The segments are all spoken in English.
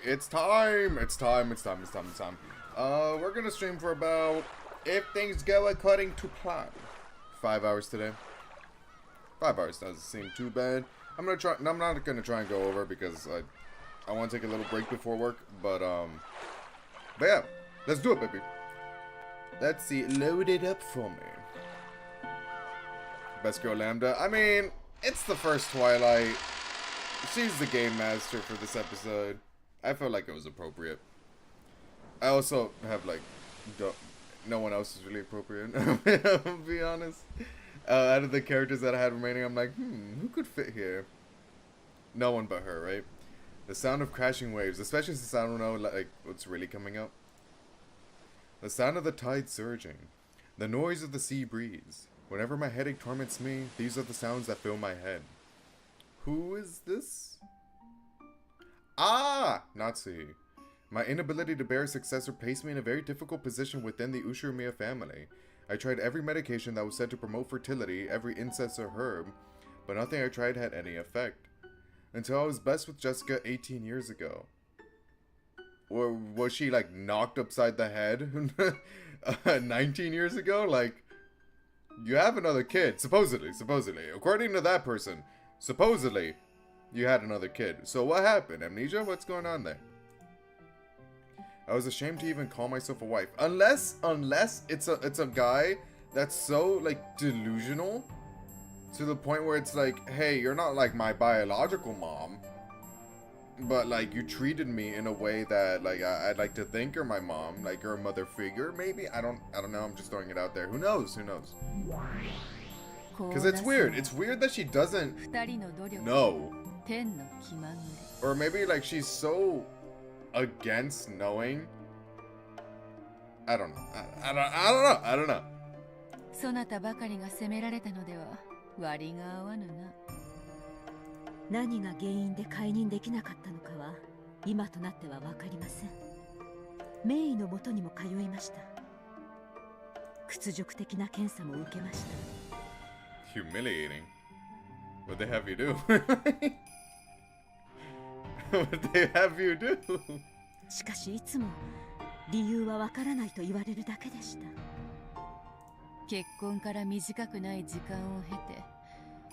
it's time. It's time. We're gonna stream for about, if things go according to plan, 5 hours today. 5 hours doesn't seem too bad. I'm not gonna try and go over because I want to take a little break before work. But yeah, let's do it, baby. Let's see. Load it up for me. Best girl Lambda. I mean, it's the first Twilight. She's the game master for this episode. I felt like it was appropriate. I also have like, no one else is really appropriate. I'll be honest. Out of the characters that I had remaining, I'm like, who could fit here? No one but her, right? The sound of crashing waves, especially since I don't know like what's really coming up. The sound of the tide surging. The noise of the sea breeze. Whenever my headache torments me, these are the sounds that fill my head. Who is this? Ah! Natsu. My inability to bear a successor placed me in a very difficult position within the Ushiromiya family. I tried every medication that was said to promote fertility, every incense or herb, but nothing I tried had any effect. Until I was blessed with Jessica 18 years ago. Or was she like knocked upside the head 19 years ago? Like, you have another kid, supposedly. According to that person, supposedly, you had another kid. So what happened? Amnesia? What's going on there? I was ashamed to even call myself a wife. Unless it's a guy that's so like delusional to the point where it's like, hey, you're not like my biological mom, but like you treated me in a way that like I'd like to think you're my mom, like you're a mother figure, maybe. I don't know. I'm just throwing it out there. Who knows? Because it's weird. It's weird that she doesn't know. Or maybe like she's so against knowing. I don't know. I don't know. そなたばかりが責められたのでは割が合わぬな。何が原因で解任できなかったのかは今となっては分かりません。名医のもとにも通いました。屈辱的な検査も受けました。Humiliating. What they have you do? What they have you do? しかしいつも理由はわからないと言われるだけでした。結婚から短くない時間を経て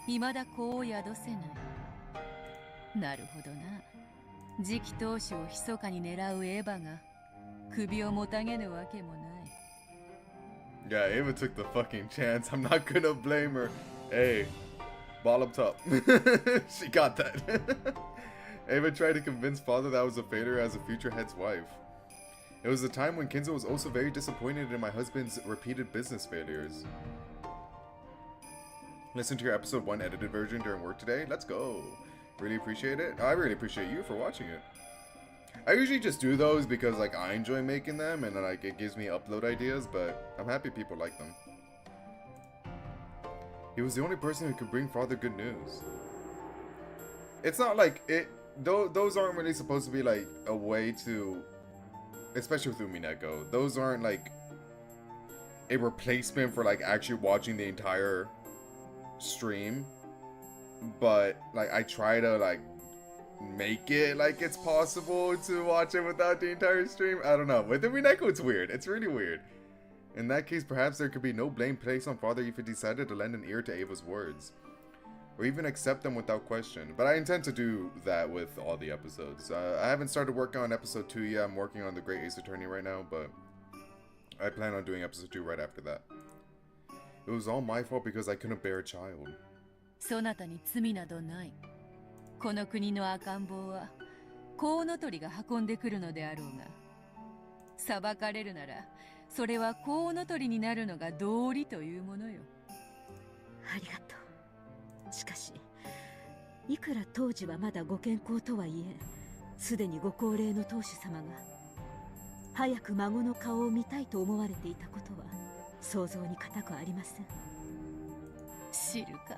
未だ子を宿せない。なるほどな。次期当主を密かに狙うエヴァが首をもたげぬわけもない。Yeah, Ava took the fucking chance. I'm not gonna blame her. Hey, ball up top. She got that. Ava tried to convince father that I was a failure as a future head's wife. It was a time when Kinzo was also very disappointed in my husband's repeated business failures. Listen to your episode 1 edited version during work today. Let's go. Really appreciate it. I really appreciate you for watching it. I usually just do those because like I enjoy making them and like it gives me upload ideas, but I'm happy people like them. He was the only person who could bring father good news. It's not like it. Those aren't really supposed to be like a way to, especially with Umineko. Those aren't like a replacement for like actually watching the entire stream. But like I try to like make it like it's possible to watch it without the entire stream. I don't know. With Umineko, it's weird. It's really weird. In that case, perhaps there could be no blame placed on father if he decided to lend an ear to Ava's words. Or even accept them without question. But I intend to do that with all the episodes. I haven't started working on episode 2 yet. I'm working on the Great Ace Attorney right now, but I plan on doing episode 2 right after that. It was all my fault because I couldn't bear a child. そなたに罪などない。この国の赤ん坊はコウノトリが運んでくるのであろうが、裁かれるならそれはコウノトリになるのが道理というものよ。ありがとう。しかし、いくら当時はまだご健康とはいえ、すでにご高齢の当主様が早く孫の顔を見たいと思われていたことは想像に難くありません。知るか。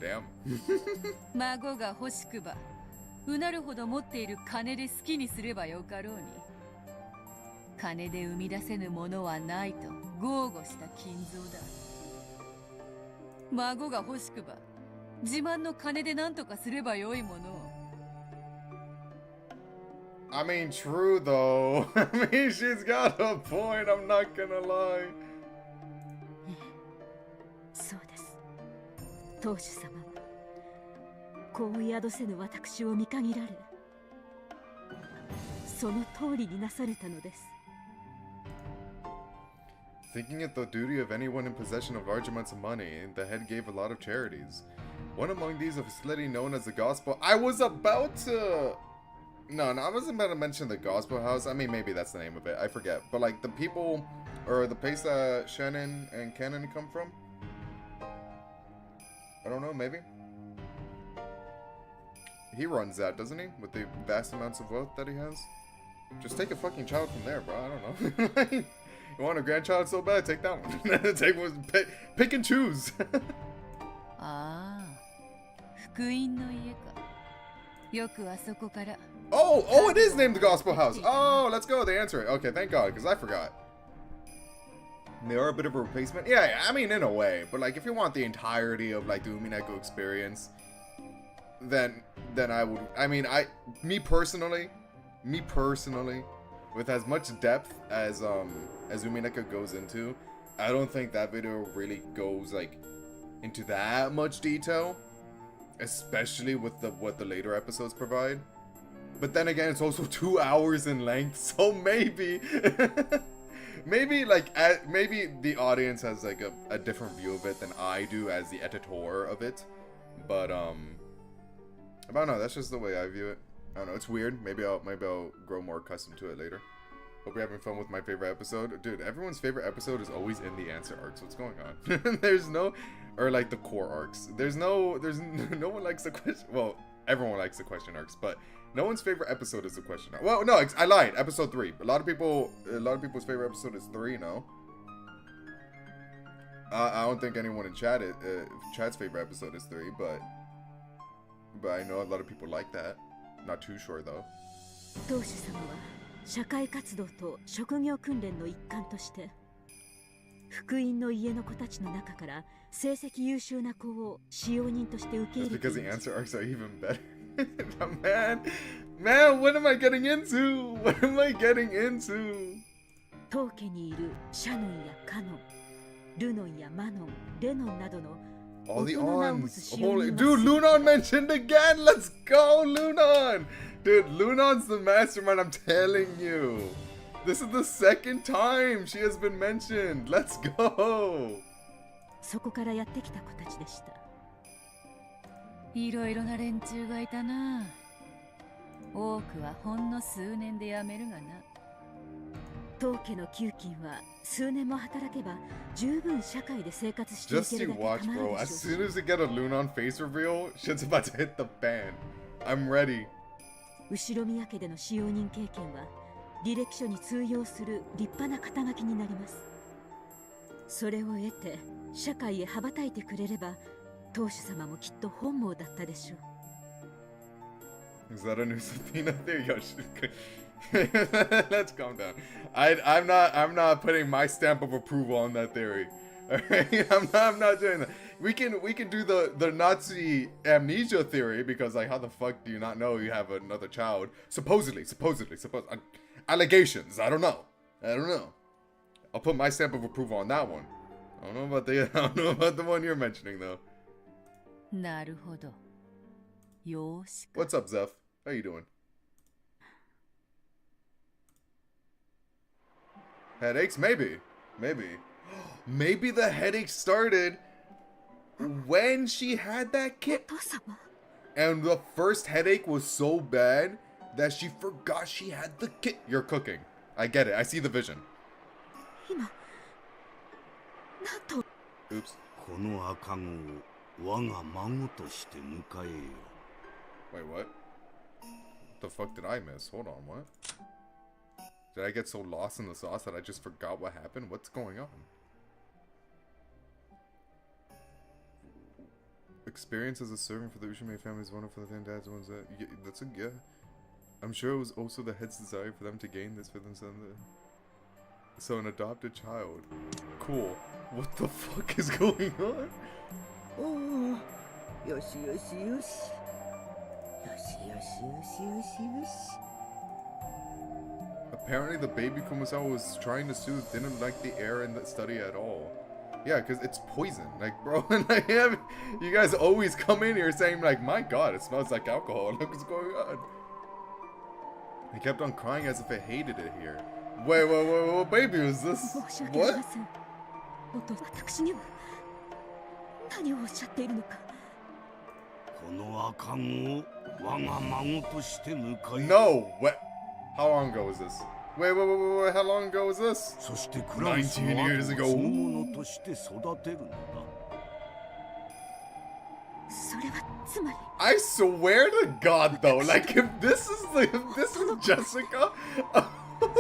Damn. 孫が欲しくば、うなるほど持っている金で好きにすればよかろうに。金で生み出せぬものはないと豪語した金蔵だ。孫が欲しくば、自慢の金で何とかすればよいものを。I mean, true though. I mean, she's got a point, I'm not gonna lie. そうです。当主様は子を宿せぬ私を見限られ、その通りになされたのです。 Thinking it the duty of anyone in possession of large amounts of money, the head gave a lot of charities. One among these, a facility known as the Gospel. I was about to... No, I wasn't about to mention the Gospel House. I mean, maybe that's the name of it. I forget. But, like, the people, or the place that Shannon and Cannon come from? I don't know, maybe? He runs that, doesn't he? With the vast amounts of wealth that he has? Just take a fucking child from there, bro. I don't know. You want a grandchild so bad? Take that one. Take one. Pick and choose. Oh, it is named the Gospel House. Oh, let's go. They answer it. Okay, thank God, because I forgot. They are a bit of a replacement. Yeah, I mean, in a way. But, like, if you want the entirety of, like, the Umineko experience, then I would... I mean, me personally, with as much depth as Umineko goes into, I don't think that video really goes, like, into that much detail. Especially with what the later episodes provide. But then again, it's also 2 hours in length, so maybe... maybe the audience has like a different view of it than I do as the editor of it. But I don't know, that's just the way I view it. I don't know, it's weird. Maybe I'll grow more accustomed to it later. Hope you're having fun with my favorite episode. Dude, everyone's favorite episode is always in the answer arcs. What's going on? There's no... Or like the core arcs. No one likes the question... Well, everyone likes the question arcs, but no one's favorite episode is the question arc. Well, no, I lied. Episode 3. A lot of people's favorite episode is 3, no? I don't think anyone in chat's favorite episode is 3, but I know a lot of people like that. Not too sure though. 当主様は社会活動と職業訓練の一環として福音の家の子たちの中から成績優秀な子を使用人として受け入れています。 Because the answer arcs are even better. Man, what am I getting into? What am I getting into? 当家にいるシャノンやカノン、ルノンやマノン、レノンなどの All the ons. Holy dude, Lunon mentioned again. Let's go, Lunon. Dude, Lunon's the mastermind, I'm telling you. This is the second time she has been mentioned. Let's go. そこからやってきた子たちでした。いろいろな連中がいたな。多くはほんの数年で辞めるがな。当家の給金は数年も働けば十分社会で生活していけるだけ構わないでしょう。 Just you watch, bro. As soon as we get a Lunon face reveal, shit's about to hit the fan. I'm ready. 後ろ宮家での使用人経験は履歴書に通用する立派な肩書きになります。それを得て社会へ羽ばたいてくれれば当主様もきっと本望だったでしょう。 Is that a new Sathena theory? Yo, let's calm down. I'm not putting my stamp of approval on that theory. Alright? I'm not doing that. We can do the Nazi amnesia theory because like how the fuck do you not know you have another child? Supposedly. Allegations. I don't know. I'll put my stamp of approval on that one. I don't know about the one you're mentioning though. なるほど。よーしか。 What's up, Zeph? How you doing? Headaches? Maybe. Maybe the headache started when she had that kid. And the first headache was so bad that she forgot she had the kid. You're cooking. I get it. I see the vision. Oops. Wait, what? The fuck did I miss? Hold on, what? Did I get so lost in the sauce that I just forgot what happened? What's going on? Experience as a servant for the Ushime family is wonderful. The dad's ones that yeah. I'm sure it was also the head's desire for them to gain this for themselves. So an adopted child. Cool. What the fuck is going on? Oh, yoshi. Apparently the baby Kumasawa was trying to soothe didn't like the air in the study at all. Yeah, because it's poison. Like, bro, and you guys always come in here saying, like, my god, it smells like alcohol. Look what's going on. He kept on crying as if it hated it here. Wait, what baby was this? 申し訳あり What? ません。私には何をおっしゃっているのか。この赤子を我が孫として迎え No! What? How long ago was this? Wait, how long ago was this? そしてクラウスの19 years 後 ago. を継ぐ者として育てるのだ。それはつまり I swear to God, though, like if this is Jessica, wait a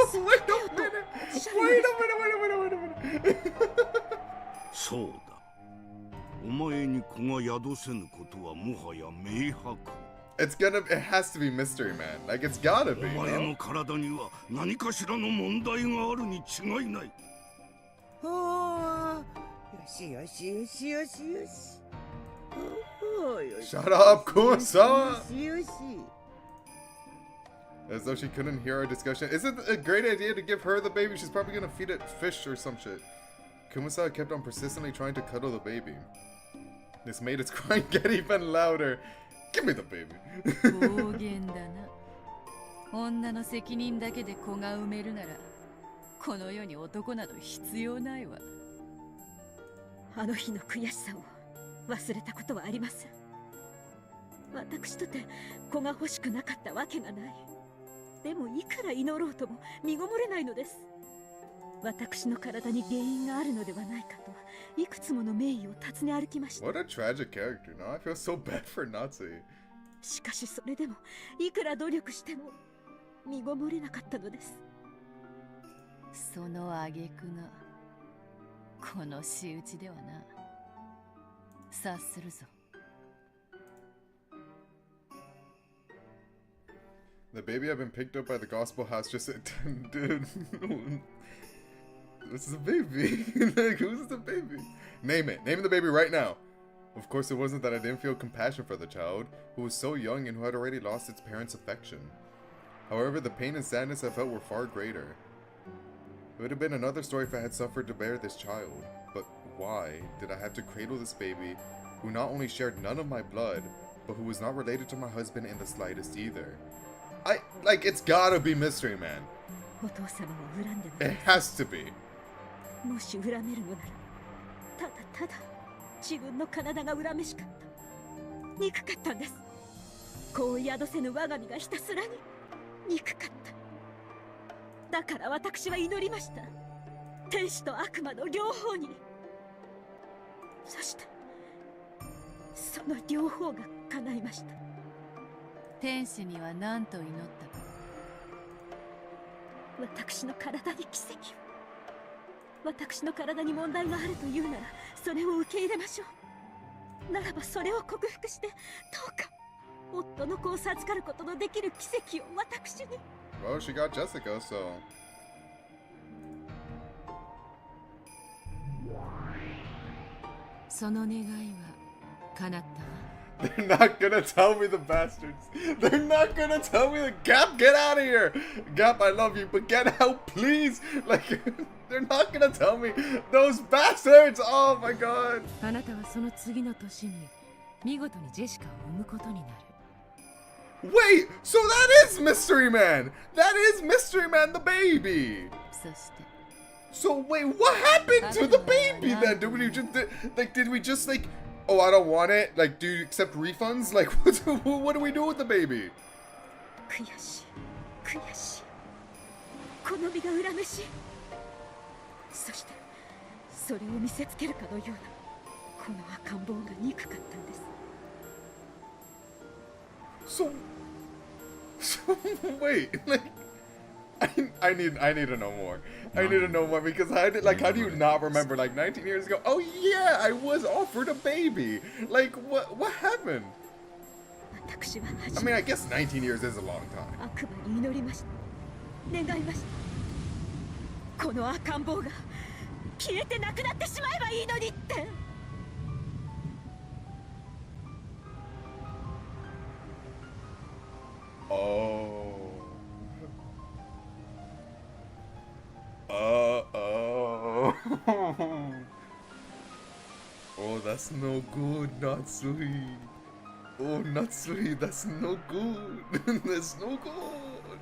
minute, wait a minute. そうだ。お前に子が宿せぬことはもはや明白。It has to be Mystery Man. Like it's gotta お be. 前 No? の体には何かしらの問題があるに違いない。ああ、よしよしよしよしよし。おーよし Shut up, Kumasawa! よしよし。 As though she couldn't hear our discussion. Is it a great idea to give her the baby? She's probably gonna feed it fish or some shit. Kumasawa kept on persistently trying to cuddle the baby. This made its crying get even louder. Give me the baby. 暴言だな。女の責任だけで子が産めるなら、この世に男など必要ないわ。あの日の悔しさを忘れたことはありません。私とて子が欲しくなかったわけがない。でもいくら祈ろうとも身ごもれないのです。私の体に原因があるのではないかといくつもの名医を訪ね歩きました。 What a tragic character, no? I feel so bad for Natsu. しかしそれでもいくら努力しても身ごもれなかったのです。その挙句がこの仕打ちではな。察するぞ。The baby had been picked up by the gospel house just dude. This is a baby. Like, who's the baby? Name it. Name the baby right now. Of course, it wasn't that I didn't feel compassion for the child, who was so young and who had already lost its parents' affection. However, the pain and sadness I felt were far greater. It would have been another story if I had suffered to bear this child. But why did I have to cradle this baby, who not only shared none of my blood, but who was not related to my husband in the slightest either? It's gotta be Mystery Man. お父様を恨んでは It has to be. もし恨めるのならただただ自分の体が恨めしかった憎かったんです。子を宿せぬ我が身がひたすらに憎かった。だから私は祈りました。天使と悪魔の両方に。そしてその両方が叶いました。天使には何と祈ったか。私の体に奇跡を。私の体に問題があるというならそれを受け入れましょう。ならばそれを克服してどうか夫の子を授かることのできる奇跡を私に。 Well, she got Jessica, so... その願いは叶ったわ。They're not gonna tell me, the bastards. They're not gonna tell me the Gap, get out of here. Gap, I love you, but get out, please. Like, they're not gonna tell me. Those bastards. Oh my god. あなたはその次の年に見事にジェシカを産むことになる。 Wait, so that is Mystery Man. That is Mystery Man, the baby. そして So wait, what happened to the baby then? Did we just like, oh, I don't want it. Like, do you accept refunds? Like, what do we do with the baby? 悔しい悔しいこの身が恨めしい。そしてそれを見せつけるかのようなこの赤ん坊が憎かったんです。 So wait, like, I need to know more. I need to know more because how do you not remember like 19 years ago? Oh yeah, I was offered a baby. Like what happened? 私は I 初 mean, め I guess 19 years is a long time. 悪魔に祈りました。願いました。この赤ん坊が消えてなくなってしまえばいいのにって。 Oh. Oh, that's no good, Natsui. Oh, Natsui, that's no good. That's no good.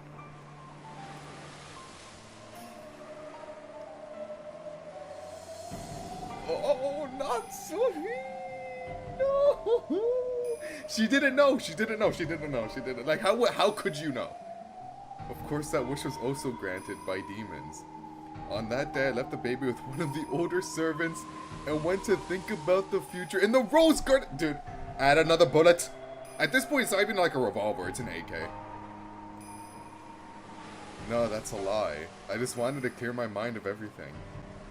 Oh, Natsui. No. She didn't know. She didn't know. She didn't know. She didn't. Like, how could you know? Of course, that wish was also granted by demons. On that day, I left the baby with one of the older servants and went to think about the future in the rose garden. Dude, add another bullet. At this point, it's not even like a revolver. It's an AK. No, that's a lie. I just wanted to clear my mind of everything.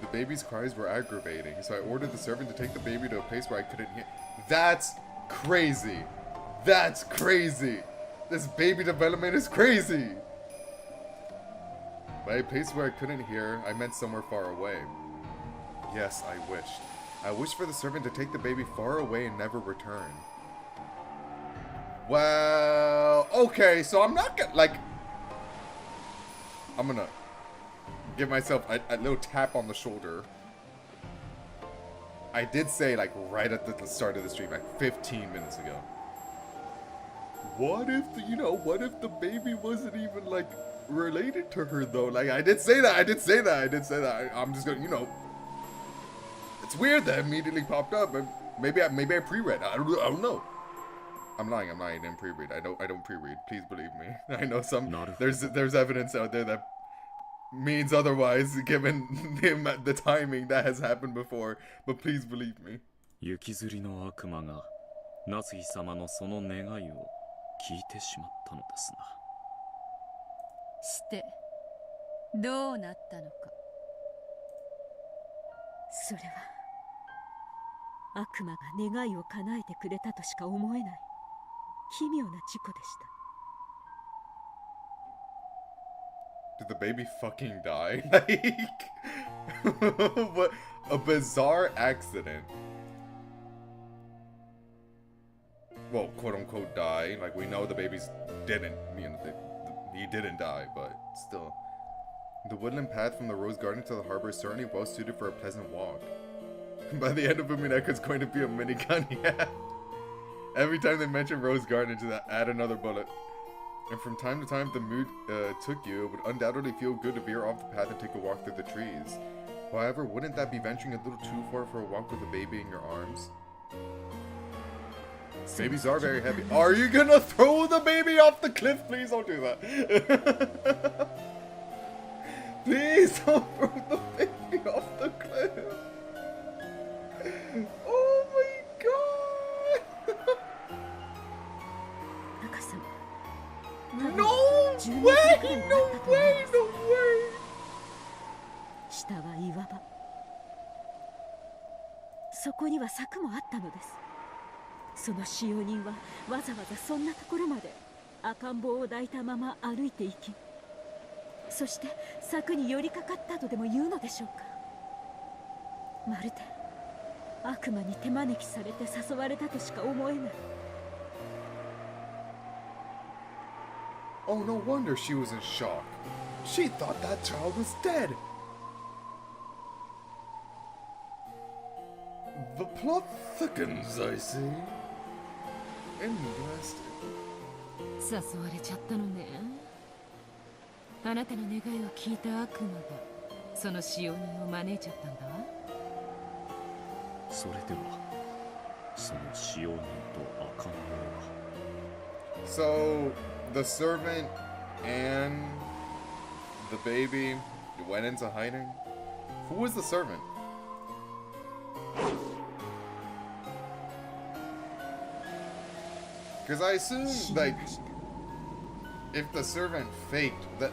The baby's cries were aggravating, so I ordered the servant to take the baby to a place where I couldn't hear. That's crazy. That's crazy. This baby development is crazy. By a place where I couldn't hear, I meant somewhere far away. Yes, I wished. I wished for the servant to take the baby far away and never return. Well, okay, so I'm not gonna, like, I'm gonna give myself a little tap on the shoulder. I did say, like, right at the start of the stream, like 15 minutes ago. What if, what if the baby wasn't even, like, related to her, though? Like, I did say that. I'm just gonna, it's weird that immediately popped up. Maybe I pre-read. I don't know. I'm lying. I didn't pre-read. I don't pre-read. Please believe me. I know there's evidence out there that means otherwise, given the timing that has happened before. But please believe me. 雪吊りの悪魔が夏日様のその願いを聞いてしまったのですな。してどうなったのか。それは悪魔が願いを叶えてくれたとしか思えない奇妙な事故でした。 Did the baby fucking die? Like, what a bizarre accident. Well, quote unquote die. Like, we know the babies didn't, he didn't die, but still. The woodland path from the rose garden to the harbor is certainly well suited for a pleasant walk. By the end of Umineko, it's going to be a minigun, yeah. Every time they mention rose garden, just add another bullet. And from time to time, if the mood took you, it would undoubtedly feel good to veer off the path and take a walk through the trees. However, wouldn't that be venturing a little too far for a walk with a baby in your arms? Babies are very heavy. Are you gonna throw the baby off the cliff? Please don't do that. Please don't throw the baby off the cliff. Oh my god. No way! No way! No way! 下は岩場。そこには柵もあったのです。その使用人はわざわざそんなところまで赤ん坊を抱いたまま歩いていき、そして柵に寄りかかったとでも言うのでしょうか。まるで悪魔に手招きされて誘われたとしか思えない。 Oh, no wonder she was in shock. She thought that child was dead. The plot thickens, I see. Interesting. 誘われちゃったのね。あなたの願いを聞いた悪魔がその使用人を招いちゃったんだわ。それではその使用人と赤ん坊は。 So, the servant and the baby went into hiding. Who was the servant? Because I assume, like, if the servant faked that,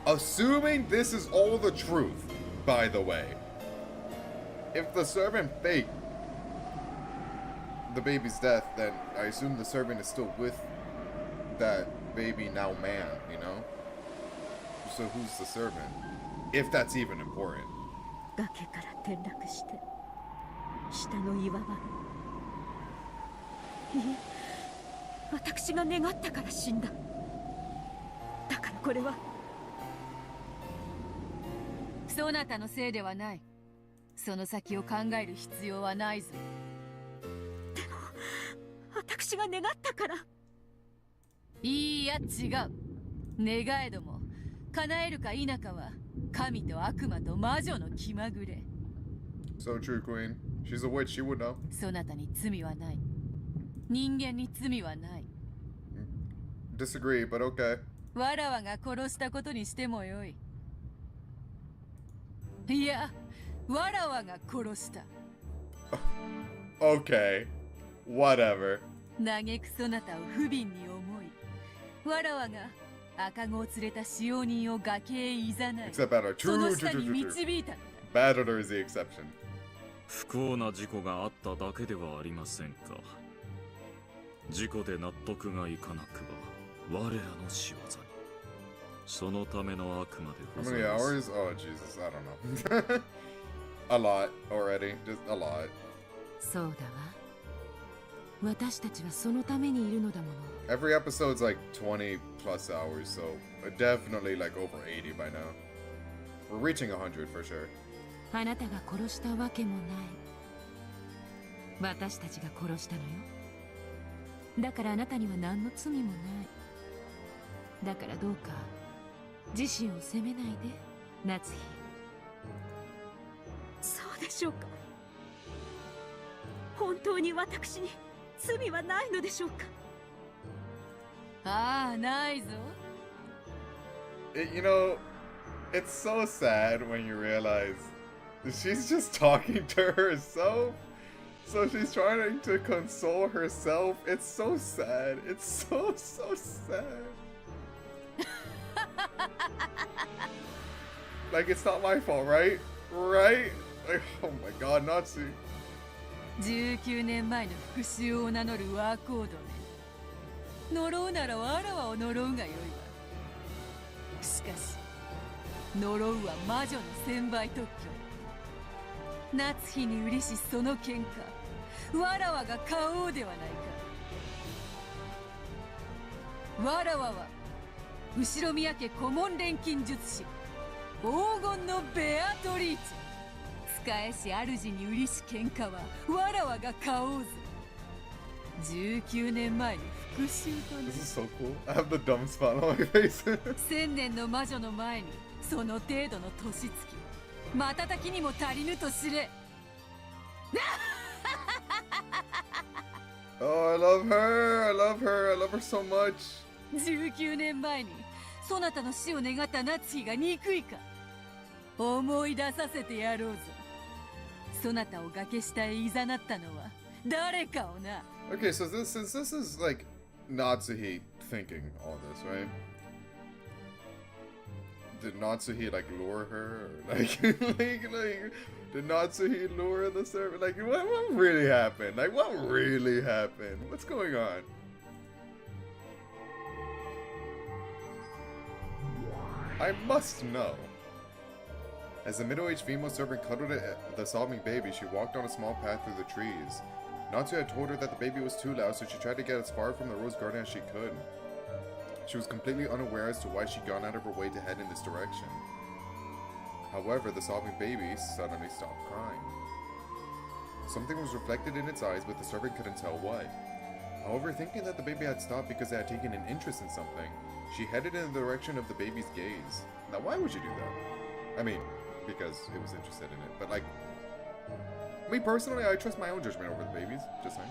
assuming this is all the truth, by the way, if the servant faked the baby's death, then I assume the servant is still with that baby now man, So who's the servant? If that's even important. 崖から転落して下の岩場。いえ、私が願ったから死んだ。だからこれはそなたのせいではない。その先を考える必要はないぞ。私が願ったから。いいや違う。願えども叶えるか否かは神と悪魔と魔女の気まぐれ。 So true, Queen. She's a witch, she would know. そなたに罪はない。人間に罪はない。 Disagree, but okay. わらわが殺したことにしてもよい。いや、わらわが殺した。 Okay. Whatever. 嘆くそなたを不憫に思い、わらわが赤子を連れた使用人を崖へいざない、 Except Battler. その True, 下 true, に true, true. 導いたのだ。 Battler is the exception. 不幸な事故があっただけではありませんか。事故で納得がいかなくば我らの仕業に。そのための悪魔で How ござ many います。 hours? Oh, Jesus, I don't know. A lot already. Just a lot. そうだわ。私たちはそのためにいるのだもの。 Every episode's like 20 plus hours, so definitely like over 80 by now. We're reaching 100 for sure. あなたが殺したわけもない。私たちが殺したのよ。だからあなたには何の罪もない。だからどうか自身を責めないで、夏日。そうでしょうか。本当に私に罪はないのでしょうか。ああ、ないぞ。 You know, it's so sad when you realize that she's just talking to herself. So she's trying to console herself. It's so sad. It's so sad. Like, it's not my fault, right? Right? Like, oh my god, Natsu. 19年前の復讐を名乗るワーコードめ。呪うならわらわを呪うがよいわ。しかし呪うは魔女の専売特許。夏日に嬉しその喧嘩、わらわが買おうではないか。わらわは後ろ宮家顧問錬金術師黄金のベアトリーチェ。使えし主に売りし喧嘩はわらわが買おうぞ。19年前に復讐とね。 This is so cool. I have the dumb spot on my face. 千年の魔女の前にその程度の年月、瞬きにも足りぬと知れ。 Oh, I love her. I love her. I love her so much. 19年前にそなたの死を願った夏日が憎いか。思い出させてやろうぞ。そなたを崖下へ誘ったのは誰かをな。 Okay, so since this is like Natsuhi thinking all this, right? Did Natsuhi like lure her? Or, like, did Natsuhi lure the servant? Like, what really happened? Like, what really happened? What's going on? I must know. As the middle-aged female servant cuddled the sobbing baby, she walked on a small path through the trees. Natsu had told her that the baby was too loud, so she tried to get as far from the rose garden as she could. She was completely unaware as to why she'd gone out of her way to head in this direction. However, the sobbing baby suddenly stopped crying. Something was reflected in its eyes, but the servant couldn't tell what. However, thinking that the baby had stopped because it had taken an interest in something, she headed in the direction of the baby's gaze. Now, why would you do that? I mean, because it was interested in it, but like, me personally, I trust my own judgment over the babies, just saying.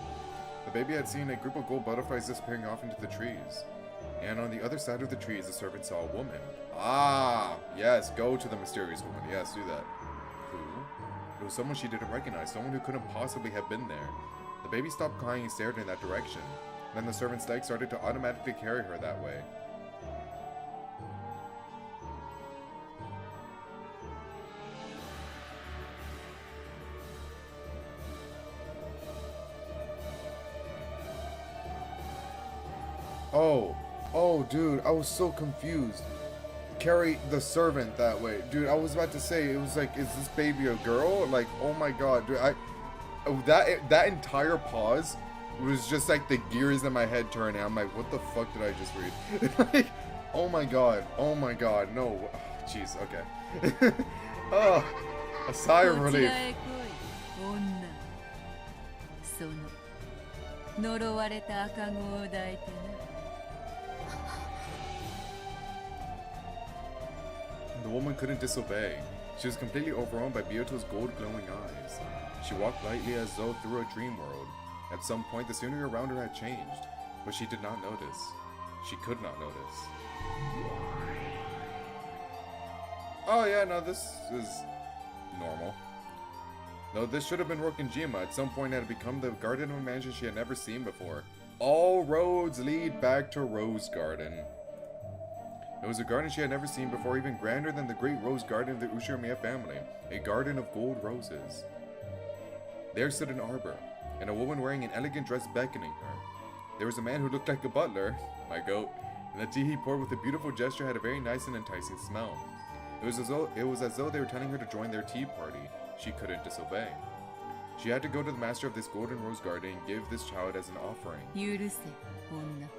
The baby had seen a group of gold butterflies disappearing off into the trees. And on the other side of the trees, the servant saw a woman. Ah, yes, go to the mysterious woman. Yes, do that. Who? It was someone she didn't recognize, someone who couldn't possibly have been there. The baby stopped crying and stared in that direction. Then the servant's leg started to automatically carry her that way. Oh, dude, I was so confused. Carry the servant that way. Dude, I was about to say, it was like, is this baby a girl? Like, oh my god, dude, that entire pause was just like the gears in my head turning. I'm like, what the fuck did I just read? Like, oh my god, no. Jeez, okay. Oh, A sigh of こち relief. らへ来い女。その呪われた赤子を抱いてな。The woman couldn't disobey. She was completely overwhelmed by Bioto's gold glowing eyes. She walked lightly as though through a dream world. At some point, the scenery around her had changed, but she did not notice. She could not notice. Oh yeah, no, this is normal. No, this should have been Rokinjima. At some point, it had become the garden of a mansion she had never seen before. All roads lead back to Rose Garden. It was a garden she had never seen before, even grander than the great rose garden of the Ushiramiya family, a garden of gold roses. There stood an arbor, and a woman wearing an elegant dress beckoning her. There was a man who looked like a butler, my goat, and the tea he poured with a beautiful gesture had a very nice and enticing smell. It was as though they were telling her to join their tea party. She couldn't disobey. She had to go to the master of this golden rose garden and give this child as an offering. 許せ、女。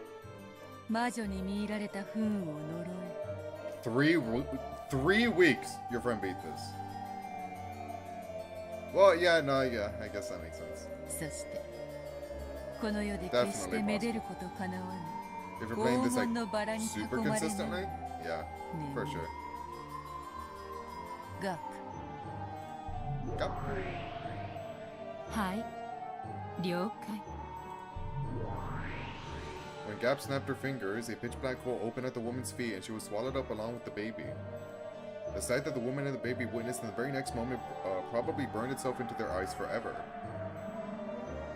魔女に見入られた不運を呪え。3 weeks your friend beat this. Well, yeah, no, yeah, I guess that makes sense. そして、この世で決してめでることかなわ If ぬ you're playing this 黄 like 金のバラに囲 super まれ consistently, な yeah, for sure. ガGo. はい了解 When Gap snapped her fingers, a pitch black hole opened at the woman's feet and she was swallowed up along with the baby. The sight that the woman and the baby witnessed in the very next moment probably burned itself into their eyes forever.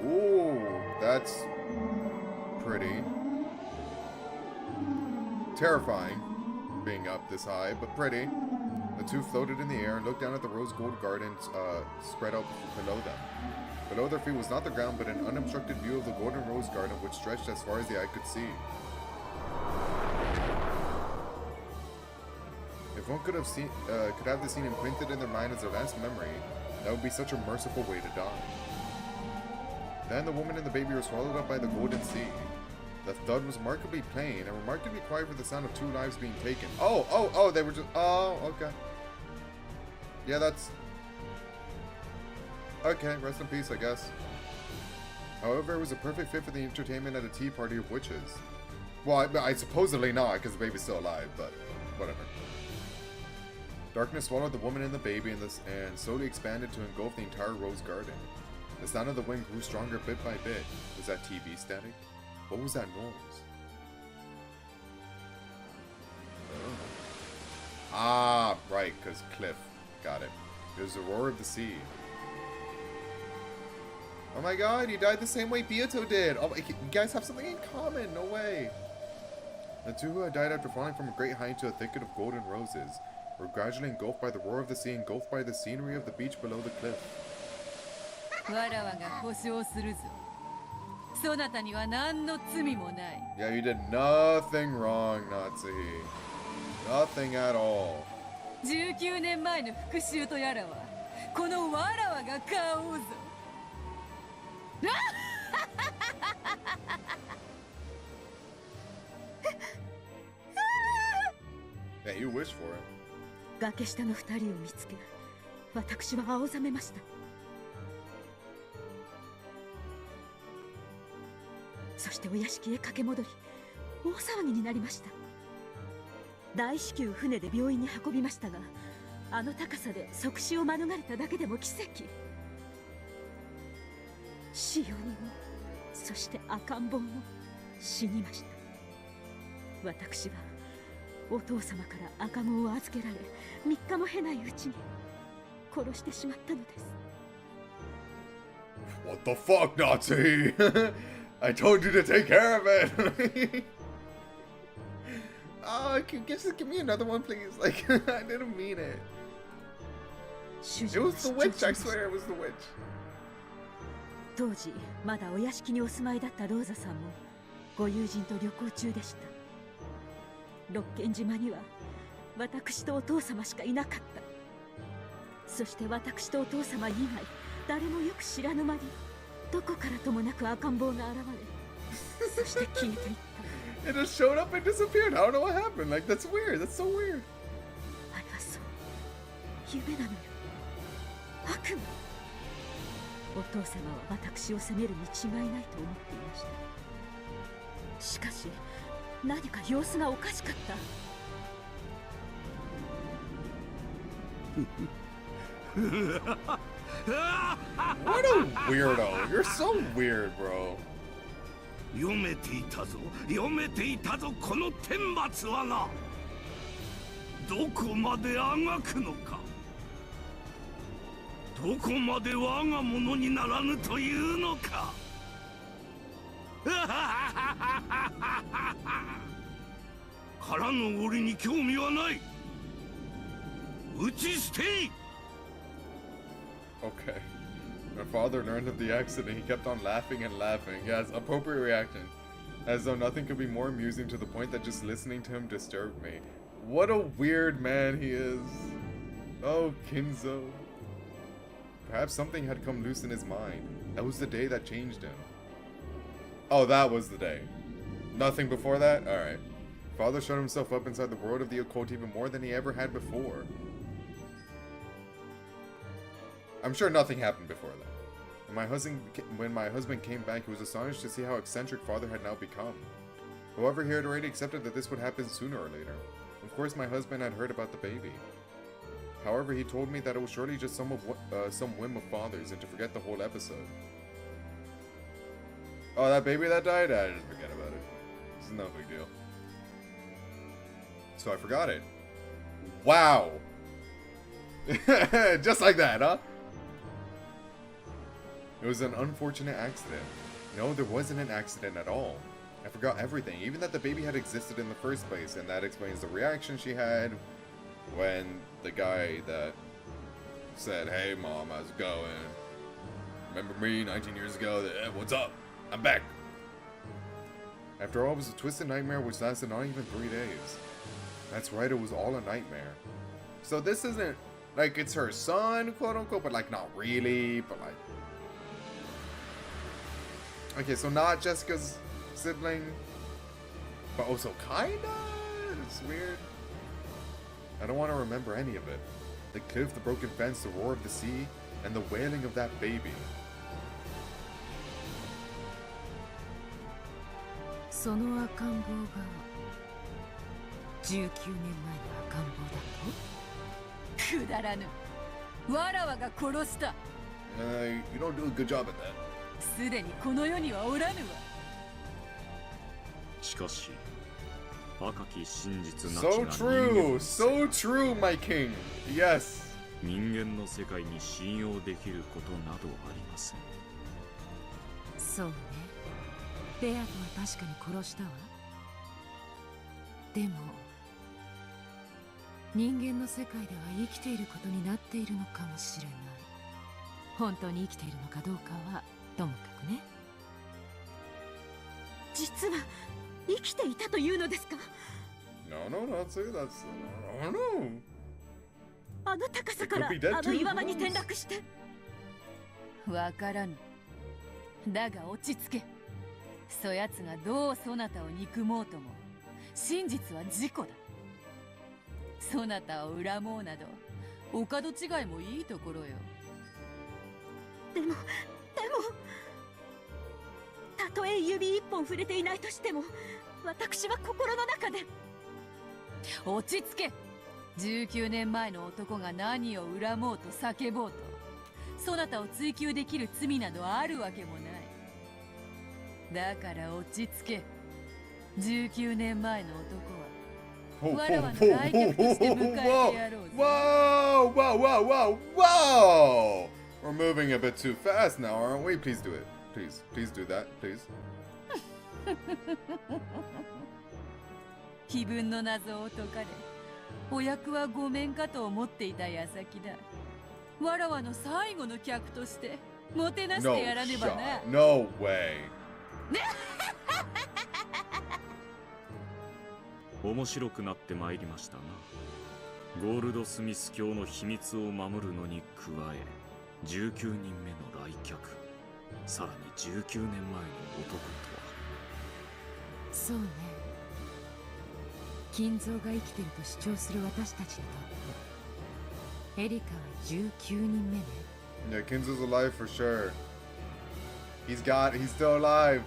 Ooh, that's pretty. Terrifying, being up this high, but pretty. The two floated in the air and looked down at the rose gold gardens spread out below them. Below their feet was not the ground, but an unobstructed view of the golden rose garden which stretched as far as the eye could see. If one could have the scene imprinted in their mind as their last memory, that would be such a merciful way to die. Then the woman and the baby were swallowed up by the golden sea. The thud was remarkably plain and remarkably quiet for the sound of 2 lives being taken. Oh, they were just, okay. Yeah, that's... Okay, rest in peace, I guess. However, it was a perfect fit for the entertainment at a tea party of witches. Well, I supposedly not, because the baby's still alive, but whatever. Darkness swallowed the woman and the baby and slowly expanded to engulf the entire rose garden. The sound of the wind grew stronger bit by bit. Was that TV static? What was that noise? Ah, right, because cliff. Got it. It was the roar of the sea. Oh my god, he died the same way Bioto did! Oh, you guys have something in common, no way! The two who had died after falling from a great height into a thicket of golden roses were gradually engulfed by the roar of the sea, engulfed by the scenery of the beach below the cliff. わらわが保証するぞ。そなたには何の罪もない。 Yeah, you did nothing wrong, Natsuhi. Nothing at all. 19年前の復讐とやらは、このわらわが買おうぞ。Yeah, you wish for it. 崖下の2人を見つけ、私は青ざめました。そしてお屋敷へ駆け戻り、大騒ぎになりました。大至急船で病院に運びましたが、あの高さで即死を免れただけでも奇跡。使用人も、そして赤ん坊も死にました。私はお父様から赤子を預けられ、3日も経ないうちに殺してしまったのです。What the fuck, Nazi? I told you to take care of it. Oh, just give me another one, please. Like, I didn't mean it. It was the witch. I swear it was the witch. 当時まだお屋敷にお住まいだったローザさんもご友人と旅行中でした。六軒島には私とお父様しかいなかった。そして私とお父様以外誰もよく知らぬ間にどこからともなく赤ん坊が現れ、そして消えていった。 It just showed up and disappeared. I don't know what happened. Like, that's weird. That's so weird. あれはそう、夢なのよ。魔。お父様は私を責めるに違いないと思っていました。しかし何か様子がおかしかった。What a weirdo! You're so weird, bro. 読めていたぞ、読めていたぞ、この天罰はな。どこまであがくのか、どこまで我が物にならぬというのか。からの檻に興味はない。打ち捨てい。 Okay. My father learned of the accident. He kept on laughing and laughing. Yes, appropriate reaction. As though nothing could be more amusing to the point that just listening to him disturbed me. What a weird man he is. Oh, Kinzo. Perhaps something had come loose in his mind. That was the day that changed him. Oh, that was the day. Nothing before that? Alright. Father shut himself up inside the world of the occult even more than he ever had before. I'm sure nothing happened before that. When my husband came back, he was astonished to see how eccentric father had now become. However, he had already accepted that this would happen sooner or later. Of course, my husband had heard about the baby. However, he told me that it was surely just some whim of father's and to forget the whole episode. Oh, that baby that died? I just forget about it. It's no big deal. So I forgot it. Wow! Just like that, huh? It was an unfortunate accident. No, there wasn't an accident at all. I forgot everything, even that the baby had existed in the first place, and that explains the reaction she had when the guy that said, "Hey mom, how's it going? Remember me 19 years ago? Hey, what's up? I'm back." After all, it was a twisted nightmare which lasted not even 3 days. That's right, it was all a nightmare. So this isn't, like, it's her son, quote unquote, but like not really, but like... Okay, so not Jessica's sibling, but also kinda? It's weird. I don't want to remember any of it. The cliff, the broken fence, the roar of the sea, and the wailing of that baby. その赤ん坊が19年前の赤ん坊だと？くだらぬ。わらわが殺した。You don't do a good job at that. すでにこの世にはおらぬわ。しかし、赤き真実なき So が true! So true, my king! Yes! 人間の世界に信用できることなどありません。そうね。ベアとは確かに殺したわ。でも人間の世界では生きていることになっているのかもしれない。本当に生きているのかどうかはともかくね。実は生きていたというのですか？ No, no, not say that. No, no. あの高さから It could be dead あの too. 岩場に転落して。わからぬ。だが落ち着け。そやつがどうそなたを憎もうとも、真実は事故だ。そなたを恨もうなど、お門違いもいいところよ。でもたとえ指一本触れていないとしても、私は心の中で。落ち着け。19年前の男が何を恨もうと叫ぼうと、そなたを追求できる罪などあるわけもない。だから落ち着け。19年前の男はわらわの来客として迎えてやろうぜ。 Whoa! Whoa! Whoa! Whoa! Whoa! We're moving a bit too fast now, aren't we? Please do it. Please. Please do that. Please. 気分の謎を解かれ、お役はごめんかと思っていた矢先だ。わらわの最後の客としてもてなし No てやらねばな。 shot. No way. 面白くなってまいりましたな。ゴールドスミス教の秘密を守るのに加え、19人目の来客、さらに19年前の男とは。そうね。金蔵が生きてると主張する私たちにとってエリカは19人目ね。Yeah, Kinzo's alive for sure. He's still alive.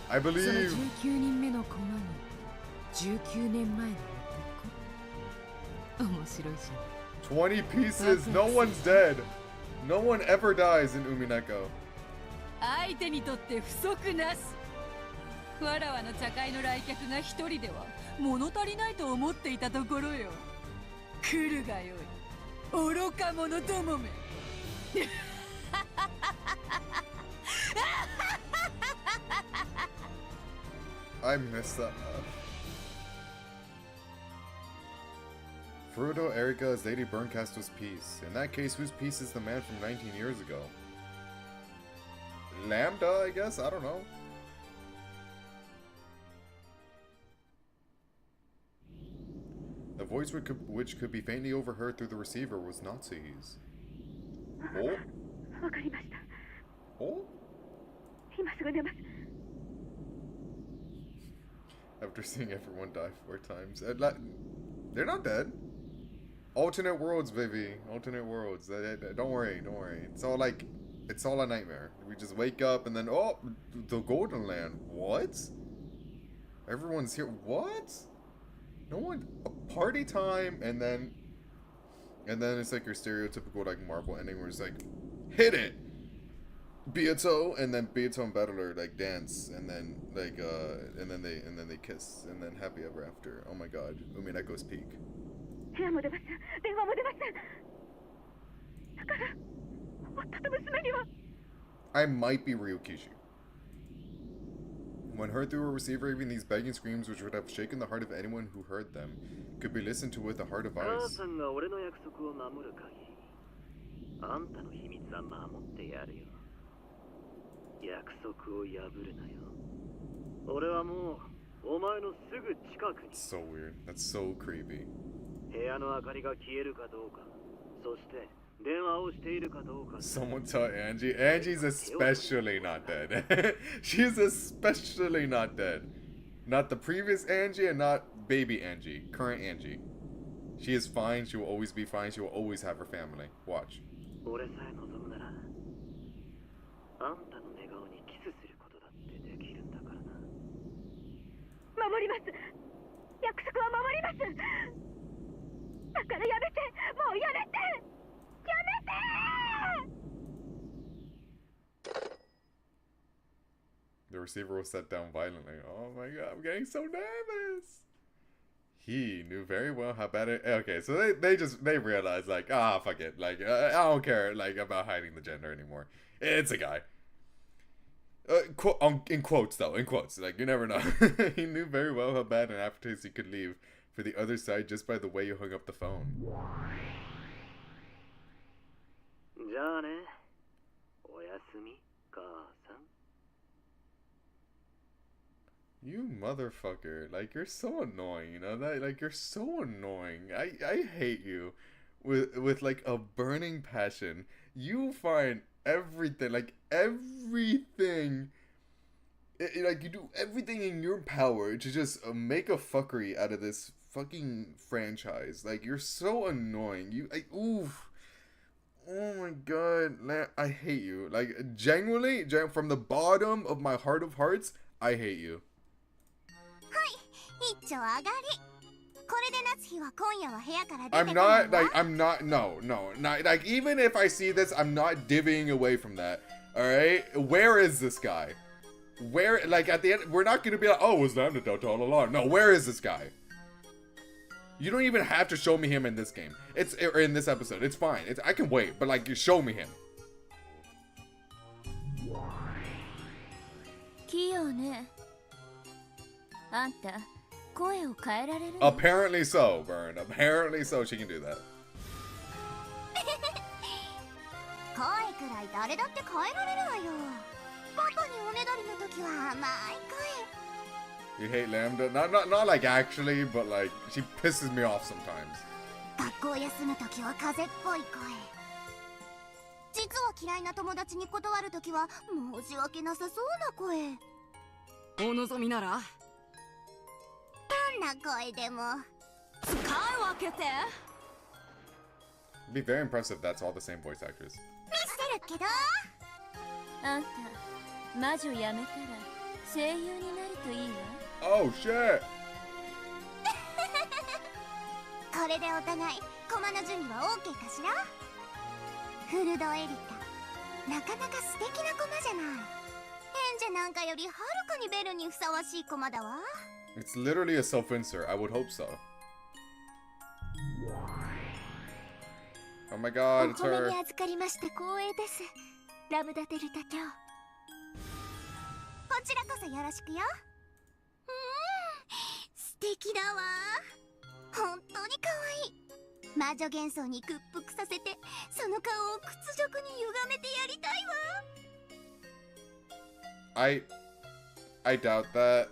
I その believe. 19人目の駒に19年前の男。面白いじゃん。 20 pieces. No one's dead. No one ever dies in Umineko. 相手にとって不足なし。わらわの茶会の来客が一人では物足りないと思っていたところよ。来るがよい。愚か者どもめ。I missed that. Furuto Erika is Lady Burncaster's piece. In that case, whose piece is the man from 19 years ago? Lambda, I guess? I don't know. The voice which could be faintly overheard through the receiver was Natsu's. Oh? わかりました。 Oh? 今すぐ出ます。 After seeing everyone die 4 times. They're not dead. Alternate worlds, baby. Alternate worlds. Don't worry, don't worry. It's all like, it's all a nightmare. We just wake up and then, oh, the Golden Land. What? Everyone's here. What? No one. A party time, and then it's like your stereotypical like Marvel ending where it's like, hit it, Byato, and then Byato and Battler like dance, and then like and then they kiss, and then happy ever after. Oh my God, Umineko's peak. 部屋も出ません。電話も出ません。だから夫と娘には。 I might be Ryukishi. When heard through a receiver, even these begging screams, which would have shaken the heart of anyone who heard them, could be listened to with a heart of ice. It's so weird. That's so creepy. Someone tell Angie. Angie's especially not dead. She's especially not dead. Not the previous Angie and not baby Angie. Current Angie. She is fine. She will always be fine. She will always have her family. Watch. 守ります。約束は守ります。だからやめて、もうやめて、やめて。 The receiver was set down violently. Oh my God, I'm getting so nervous. He knew very well how bad it. Okay, so they realized like, fuck it, like I don't care like about hiding the gender anymore. It's a guy. In quotes though, in quotes, like you never know. He knew very well how bad an aftertaste he could leave for the other side just by the way you hung up the phone. You motherfucker, like you're so annoying, you know that, like you're so annoying. I hate you with like a burning passion. You find everything, like everything, like you do everything in your power to just make a fuckery out of this fucking franchise. Like you're so annoying. Oof. Oh my God, I hate you. Like genuinely, from the bottom of my heart of hearts, I hate you. I'm not, no, not, like, even if I see this, I'm not divvying away from that, alright? Where is this guy? Where, like, at the end, we're not gonna be like, oh, it was Lambda Delta all along. No, where is this guy? You don't even have to show me him in this game. Or in this episode. It's fine. I can wait, but, like, you show me him. Apparently so, Burn. Apparently so, she can do that. You hate Lambda? Not like actually, but like she pisses me off sometimes. It'd be very impressive if that's all the same voice actors. せるけど、あんた魔女やめたら声優になるといいわ。 Oh shit! これでお互い駒の準備は OK かしら。フルドエリカ、なかなか素敵な駒じゃない。エンジェなんかよりはるかにベルにふさわしい駒だわ。 It's literally a self-insert. I would hope so. Oh my god, お it's 米 her. に預かりまして光栄です、ラムダデルタ卿。こちらこそよろしくよ。素敵だわ。本当に可愛い。魔女幻想に屈服させて、その顔を屈辱に歪めてやりたいわ。I doubt that.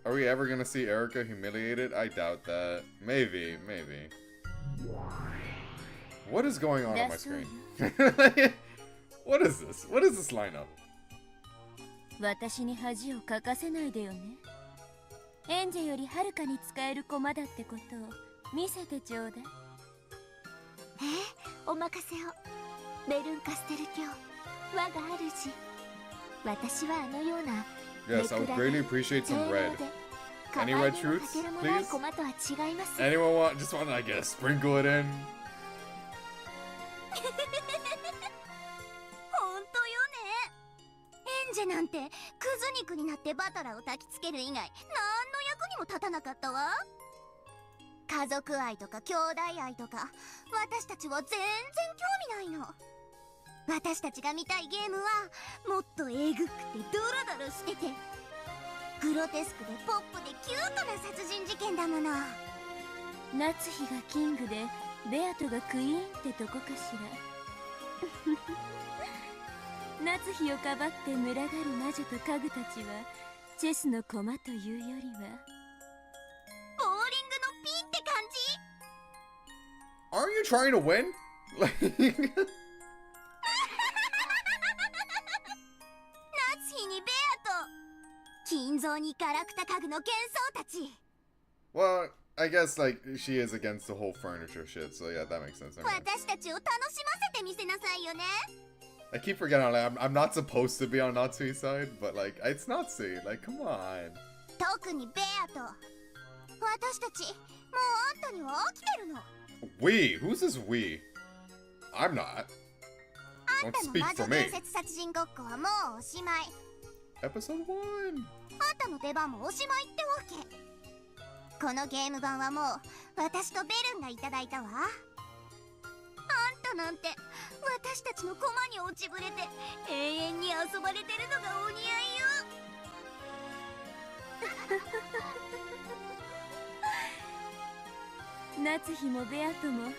Are we ever gonna see Erica humiliated? I doubt that. Maybe. What is going on my That's screen? What is this? What is this lineup? 私に恥をかかせないでよね。エンジェよりはるかに使える駒だってことを見せてちょうだい。お任せを、ベルンカステル卿、我が主。私はあのような Yes, I would greatly appreciate some red. Any red truths, please? 駒とは違います。 Anyone just want to, I guess, sprinkle it in? 本当よね。エンジェなんてクズ肉になってバトラを焚きつける以外何の役にも立たなかったわ。家族愛とか兄弟愛とか私たちは全然興味ないの。私たちが見たいゲームはもっとえぐくてドロドロしててグロテスクでポップでキュートな殺人事件だもの。夏日がキングでベアトがクイーンってとこかしら。夏日をかばって群がる魔女と家具たちはチェスの駒というよりはボーリングのピンって感じ。 Aren't you trying to win? Like, 夏日にベアと金蔵にガラクタ家具の幻想たち。 well, I guess like she is against the whole furniture shit, so yeah, that makes sense. Anyway. 私たちを楽しませてみせなさいよね。 I keep forgetting like, I'm not supposed to be on Natsui's side, but like it's Natsui. Like, come on. 特にベアと私たちもうあんたには飽きてるの。 We? Who's this we? I'm not. あん Don't たの speak 魔 for 女 me. 伝説殺人ごっこはもうおしまい。 Episode 1. あんたの出番もおしまいってわけ。このゲーム版はもう私とベルンがいただいたわ。あんたなんて私たちの駒に落ちぶれて永遠に遊ばれてるのがお似合いよ。夏日もベアトも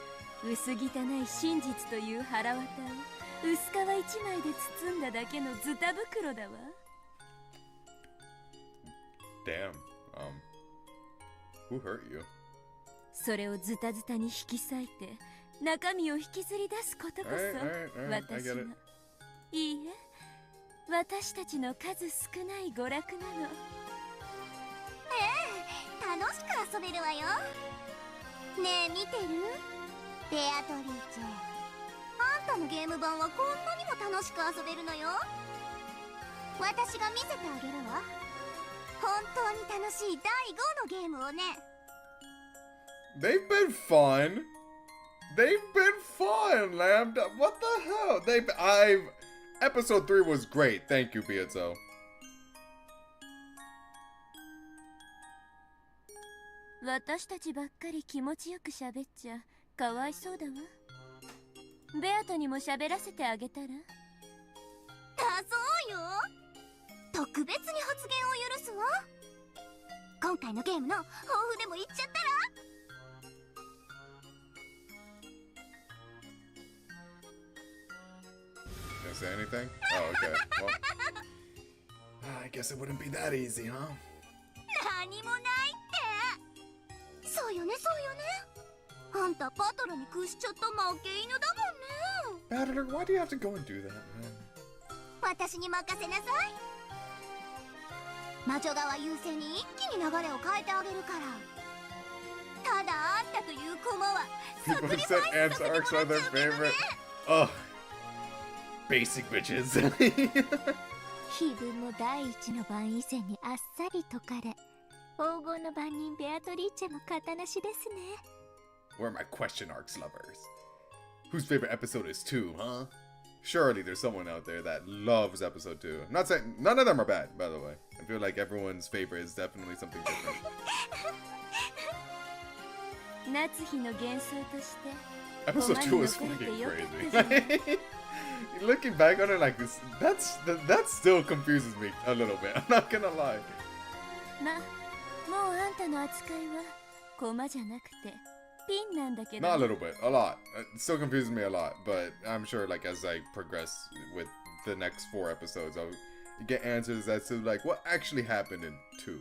薄汚い真実という腹渡を薄皮一枚で包んだだけのズタ袋だわ。 Damn. Who hurt you? それをズタズタに引き裂いて中身を引きずり出すことこそ Alright, I 私 get の it. いいえ私たちの数少ない娯楽なの。楽しく遊べるわよ。ねえ見てる？ベアトリーチェ、あんたのゲーム版はこんなにも楽しく遊べるのよ。私が見せてあげるわ。本当に楽しい第5のゲームをね。 They've been fun. They've been fun, Lambda. What the hell? Episode 3 was great. Thank you, Pietro. 私たちばっかり気持ちよく喋っちゃかわいそうだわ。ベアトにも喋らせてあげたら。だそうよ。特別に発言を許すわ。今回のゲームの抱負でも言っちゃったら。 Gonna say anything? Oh, okay. Well, I guess it wouldn't be that easy, huh? 何もないって。そうよねそうよね。あんたバトルに屈しちゃった負け犬だもんね。 Battler, why do you have to go and do that, man? 私に任せなさい。魔女側優勢に一気に流れを変えてあげるから。ただあんたという駒は People サクリフ said ァイスさせてもらっ ants ちゃ are う their けどね。 favorite. Ugh. basic bitches. 気分も第一の番以前にあっさり解かれ、黄金の番人ベアトリーチェも型なしですね。 Where are my question arcs lovers? Whose favorite episode is 2, huh? Surely there's someone out there that loves episode 2. I'm not saying none of them are bad, by the way. I feel like everyone's favorite is definitely something different. 夏日の幻想として Episode 2 was fucking crazy. Looking back on it like this, that still confuses me a little bit. I'm not gonna lie. ま、もうあんたの扱いはコマじゃなくてピンなんだけど。 Not a little bit, a lot. It still confuses me a lot, but I'm sure like as I progress with the next 4 episodes, I'll get answers as to like what actually happened in 2.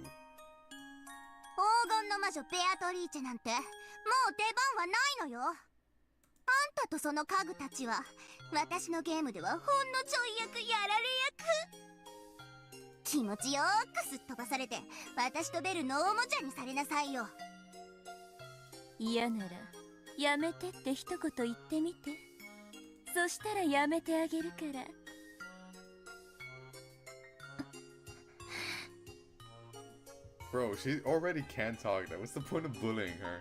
黄金の魔女ベアトリーチェなんてもう出番はないのよ。あんたとその家具たちは私のゲームではほんのちょい役やられ役。気持ちよーくすっ飛ばされて私とベルのおもちゃにされなさいよ。嫌ならやめてって一言言ってみて。そしたらやめてあげるから。Bro, she already can't talk. What's the point of bullying her?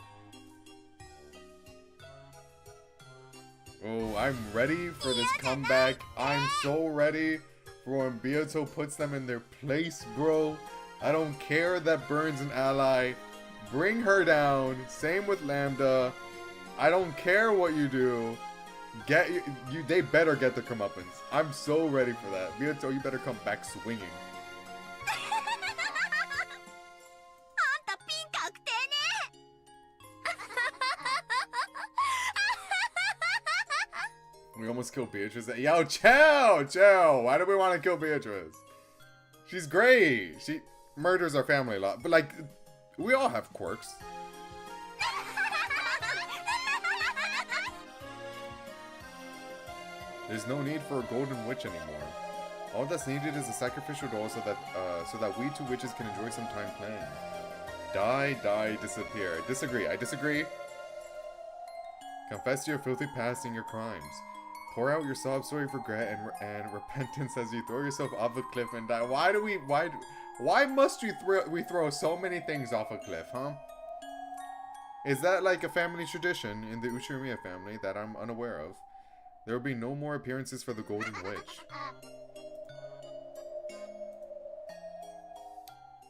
Oh, I'm ready for this comeback. I'm so ready for when Byato puts them in their place, bro. I don't care that Burns an ally. Bring her down. Same with Lambda. I don't care what you do. They better get the comeuppance. I'm so ready for that. Byato, you better come back swinging. We almost killed Beatrice. Yo, chill! Why do we want to kill Beatrice? She's great. She murders our family a lot. But, like, we all have quirks. There's no need for a golden witch anymore. All that's needed is a sacrificial doll so that we 2 witches can enjoy some time playing. Die, disappear. I disagree. Confess to your filthy past and your crimes. Pour out your sob story of regret and repentance as you throw yourself off a cliff and die. Why must we throw so many things off a cliff, huh? Is that like a family tradition in the Uchinomiya family that I'm unaware of? There will be no more appearances for the Golden Witch.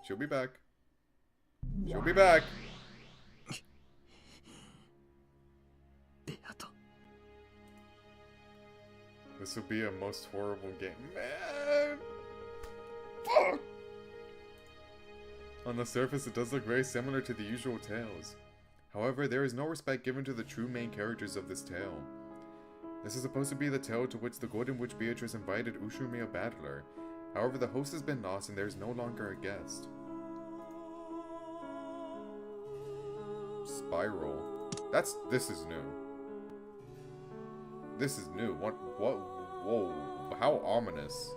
She'll be back. She'll be back. This will be a most horrible game. Man! Fuck! On the surface, it does look very similar to the usual tales. However, there is no respect given to the true main characters of this tale. This is supposed to be the tale to which the Golden Witch Beatrice invited Uchinomiya Battler. However, the host has been lost and there is no longer a guest. Spiral. This is new. This is new. What? Whoa. How ominous.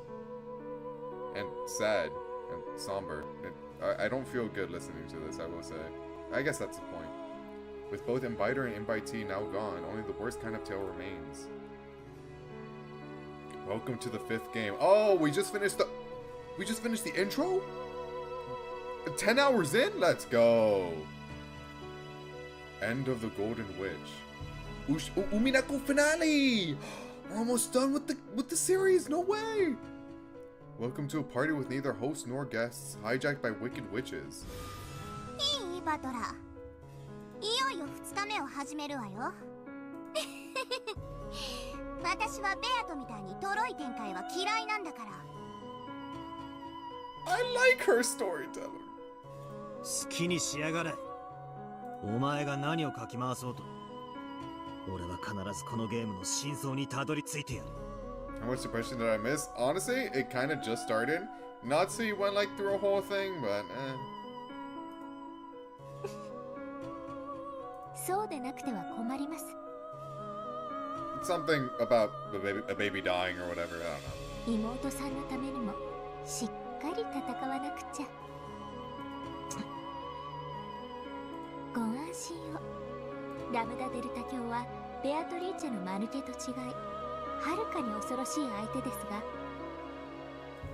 And sad. And somber. I don't feel good listening to this, I will say. I guess that's the point. With both Inviter and Invitee now gone, only the worst kind of tale remains. Welcome to the 5th game. Oh, we just finished the intro? 10 hours in? Let's go. End of the Golden Witch. Umineko finale! We're almost done with the series, no way! Welcome to a party with neither host nor guests, hijacked by wicked witches. いいバトラー。いよいよ2日目を始めるわよ。私はベアトみたいにトロい展開は嫌いなんだから。I like her storyteller. 好きにしやがれ。お前が何をかき回そうと。俺は必ずこのゲームの真相にたどり着いてやる。How much depression did I miss? Honestly, it kind of just started. Not so you went like through a whole thing, but eh. そうでなくては困ります。 Something about a baby dying or whatever, I don't know. 妹さんのためにもしっかり戦わなくちゃ。ご安心を。ラムダデルタ卿はベアトリーチェのマヌケと違い、はるかに恐ろしい相手ですが、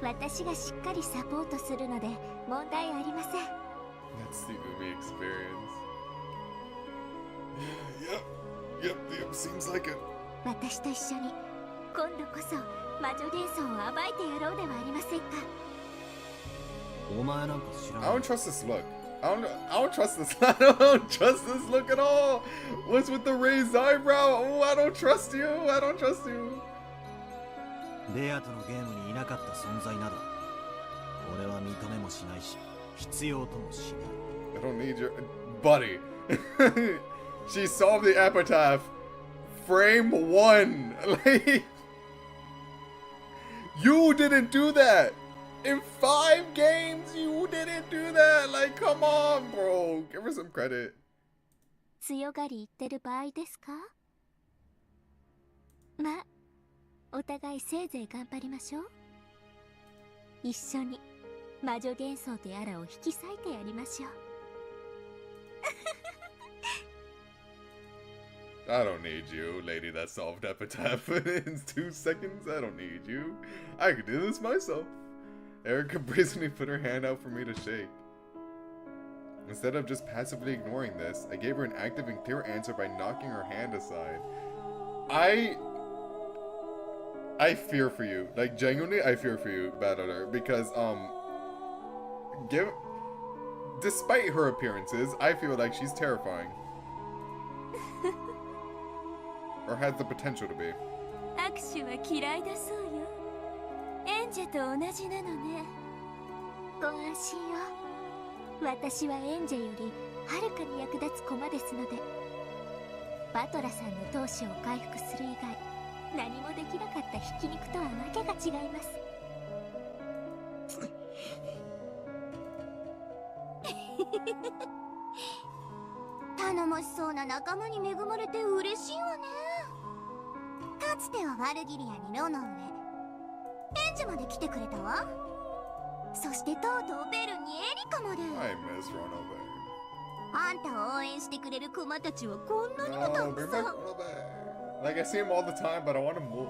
私がしっかりサポートするので問題ありません。 That's the Umi experience. Yep, seems like it. 私と一緒に今度こそ魔女幻想を暴いてやろうではありませんか。お前なんか知ら I ない don't trust this look. I don't trust this. I don't trust this look at all. What's with the raised eyebrow? Oh, I don't trust you. I don't trust you. ベアとのゲームにいなかった存在など俺は認めもしないし必要ともしない。 I don't need your buddy. She solved the epitaph. Frame 1. Like, you didn't do that. In 5 games, you didn't do that. Like, come on, bro. Give her some credit. 強がり言ってる場合ですか。まあお互いせいぜい頑張りましょう。一緒に魔女幻想とやらを引き裂いてやりましょう。I don't need you, lady that solved epitaph in 2 seconds. I don't need you. I could do this myself. Erica brazenly put her hand out for me to shake. Instead of just passively ignoring this, I gave her an active and clear answer by knocking her hand aside. I fear for you. Like, genuinely, I fear for you, Battler, because, despite her appearances, I feel like she's terrifying. Or has the potential to be. 握手は嫌いだそうよ。エンジェと同じなのね。ご安心を。私はエンジェよりはるかに役立つ駒ですので。バトラさんの闘志を回復する以外、何もできなかったひき肉とはわけが違います。頼もしそうな仲間に恵まれて嬉しいわね。かつてはワルギリアにロの上、エンジェまで来てくれたわ。そしてとうとうベルにエリカまで。 I miss Ronobe. あんたを応援してくれるクマたちはこんなにもた No, く bring さ back ん。 Ronobe. Like, I see him all the time, but I want him more.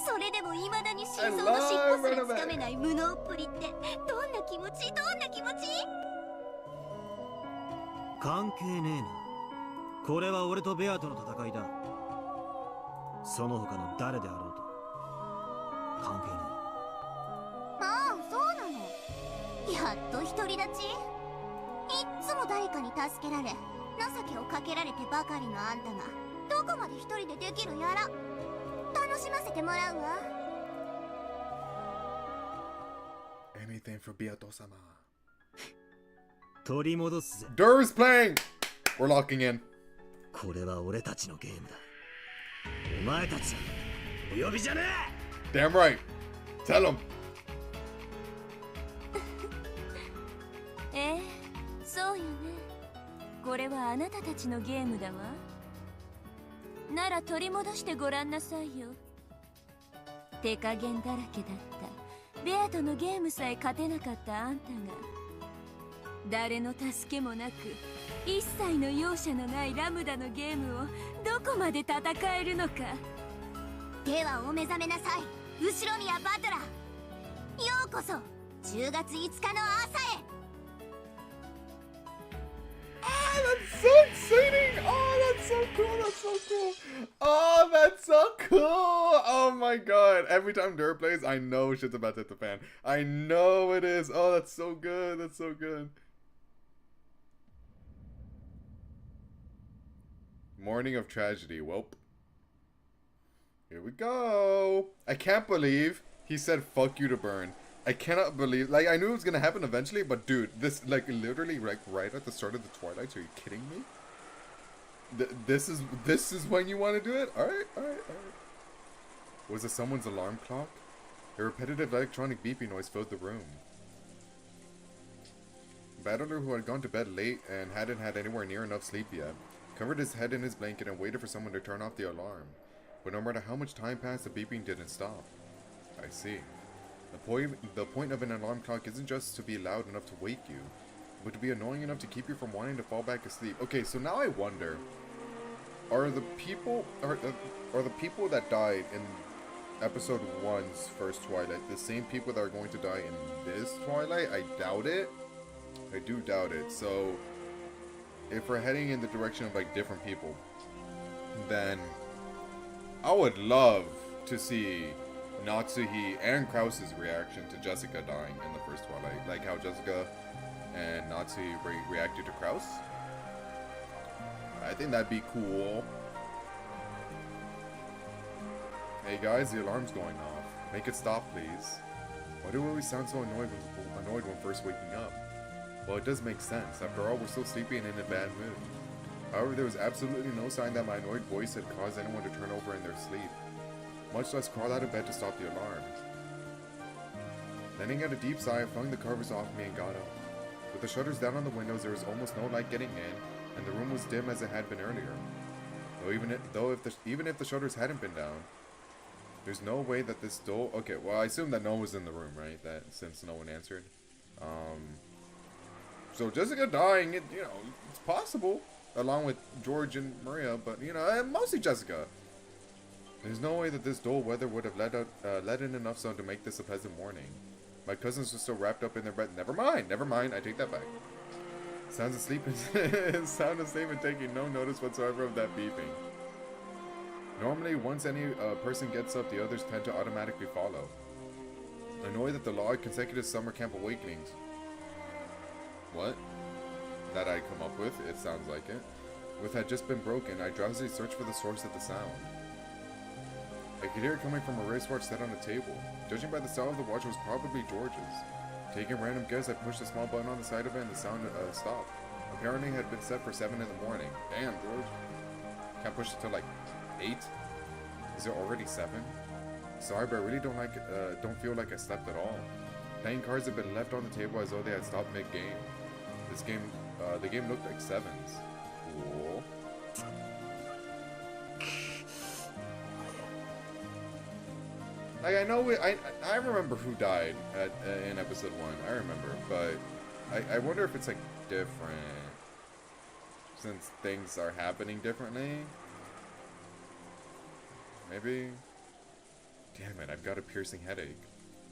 それでも未だに真相の尻尾すらつかめない無能っぷりってどんな気持ち？どんな気持ち？関係ねえな。これは俺とベアとの戦いだ。その他の誰であろうと関係ねああ、そうなの。やっと独り立ち。いっつも誰かに助けられ情けをかけられてばかりのあんたがどこまで一人でできるやら楽しませてもらうわ。 Anything for Beato-sama. え。取り戻すぜ。 Dur's playing! We're locking in. これは俺たちのゲームだ。お前たちお呼びじゃねえ。 Damn right. Tell him. ええ、そうよね。これはあなたたちのゲームだわ。なら取り戻してごらんなさいよ。手加減だらけだったベアとのゲームさえ勝てなかったあんたが誰の助けもなく一切の容赦のないラムダのゲームをどこまで戦えるのか。ではお目覚めなさい、後ろ宮バトラー。ようこそ10月5日の朝へ。 That's so exciting! Oh, that's so cool! That's so cool! Oh, that's so cool! Oh my god! Every time Dur plays, I know shit's about to hit the fan. I know it is. Oh, that's so good. That's so good. Morning of tragedy. Welp. Here we go. I can't believe he said fuck you to Burn. I cannot believe, like, I knew it was gonna happen eventually, but dude, this, like, literally, like, right at the start of the Twilight, are you kidding me? This is when you want to do it? Alright. Was it someone's alarm clock? A repetitive electronic beeping noise filled the room. Battler, who had gone to bed late and hadn't had anywhere near enough sleep yet, covered his head in his blanket and waited for someone to turn off the alarm. But no matter how much time passed, the beeping didn't stop. I see. The point of an alarm clock isn't just to be loud enough to wake you, but to be annoying enough to keep you from wanting to fall back asleep. Okay, so now I wonder, are the people that died in episode 1's first Twilight the same people that are going to die in this Twilight? I doubt it. I do doubt it. So if we're heading in the direction of like different people, then I would love to see Natsuhi and Krause's reaction to Jessica dying in the first Twilight. Like how Jessica and Natsuhi reacted to Krause. I think that'd be cool. Hey guys, the alarm's going off. Make it stop, please. Why do we always sound so annoyed when first waking up? Well, it does make sense. After all, we're still sleepy and in a bad mood. However, there was absolutely no sign that my annoyed voice had caused anyone to turn over in their sleep, much less crawl out of bed to stop the alarm. Letting out a deep sigh, I flung the covers off me and got up. With the shutters down on the windows, there was almost no light getting in, and the room was dim as it had been earlier. Even if the shutters hadn't been down, there's no way that this door... Okay, well, I assume that no one was in the room, right? That since no one answered. So Jessica dying, it's possible, along with George and Maria, but, mostly Jessica. There's no way that this dull weather would have let in enough sun to make this a pleasant morning. My cousins were still wrapped up in their bed. Never mind, I take that back. Sound asleep and taking no notice whatsoever of that beeping. Normally, once any person gets up, the others tend to automatically follow. Annoyed that the law of consecutive summer camp awakenings. What? That I'd come up with, it sounds like it. Had just been broken, I drowsily searched for the source of the sound. I could hear it coming from a wristwatch set on a table. Judging by the style of the watch, it was probably George's. Taking a random guess, I pushed a small button on the side of it and the sound stopped. Apparently it had been set for 7 in the morning. Damn, George. Can't push it till like 8? Is it already 7? Sorry, but I really don't feel like I slept at all. Playing cards had been left on the table as though they had stopped mid-game. The game looked like 7s. Cool. Like, I remember who died in episode 1. I remember, but I wonder if it's like different since things are happening differently. Maybe. Damn it, I've got a piercing headache.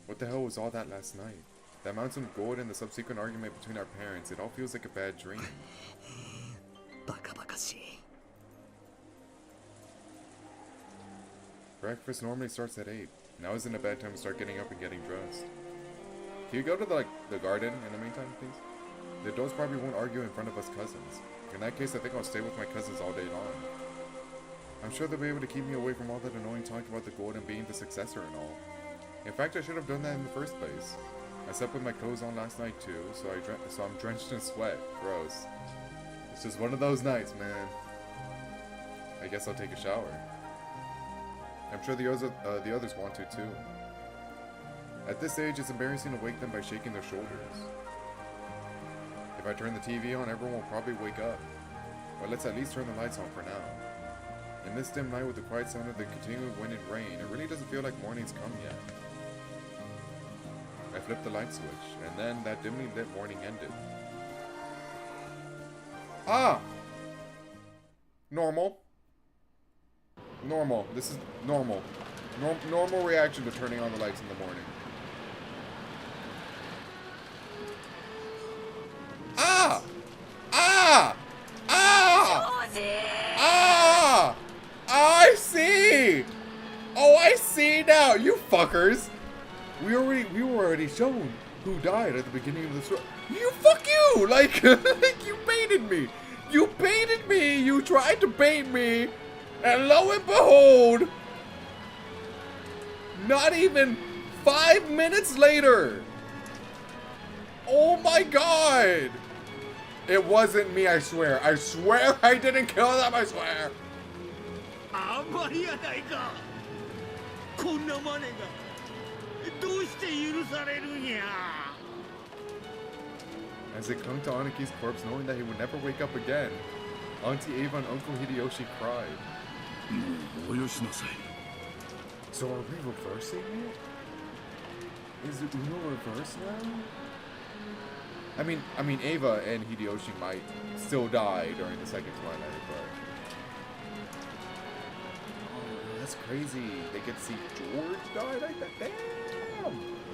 What the hell was all that last night? That mountain of gold and the subsequent argument between our parents, it all feels like a bad dream. Breakfast normally starts at 8. Now isn't a bad time to start getting up and getting dressed. Can you go to the garden in the meantime, please? The adults probably won't argue in front of us cousins. In that case, I think I'll stay with my cousins all day long. I'm sure they'll be able to keep me away from all that annoying talk about the gold and being the successor and all. In fact, I should have done that in the first place. I slept with my clothes on last night too, so I'm drenched in sweat. Gross. It's just one of those nights, man. I guess I'll take a shower. I'm sure the others want to too. At this age, it's embarrassing to wake them by shaking their shoulders. If I turn the TV on, everyone will probably wake up. But let's at least turn the lights on for now. In this dim night with the quiet sound of the continuing wind and rain, it really doesn't feel like morning's come yet. I flipped the light switch, and then that dimly lit morning ended. Ah! Normal. Normal. This is normal. Normal reaction to turning on the lights in the morning. Ah! Ah! Ah! Ah! I see! Oh, I see now, you fuckers! We were already shown who died at the beginning of the story. Fuck you! Like, you baited me! You baited me! You tried to bait me! And lo and behold, not even 5 minutes later. Oh my god! It wasn't me, I swear. I swear I didn't kill them, I swear. As they clung to Anaki's corpse, knowing that he would never wake up again, Auntie Ava and Uncle Hideyoshi cried. So are we reversing it? Is it Uno reverse now? I mean, Ava and Hideyoshi might still die during the second Twilight, but that's crazy. They get to see George die like that. Damn.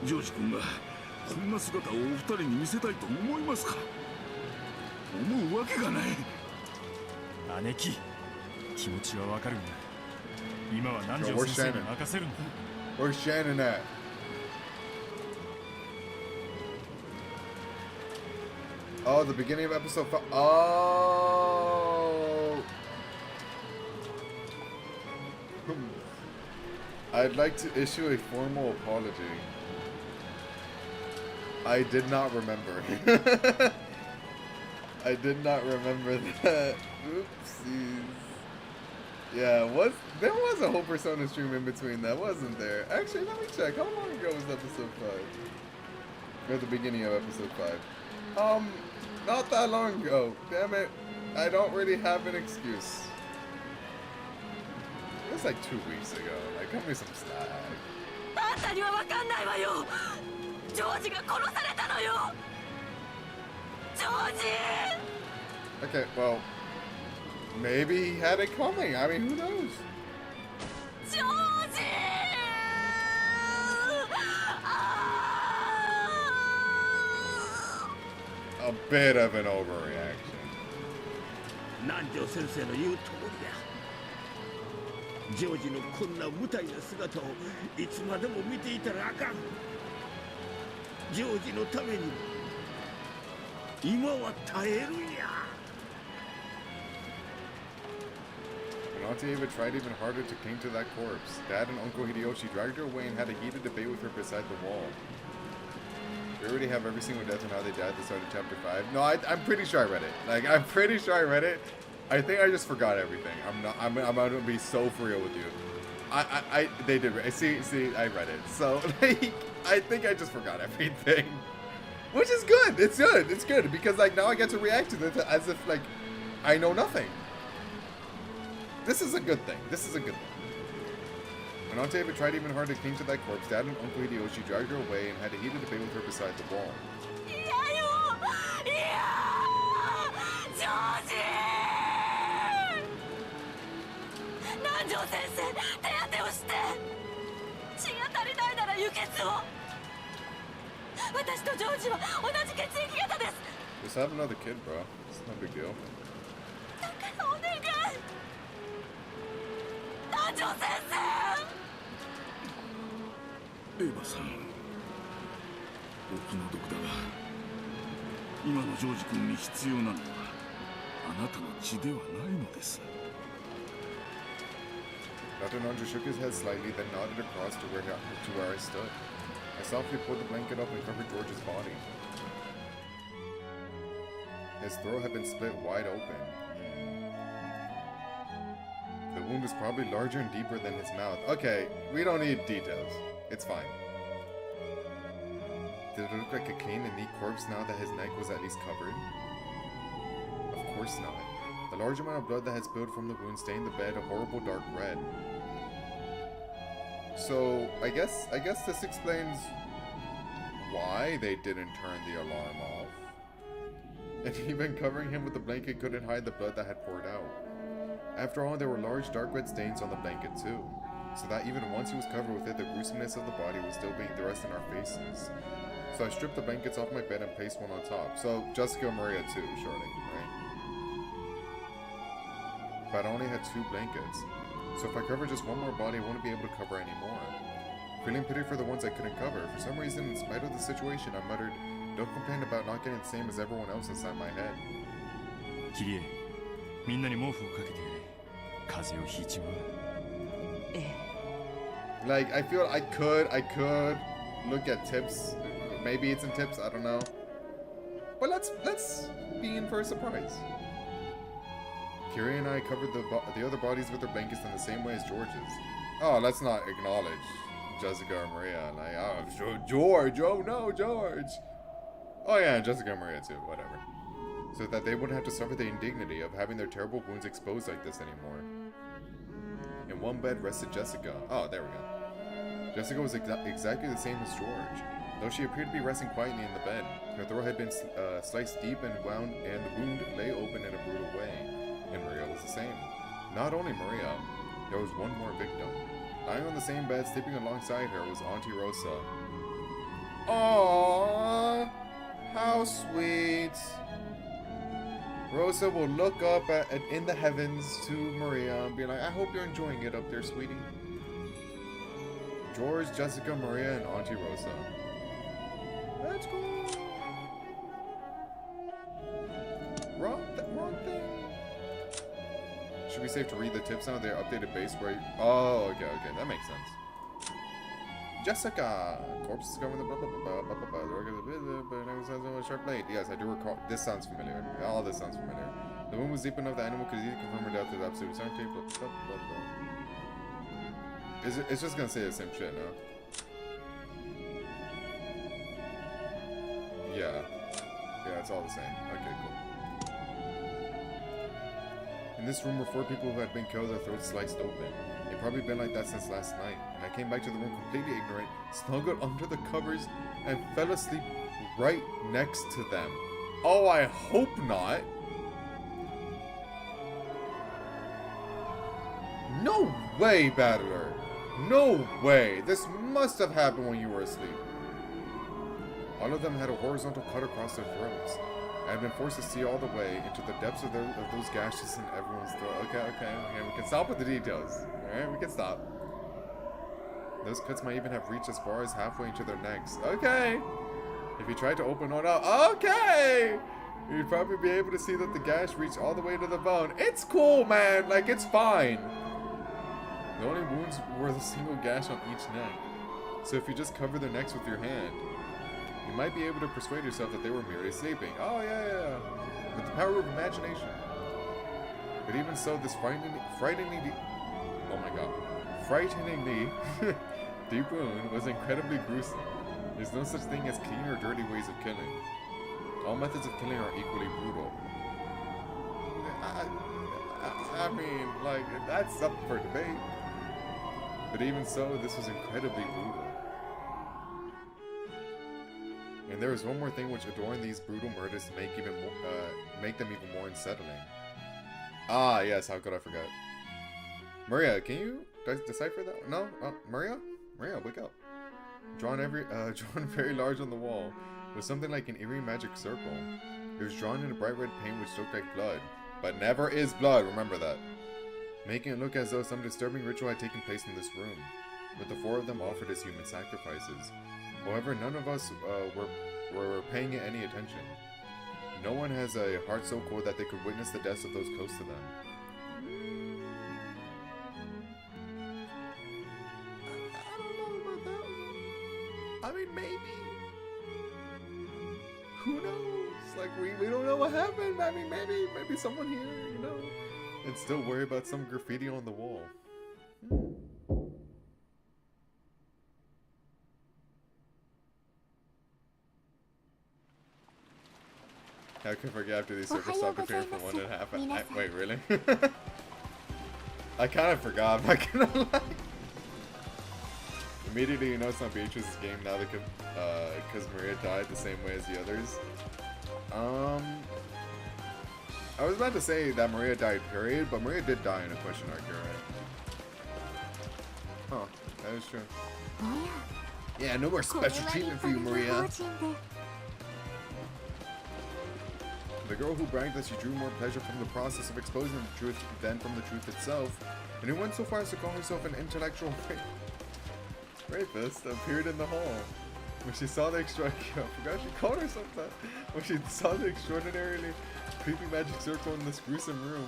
ジョージ君がこんな姿をお二人に見せたいと思いますか？思うわけがない。姉貴、気持ちはわかるんだ。今は南條先生に任せるんだ。Where's Shannon at? Oh, the beginning of episode 5. Oh! I'd like to issue a formal apology. I did not remember. I did not remember that. Oopsies. Yeah, there was a whole Persona stream in between that, wasn't there? Actually, let me check. How long ago was episode 5? Or the beginning of episode 5? Not that long ago. Damn it. I don't really have an excuse. It was like 2 weeks ago. Like, cut me some slack. Okay, well, maybe he had it coming. I mean, who knows? A bit of an overreaction. 南條先生の言う通りや。ジョージのこんな無体な姿をいつまでも見ていたらあかん。ジョージのためにも今は耐えるんや。When Auntie Ava tried even harder to cling to that corpse, Dad and Uncle Hideyoshi dragged her away and had a heated debate with her beside the wall. We already have every single death and how they died at the start of chapter 5. No, I'm pretty sure I read it. Like, I'm pretty sure I read it. I think I just forgot everything. I'm gonna be so for real with you. They did. See, I read it. So, like, I think I just forgot everything. Which is good. It's good. It's good. Because, like, now I get to react to this as if, like, I know nothing. This is a good thing. This is a good thing. When Auntie Ava tried even harder to cling to that corpse, Dad and Uncle Hideyoshi dragged her away and had a heated debate with her beside the wall. Just have another kid, bro. It's no big deal. エヴァさん、お気の毒だが、今のジョージ君に必要なのはあなたの血ではないのです。 Dr. Nandra shook his head slightly, then nodded across to where I stood. I softly pulled the blanket up and covered George's body. His throat had been split wide open. The wound was probably larger and deeper than his mouth. Okay, we don't need details. It's fine. Did it look like a clean and neat corpse now that his neck was at least covered? Of course not. The large amount of blood that had spilled from the wound stained the bed a horrible dark red. So, I guess this explains why they didn't turn the alarm off. And even covering him with the blanket couldn't hide the blood that had poured out. After all, there were large dark red stains on the blanket too, so that even once he was covered with it, the gruesomeness of the body was still being thrust in our faces. So I stripped the blankets off my bed and placed one on top. So Jessica and Maria too, surely, right? But I only had 2 blankets, so if I cover just one more body, I wouldn't be able to cover any more. Feeling pity for the ones I couldn't cover, for some reason, in spite of the situation, I muttered, "Don't complain about not getting the same as everyone else," inside my head. キリエ、みんなに毛布をかけてやれ。風邪をひいちまう。Like, I feel I could look at tips. Maybe it's in tips, I don't know. But let's be in for a surprise. Kiri and I covered the other bodies with their blankets in the same way as George's. Oh, let's not acknowledge Jessica or Maria. Like, oh, George, oh no, George. Oh yeah, Jessica and Maria too, whatever. So that they wouldn't have to suffer the indignity of having their terrible wounds exposed like this anymore. In one bed rested Jessica. Oh, there we go. Jessica was exactly the same as George, though she appeared to be resting quietly in the bed. Her throat had been sliced deep and wound, and the wound lay open in a brutal way. And Maria was the same. Not only Maria, There was one more victim. Lying on the same bed, sleeping alongside her, was Auntie Rosa. Aww, how sweet. Rosa will look up in the heavens to Maria and be like, I hope you're enjoying it up there, sweetie. George, Jessica, Maria, and Auntie Rosa. Let's go. Wrong thing. Should be safe to read the tips now. Their updated base where. Oh, okay, that makes sense. Jessica, corpses discovered the sharp blade. Yes, I do recall. This sounds familiar. All this sounds familiar. The wound was deep enough the animal could either confirm her death with absolute certainty. It's just gonna say the same shit now. Yeah, it's all the same. Okay, cool. In this room were 4 people who had been killed, their throats sliced open. They'd probably been like that since last night. And I came back to the room completely ignorant, snuggled under the covers, and fell asleep right next to them. Oh, I hope not. No way, Battler. No way. This must have happened when you were asleep. All of them had a horizontal cut across their throats. I had been forced to see all the way into the depths of those gashes in everyone's throat. Okay, we can stop with the details. Alright, we can stop. Those cuts might even have reached as far as halfway into their necks. Okay! If you tried to open one up, okay! You'd probably be able to see that the gash reached all the way to the bone. It's cool, man! Like, it's fine. The only wounds were the single gash on each neck. So if you just cover their necks with your hand, you might be able to persuade yourself that they were merely sleeping. Oh, yeah. With the power of imagination. But even so, this frighteningly deep wound was incredibly gruesome. There's no such thing as clean or dirty ways of killing. All methods of killing are equally brutal. I mean, like, that's up for debate. But even so, this was incredibly brutal. And there is one more thing which adorn these brutal murders to make them even more unsettling. Ah, yes, how could I forget? Maria, can you decipher that one? No? Maria, wake up. Drawn very large on the wall was something like an eerie magic circle. It was drawn in a bright red paint which looked like blood. But never is blood, remember that. Making it look as though some disturbing ritual had taken place in this room, with the 4 of them offered as human sacrifices. However, none of us were paying it any attention. No one has a heart so cold that they could witness the deaths of those close to them. I don't know about that one. I mean, maybe. Who knows? Like, we don't know what happened. I mean, maybe someone here, you know, and still worry about some graffiti on the wall. I can forget after these circles stopped appearing for 1.5 wait, really? I kind of forgot, I'm not gonna lie. Immediately you know it's not Beatrice's game now because Maria died the same way as the others. I was about to say that Maria died, period, but Maria did die in a question mark here, right? Huh, that is true. Yeah, no more special treatment for you, Maria. The girl who bragged that she drew more pleasure from the process of exposing the truth than from the truth itself, and who went so far as to call herself an intellectual rapist, appeared in the hall. When she saw the I forgot she called herself that. When she saw the extraordinarily creepy magic circle in this gruesome room,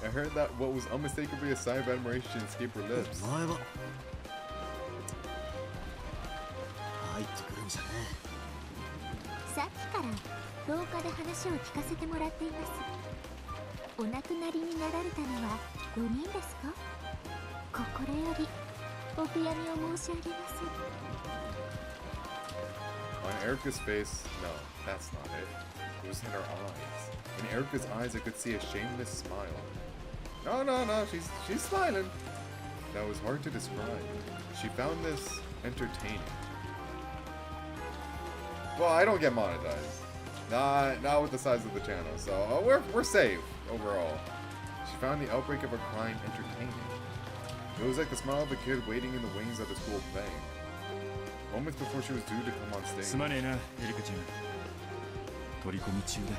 I heard that what was unmistakably a sigh of admiration escape her lips. 廊下で話を聞かせてもらっています。お亡くなりになられたのは4人ですか？心よりお悔やみを申し上げます。On Erica's face, no, that's not it. It was in her eyes. In Erica's eyes, I could see a shameless smile. No, she's smiling. That was hard to describe. She found this entertaining. Well, I don't get monetized. Not with the size of the channel, so we're safe overall. She found the outbreak of her crime entertaining. It was like the smile of a kid waiting in the wings of the school playing. Moments before she was due to come on stage. すまねえな、エリカちゃん。取り込み中だ。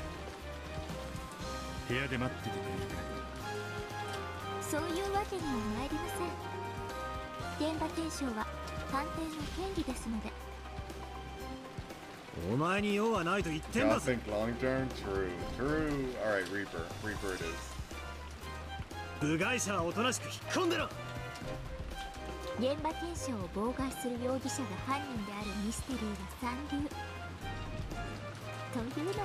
部屋で待っててくれるか。そういうわけには参りません。現場検証は探偵の権利ですので。お前に用はないと言ってんだ Y'all ぜ。 think long term? True. Alright, Reaper it is. 部外者はおとなしく引っ込んでろ。現場検証を妨害する容疑者が犯人であるミステリーは三流というのが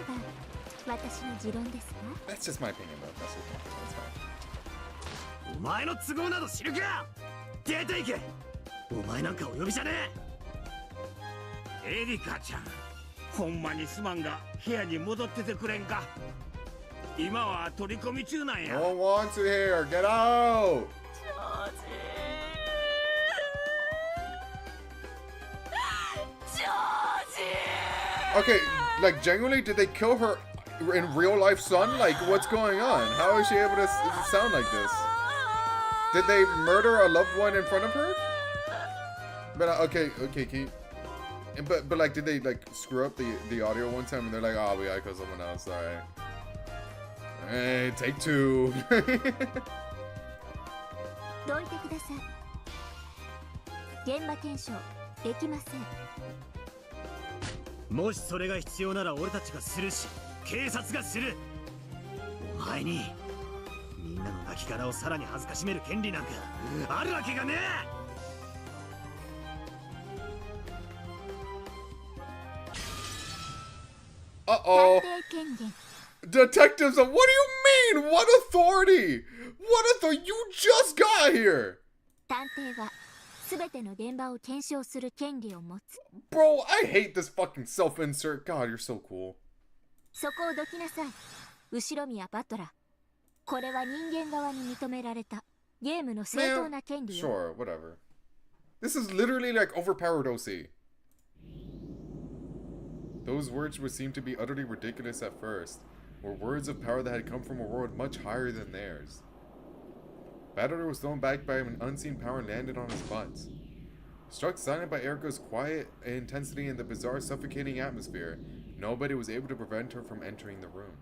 私の持論ですわ。 That's just my opinion though. That's just my opinion. That's fine. お前の都合など知るか。出ていけ。お前なんかお呼びじゃねえ。エリカちゃん、ほんまにすまんが部屋に戻っててくれんか。今は取り込み中なんや。 No one wants you here. Get out. Okay, like genuinely, did they kill her in real life, son? Like, what's going on? How is she able to sound like this? Did they murder a loved one in front of her? But okay, can you, but like, did they like screw up the audio one time and they're like, oh, we gotta kill someone else? Sorry. Hey, take two. どいてください。現場検証できません。もしそれが必要なら俺たちがするし、警察がする。お前にみんなの亡骸をさらに恥ずかしめる権利なんかあるわけがねえ。Uh-oh. Detectives, what do you mean? What authority? What authority? You just got here. 探偵は全ての現場を検証する権利を持つ。 Bro, I hate this fucking self-insert. God, you're so cool. そこをどきなさい。後ろ宮バトラー。これは人間側に認められたゲームの正当な権利よ。 Sure, whatever. This is literally like overpowered OC. Those words would seem to be utterly ridiculous at first, were words of power that had come from a world much higher than theirs. Battler was thrown back by an unseen power and landed on his butt. Struck silent by Erica's quiet intensity and the bizarre suffocating atmosphere, nobody was able to prevent her from entering the room.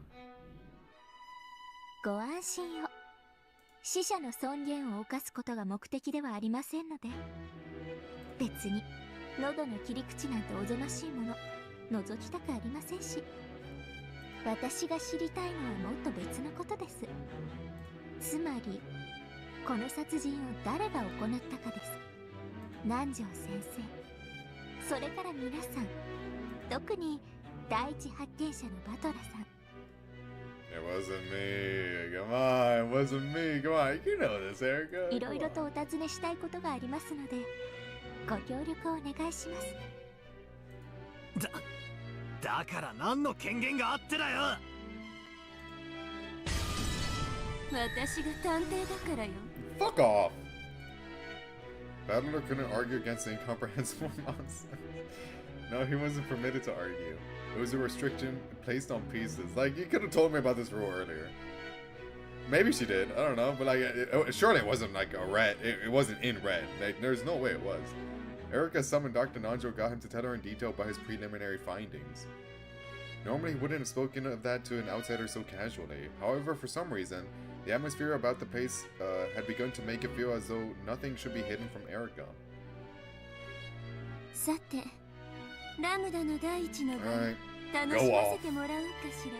ご安心を。死者の尊厳を犯すことが目的ではありませんので。別に喉の切り口なんておぞましいもの覗きたくありませんし、私が知りたいのはもっと別のことです。つまりこの殺人を誰が行ったかです。南條先生、それから皆さん、特に第一発見者のバトラさん。 It wasn't me. Come on, it wasn't me. Come on, you know this, Erica. いろいろとお尋ねしたいことがありますので、ご協力をお願いします。だから何の権限があってだよ。私が探偵だからよ。 Fuck off. Battler couldn't argue against the incomprehensible nonsense. No, he wasn't permitted to argue. It was a restriction placed on pieces. Like, you could have told me about this rule earlier. Maybe she did. I don't know. But, like, surely it wasn't, like, a red. It wasn't in red. Like, there's no way it was. Erica summoned Dr. Nanjo, got him to tell her in detail about his preliminary findings. Normally, he wouldn't have spoken of that to an outsider so casually. However, for some reason, the atmosphere about the place had begun to make it feel as though nothing should be hidden from Erica. さて、ラムダの第一の番、 Alright. 楽しませてもらおうかしら。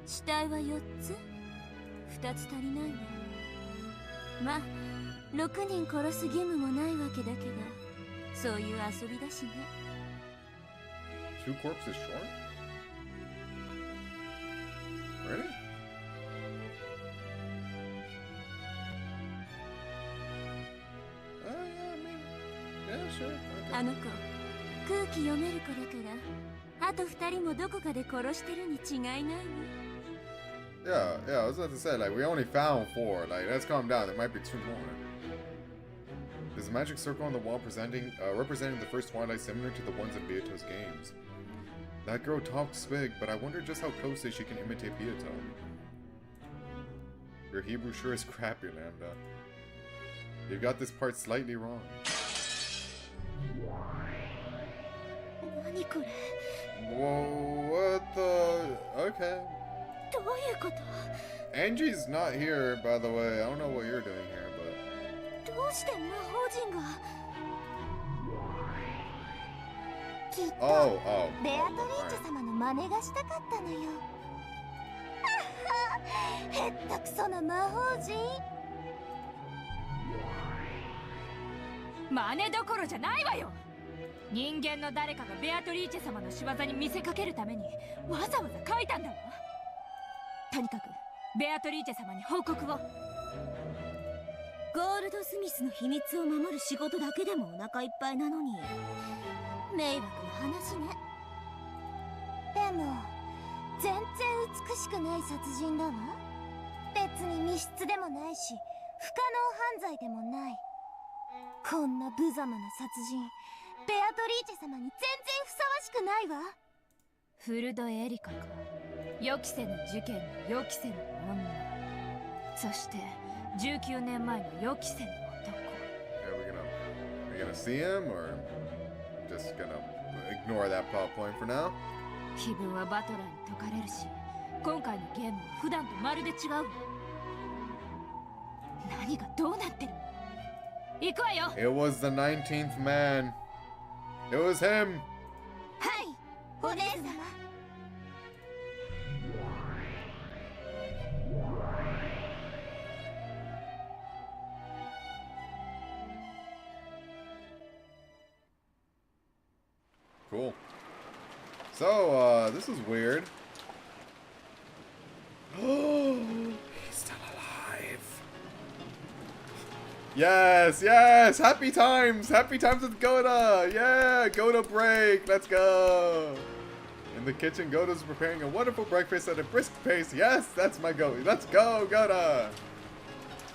死体は4つ ?2 つ足りないわ。まあ、6人殺す義務もないわけだけど、そういう遊びだしね。 2 corpses short? Really? Yeah, sure. Okay. あの子、空気読める子だから、あと2人もどこかで殺してるに違いないわ。 Yeah, I was about to say, like, we only found 4. Like, let's calm down. There might be 2 more. There's a magic circle on the wall representing the first Twilight similar to the ones in Beato's games. That girl talks big, but I wonder just how closely she can imitate Beato. Your Hebrew sure is crap, Yolanda. You got this part slightly wrong. 何これ Whoa, what the... Okay. どういうこと Angie's not here, by the way. I don't know what you're doing here, but... どうして魔法陣がきっと Oh. ベアトリーチェ様の真似がしたかったのよへったくそな魔法陣真似どころじゃないわよ。人間の誰かがベアトリーチェ様の仕業に見せかけるためにわざわざ書いたんだわ。とにかくベアトリーチェ様に報告を。ゴールドスミスの秘密を守る仕事だけでもお腹いっぱいなのに迷惑な話ねでも全然美しくない殺人だわ別に密室でもないし不可能犯罪でもないこんな無様な殺人ベアトリーチェ様に全然ふさわしくないわフルドエリカか。予期せぬ事件の予期せぬ女、そして19年前の予期せぬ男。 Are we gonna see him, or just gonna ignore that plot point for now? 気分はバトラーに解かれるし、今回のゲームは普段とまるで違うわ。何がどうなってる？行くわよ。 It was the 19th man. It was him. はいお姉様 Cool. So, this is weird. Oh, he's still alive. Yes! Happy times! Happy times with Goda! Yeah! Goda break! Let's go! In the kitchen, Goda's preparing a wonderful breakfast at a brisk pace. Yes! That's my go! Let's go, Goda!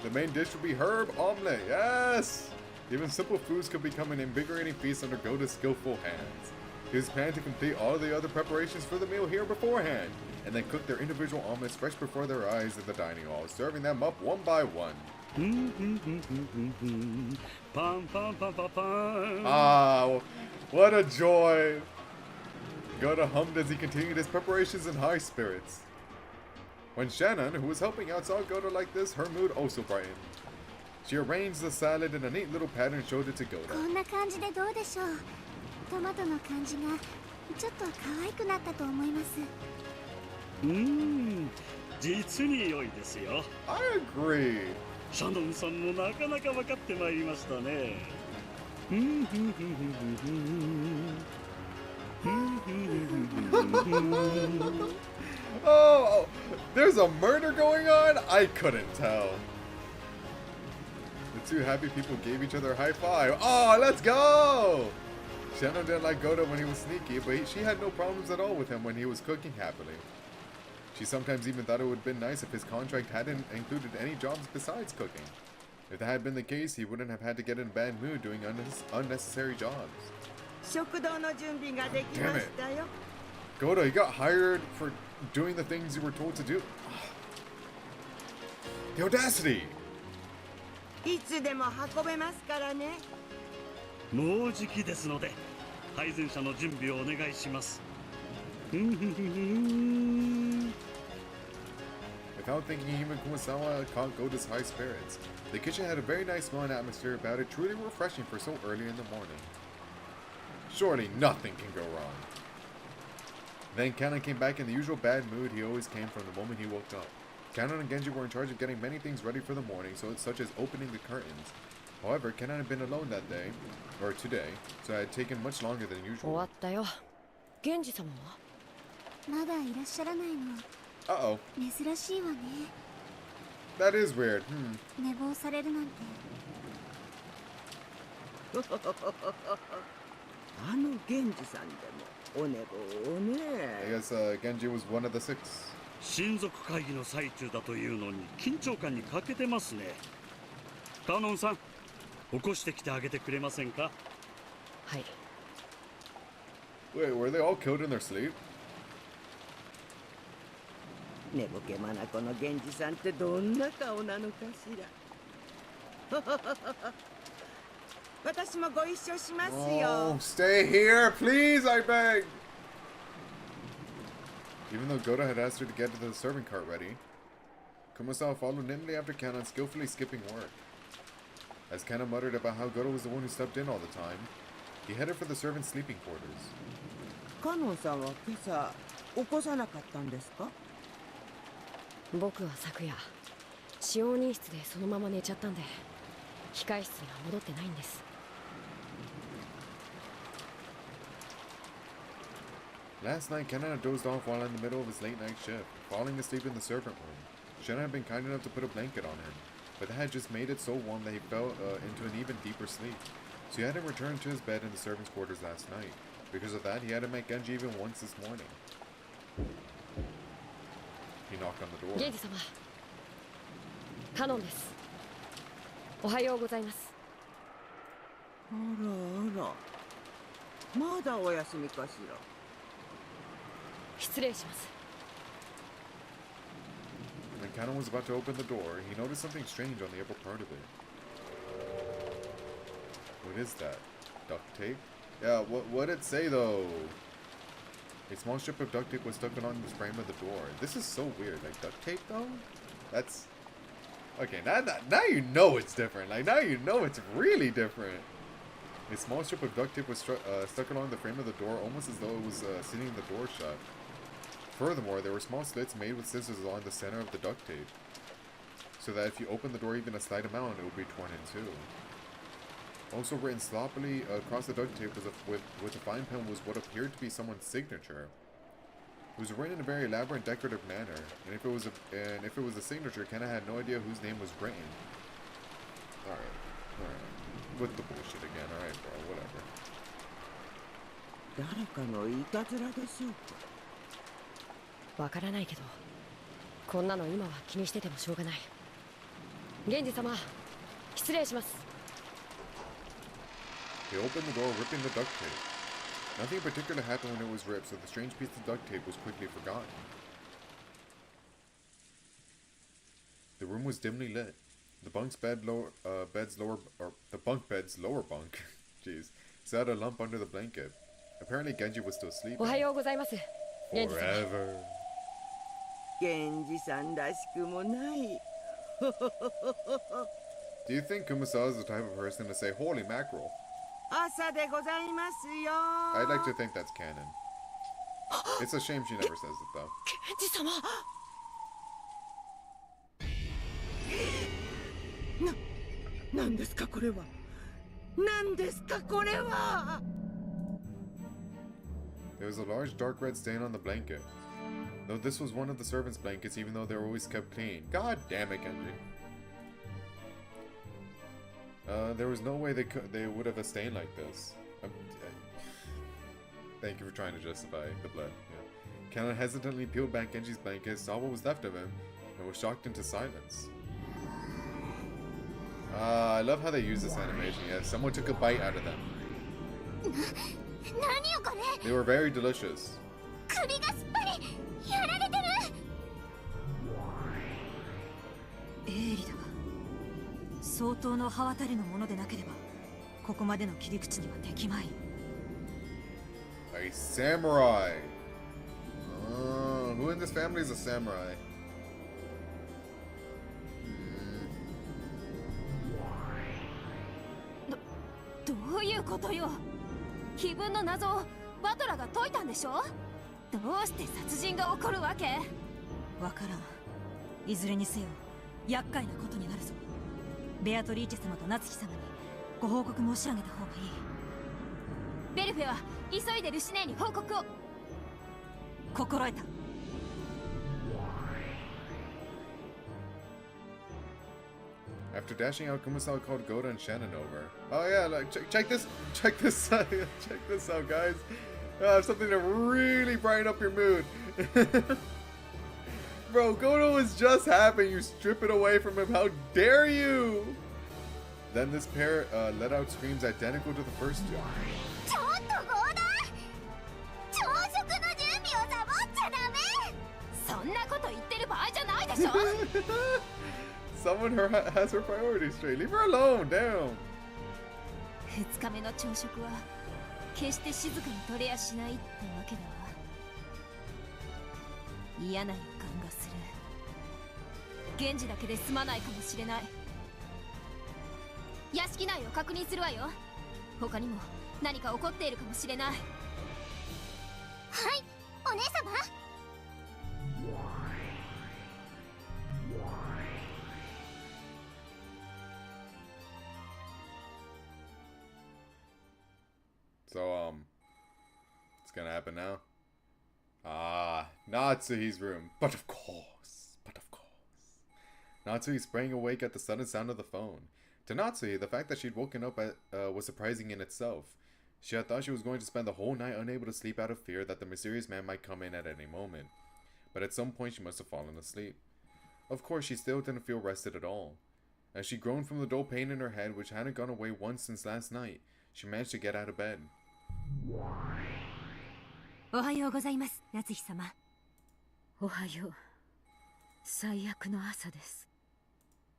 The main dish will be herb omelet. Yes! Even simple foods could become an invigorating feast under Goda's skillful hands. He was planning to complete all the other preparations for the meal here beforehand, and then cook their individual omelets fresh before their eyes in the dining hall, serving them up one by one. Ah, what a joy! Goda hummed as he continued his preparations in high spirits. When Shannon, who was helping out, saw Goda like this, her mood also brightened. She arranged the salad in a neat little pattern and showed it to Goda. こんな感じでどうでしょうトマトの感じがちょっと可愛くなったと思います実に良いですよ I agree. シャノンさんもなかなか分かってまいりましたね Oh, there's a murder going on? I couldn't tell. The two happy people gave each other a high five. Oh, let's go! Shannon didn't like Goda when he was sneaky, but she had no problems at all with him when he was cooking happily. She sometimes even thought it would have been nice if his contract hadn't included any jobs besides cooking. If that had been the case, he wouldn't have had to get in a bad mood doing unnecessary jobs. Damn it. Goda, you got hired for doing the things you were told to do. The audacity! いつでも運べますからね。もうじきですので配膳車の準備をお願いします Without thinking, even Kumasawa caught Goda's high spirits. The kitchen had a very nice smelling atmosphere about it, truly refreshing for so early in the morning. Surely nothing can go wrong. Then Kanan came back in the usual bad mood he always came from the moment he woke up. Kanan and Genji were in charge of getting many things ready for the morning, such as opening the curtains. However, Kanan had been alone that day, or today, so it had taken much longer than usual. 終わったよ。源氏様は？まだいらっしゃらないの Uh-oh. 珍しいわね That is weird. 寝坊されるなんてあの源氏さんでもお寝坊をね I guess Genji was one of the 6. 親族会議の最中だというのに緊張感に欠けてますねカノンさん起こしてきてあげてくれませんかはい。 Wait, were they all killed in their sleep? 寝ぼけ眼の源氏さんってどんな顔なのかしら私もご一緒しますよ。 Oh, stay here, please, I beg. Even though Goda had asked her to get the serving cart ready, Kumasawa followed nimbly after Kanon, skillfully skipping work. As Kanon muttered about how Goda was the one who stepped in all the time, he headed for the servants' sleeping quarters. カノンさんは今朝起こさなかったんですか？僕は昨夜使用人室でそのまま寝ちゃったんで控室には戻ってないんです。 Last night, Kanon had dozed off while in the middle of his late-night shift, falling asleep in the servant room. Shanna had been kind enough to put a blanket on him, but that had just made it so warm that he fell into an even deeper sleep. So he hadn't returned to his bed in the servants' quarters last night. Because of that, he hadn't met Genji even once this morning. He knocked on the door. Genji-sama. Kanon desu. Ohayou gozaimasu. あらあら。まだお休みかしら。失礼します。 When Kanon was about to open the door, he noticed something strange on the upper part of it. What is that? Duct tape? Yeah, what did it say though? A small strip of duct tape was stuck along the frame of the door. This is so weird. Like duct tape though? That's okay. Now you know it's different. Like now you know it's really different. A small strip of duct tape was stuck along the frame of the door, almost as though it was sealing the door shut. Furthermore, there were small slits made with scissors along the center of the duct tape, so that if you open the door even a slight amount, it would be torn in two. Also written sloppily across the duct tape with a fine pen was what appeared to be someone's signature. It was written in a very elaborate, decorative manner, and if it was a signature, Kenna had no idea whose name was written. All right, with the bullshit again. All right, bro, whatever. 誰かのいたずらでしょうか。わからないけど、こんなの今は気にしててもしょうがない。源氏様、失礼します。 He opened the door, ripping the duct tape. Nothing in particular happened when it was ripped, so the strange piece of duct tape was quickly forgotten. The room was dimly lit. The bunk bed's lower bunk, jeez, sat a lump under the blanket. Apparently Genji was still sleeping. おはようございます。 Forever. 源氏さんらしくもない。 Do you think Kumasawa is the type of person to say "Holy mackerel"? 朝でございますよ。 I'd like to think that's canon. It's a shame she never says it though. 源氏様。なんですかこれは。なんですかこれは。 There was a large dark red stain on the blanket. Though this was one of the servants' blankets, even though they were always kept clean. God damn it, Genji. There was no way they would have a stain like this. Thank you for trying to justify the blood. Yeah. Kanon hesitantly peeled back Genji's blanket, saw what was left of him, and was shocked into silence. I love how they use this animation. Yeah, someone took a bite out of them. They were very delicious. 首がすっぱりやられてる。鋭利だわ。相当の刃渡りのものでなければここまでの切り口にはできまい。 A samurai. Who in this family is a samurai? どういうことよ。碑文の謎をバトラが解いたんでしょ。どうして殺人が起こるわけ。わからん。いずれにせよ厄介なことになるぞ。ベアトリーチェ様と夏希様にご報告申し上げた方がいい。ベルフェは急いでルシネーに報告を。心得た。 After dashing out, Kumasawa called Goda and Shannon over. Oh yeah, like check this out, guys. Something to really brighten up your mood. Bro, Goda was just happy. You strip it away from him. How dare you? Then this pair let out screams identical to the first two. ちょっとゴーダ朝食の準備をサボっちゃダメ。そんなこと言ってる場合じゃないでしょ。Someone has her priorities straight. Leave her alone, damn. 2日目の朝食は決して静かに取れやしないってわけだわ。嫌な予感がする。源氏だけで済まないかもしれない。屋敷内を確認するわよ。他にも何か起こっているかもしれない。はい、お姉様。So, it's gonna happen now. Natsuhi's room. But of course. Natsuhi sprang awake at the sudden sound of the phone. To Natsuhi, the fact that she'd woken up was surprising in itself. She had thought she was going to spend the whole night unable to sleep out of fear that the mysterious man might come in at any moment. But at some point she must have fallen asleep. Of course, she still didn't feel rested at all. As she groaned from the dull pain in her head, which hadn't gone away once since last night, she managed to get out of bed. おはようございます、夏日様。おはよう。最悪の朝です。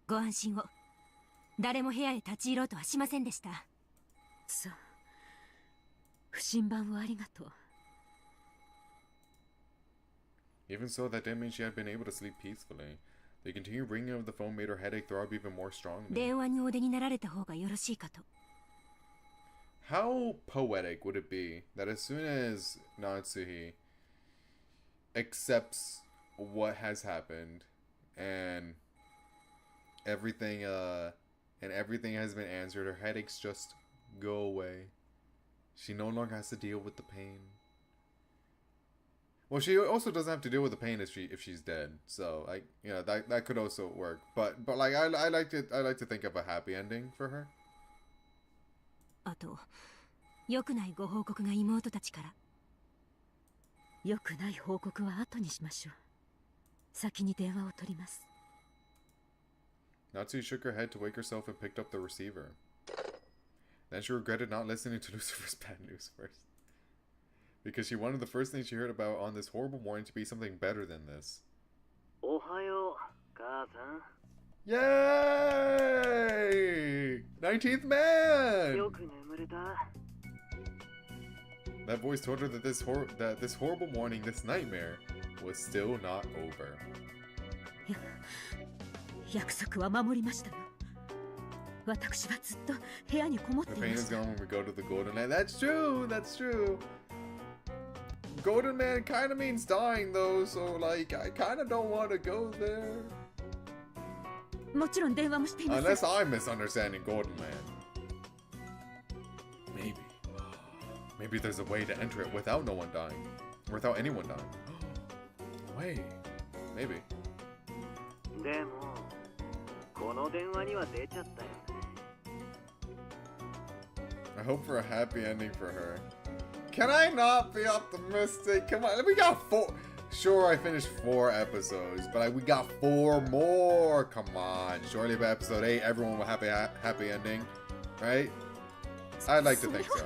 ご安心を。誰も部屋へ立ち入ろうとはしませんでした。そう。不審判をありがとう。Even so, that didn't mean she had been able to sleep peacefully. The continued ringing of the phone made her headache throb even more strongly. 電話にお出になられた方がよろしいかと。How poetic would it be that as soon as Natsuhi accepts what has happened and everything has been answered, her headaches just go away. She no longer has to deal with the pain. Well, she also doesn't have to deal with the pain if she's dead. So that could also work. But like I like to think of a happy ending for her. あと、良くないご報告が妹たちから。良くない報告は後にしましょう。先に電話を取ります。Natsuhi shook her head to wake herself and picked up the receiver. Then she regretted not listening to Lucifer's bad news first. Because she wanted the first thing she heard about on this horrible morning to be something better than this. Ohayo, Kazan. Yay! 19th man! That voice told her that this horrible morning, this nightmare, was still not over. 約束は守りましたよ。私はずっと部屋にこもっていました。 The pain is gone when we go to the Golden Land. That's true. That's true. Golden Man kind of means dying though, so like I kind of don't want to go there. もちろん電話もしていません。 Unless I'm misunderstanding Golden Land. Maybe there's a way to enter it without no one dying. Without anyone dying. Wait. Maybe. I hope for a happy ending for her. Can I not be optimistic? Come on, we got 4. Sure, I finished 4 episodes, but we got 4 more. Come on, surely by episode 8, everyone will have a happy ending, right? I'd like to think so.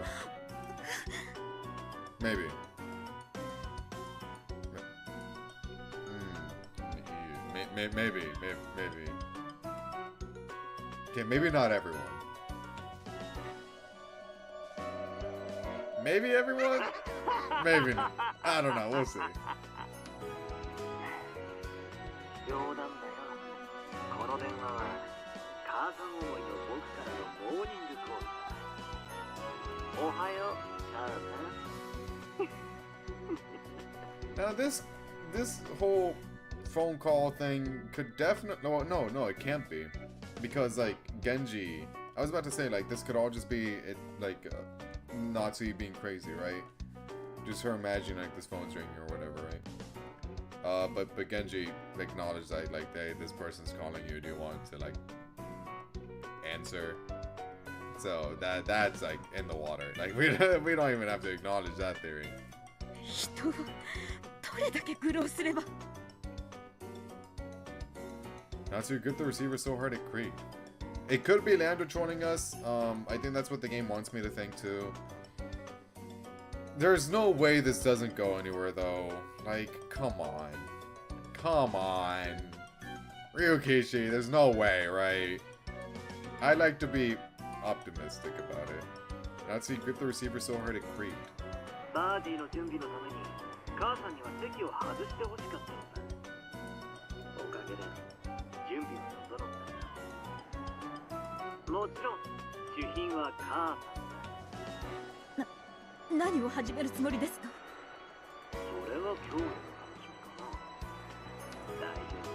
Maybe. Maybe. Okay, maybe not everyone. Maybe everyone? Maybe not. I don't know, we'll see. Now this whole phone call thing could definitely no it can't be, because like Genji, I was about to say like this could all just be Natsuhi being crazy, right? Just her imagining like this phone's ringing or whatever, right? But Genji acknowledged that like, hey, this person's calling you. Do you want to like answer? So that's like in the water. Like we don't even have to acknowledge that theory. 人はどれだけ苦労すれば。 Natsuhi gripped the receiver so hard it creaked. It could be Lambda trolling us. I think that's what the game wants me to think too. There's no way this doesn't go anywhere though. Like, come on. Ryukishi, there's no way, right? I like to be optimistic about it. Not so you grip the receiver so hard it creaked.何を始めるつもりですか？それは今日の話かな。大丈夫。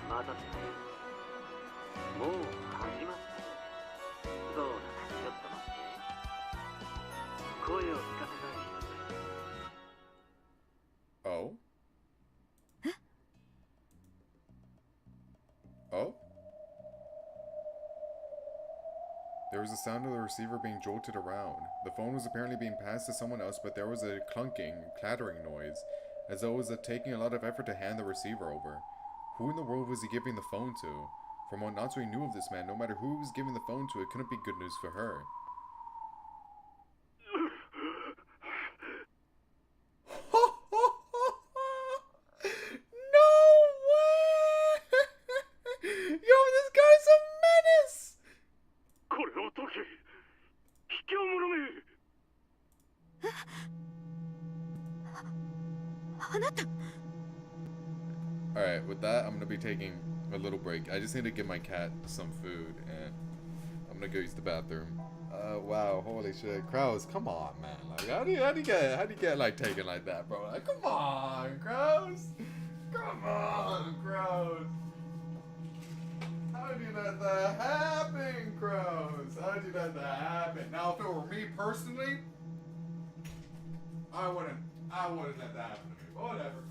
またもう始まった。そうだ、ちょっと待って。声を聞かせたい人がいる。Oh? Oh? There was a sound of the receiver being jolted around. The phone was apparently being passed to someone else, but there was a clunking, clattering noise, as though it was taking a lot of effort to hand the receiver over. Who in the world was he giving the phone to? From what Natsui knew of this man, no matter who he was giving the phone to, it couldn't be good news for her. No way! Yo, this guy's a menace! これを解け。卑怯者め。あなた。Alright, with that, I'm gonna be taking a little break. I just need to give my cat some food, and I'm gonna go use the bathroom. Wow, holy shit. Kraus, come on, man. Like, how do you get, like, taken like that, bro? Like, come on, Kraus. Come on, Kraus. How did you let that happen, Kraus? How did you let that happen? Now, if it were me personally, I wouldn't let that happen to me. Whatever.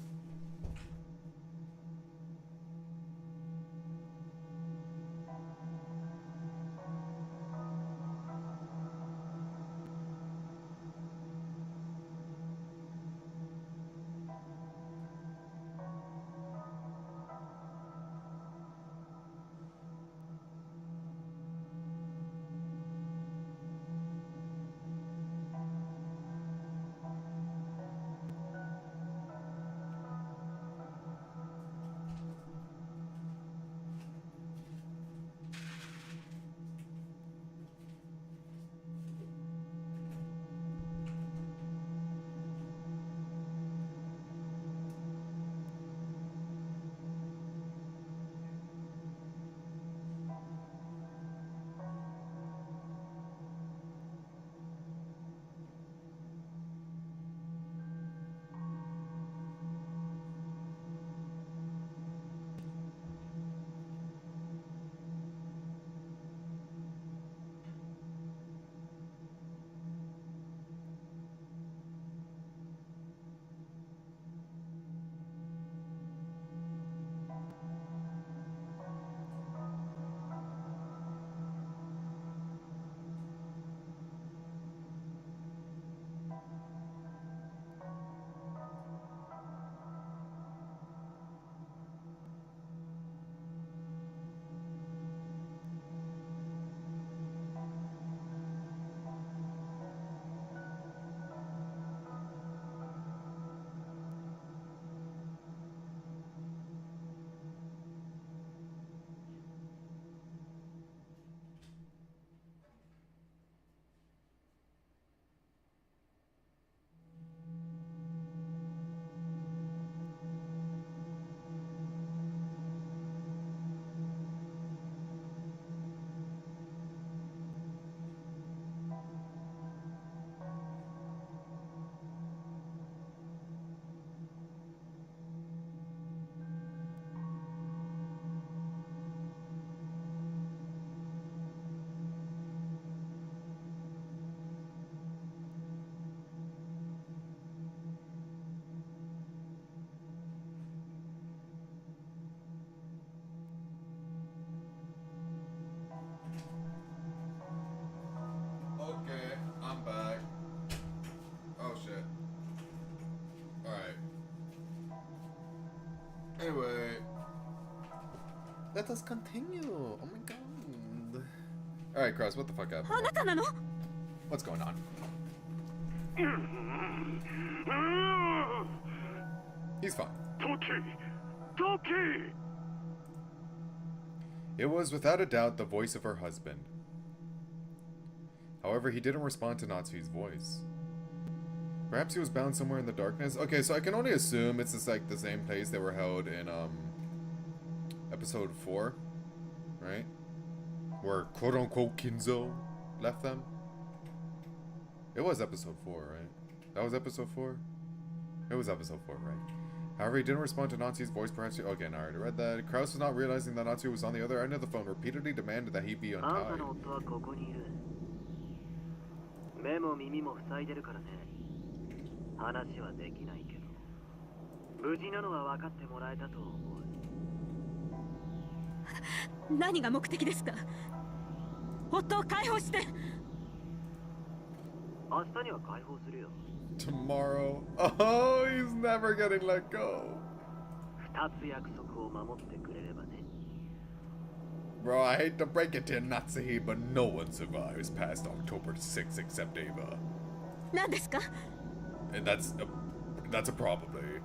Anyway, let us continue. Oh my god. Alright, Cross, what the fuck up? What's going on? He's fine. Toki! It was without a doubt the voice of her husband. However, he didn't respond to Natsuhi's voice. Perhaps he was bound somewhere in the darkness? Okay, so I can only assume it's just like the same place they were held in episode 4, right? Where quote-unquote Kinzo left them. It was episode 4, right? That was episode 4? It was episode 4, right? However, he didn't respond to Natsuhi's voice. Perhaps he... Okay, I already read that. Kraus was not realizing that Natsuhi was on the other end of the phone, repeatedly demanded that he be untied. Tomorrow. Oh, he's never getting let go. Bro, I hate to break it to you, Natsuhi, but no one survives past October 6th except Ava. And that's a probably.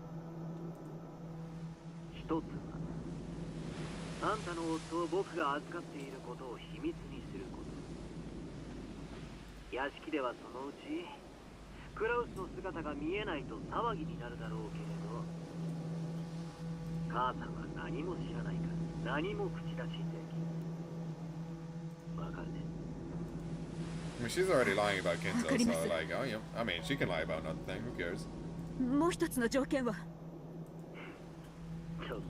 あんたの夫を僕が預かっていることを秘密にすること。屋敷ではそのうちクラウスの姿が見えないと騒ぎになるだろうけれど、母さんは何も知らないから何も口出しできん。わかるね。I mean, she's already lying about Kinzo, so like, oh yeah, I mean, she can lie about nothing. Who cares? もう一つの条件は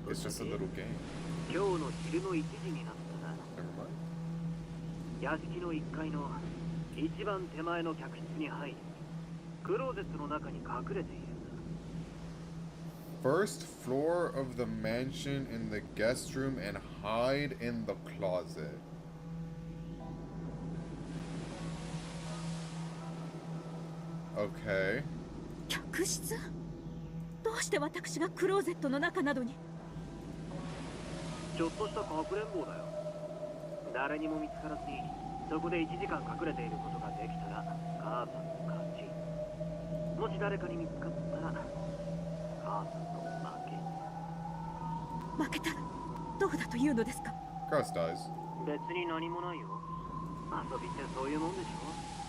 It's just a little game. 今日の昼の1時になったら、屋敷の1階の一番手前の客室に入り、クローゼットの中に隠れているんだ。First floor of the mansion in the guest room and hide in the closet. Okay. 客室？どうして私がクローゼットの中などに？ちょっとしたかくれんぼだよ。誰にも見つからずにそこで1時間隠れていることができたら母さんの勝ち。もし誰かに見つかったら母さんの負け。負けたらどうだというのですか？ Kraus dies. 別に何もないよ。遊びってそういうもんでしょ。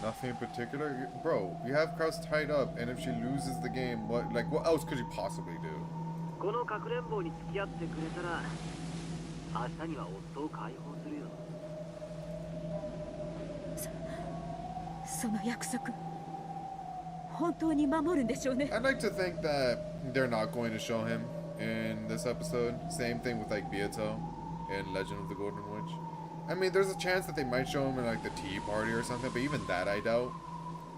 Nothing in particular? Bro, you have Kraus tied up, and if she loses the game, what else could you possibly do? このかくれんぼに付き合ってくれたら明日には夫を解放するよ。その約束本当に守るんでしょうね。 I'd like to think that they're not going to show him in this episode. Same thing with like Byato in Legend of the Golden Witch. I mean, there's a chance that they might show him in like the tea party or something, but even that I doubt.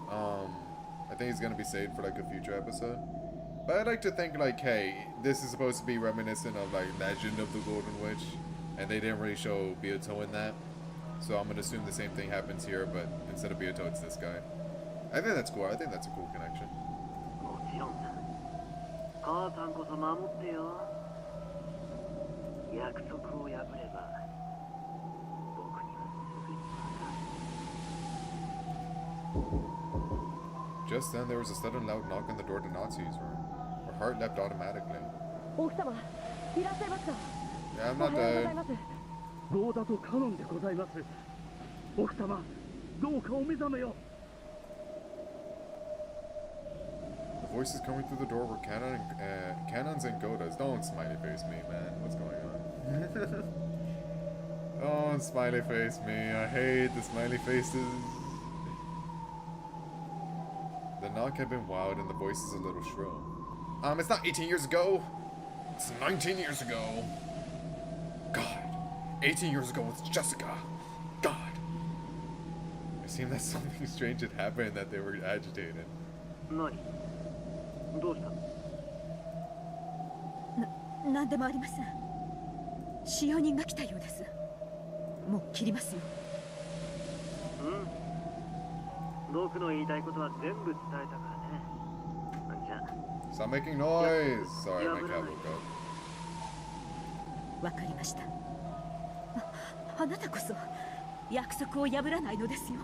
I think he's gonna be saved for like a future episode. But I'd like to think like, hey, this is supposed to be reminiscent of like Legend of the Golden Witch, and they didn't really show Byato in that. So I'm gonna assume the same thing happens here, but instead of Byato, it's this guy. I think that's cool. I think that's a cool connection. もちろんだ。母さんこそ守ってよ。約束を破れば。Just then, there was a sudden loud knock on the door to Natsuhi's room. Her heart leapt automatically. Yeah, I'm not dead. ゴーダとカノンでございます。奥様、どうかお目覚めよ。 The voices coming through the door were Cannons and Godas. Don't smiley face me, man. What's going on? Don't smiley face me. I hate the smiley faces. The knock had been wild and the voices a little shrill. It's not 18 years ago. It's 19 years ago. God. 18 years ago with Jessica. God. It seemed that something strange had happened and that they were agitated. 何？どうした？なんでもありません。使用人が来たようです。もう切りますよ。僕の言いたいことは全部伝えたからね。じゃあ。Stop making noise. Sorry, my cat woke up. わかりました。あなたこそ約束を破らないのですよ。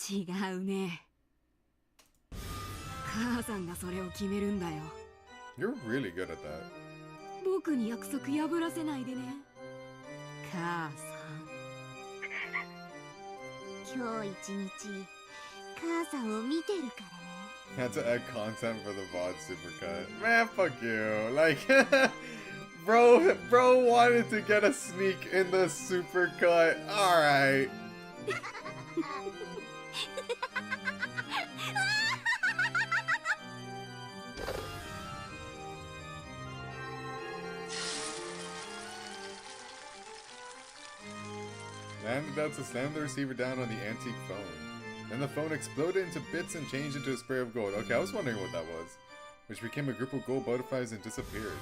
違うね。母さんがそれを決めるんだよ。You're really good at that. 僕に約束破らせないでね、母さん。今日一日母さんを見てるからね。 Had to add content for the VOD supercut. Man, fuck you. Like, bro wanted to get a sneak in the supercut. Alright. Antidote slammed the receiver down on the antique phone. Then the phone exploded into bits and changed into a spray of gold. Okay, I was wondering what that was. Which became a group of gold butterflies and disappeared.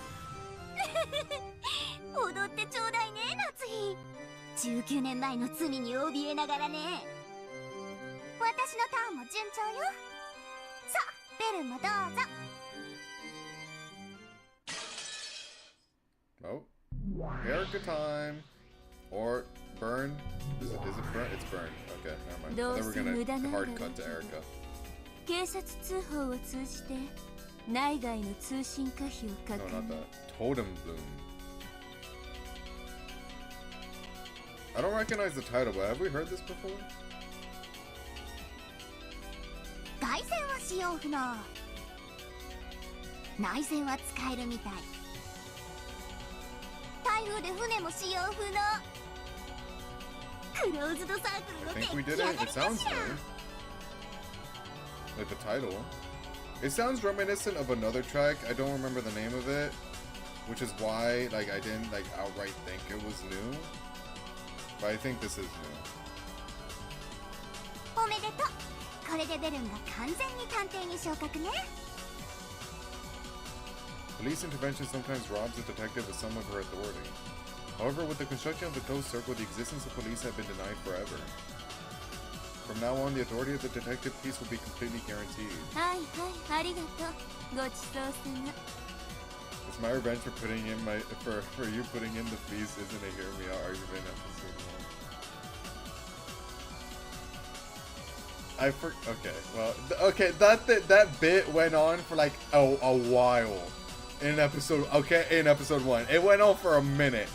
踊ってちょうだいね、夏日。19年前の罪に怯えながらね。私のターンも順調よ。さあ、ベルもどうぞ。Oh. Erica time. Or burn. Is it burn? It's burn. Okay, never mind. I thought we were gonna hard cut to Erica. 警察通報を通じて内外の通信可否を確 No, not 認。 that. Totem bloom. I don't recognize the title, but have we heard this before? 外線は使用不能。内線は使えるみたい。台風で船も使用不能。クローズドサークルの I 出 think we 来 did 上が it. り It かし sounds ら。 new. Like the title. It sounds reminiscent of another track. I don't remember the name of it, which is why like I didn't like outright think it was new. But I think this is new. おめでとう。これでベルンが完全に探偵に昇格ね。Police intervention sometimes robs a detective of some of her authority. However, with the construction of the Coast Circle, the existence of police had been denied forever. From now on, the authority of the detective piece will be completely guaranteed. はいはい、ありがとう。ごちそうさま。 It's my revenge for putting in for you putting in the feast isn't a hear me out argument episode 1. Okay, well, okay, that bit went on for like a while in episode 1. It went on for a minute.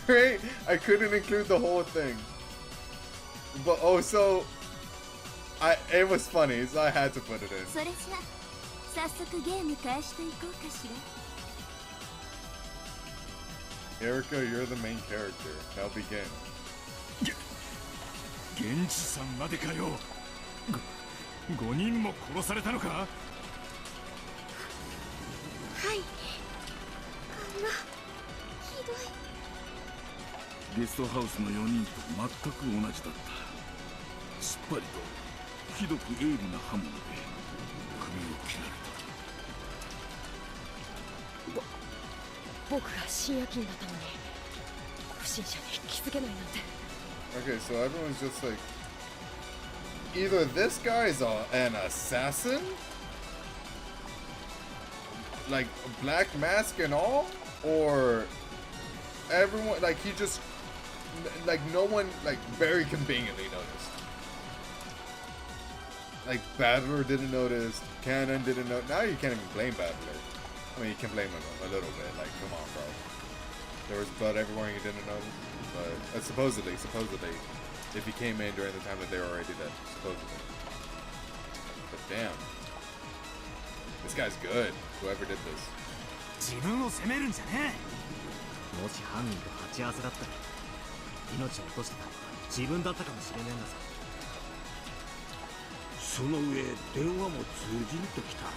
Right? I couldn't include the whole thing. But also it was funny, so I had to put it in. それじゃ早速ゲーム開始といこうかしら。 Erica, you're the main character. Now begin. 現地さんまでかよ。5人も殺されたのか。はい。ひどい。ゲストハウスの4人と全く同じだった。すっぱりとひどく鋭利な刃物で首を切られた。僕が深夜勤だったのに不審者に気づけないなんて。 Okay, so everyone's just like, either this guy is an assassin, like black mask and all, or everyone like he just like no one like very conveniently noticed. Like Battler didn't notice, Cannon didn't know. Now you can't even blame Battler. I mean, you can blame him a little bit. Like, come on, bro. There was blood everywhere and you didn't notice. But supposedly, if he came in during the time that they were already dead, supposedly. But damn, this guy's good. Whoever did this. 自分を責めるんじゃねえ。もし犯人と鉢合わせだったら命を落としてたのは自分だったかもしれねえんだぞ。その上電話も通じんときた。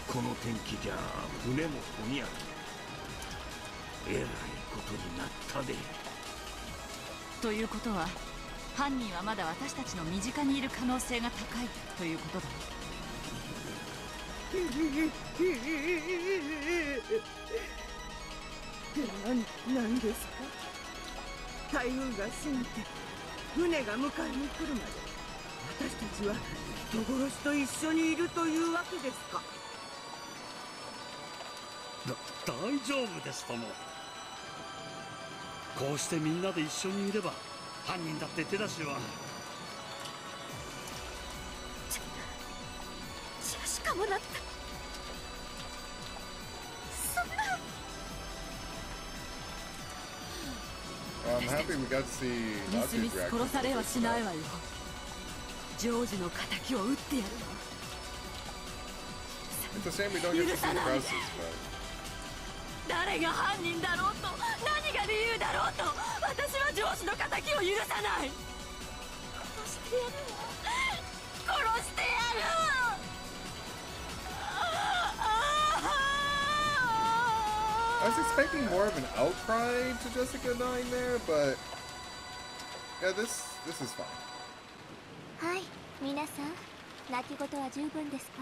この天気じゃ船もこぎやる。えらいことになったで。ということは犯人はまだ私たちの身近にいる可能性が高いということだ。なんですか。台風が過ぎて船が迎えに来るまで私たちは人殺しと一緒にいるというわけですか。大丈夫ですとも。こうしてみんなで一緒にいれば犯人だって手出しは。しかもなった。そんな。Well, I'm happy we got to see ミスミ Doctor's ス reaction. 殺されはしないわよ。ジョージの仇を撃ってやるわ。 It's a shame we don't get to see the process, but 誰が犯人だろうと何が理由だろうと私は上司の仇を許さない。殺してやるわ。殺してやる。I was expecting more of an outcry to Jessica dying there, but yeah, this is fine. はい、皆さん、泣き言は十分ですか？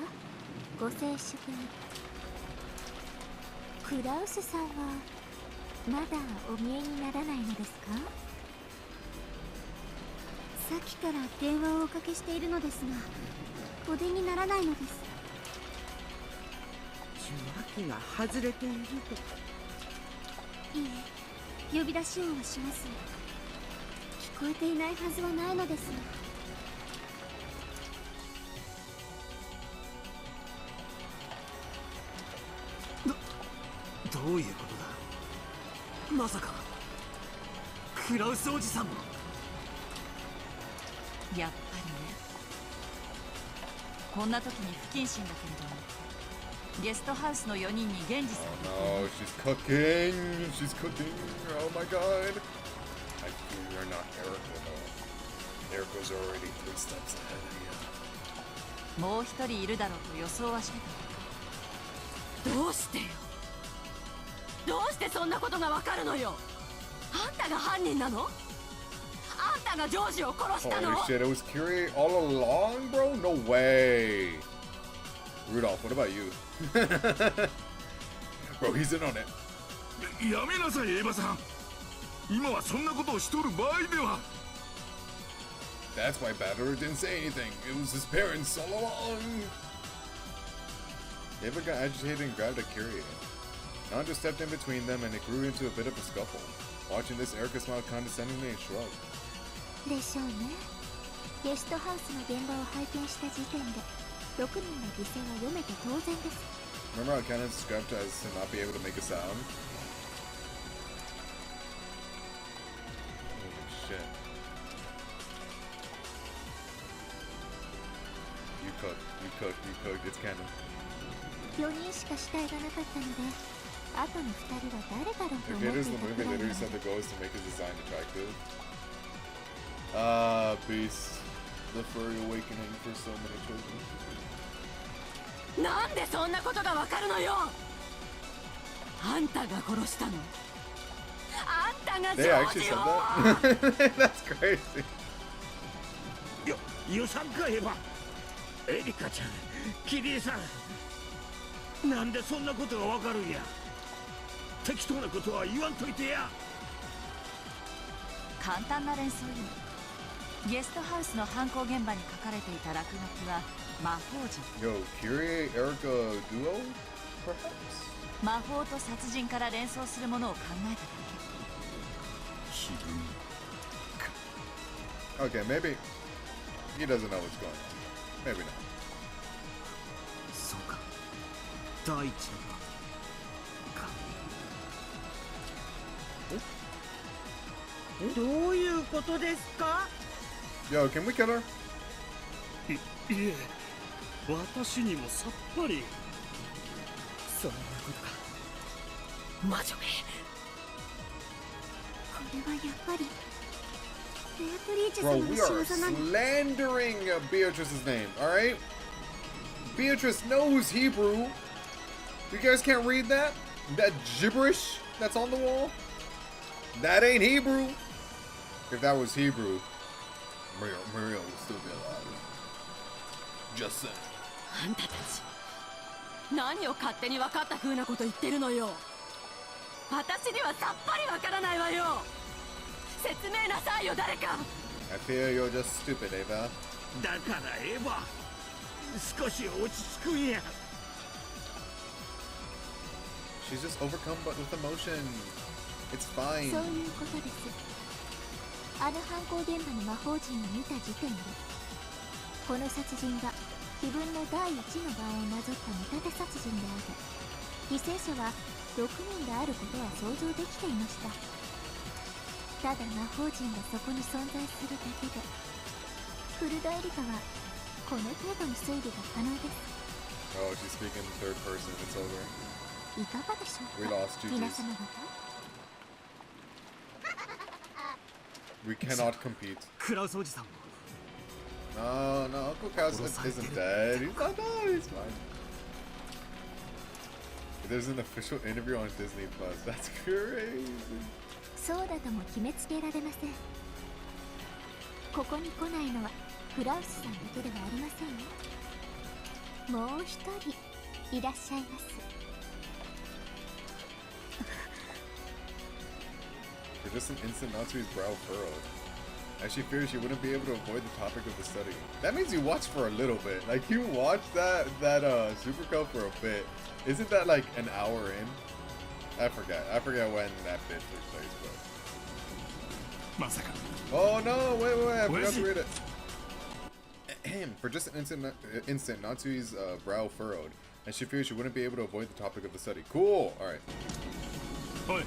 ご静粛に。クラウスさんはまだお見えにならないのですか？さっきから電話をおかけしているのですが、お出にならないのです。受話器が外れていると。いいえ、呼び出し音はします。聞こえていないはずはないのです。どういうことだ。まさかクラウスおじさんも。やっぱりね。こんな時に不謹慎だけれども、ゲストハウスの4人に源氏さん。 Oh no, she's cooking. She's cooking. Oh my god. I fear you're not Erica though. Erica's already 3 steps ahead. もう一人いるだろうと予想はしてた。どうしてよ。どうしてそんなことがわかるのよ。あんたが犯人なの？あんたがジョージを殺したの？ Holy shit, it was Curie all along, bro? No way. Rudolph, what about you? Bro, he's in on it. やめなさい、エヴァさん。今はそんなことをしとる場合では。That's why Batterer didn't say anything. It was his parents all along. Eva got agitated and grabbed at Curie. Nandra stepped in between them and it grew into a bit of a scuffle. Watching this, Erica smiled condescendingly and shrugged. でしょうね。ゲストハウスの現場を拝見した時点で6人の犠牲は読めて当然です。 Remember how Cannon described as to not be able to make a sound? Holy shit. You cook, you cook, you cook, it's Cannon. 4人しか死体がなかったので、あとの2人は誰だろうと The 思って creators い of the たく movie らいな literally の said the で。 goal is to make his design attractive. Beast. The furry awakening for so many children. なんでそんなことがわかるのよ。あんたが殺したの。あんたがジ They ョー actually ジ said を。 that? That's crazy. 予算かエヴァ。エリカちゃん、キリエさん、なんでそんなことがわかるんや。適当なことは言わんといてや。簡単な連想よ。ゲストハウスの犯行現場に書かれていた落書きは魔法陣。 Yo, Curie, Erica duo? Perhaps? 魔法と殺人から連想するものを考えただけ。 Okay, maybe he doesn't know what's going on. Maybe not. そうか。第一のどういうことですか？ Yo, can we kill her? いえ、私にもさっぱり。そういうことか。魔女め。これはやっぱりベアトリーチェ Bro, 様 we の are 仕業なの。 slandering Beatrice's name, alright? Beatrice knows Hebrew. You guys can't read that? That gibberish that's on the wall? That ain't Hebrew. If that was Hebrew, Muriel would still be alive. Just saying. あんたたち何を勝手に分かった風なこと言ってるのよ。私にはさっぱり分からないわよ。説明なさいよ誰か。 I feel you're just stupid, Ava. だからエヴァ、少し落ち着くんや。She's just overcome with emotion. It's fine. そういうことです。あの犯行現場の魔法陣を見た時点で、この殺人が自分の第一の場をなぞった見立て殺人であり、犠牲者は6人であることは想像できていました。ただ魔法陣がそこに存在するだけで、フルドエリカはこの程度の推理が可能です。 Oh, she's speaking in third person. It's over. いかがでしょう We か lost 皆 GG's. 様方。 We cannot compete. クラウスおじさんも No, no, Uncle Klaus isn't dead. He's not dead. He's fine. There's an official interview on Disney Plus. That's crazy. そうだとも決めつけられません。ここに来ないのはクラウスさんだけではありませんよ。もう一人いらっしゃいます。 For just an instant, Natsui's brow furrowed. As she feared she wouldn't be able to avoid the topic of the study. That means you watched for a little bit. Like, you watched that Superco for a bit. Isn't that like an hour in? I forget when that bit took place, but... Oh no, wait, I forgot to read it. For just an instant, Natsui's brow furrowed, and she feared she wouldn't be able to avoid the topic of the study. Cool, alright. おい、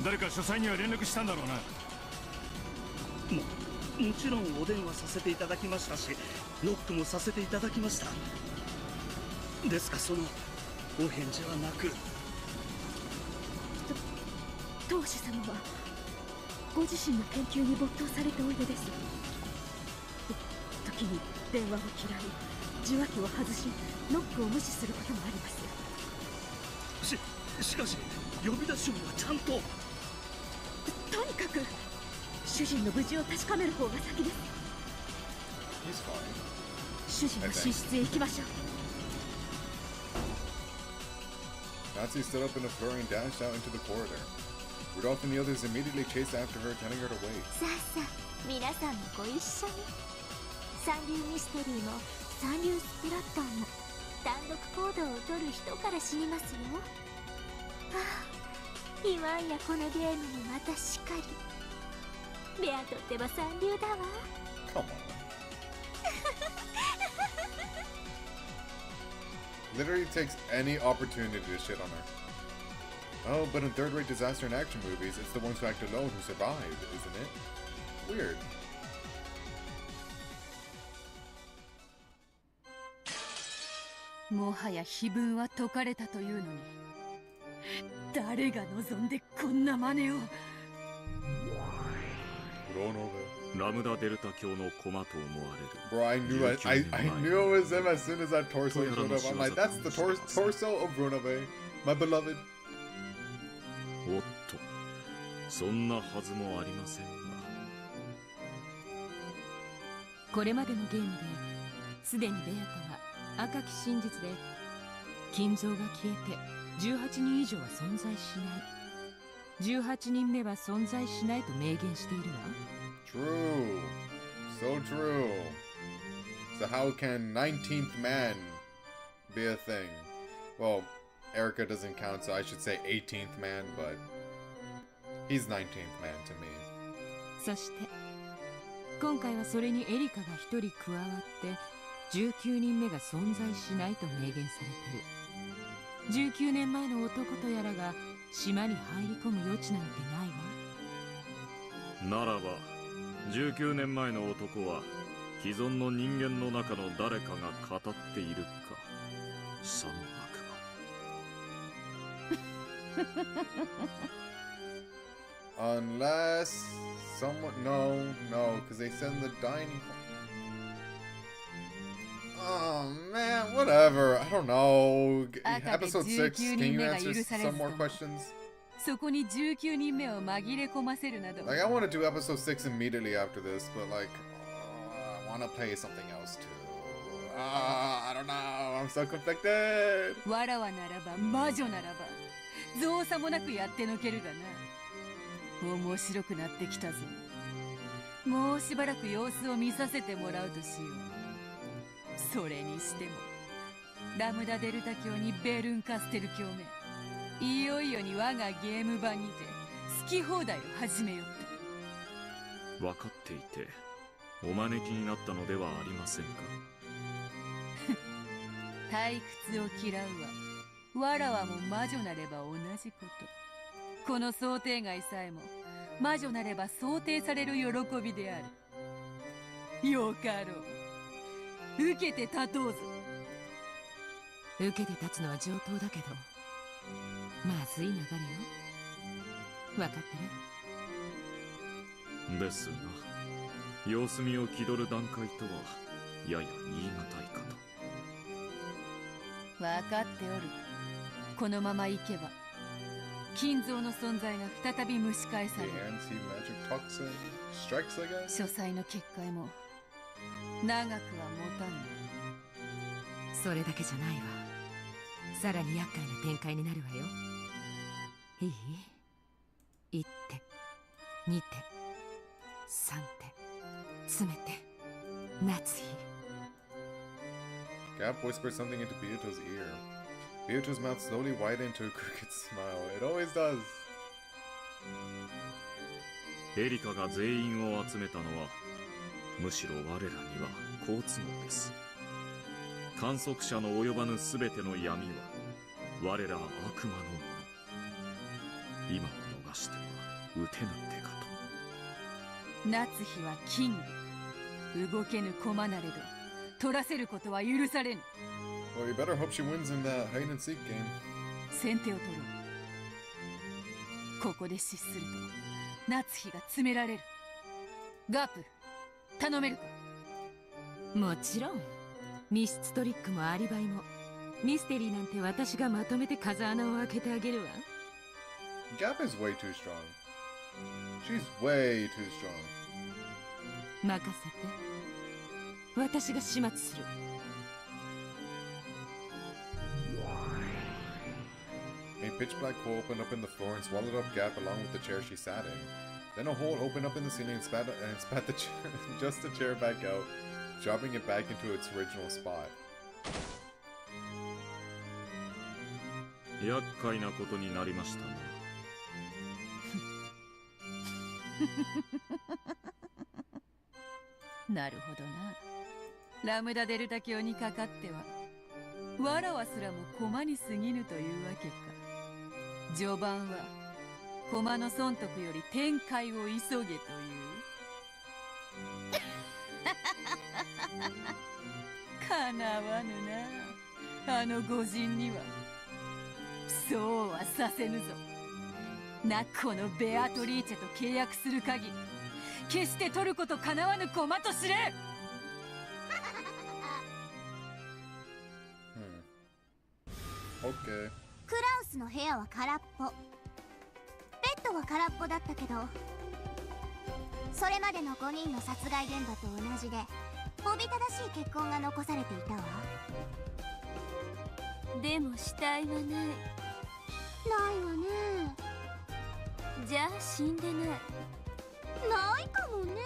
誰か書斎には連絡したんだろうな。もちろんお電話させていただきましたし、ノックもさせていただきました。ですがそのお返事はなく。当主様はご自身の研究に没頭されておいでです。時に電話を嫌い、受話器を外し、ノックを無視することもあります。しかし呼び出し音はちゃんと。とにかく主人の無事を確かめる方が先です。主人の寝室へ行きましょう。 Natsu stood up in a flurry and dashed out into the corridor. Rudolph and the others immediately chased after her, telling her to wait. さあさあ、皆さんもご一緒に。三流ミステリーも三流スプラッターも単独行動をとる人から死にますよ。はあ、いわんやこのゲームもまたしかり。ベアとってば三流だわ。 Come on. Literally takes any opportunity to shit on her. Oh, but in third-rate disaster and action movies, it's the ones who act alone who survive, isn't it? Weird. もはや碑文は解かれたというのに、誰が望んでこんな真似を。ラムダデルタ教の駒と思われる。 Bro, I knew it was him as soon as that torso showed up. I'm like, that's the torso of Runobe, my beloved. おっと、そんなはずもありませんが。これまでのゲームですでにベアとは赤き真実で金像が消えて18人以上は存在しない、18人目は存在しないと明言しているわ。 True. So true. So how can 19th man be a thing? Well, Erica doesn't count, so I should say 18th man, but he's 19th man to me. そして今回はそれにエリカが一人加わって19人目が存在しないと明言されてる。19年前の男とやらが島に入り込む余地なんてないわ。ならば19年前の男は既存の人間の中の誰かが語っているか、さもなくば。Unless someone... No, because they said the dining... Oh, man, whatever. I don't know. Episode 6, can you answer some more questions? そこに19人目を紛れ込ませるなど。 Like, I want to do episode 6 immediately after this, but like, I want to play something else too. I don't know. I'm so conflicted. わらわならば魔女ならば造作もなくやってのけるがな。面白くなってきたぞ。もうしばらく様子を見させてもらうとしよう。それにしてもラムダデルタ教にベルンカステル教め、いよいよに我がゲーム版にて好き放題を始めよった。分かっていてお招きになったのではありませんか。退屈を嫌うわ。わらわも魔女なれば同じこと。この想定外さえも魔女なれば想定される喜びである。よかろう。受けて立とうぞ。受けて立つのは上等だけど、まずい流れよ。分かってる？ですが、様子見を気取る段階とはやや言い難いかと。分かっておる。このまま行けば金蔵の存在が再び蒸し返される。書斎の結界も長くは持たん。それだけじゃないわ。さらに厄介な展開になるわよ。いい？1手、2手、3手、詰めて、夏日。Gap whispered something into Biyuto's ear. Biyuto's mouth slowly widened into a crooked smile. It always does. エリカが全員を集めたのは、むしろ我らには好都合です。観測者の及ばぬすべての闇は、我ら悪魔のもの。今を逃しては打てぬ手かと。夏日はキング。動けぬ駒なれど、取らせることは許されぬ。Well, you better hope she wins in that hide and seek game. 先手を取ろう。ここで失すると夏日が詰められる。ガープ、頼めるか？もちろん。密室トリックもアリバイもミステリーなんて私がまとめて風穴を開けてあげるわ。Gap is way too strong. She's way too strong. 任せて。私が始末する。A pitch black hole opened up in the floor and swallowed up Gap along with the chair she sat in. Then a hole opened up in the ceiling and spat the chair, just the chair back out, dropping it back into its original spot. 厄介なことになりましたな。なるほどな。ラムダデルタ教にかかってはわらわすらも駒に過ぎぬというわけか。序盤は駒の損得より展開を急げという。かなわぬな、あの御人には。そうはさせぬぞ。な、このベアトリーチェと契約する限り決して取ることかなわぬ駒と知れ。Okay. クラウスの部屋は空っぽ。ベッドは空っぽだったけど、それまでの5人の殺害現場と同じでおびただしい血痕が残されていたわ。でも死体はない。ないわね。じゃあ死んでない。ないかもね。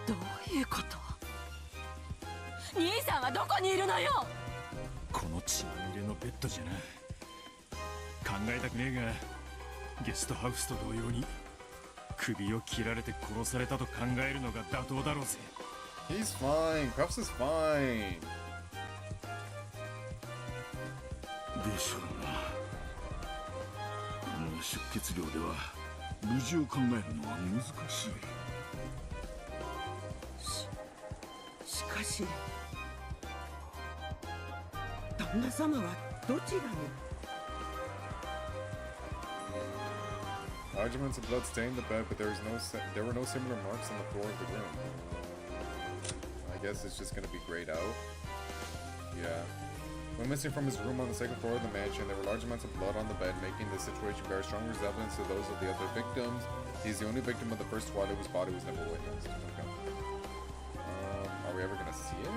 どういうこと？兄さんはどこにいるのよ。この血まみれのベッドじゃな。考えたくねえが、ゲストハウスと同様に首を切られて殺されたと考えるのが妥当だろうぜ。He's fine. Krauss is fine. でしょうな。この出血量では無事を考えるのは難しい。しかし旦那様はどちらに？ Large amounts of blood stained the bed, but there were no similar marks on the floor of the room. I guess it's just gonna be grayed out. Yeah. When missing from his room on the second floor of the mansion, there were large amounts of blood on the bed, making the situation bear strong resemblance to those of the other victims. He's the only victim of the first Twilight whose body was never witnessed. Okay. Are we ever gonna see it?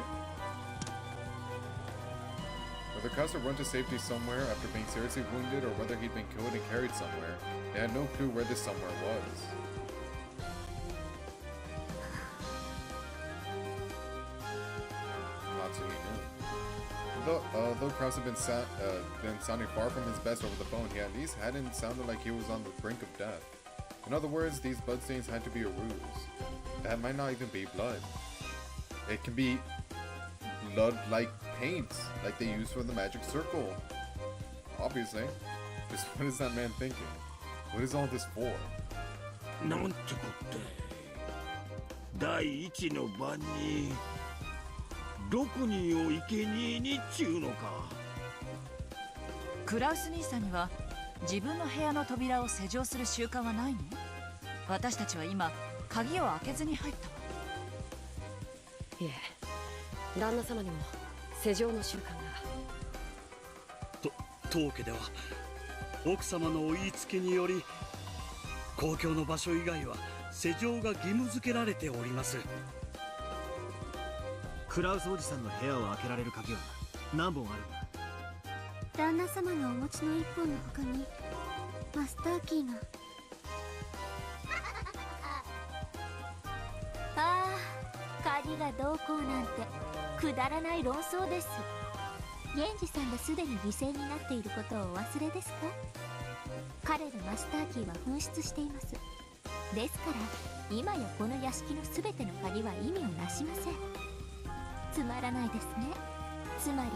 Whether Custer run to safety somewhere after being seriously wounded or whether he'd been killed and carried somewhere, they had no clue where this somewhere was. Natsuki knew. Though Krauss had been sounding far from his best over the phone, he at least hadn't sounded like he was on the brink of death. In other words, these bloodstains had to be a ruse. That might not even be blood. It can be blood-like paint, like they use for the magic circle. Obviously. Just what is that man thinking? What is all this for? なんてこって第一の晩に6人を生贄にっちゅうのか。クラウス兄さんには自分の部屋の扉を施錠する習慣はないの？私たちは今鍵を開けずに入ったわ。いえ、旦那様にも施錠の習慣が。当家では奥様のお言いつけにより公共の場所以外は施錠が義務付けられております。クラウスおじさんの部屋を開けられる鍵は何本あるんだ？旦那様がお持ちの1本の他にマスターキーが。ああ、鍵がどうこうなんてくだらない論争です。源氏さんがすでに犠牲になっていることをお忘れですか？彼のマスターキーは紛失しています。ですから今やこの屋敷の全ての鍵は意味をなしません。つまらないですね。つまり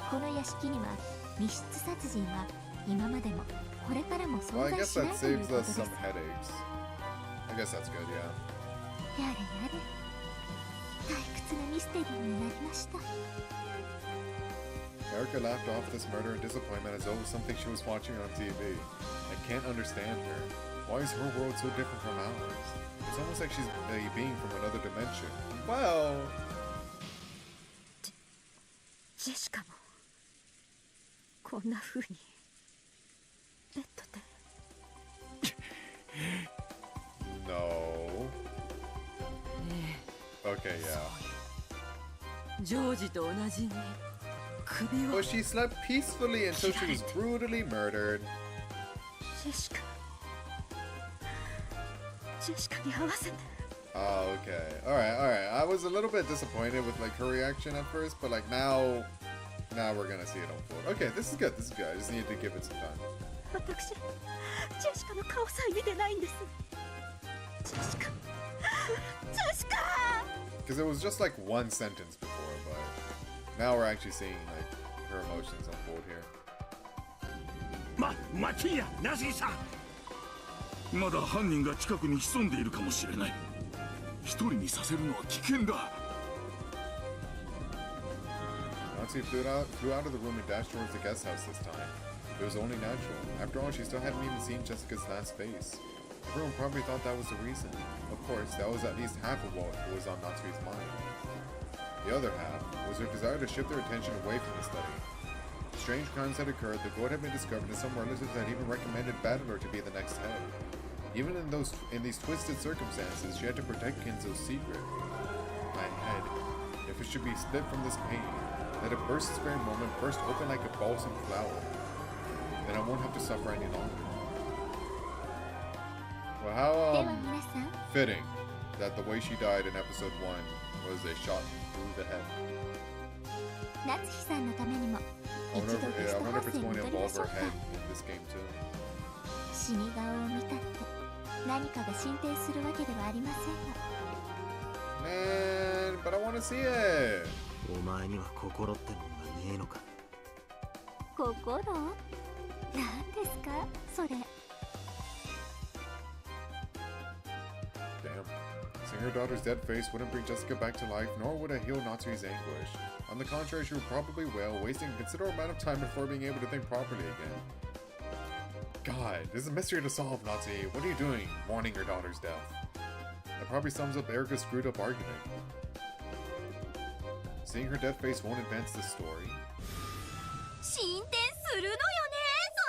この屋敷には密室殺人は今までもこれからも存在しないということです。やれやれ、退屈なミステリーになりました。Erica laughed off this murder and disappointment as though it was something she was watching on TV. I can't understand her. Why is her world so different from ours? It's almost like she's a being from another dimension. Well... ジェシカもこんな風にベッドで。No. Okay, yeah. ジョージと同じに首を。But she slept peacefully until she was brutally murdered. ジェシカに合わせて。Oh, okay. Alright. I was a little bit disappointed with like her reaction at first, but like now we're gonna see it unfold. Okay, this is good. I just need to give it some time. 私、ジェシカの顔さえ見てないんです。ジェシカ。Because it was just like one sentence before, but now we're actually seeing like her emotions unfold here. 待ちや、ナジーさん。まだ犯人が近くに潜んでいるかもしれない。一人にさせるのは危険だ。Natsuki flew out of the room and dashed towards the guest house this time. It was only natural. After all, she still hadn't even seen Jessica's last face. Everyone probably thought that was the reason. Of course, that was at least half of what was on Natsuki's mind. The other half was her desire to shift their attention away from the study. Strange crimes had occurred, the gold had been discovered, and some relatives had even recommended Battler to be the next head. Even in these twisted circumstances, she had to protect Kinzo's secret. My head, if it should be split from this pain, let it burst this very moment, burst open like a balsam flower. Then I won't have to suffer any longer. Well, how fitting that the way she died in episode 1 was a shot through the head. I wonder if it's going to involve her head in this game too. 死に顔を見たって何かが進展するわけではありませんが。Man, but I want to see it. お前には心ってもんがねえのか。心？何ですかそれ。Damn. Seeing her daughter's dead face wouldn't bring Jessica back to life, nor would it heal Natsui's anguish. On the contrary, she would probably wail, wasting a considerable amount of time before being able to think properly again. God, this is a mystery to solve, Natsui. What are you doing, mourning your daughter's death? That probably sums up Erica's screwed up argument. Seeing her dead face won't advance this story. 進展するのよね、そ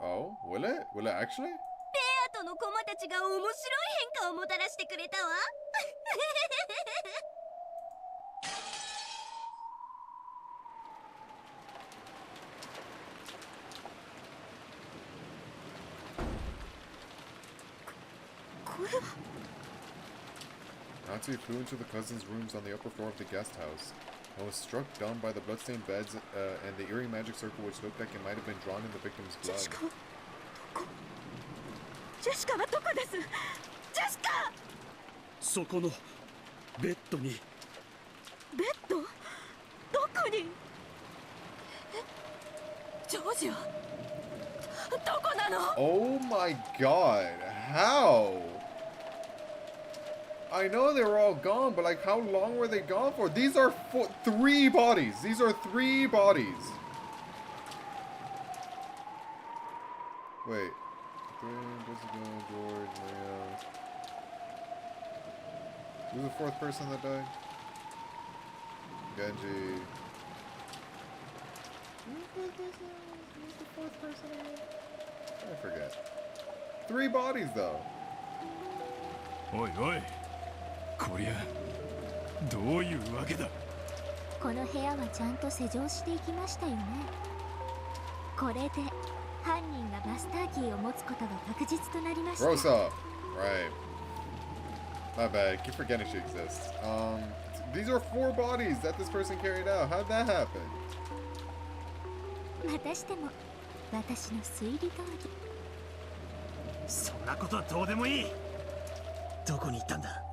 れが。Oh, will it? Will it actually? ペアとのコマたちが面白い変化をもたらしてくれたわ。Natsui flew into the cousins' rooms on the upper floor of the guest house and was struck dumb by the bloodstained beds and the eerie magic circle which looked like it might have been drawn in the victim's blood. Jessica はどこです？ Jessica! そこのベッドにベッド？どこに？ジョージはどこなの？ Oh my god, how? I know they were all gone, but like how long were they gone for? These are three bodies. These are three bodies. Wait. Jessica, George, Maria. Who's the fourth person that died? Genji. Who's the fourth person again? I forget. Three bodies though. おいおい、こりゃどういうわけだ。この部屋はちゃんと施錠していきましたよね。これで犯人がマスターキーを持つことが確実となりました。 Rosa, right. My bad. Keep forgetting she exists. These are four bodies that this person carried out. How'd that happen? またしても私の推理通り。そんなことはどうでもいい。どこに行ったんだ。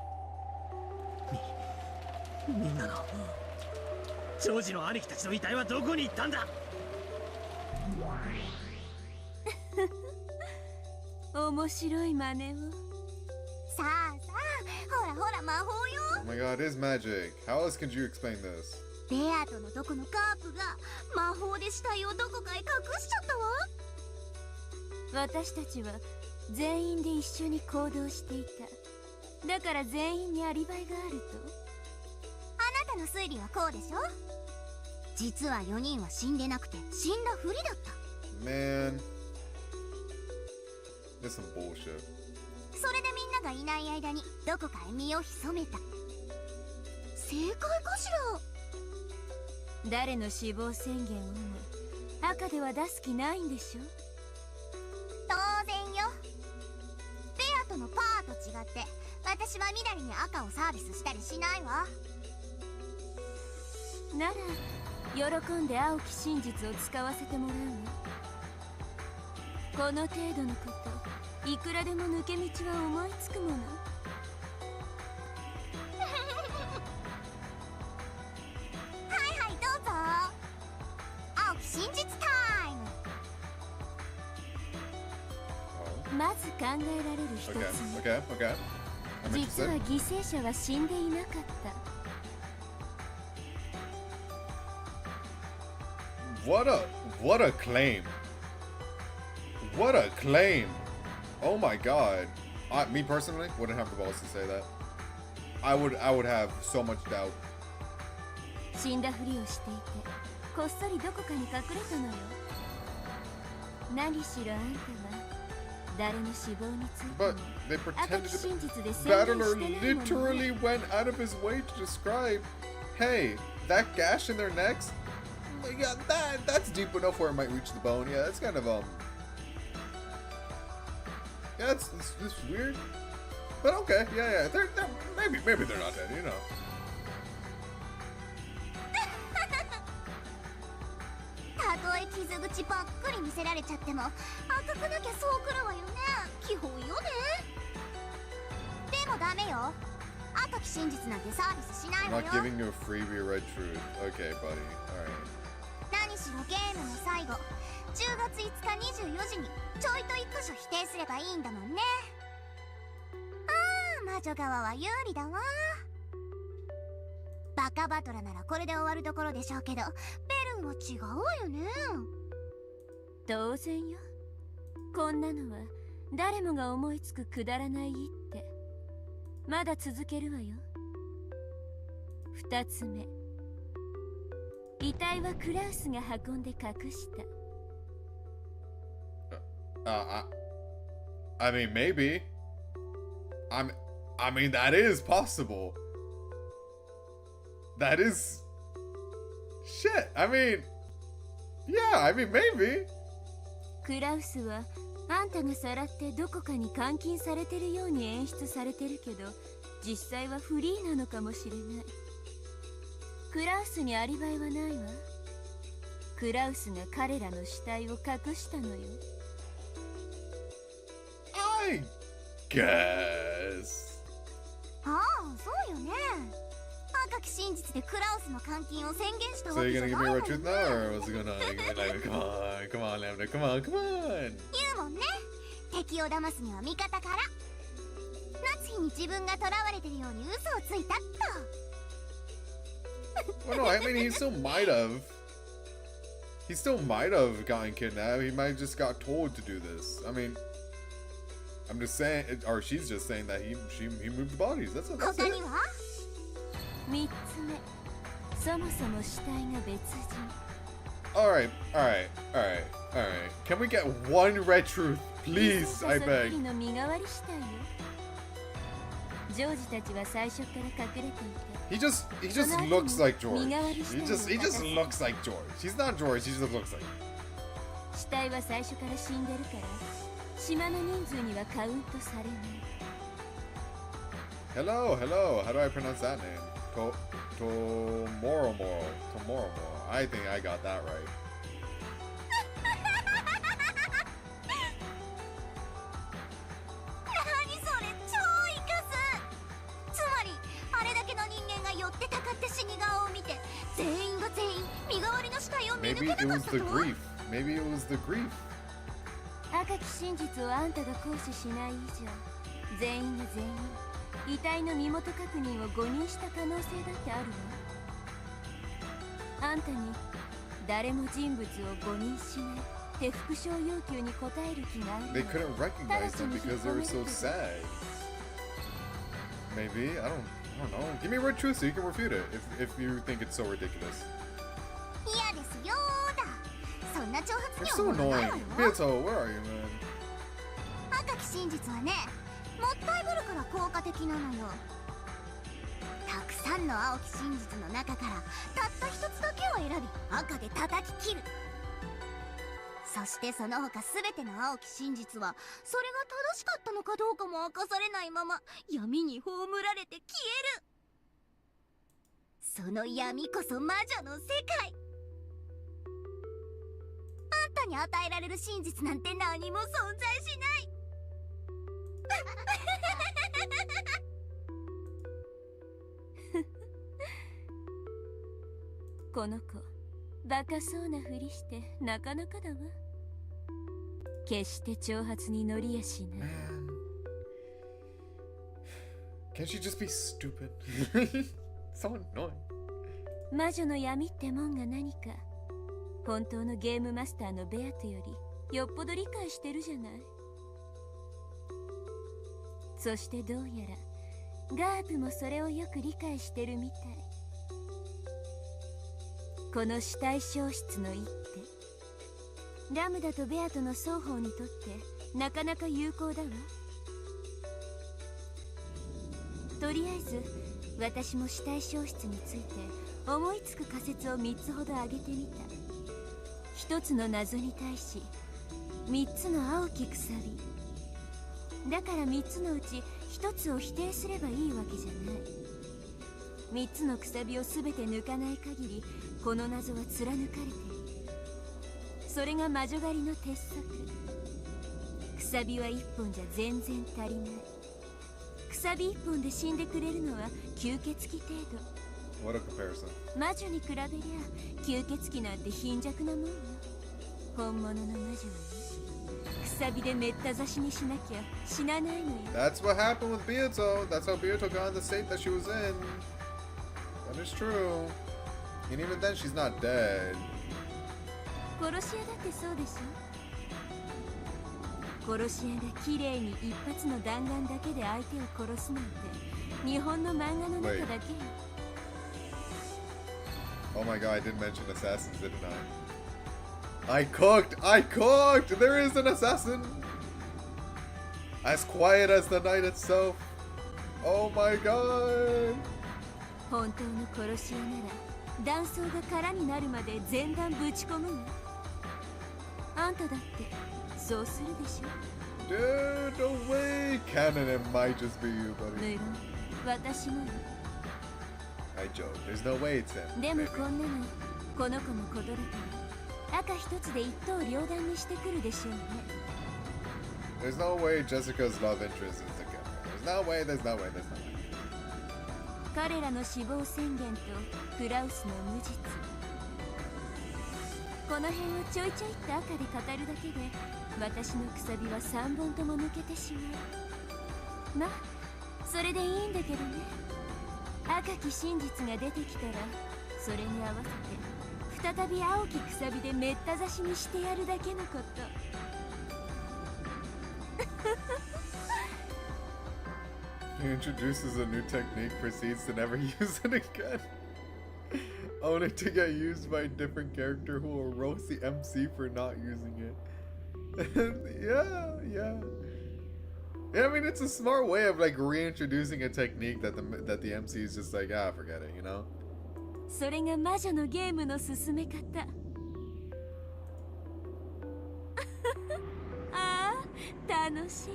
みんなのジョージの兄貴たちの遺体はどこに行ったんだ。面白い真似を。さあさあ、ほらほら魔法よ。 Oh my god, it is magic. How else could you explain this? ベアとのとこのカープが魔法で死体をどこかへ隠しちゃったわ。私たちは全員で一緒に行動していた。だから全員にアリバイがあると。あなたの推理はこうでしょ。実は4人は死んでなくて死んだふりだった。 Man. That's some bullshit. それでみんながいない間にどこかへ身を潜めた。正解かしら。誰の死亡宣言をも赤では出す気ないんでしょ。当然よ。ベアとのパーと違って私は緑に赤をサービスしたりしないわ。なら喜んで青き真実を使わせてもらうわ。この程度のこといくらでも抜け道は思いつくもの。はいはいどうぞ。青き真実タイム。まず考えられる一つ。 Okay. I'm 実は interested. 犠牲者は死んでいなかった。What a claim. What a claim. Oh my god. Me personally wouldn't have the balls to say that. I would have so much doubt. 死んだふりをしていてこっそりどこかに隠れたのよ。何しろあんたは誰の死亡についても But they 赤 pretended き to 真実で宣 Battler 言してないもの。 literally went out of his way to describe, hey, that gash in their necks, yeah, that's deep enough where it might reach the bone. Yeah, that's kind of yeah, it's weird. But okay, yeah, they're maybe they're not dead, you know. たとえ傷口ばっくり見せられちゃっても赤くなきゃそうくるわよね。基本よね。でもダメよ。赤き真実なんてサービスしない I'm わ not よ。 giving you a freebie red truth. Okay, buddy. Alright. 何しろゲームの最後10月5日24時にちょいと1箇所否定すればいいんだもんね。ああ、魔女側は有利だわ。バカバトラならこれで終わるところでしょうけど、ベルンは違うわよね。当然よ。こんなのは誰もが思いつくくだらない一手。まだ続けるわよ。2つ目、遺体はクラウスが運んで隠した。I mean, maybe. I mean, that is possible. That is shit. I mean, yeah. I mean, maybe. クラウスはあんたがさらってどこかに監禁されてるように演出されてるけど、実際はフリーなのかもしれない。クラウスにアリバイはないわ。クラウスが彼らの死体を隠したのよ。I guess. ああ、そうよね。赤き真実でクラウスの監禁を宣言した So わけ you're じゃ gonna ない give me も a ん red ね。 truth now, or what's going on? You're gonna be like, come on, come on, Lambda, come on, come on. 言うもんね。敵を騙すには味方から。夏日に自分が囚われてるように嘘をついたっと。Well, no, I mean, he still might have. He still might have gotten kidnapped. He might have just got told to do this. I mean, I'm just saying, or she's just saying that he moved the bodies. That's it. 他には3つ目、そもそも死体が別人。 Alright, alright, alright, alright. Can we get one red truth, please? I そっく beg. りの身代わり死体よ。ジョージたちは最初から隠れていて。 He just looks like George. He just looks like George. He's not George. He just looks like. 死体は最初から死んでるから島の人数にはカウントされない。 Hello, hello. How do I pronounce that name? Tomorrow. I think I got that right. 何それ、超イカす。つまりあれだけの人間が寄ってたかって死に顔を見て、全員が全員身代わりの死体を見抜け Maybe な it かっ was た the と。 grief. Maybe it was the grief. 赤き真実をあんたが行使しない以上、全員が全員遺体の身元確認を誤認した可能性だってあるわ。あんたに誰も人物を誤認しない手復唱要求に応える気がある。 They couldn't recognize them because they were so sad. Maybe I don't know. Give me a red truth so you can refute it if you think it's so ridiculous. 嫌ですよーだ。そんな挑発 You're に so はもうないわ annoying. よ。 Beato, where are you, man? 赤き真実はね、もったいぶるから効果的なのよ。たくさんの青き真実の中からたった一つだけを選び赤で叩き切る。そしてその他全ての青き真実はそれが正しかったのかどうかも明かされないまま闇に葬られて消える。その闇こそ魔女の世界。あんたに与えられる真実なんて何も存在しない。この子バカそうなふりしてなかなかだわ。決して挑発に乗りやしない。 Can't she just be stupid? So annoying. 魔女の闇ってもんが何か本当のゲームマスターのベアトよりよっぽど理解してるじゃない。そしてどうやらガープもそれをよく理解してるみたい。この死体消失の一手、ラムダとベアトの双方にとってなかなか有効だわ。とりあえず私も死体消失について思いつく仮説を3つほど挙げてみた。1つの謎に対し3つの青きくさびだから、3つのうち1つを否定すればいいわけじゃない。3つのくさびを全て抜かない限りこの謎は貫かれている。それが魔女狩りの鉄則。くさびは1本じゃ全然足りない。くさび1本で死んでくれるのは吸血鬼程度。 What a comparison. 魔女に比べりゃ吸血鬼なんて貧弱なもんよ。本物の魔女はね、くさびでめった刺しにしなきゃ死なないのよ。 That's what happened with Beato. That's how Beato got in the state that she was in. That is true. And even then, she's not dead. 殺し屋だってそうでしょ。殺し屋が綺麗に一発の弾丸だけで相手を殺すなんて日本の漫画の中だけよ。 Oh my god, I didn't mention assassins, didn't I? I cooked! There is an assassin! As quiet as the night itself. Oh my god! 本当の殺し屋なら弾倉が空になるまで全弾ぶち込むわ。あんただってそうするでしょ。 Dude, no way! Canon, it might just be you, 無 buddy. 論私もよ。 I joke. There's no way it's him. でも Maybe. こんなのこの子のことだから赤一つで一刀両断にしてくるでしょうね。 There's no way Jessica's love interest is a killer. There's no way. 彼らの死亡宣言とクラウスの無実、この辺をちょいちょいって赤で語るだけで私のくさびは3本とも抜けてしまう。まあそれでいいんだけどね。赤き真実が出てきたらそれに合わせて再び青きくさびでめった刺しにしてやるだけのこと。He introduces a new technique, proceeds to never use it again. Only to get used by a different character who will roast the MC for not using it. Yeah. Yeah, I mean, it's a smart way of like reintroducing a technique that the MC is just like, ah, forget it, you know? それが魔女のゲームの進め方。ああ、楽しい。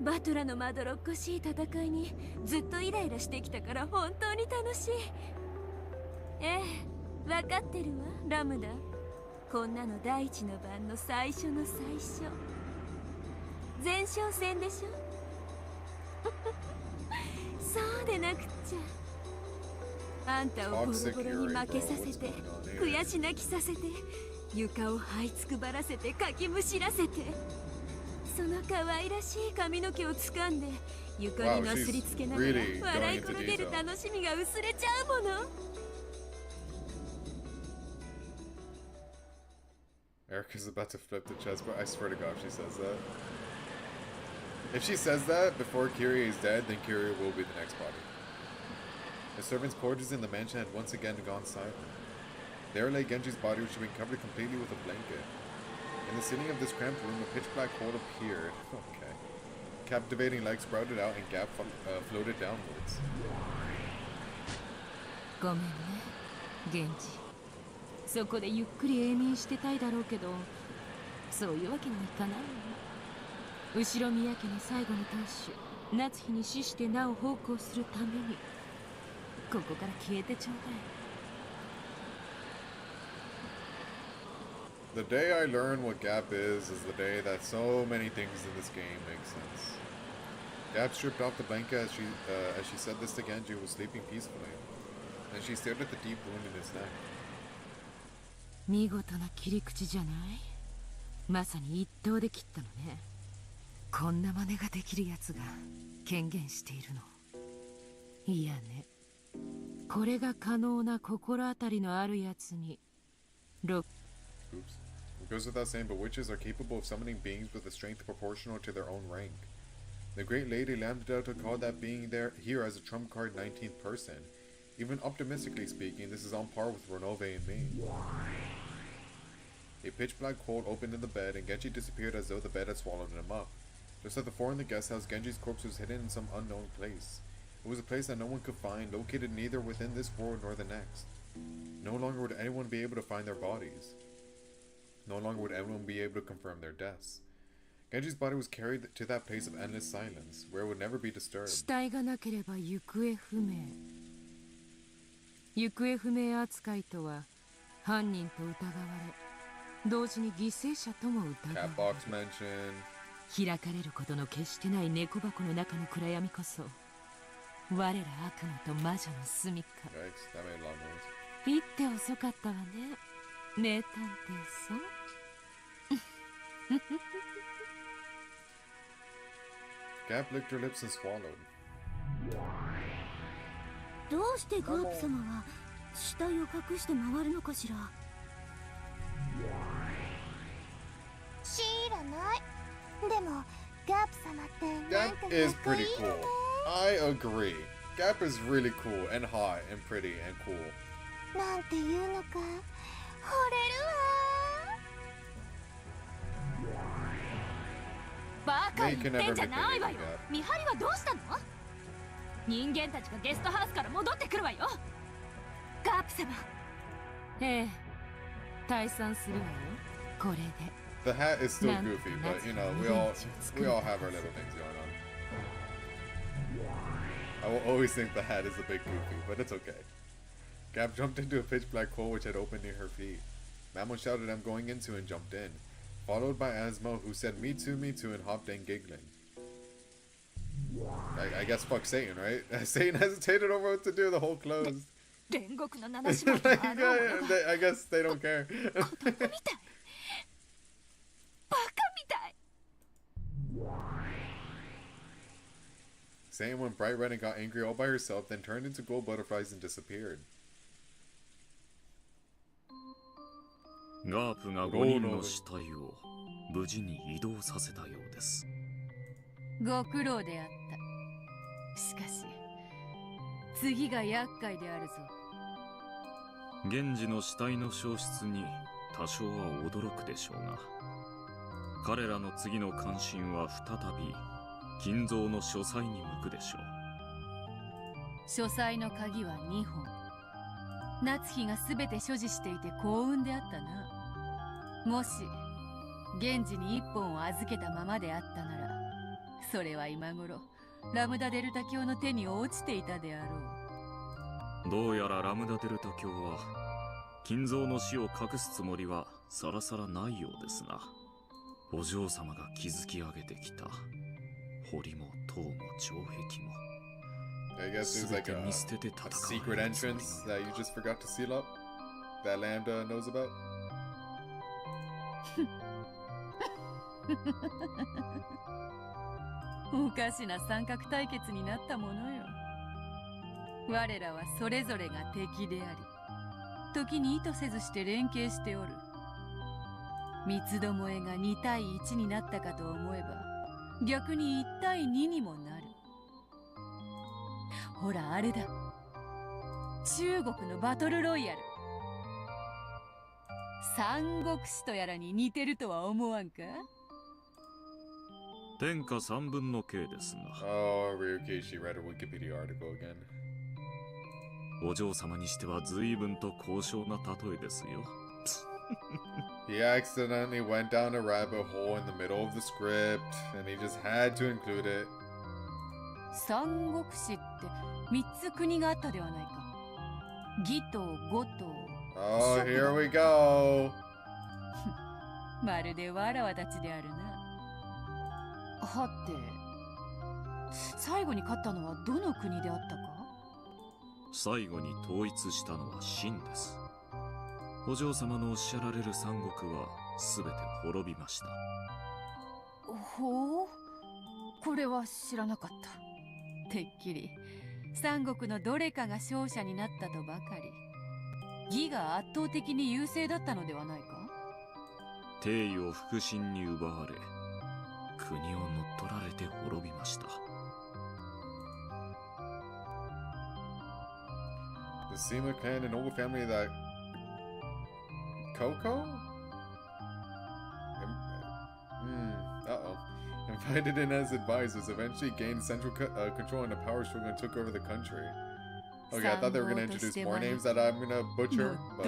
バトラのまどろっこしい戦いにずっとイライラしてきたから本当に楽しい。ええ、分かってるわ、ラムダ。こんなの第一の番の最初の最初。前哨戦でしょ。そうでなくっちゃ。あんたをボロボロに負けさせて悔し泣きさせて床を這いつくばらせてかきむしらせて、その可愛らしい髪の毛を掴んで床になすりつけながら笑い転げる楽しみが薄れちゃうもの。Erica's about to flip the chest, but I swear to God if she says that. If she says that before Kyrie is dead, then Kyrie will be the next body. The servants' quarters in the mansion had once again gone silent. There lay Genji's body, which had been covered completely with a blanket. In the ceiling of this cramped room, a pitch-black hole appeared. Okay. Captivating legs sprouted out and Gap floated downwards. ごめんね、ゲンジ。そこでゆっくり永眠してたいだろうけど、そういうわけにはいかないの。後ろ宮家の最後の当主、夏日に死してなお奉公するために、ここから消えてちょうThe だい。day I learn what Gap is the day that so many things in this game make sense. Gap stripped off the blanket as she said this to Genji, who was sleeping peacefully. Then she stared at the deep wound in his neck. 見事な切り口じゃない？まさに一刀で切ったのね。こんな真似ができるやつが権限しているの。いやね。これが可能な心当たりのあるやつに。Oops. It goes without saying, but witches are capable of summoning beings with a strength proportional to their own rank. The great lady Lambda Delta called that being here as a trump card 19th person. Even optimistically speaking, this is on par with Renove and me. A pitch-black hole opened in the bed, and Genji disappeared as though the bed had swallowed him up. Just like before in the guest house, Genji's corpse was hidden in some unknown place. It was a place that no one could find, located neither within this world nor the next. No longer would anyone be able to find their bodies. No longer would anyone be able to confirm their deaths. Genji's body was carried to that place of endless silence, where it would never be disturbed. 死体がなければ行方不明。行方不明扱いとは、犯人と疑われ、同時に犠牲者とも疑われ。開かれることの決してない猫箱の中の暗闇こそ、我ら悪魔と魔女の住みか。言って遅かったわね、名探偵さん。Gap licked her lips and swallowed. どうしてガープ様は死体を隠して回るのかしら。知らない。でもガープ様ってなんかかっこいいよね。 Gap is pretty cool. I agree. Gap is really cool and hot and pretty and cool. なんていうのか、惚れるわ。バカ言ってんじゃないわよ。見張りはどうしたの？人間たちがゲストハウスから戻ってくるわよ。ガープ様。ええ、退散するわよ。これで。The hat is still goofy, but you know, we all have our little things going on. I will always think the hat is a bit goofy, but it's okay. Gap jumped into a pitch black hole which had opened near her feet. Mamo shouted, "I'm going into," and jumped in, followed by Asmo, who said, me too, and hopped in giggling. I guess fuck Satan, right? Satan hesitated over what to do, the whole closed. 煉獄の七姉妹とあろう者が I guess they don't care. バカみたい Satan went bright red and got angry all by herself, then turned into gold butterflies and disappeared. ガープが5人の死体を無事に移動させたようです。ご苦労であった。しかし次が厄介であるぞ。源氏の死体の消失に多少は驚くでしょうが、彼らの次の関心は再び金蔵の書斎に向くでしょう。書斎の鍵は2本。夏日が全て所持していて幸運であったな。もし源氏に1本を預けたままであったなら、それは今頃ラムダデルタ教の手に落ちていたであろう。どうやらラムダデルタ教は金蔵の死を隠すつもりはさらさらないようですな。お嬢様が築き上げてきた堀も塔も城壁も I guess there's like a secret entrance that you just forgot to seal up that Lambda knows about. おかしな三角対決になったものよ。我らはそれぞれが敵であり、時に意図せずして連携しておる。三つどもえが2対1になったかと思えば、逆に1対2にもなる。ほらあれだ、中国のバトルロイヤル。三国志とやらに似てるとは思わんか？天下三分の計ですが。Oh, Ryuki, she read a Wikipedia article again. お嬢様にしては随分と高尚な例えですよ。He accidentally went down a rabbit hole in the middle of the script, and he just had to include it. 三国志って3つ国があったではないか。義と呉と。Oh, here we go. まるでわらわたちであるな。はて、最後に勝ったのはどの国であったか？最後に統一したのは秦です。お嬢様のおっしゃられる三国は全て滅びました。ほう、これは知らなかった。てっきり三国のどれかが勝者になったとばかり。義が圧倒的に優勢だったのではないか？帝位を腹心に奪われ、国を乗っ取られて滅びました。The Sima clan, an old family that Coco? Uh-oh. Invited in as advisors, eventually gained central control and a power struggle and took over the country. Okay, I thought they were going to introduce more names that I'm going to butcher, but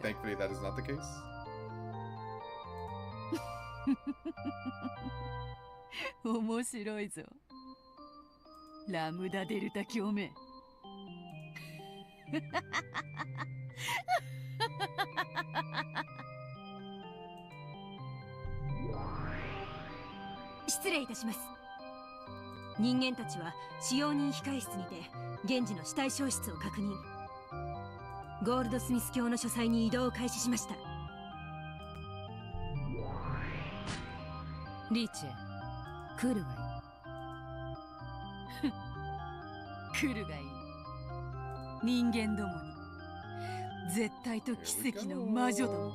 thankfully that is not the case. 面白いぞ。ラムダデルタ教名。失礼いたします。人間たちは使用人控室にて源氏の死体消失を確認。ゴールドスミス教の書斎に移動を開始しました。リーチェ、来るがいい。来るがいい。人間どもに絶対と奇跡の魔女どもね。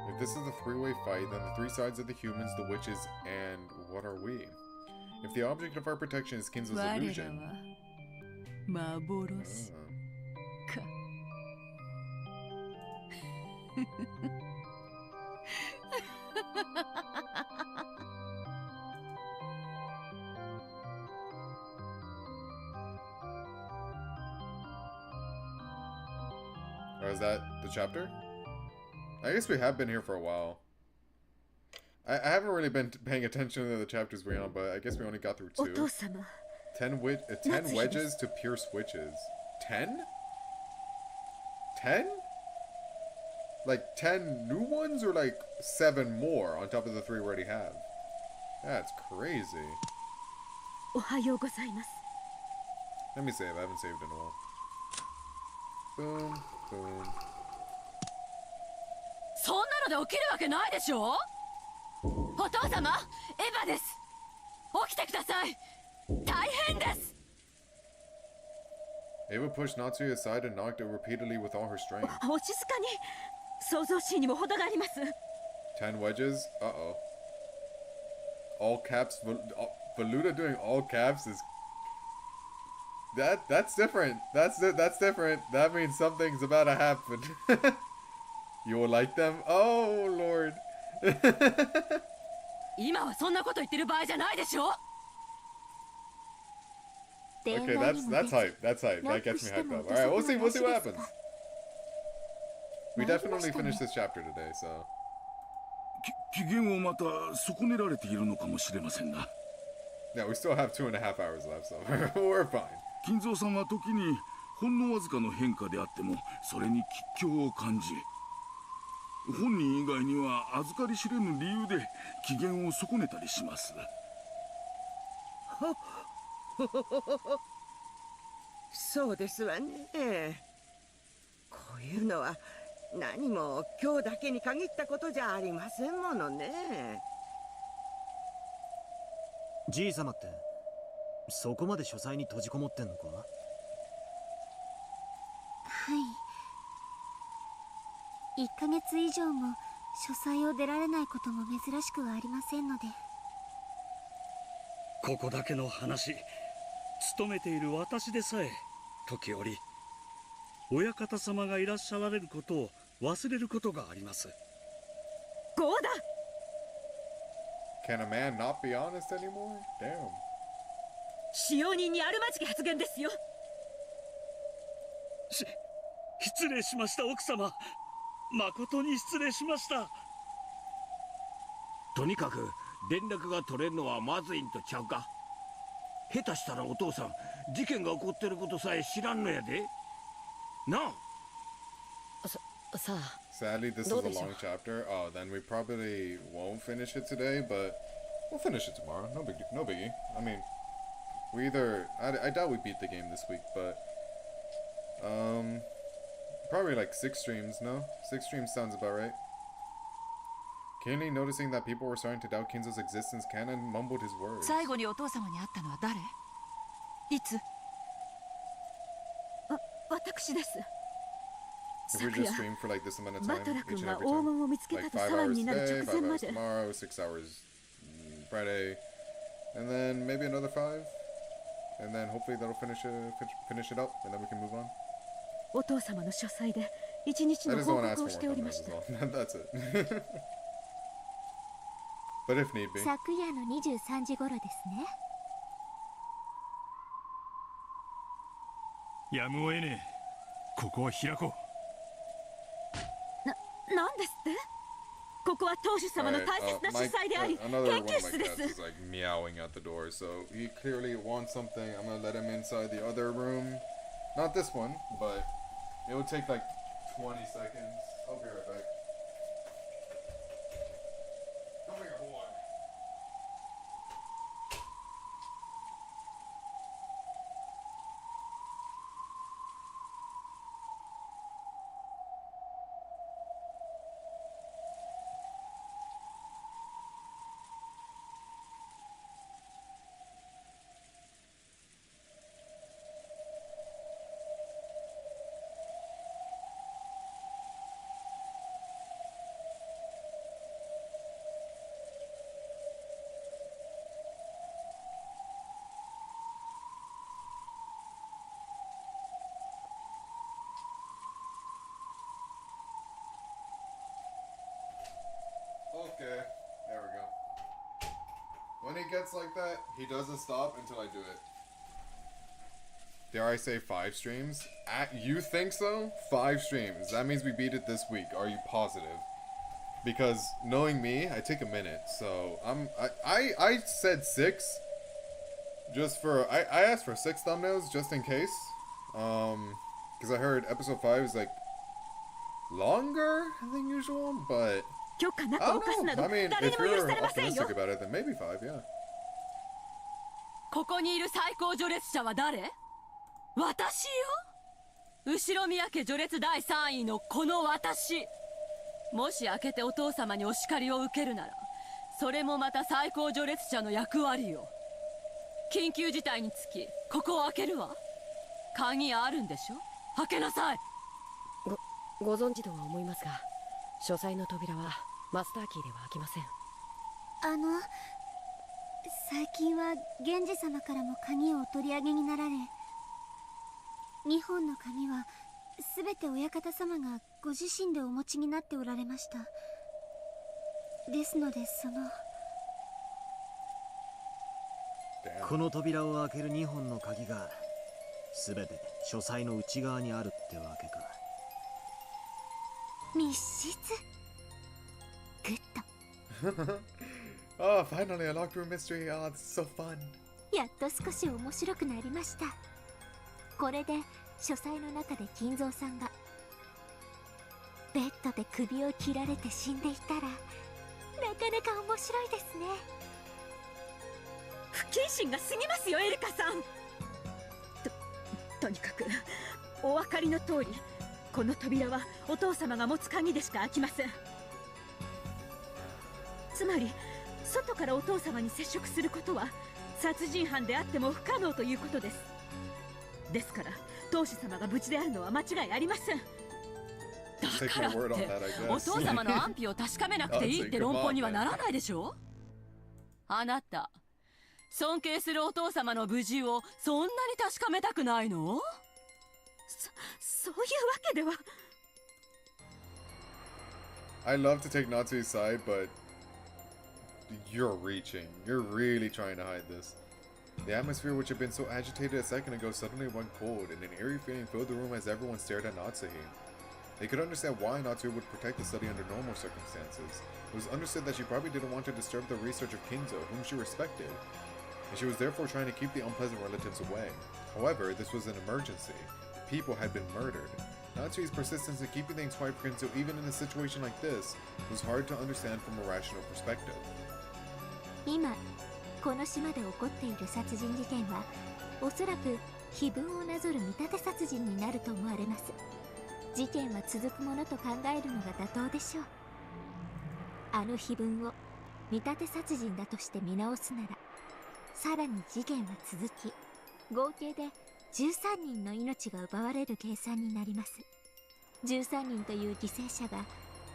If this is a three-way fight, then the three sides are the humans, the witches, and what are we? If the object of our protection is Kinzo's illusion... 幻か。Or is that the chapter? I guess we have been here for a while. I haven't really been paying attention to the chapters we're on, but I guess we only got through 2. 10 wedges to pierce witches. 10? 10? Like 10 new ones or like 7 more on top of the 3 we already have? That's crazy. おはようございます。 Let me save. I haven't saved in a while. Boom, boom. そんなので起きるわけないでしょ。お父様、エヴァです。起きてください。大変です。 Ava pushed Natsuya aside and knocked her repeatedly with all her strength. お静かに。想像しにも程があります。 10 wedges? Uh-oh. All caps. Valuta doing all caps is... That's different. That's different. That means something's about to happen. You will like them? Oh, Lord. 今はそんなこと言ってる場合じゃないでしょ。 Okay, that's hype. That's hype. That gets me hyped up. Alright, we'll see what happens. We definitely finished this chapter today, so... 機嫌をまた損ねられているのかもしれませんが。 Yeah, we still have 2.5 hours left, so we're fine. 金蔵さんは時にほんのわずかの変化であってもそれに吉凶を感じ、本人以外には預かり知れぬ理由で機嫌を損ねたりします。そうですわね。こういうのは何も今日だけに限ったことじゃありませんものね。じい様ってそこまで書斎に閉じこもってんのか？はい。1ヶ月以上も書斎を出られないことも珍しくはありませんので。ここだけの話、勤めている私でさえ時折親方様がいらっしゃられることを忘れることがあります。ゴーダ。 Can a man not be honest anymore? Damn. 使用人にあるまじき発言ですよ。失礼しました奥様。誠に失礼しました。とにかく連絡が取れるのはまずいんとちゃうか。下手したらお父さん事件が起こってることさえ知らんのやでなあ。さあ Sadly, this is a long chapter. Oh, then we probably won't finish it today, but we'll finish it tomorrow. No biggie. I mean, we either... I doubt we beat the game this week, but... Probably like 6 streams, no? 6 streams sounds about right. Keenly noticing that people were starting to doubt Kinzo's existence, Kanon mumbled his words. 最後にお父様に会ったのは誰？いつ？私です。 If we just stream for like this amount of time, バトラ each 君 and が every 黄 time, 金を見つけた like と 5 騒 hours ぎになる today, 直 5 前ま hours で。 tomorrow, 6 hours Friday, and then maybe another 5, and then hopefully that'll finish it up, and then we can move on. お父様の書斎で一日 I の just 報 don't want to ask 告を for して more おりま thumbnails し as た。 well. That's it. But if need be. 昨夜の23時頃ですね。やむを得ねえ。ここは開こう。なんですって？ここは当主様の大切な書斎であり、研 another one of 究 my 室で cats す。 is like meowing at the door, so he clearly wants something. I'm gonna let him inside the other room. Not this one, but it will take like 20 seconds. I'll be right back. Come here, boy. Okay, there we go. When he gets like that, he doesn't stop until I do it. Dare I say 5 streams? You think so? 5 streams. That means we beat it this week. Are you positive? Because knowing me, I take a minute. So I said 6. Just for I asked for 6 thumbnails just in case. Because I heard episode 5 is like longer than usual, but 許可なく I 犯す don't な know. ど I mean, 誰 if にも許 you're されませんよ。 optimistic about it, then maybe 5, yeah. ここにいる最高序列者は誰？私よ。後ろ宮家序列第3位のこの私。もし開けてお父様にお叱りを受けるなら、それもまた最高序列者の役割よ。緊急事態につきここを開けるわ。鍵あるんでしょ？開けなさい。ご存知とは思いますが、書斎の扉はマスターキーでは開きません。最近は源氏様からも鍵をお取り上げになられ、2本の鍵は全て親方様がご自身でお持ちになっておられました。ですのでこの扉を開ける2本の鍵が全て書斎の内側にあるってわけか。密室。グッド。Oh, finally a locked room mystery. Oh, this is so fun. やっと少し面白くなりました。これで書斎の中で金蔵さんがベッドで首を切られて死んでいたら、なかなか面白いですね。不謹慎が過ぎますよ、エルカさん。とにかくお分かりの通り、この扉はお父様が持つ鍵でしか開きません。つまり外からお父様に接触することは殺人犯であっても不可能ということです。ですから当主様が無事であるのは間違いありません。だからってお父様の安否を確かめなくていいって論法にはならないでしょ。あなた尊敬するお父様の無事をそんなに確かめたくないの？そういうわけでは。 I love to take Natsu's side, but you're reaching. You're really trying to hide this. The atmosphere, which had been so agitated a second ago, suddenly went cold, and an eerie feeling filled the room as everyone stared at Natsuhi. They could understand why Natsuhi would protect the study under normal circumstances. It was understood that she probably didn't want to disturb the research of Kinzo, whom she respected, and she was therefore trying to keep the unpleasant relatives away. However, this was an emergency. People had been murdered. Natsuhi's persistence in keeping things quiet for Kinzo, even in a situation like this, was hard to understand from a rational perspective. 今この島で起こっている殺人事件はおそらく碑文をなぞる見立て殺人になると思われます。事件は続くものと考えるのが妥当でしょう。あの碑文を見立て殺人だとして見直すなら、さらに事件は続き、合計で13人の命が奪われる計算になります。13人という犠牲者が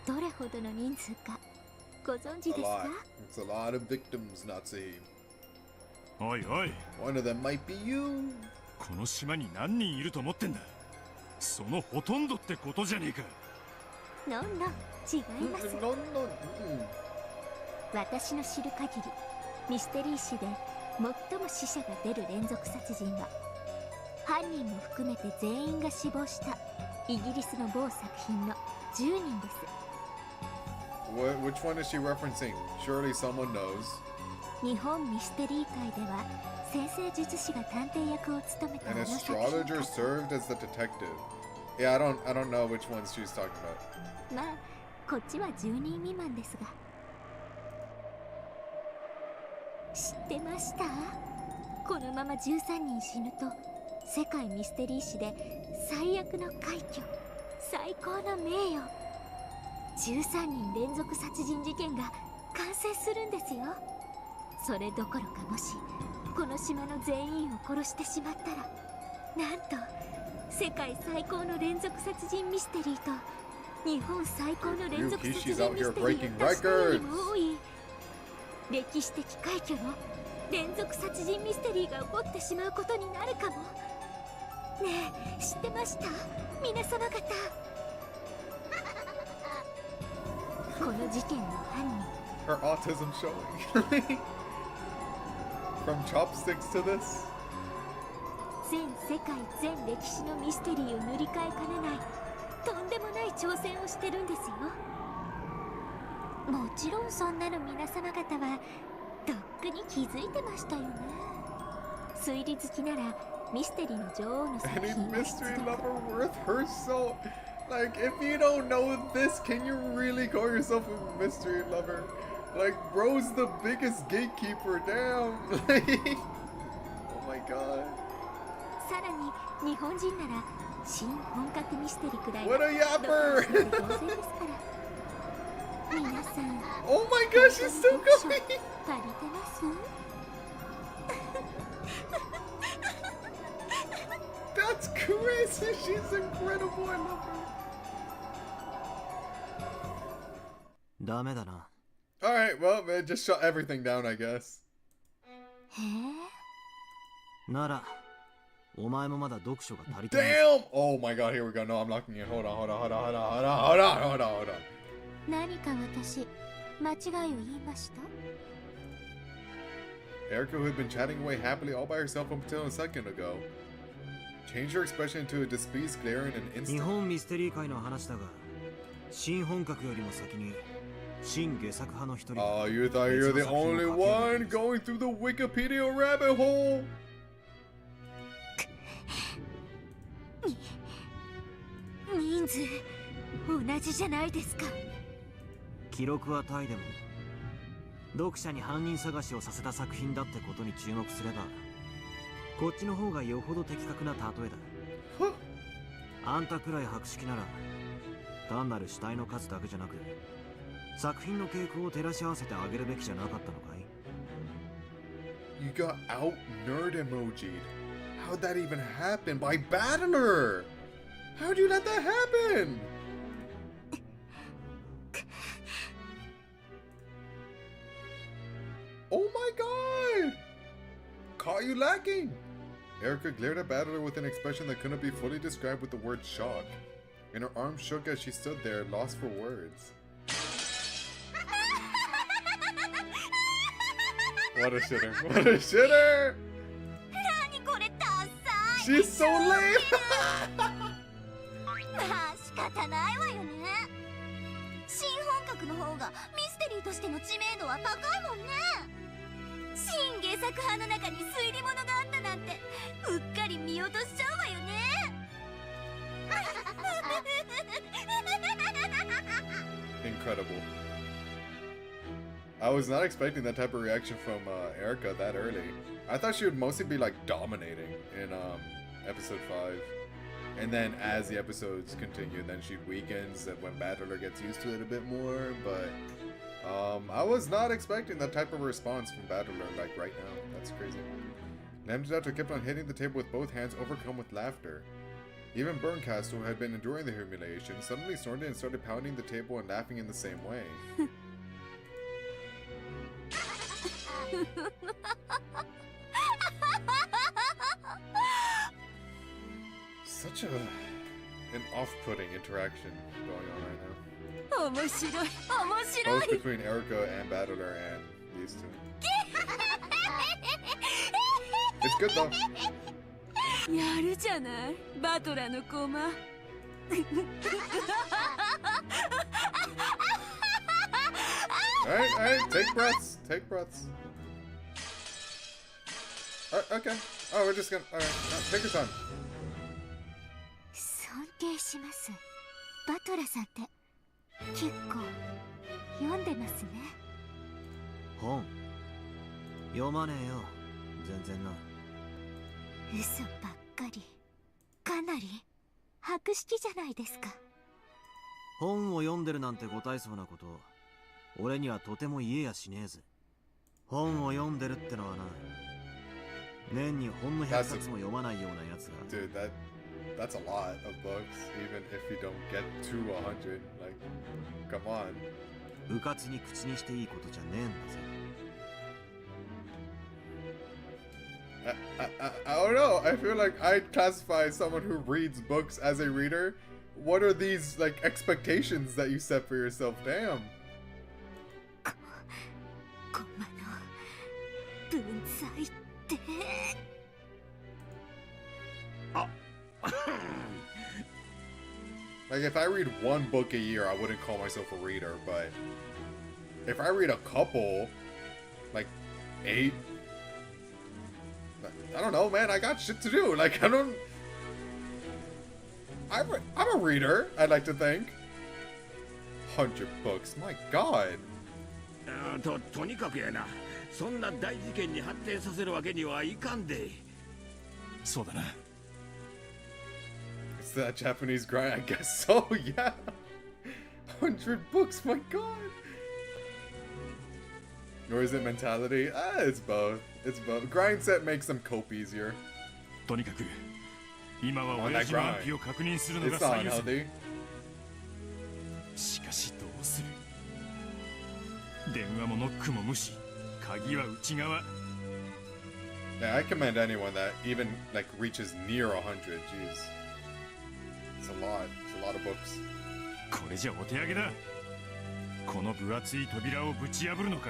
どれほどの人数かご存知ですか？ It's a lot of victims, Natsuhi. おいおい。 One of them might be you. この島に何人いると思ってんだ。そのほとんどってことじゃねえか。のんのん違います。私の知る限りミステリー誌で最も死者が出る連続殺人は犯人も含めて全員が死亡したイギリスの某作品の10人です。Which one is she referencing? Surely someone knows. 日本ミステリー界では先生術師が探偵役を務めた An astrologer served as the detective. Yeah, I don't know which ones she's talking about. まあこっちは10人未満ですが。知ってました？このまま13人死ぬと世界ミステリー史で最悪の快挙、最高の名誉、13人連続殺人事件が完成するんですよ。それどころかもしこの島の全員を殺してしまったら、なんと世界最高の連続殺人ミステリーと日本最高の連続殺人ミステリーを出したよりも多い歴史的快挙の連続殺人ミステリーが起こってしまうことになるかも。ねえ、知ってました？皆様方。この事件の犯人。 Her autism showing. From chopsticks to this. 全世界全歴史のミステリーを塗り替えかねないとんでもない挑戦をしてるんですよ。もちろんそんなの皆様方はとっくに気づいてましたよね。推理好きならミステリーの女王の作品 Any mystery lover worth her salt. Like, if you don't know this, can you really call yourself a mystery lover? Like, bro's the biggest gatekeeper, damn. Like, oh my god. さらに日本人なら新本格ミステリくらい What a yapper! 同性ですから皆さん Oh my gosh, she's so good! 足りてます That's crazy! She's incredible, I love her. ダメだな。 Alright, well, man, just shut everything down, I guess. なら、お前もまだ読書が足りてない。 Damn! Oh my god, here we go. No, I'm locking in. Hold on, hold on, hold on, hold on, hold on, hold on, hold on, hold on. 何か私間違いを言いました Erica, who had been chatting away happily all by herself up until a second ago, changed her expression into a displeased glare in an 日 instant. 本ミステリー界の話だが、新本格よりも先に新下作派の一人。 Oh, you thought you were the only one going through the Wikipedia rabbit hole? 人数同じじゃないですか 記録はタイでも読者に犯人探しをさせた作品だってことに注目すればこっちの方がよほど的確な例えだあんたくらい博識なら単なる死体の数だけじゃなく作品の傾向を照らし合わせてあげるべきじゃなかったのかい You got out nerd emoji'd. How'd that even happen? By Battler! How'd you let that happen? Oh my god! Caught you lacking! Erica glared at Battler with an expression that couldn't be fully described with the word shock. And her arms shook as she stood there, lost for words. What a shitter. What a shitter! 何これダッサ She's so lame! まあ仕方ないわよね新本格の方がミステリーとしての知名度は高いもんね新下作派の中に推理物があったなんてうっかり見落としちゃうわよね Incredible. I was not expecting that type of reaction from Erica that early. I thought she would mostly be like dominating in episode 5. And then as the episodes continue, then she weakens and when Battler gets used to it a bit more. But I was not expecting that type of response from Battler like right now. That's crazy. Namjidata kept on hitting the table with both hands, overcome with laughter. Even Burncastle, who had been enduring the humiliation, suddenly snorted and started pounding the table and laughing in the same way. Such an off-putting interaction going on right now. 面白い面白 Both い between Erica and Battler and these two. It's good though. やるじゃないバトラのコマ Alright, take breaths, take breaths. Okay. Oh, we're just gonna. Alright, take your time. 尊敬しますバトラさんって結構読んでますね本読まねえよ全然な嘘ばっかりかなり博識じゃないですか本を読んでるなんてご大層なこと俺にはとても言えやしねえぜ本を読んでるってのはな年に本の100冊も読まないようなやつが Dude, that's a lot of books, even if you don't get to 100. Like, come on. うかつに口にしていいことじゃねえんだぜ I don't know. I feel like I'd classify someone who reads books as a reader. What are these like expectations that you set for yourself? Damn. コマの文才って Like, if I read one book a year, I wouldn't call myself a reader, but if I read a couple, like 8, I don't know, man, I got shit to do. Like, I I'm a reader, I'd like to think. 100 books, my god. とにかくやな、そんな大事件に発展させるわけにはいかんで。そうだな。It's that Japanese grind, I guess so, yeah. 100 books, my god. Or is it mentality? It's both. It's both. Grind set makes them cope easier. とにかく今は親父の安否を確認するのが It's 最 not 優先。 healthy. しかしどうする。電話もノックも無視。鍵は内側。 Yeah, I commend anyone that even like reaches near 100. Jeez, it's a lot. It's a lot of books. これじゃお手上げだ。この分厚い扉をぶち破るのか？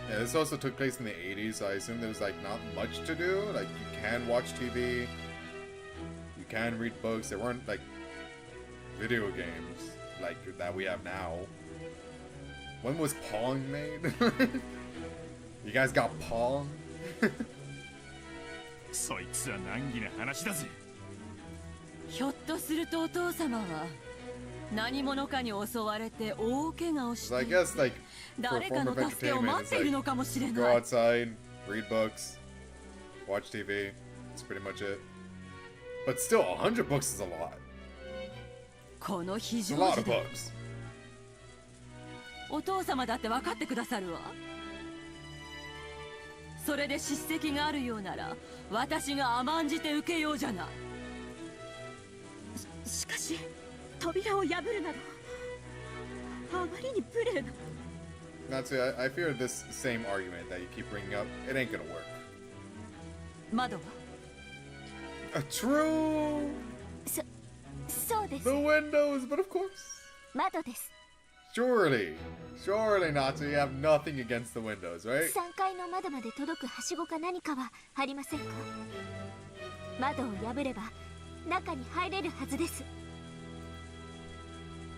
Yeah, this also took place in the 80s, so I assume there's like not much to do. Like you can watch TV, you can read books. There weren't like video games like that we have now. When was Pong made? You guys got Pong? そいつは難儀な話だぜ。ひょっとするとお父様は何者かに襲われて大怪我をし So I て guess like for a 誰か form の of 助けを entertainment, 待っ it's ている like のかもしれ go ない。 outside, read books, watch TV. That's pretty much it. But still, 100 books is a lot. この非 It's 常 a lot 時 of で books. お父様だって分かってくださるわ。それで叱責があるようなら私が甘んじて受けようじゃない。しかし扉を破るなどあまりに無礼な。 Natsu, I fear this same argument that you keep bringing up, it ain't gonna work. 窓は True! そうです。 The windows, but of course. 窓です。 Surely, Natsu, you have nothing against the windows, right? 3階の窓まで届くはしごか何かはありませんか？窓を破れば中に入れるはずです。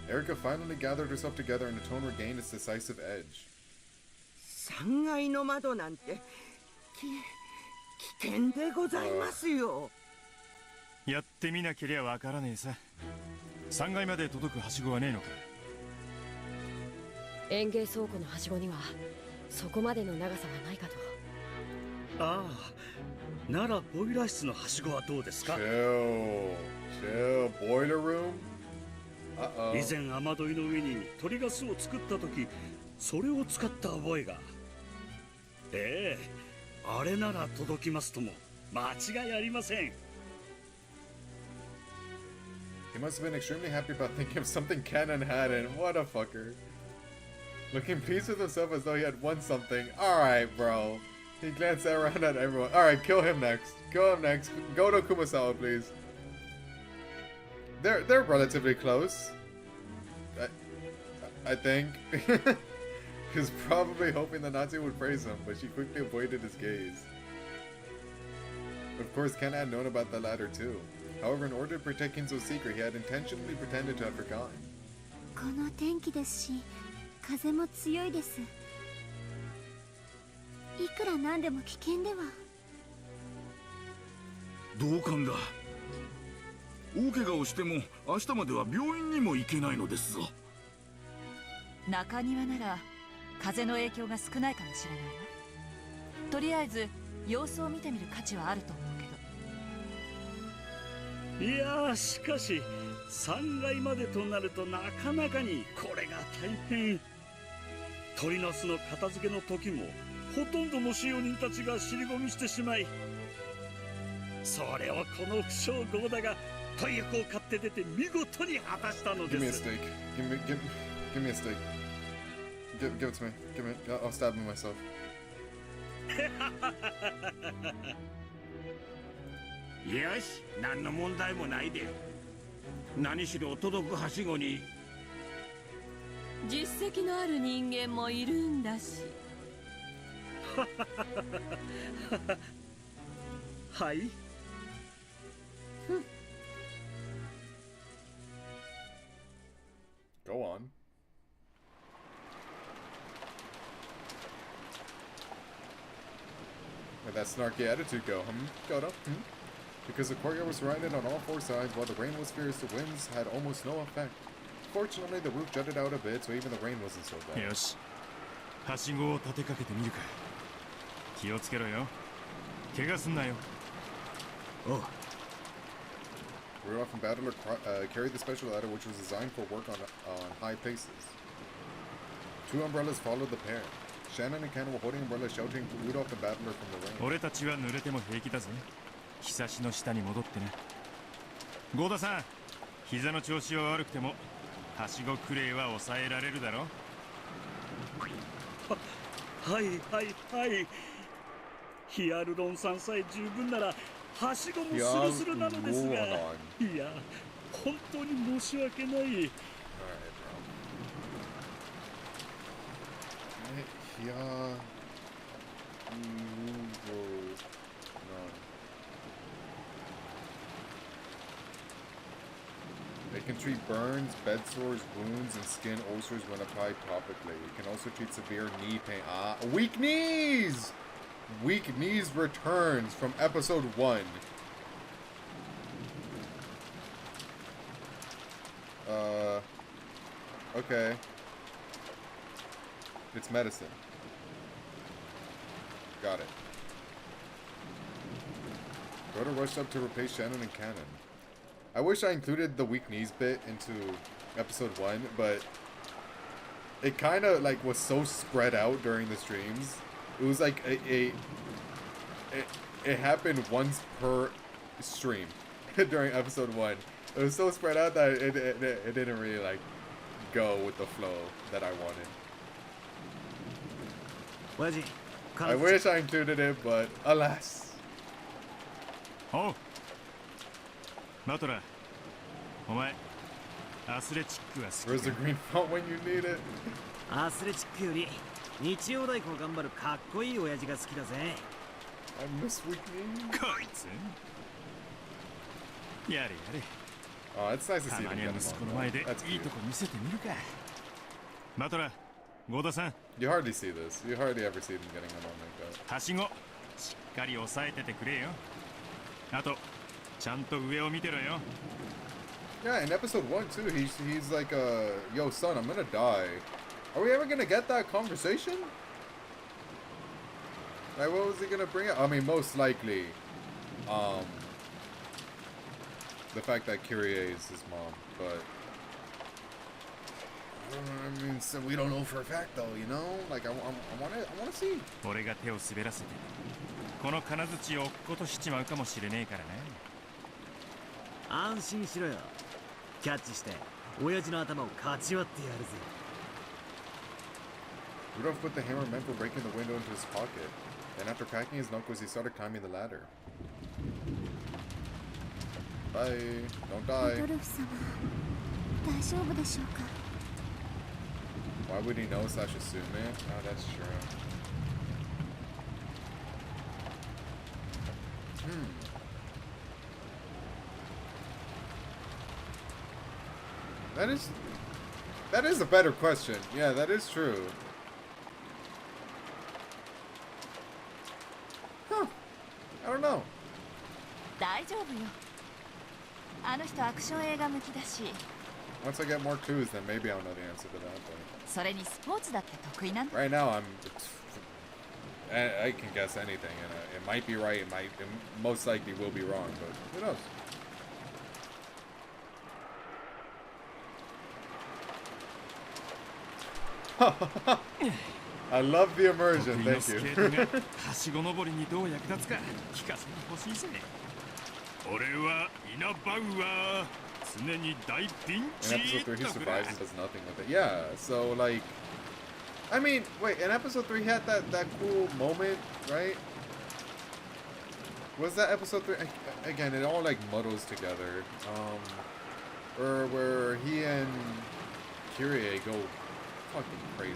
Erica finally gathered herself together and the tone regained its decisive edge. 3階の窓なんて危険でございますよ。やってみなけりゃわからねえさ。3階まで届くはしごはねえのか？園芸倉庫のはしごにはそこまでの長さはないかと。ああ、ならボイラー室のはしごはどうですか？ Chill, boiler room? 以前雨どいの上に鳥ガスを作った時、それを使った覚えが。ええ、あれなら届きますとも間違いありません。 He must have been extremely happy about thinking of something Cannon had, and what a fucker. Looking pleased with himself as though he had won something. Alright, bro. He glanced around at everyone. Alright, kill him next. Kill him next. Go to Kumasawa, please. They're relatively close. I think. He was probably hoping that Natsu would praise him, but she quickly avoided his gaze. Of course, Ken had known about the latter too. However, in order to protect Kinzo's secret, he had intentionally pretended to have forgotten. この天気ですし、風も強いです。いくらなんでも危険では。同感だ。大怪我をしても明日までは病院にも行けないのですぞ。中庭なら風の影響が少ないかもしれないわ。とりあえず様子を見てみる価値はあると思うけど。いやー、しかし3階までとなるとなかなかにこれが大変。鳥の巣の片付けの時もほとんどの使用人たちが尻込みしてしまい、それをこの不祥豪だが問役を買って出て見事に果たしたのです。 Give me a steak. Give it to me. I'll stab him myself. よし、何の問題もないで。何しろ届くはしごに実績のある人間もいるんだし。はい。Go on. Where'd that snarky attitude go? Go to? Because the courtyard was surrounded on all four sides, while the rain was fierce, the winds had almost no effect. Fortunately, the roof jutted out a bit, so even the rain wasn't so bad. よし、はしごを立てかけてみるか。気をつけろよ。怪我すんなよ。おう。 Rudolph and Battler carried the special ladder, which was designed for work on high paces. Two umbrellas followed the pair. Shannon and Cannon were holding umbrellas, sheltering Rudolph and Battler from the rain. 俺たちは濡れても平気だぜ。ひさしの下に戻ってね。ゴーダさん、膝の調子は悪くてもはしごクレイは抑えられるだろ。はいはいはい。ヒアルロン酸さえ十分ならはしごもスルスルなのですが、いや本当に申し訳ない。It can treat burns, bed sores, wounds, and skin ulcers when applied topically. It can also treat severe knee pain. Weak knees! Weak knees returns from episode 1. Okay. It's medicine. Got it. Rhoda rushed up to replace Shannon and Cannon. I wish I included the weak knees bit into episode 1, but it kind of like was so spread out during the streams. It was like it happened once per stream during episode 1. It was so spread out that it didn't really like go with the flow that I wanted. I wish I included it, but alas. Oh. マトラ、お前、アスレチックは好き。 Where's the green font when you need it? アスレチックより日曜大工を頑張るかっこいい親父が好きだぜ。I miss weak knees. こいつ。やれやれ。Oh, it's nice to see たまには息子の前でいいとこ見せてみるか。マトラ、ゴーダさん。You hardly see this. You hardly ever see them getting them on like that. はしご、しっかり押さえててくれよ。あと。ちゃんと上を見てろよ。 Yeah, in episode 1 too, he's like, yo son, I'm gonna die. Are we ever gonna get that conversation? Like, what was he gonna bring up? I mean, most likely, the fact that Kyrie is his mom, but I mean, so we don't know for a fact though, you know? Like, I wanna see. 俺が手を滑らせて、この金槌を落っことしちまうかもしれねえからね。安心しろよ。キャッチして親父の頭をかち割ってやるぜ。 Rudolph put the hammer meant for breaking the window into his pocket. Then after cracking his knuckles, he started climbing the ladder. Bye. Don't die. Why would he know slash assume it? Oh, that's true. That is a better question. Yeah, that is true. Huh. I don't know. 大丈夫よ。あの人アクション映画向きだし。 Once I get more clues, then maybe I'll know the answer to that. But それにスポーツだって得意なんだ。 right now, I can guess anything, and it might be right. It most likely will be wrong, but who knows? I love the immersion. Thank you. はしご登りにどう役立つか聞かせてほしいぜ。俺はイナバウアー。常に大ピンチ。 In episode 3, he survives and does nothing with it. Yeah, so like, I mean, wait. In episode 3, he had that cool moment, right? Was that episode 3? Again, it all like muddles together. Where he and Kyrie go fucking crazy.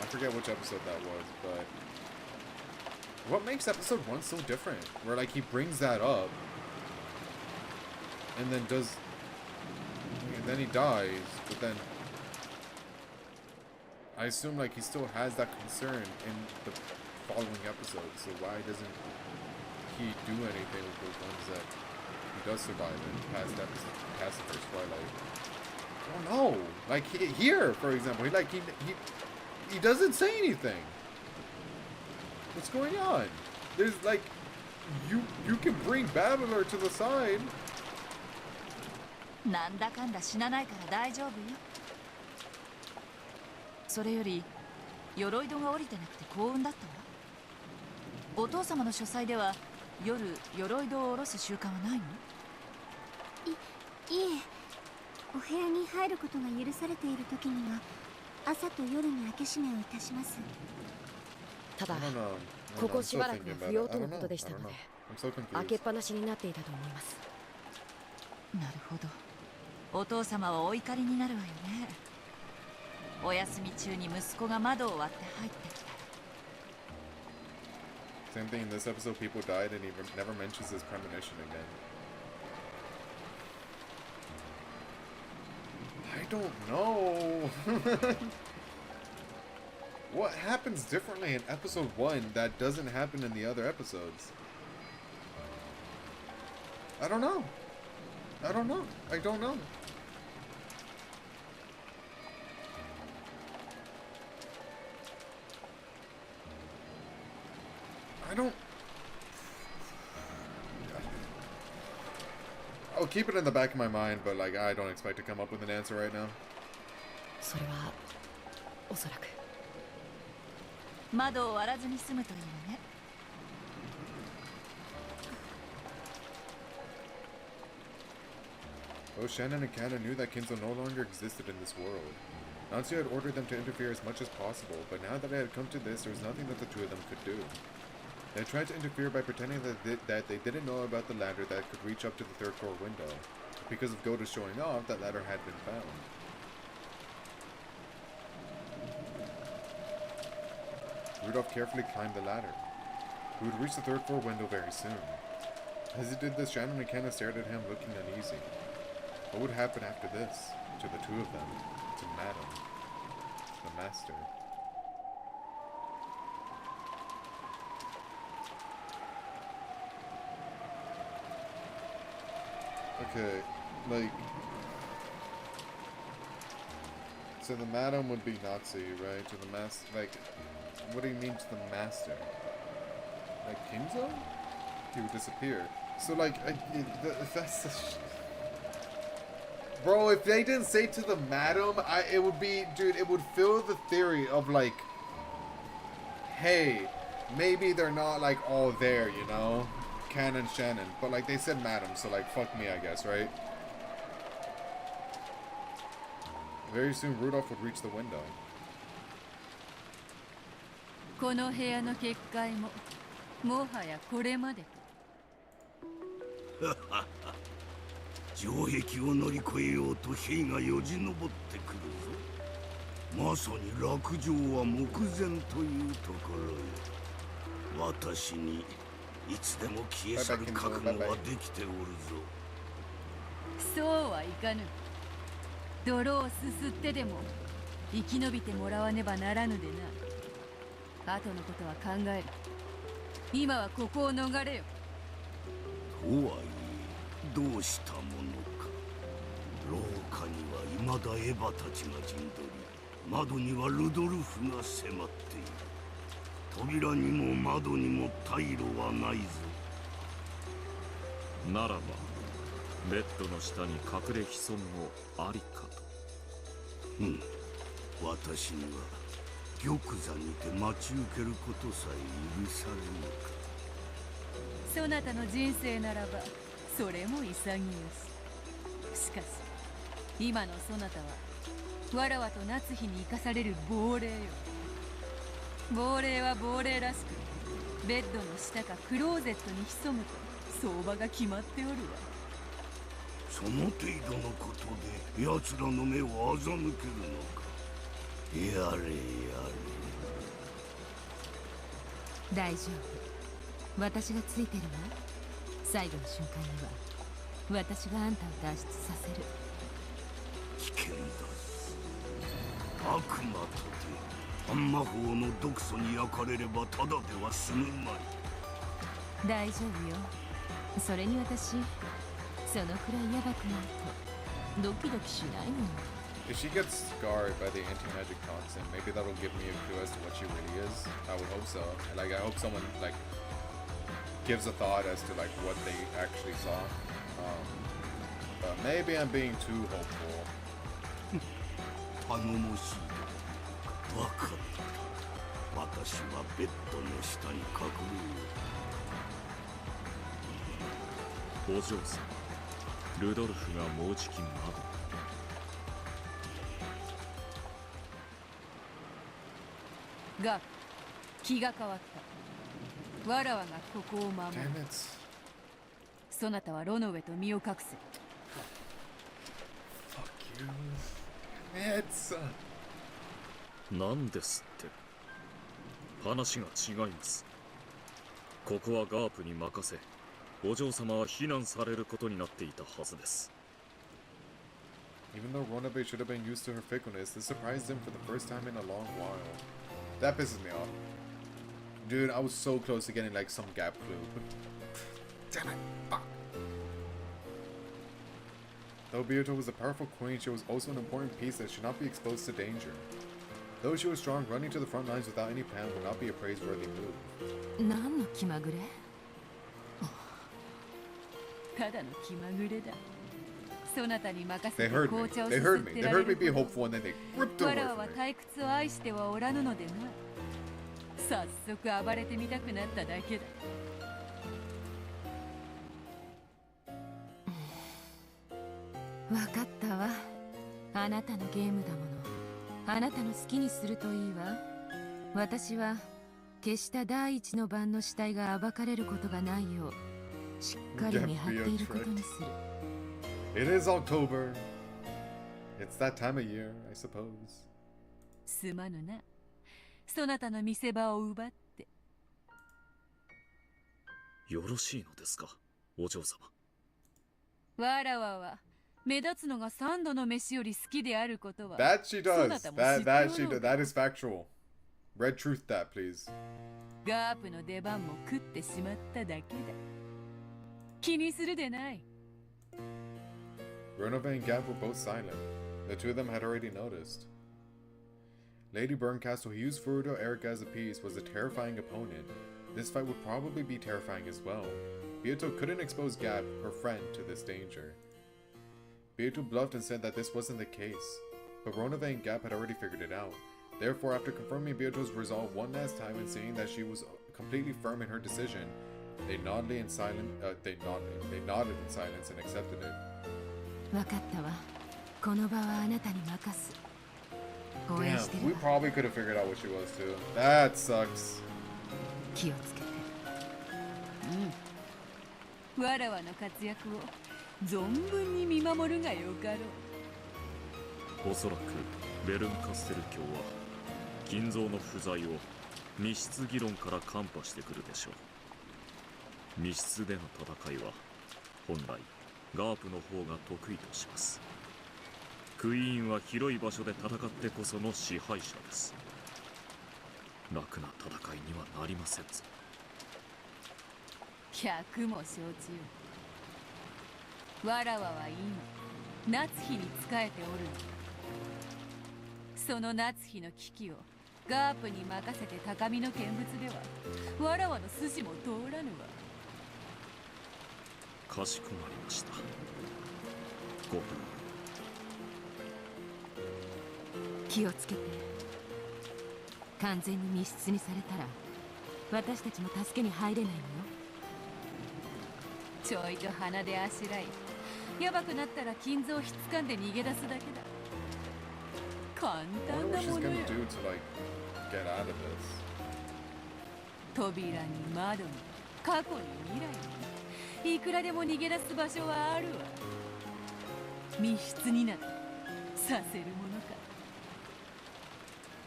I forget which episode that was, but what makes episode 1 so different? Where like he brings that up and then then he dies, but then I assume like he still has that concern in the following episodes, so why doesn't he do anything with those ones that he does survive in past the first Twilight. I don't know. Like here, for example, he doesn't say anything. What's going on? There's like you can bring Babbler to the side. なんだかんだ死なないから大丈夫よ。それより鎧戸が降りてなくて幸運だったわ。お父様の書斎では夜鎧戸を下ろす習慣はないの？いえ、お部屋に入ることが許されている時には朝と夜に開け閉めをいたします。ただここしばらくは不要とのことでしたので開けっぱなしになっていたと思います。なるほど。お父様はお怒りになるわよね。お休み中に息子が窓を割って入ってきた。 Same thing in this episode, people died and he never mentions his premonition again. I don't know. What happens differently in episode 1 that doesn't happen in the other episodes? I don't know. I don't know. I don't know. I don't... I'll keep it in the back of my mind, but like I don't expect to come up with an answer right now. それはおそらく窓を割らずに済むといいわね。Oh, Shannon and Kana knew that Kinzo no longer existed in this world. Natsuya had ordered them to interfere as much as possible, but now that it had come to this, there was nothing that the two of them could do. They had tried to interfere by pretending that they didn't know about the ladder that could reach up to the third floor window. Because of Goda showing off, that ladder had been found. Rudolph carefully climbed the ladder. He would reach the third floor window very soon. As he did this, Shannon and Kenna stared at him, looking uneasy. What would happen after this? To the two of them? To Madam? To the Master? Okay, like... So the Madam would be Nazi, right? To the Master, like... What do you mean to the Master? Like Kinzo? He would disappear. So like, that's the bro, if they didn't say to the Madam, it would be, dude, it would fill the theory of like, hey, maybe they're not like all there, you know? Ken and Shannon. But like, they said Madam, so like, fuck me, I guess, right? Very soon, Rudolph would reach the window. この部屋の結界ももはやこれまでと城壁を乗り越えようと兵がよじ登ってくるぞ。まさに落城は目前というところよ。私にいつでも消え去る覚悟はできておるぞ。そうはいかぬ。泥をすすってでも生き延びてもらわねばならぬでな。後のことは考える。今はここを逃れよ。とはいえどうしたものか。廊下には未だエヴァたちが陣取り、窓にはルドルフが迫っている。扉にも窓にも退路はないぞ。ならばベッドの下に隠れ潜むもありかと。私には玉座にて待ち受けることさえ許されぬか。そなたの人生ならばそれも潔し。しかし今のそなたはわらわと夏日に生かされる亡霊よ。亡霊は亡霊らしく、ベッドの下かクローゼットに潜むと相場が決まっておるわ。その程度のことで奴らの目を欺けるのか。やれやれ。大丈夫、私がついてるわ。最後の瞬間には私があんたを脱出させる。危険だ。悪魔とて半魔法の毒素に焼かれればただでは済むまい。大丈夫よ。それに私、そのくらいヤバくないとドキドキしないもん。 If she gets scarred by the anti-magic toxin, maybe that'll give me a clue as to what she really is. I would hope so. Like, I hope someone, like, gives a thought as to, like, what they actually saw. But maybe I'm being too hopeful. 頼もしい。分かった。私はベッドの下に隠れる。お嬢さん、ルドルフがもうじき孫。が気が変わった。わらわがここを守る。そなたはロノウェと身を隠せ。Fuck you. It's なんですって。話が違います。ここはガープに任せ、お嬢様は避難されることになっていたはずです。Even though Ronabe should have been used to her fickleness, this surprised him for the first time in a long while. That pisses me off. Dude, I was so close to getting like some gap clue. Damn it, fuck. Though Beato was a powerful queen, she was also an important piece that should not be exposed to danger. Though she was strong, running to the front lines without any plan would not be a praiseworthy move. 何の気まぐれ？ただの気まぐれだ。そなたに任せて They heard 紅 me. 茶を They すす heard っ me. て They ら heard れ me る be ほど hopeful and then they ripped it わ away らわ from は me. 退屈を愛してはおらぬのでな。早速暴れてみたくなっただけだ。わかったわ。あなたのゲームだもの。あなたの好きにするといいわ。私は決した第一の番の死体が暴かれることがないようしっかり見張っていることにする。 It is October. It's that time of year, I suppose. すまぬな。そなたの見せ場を奪って。よろしいのですか、お嬢様。わらわは目立つのが三度の飯より好きであることは。 That she does. そなたも知っておろう。 That is factual. Red truth that, please. ガープの出番も食ってしまっただけだ。気にするでない。Renova and Gap were both silent. The two of them had already noticed. Lady Burncastle, who used Furuto Erica as a piece, was a terrifying opponent. This fight would probably be terrifying as well. Beato couldn't expose Gap, her friend, to this danger. Beato bluffed and said that this wasn't the case, but Renova and Gap had already figured it out. Therefore, after confirming Beato's resolve one last time and seeing that she was completely firm in her decision, they nodded in silence and accepted it. わかったわ。この場はあなたに任す。応援して Damn, る we probably could have figured out what she was too. That sucks. 気をつけて。わらわの活躍を存分に見守るがよかろう。おそらくベルンカステル卿は金蔵の不在を密室議論からカンパしてくるでしょう。密室での戦いは本来ガープの方が得意とします。クイーンは広い場所で戦ってこその支配者です。楽な戦いにはなりませんぞ。百も承知。わらわは今夏日に仕えておるの。その夏日の危機をガープに任せて高みの見物ではわらわの筋も通らぬわ。かしこまりました。ご分気をつけて。完全に密室にされたら私たちも助けに入れないのよ。ちょいと鼻であしらい、やばくなったら金蔵をひっつかんで逃げ出すだけだ。簡 I 単 wonder な what she's もの gonna よ。 do to like get out of this. 扉に窓に過去に未来にいくらでも逃げ出す場所はあるわ。密室になってさせるものか。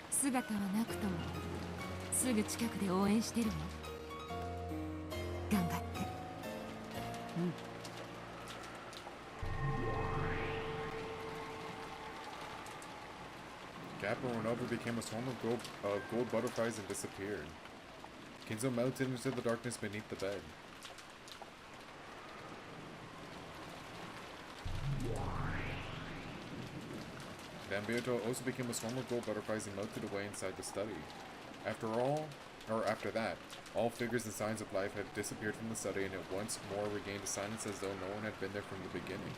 姿はなくともすぐ近くで応援してるわ。頑張って。Gap and Renova became a swarm of gold butterflies and disappeared. Kinzo melted into the darkness beneath the bed. Bambiotto also became a swarm of gold butterflies and melted away inside the study. After that, all figures and signs of life had disappeared from the study, and it once more regained a silence as though no one had been there from the beginning.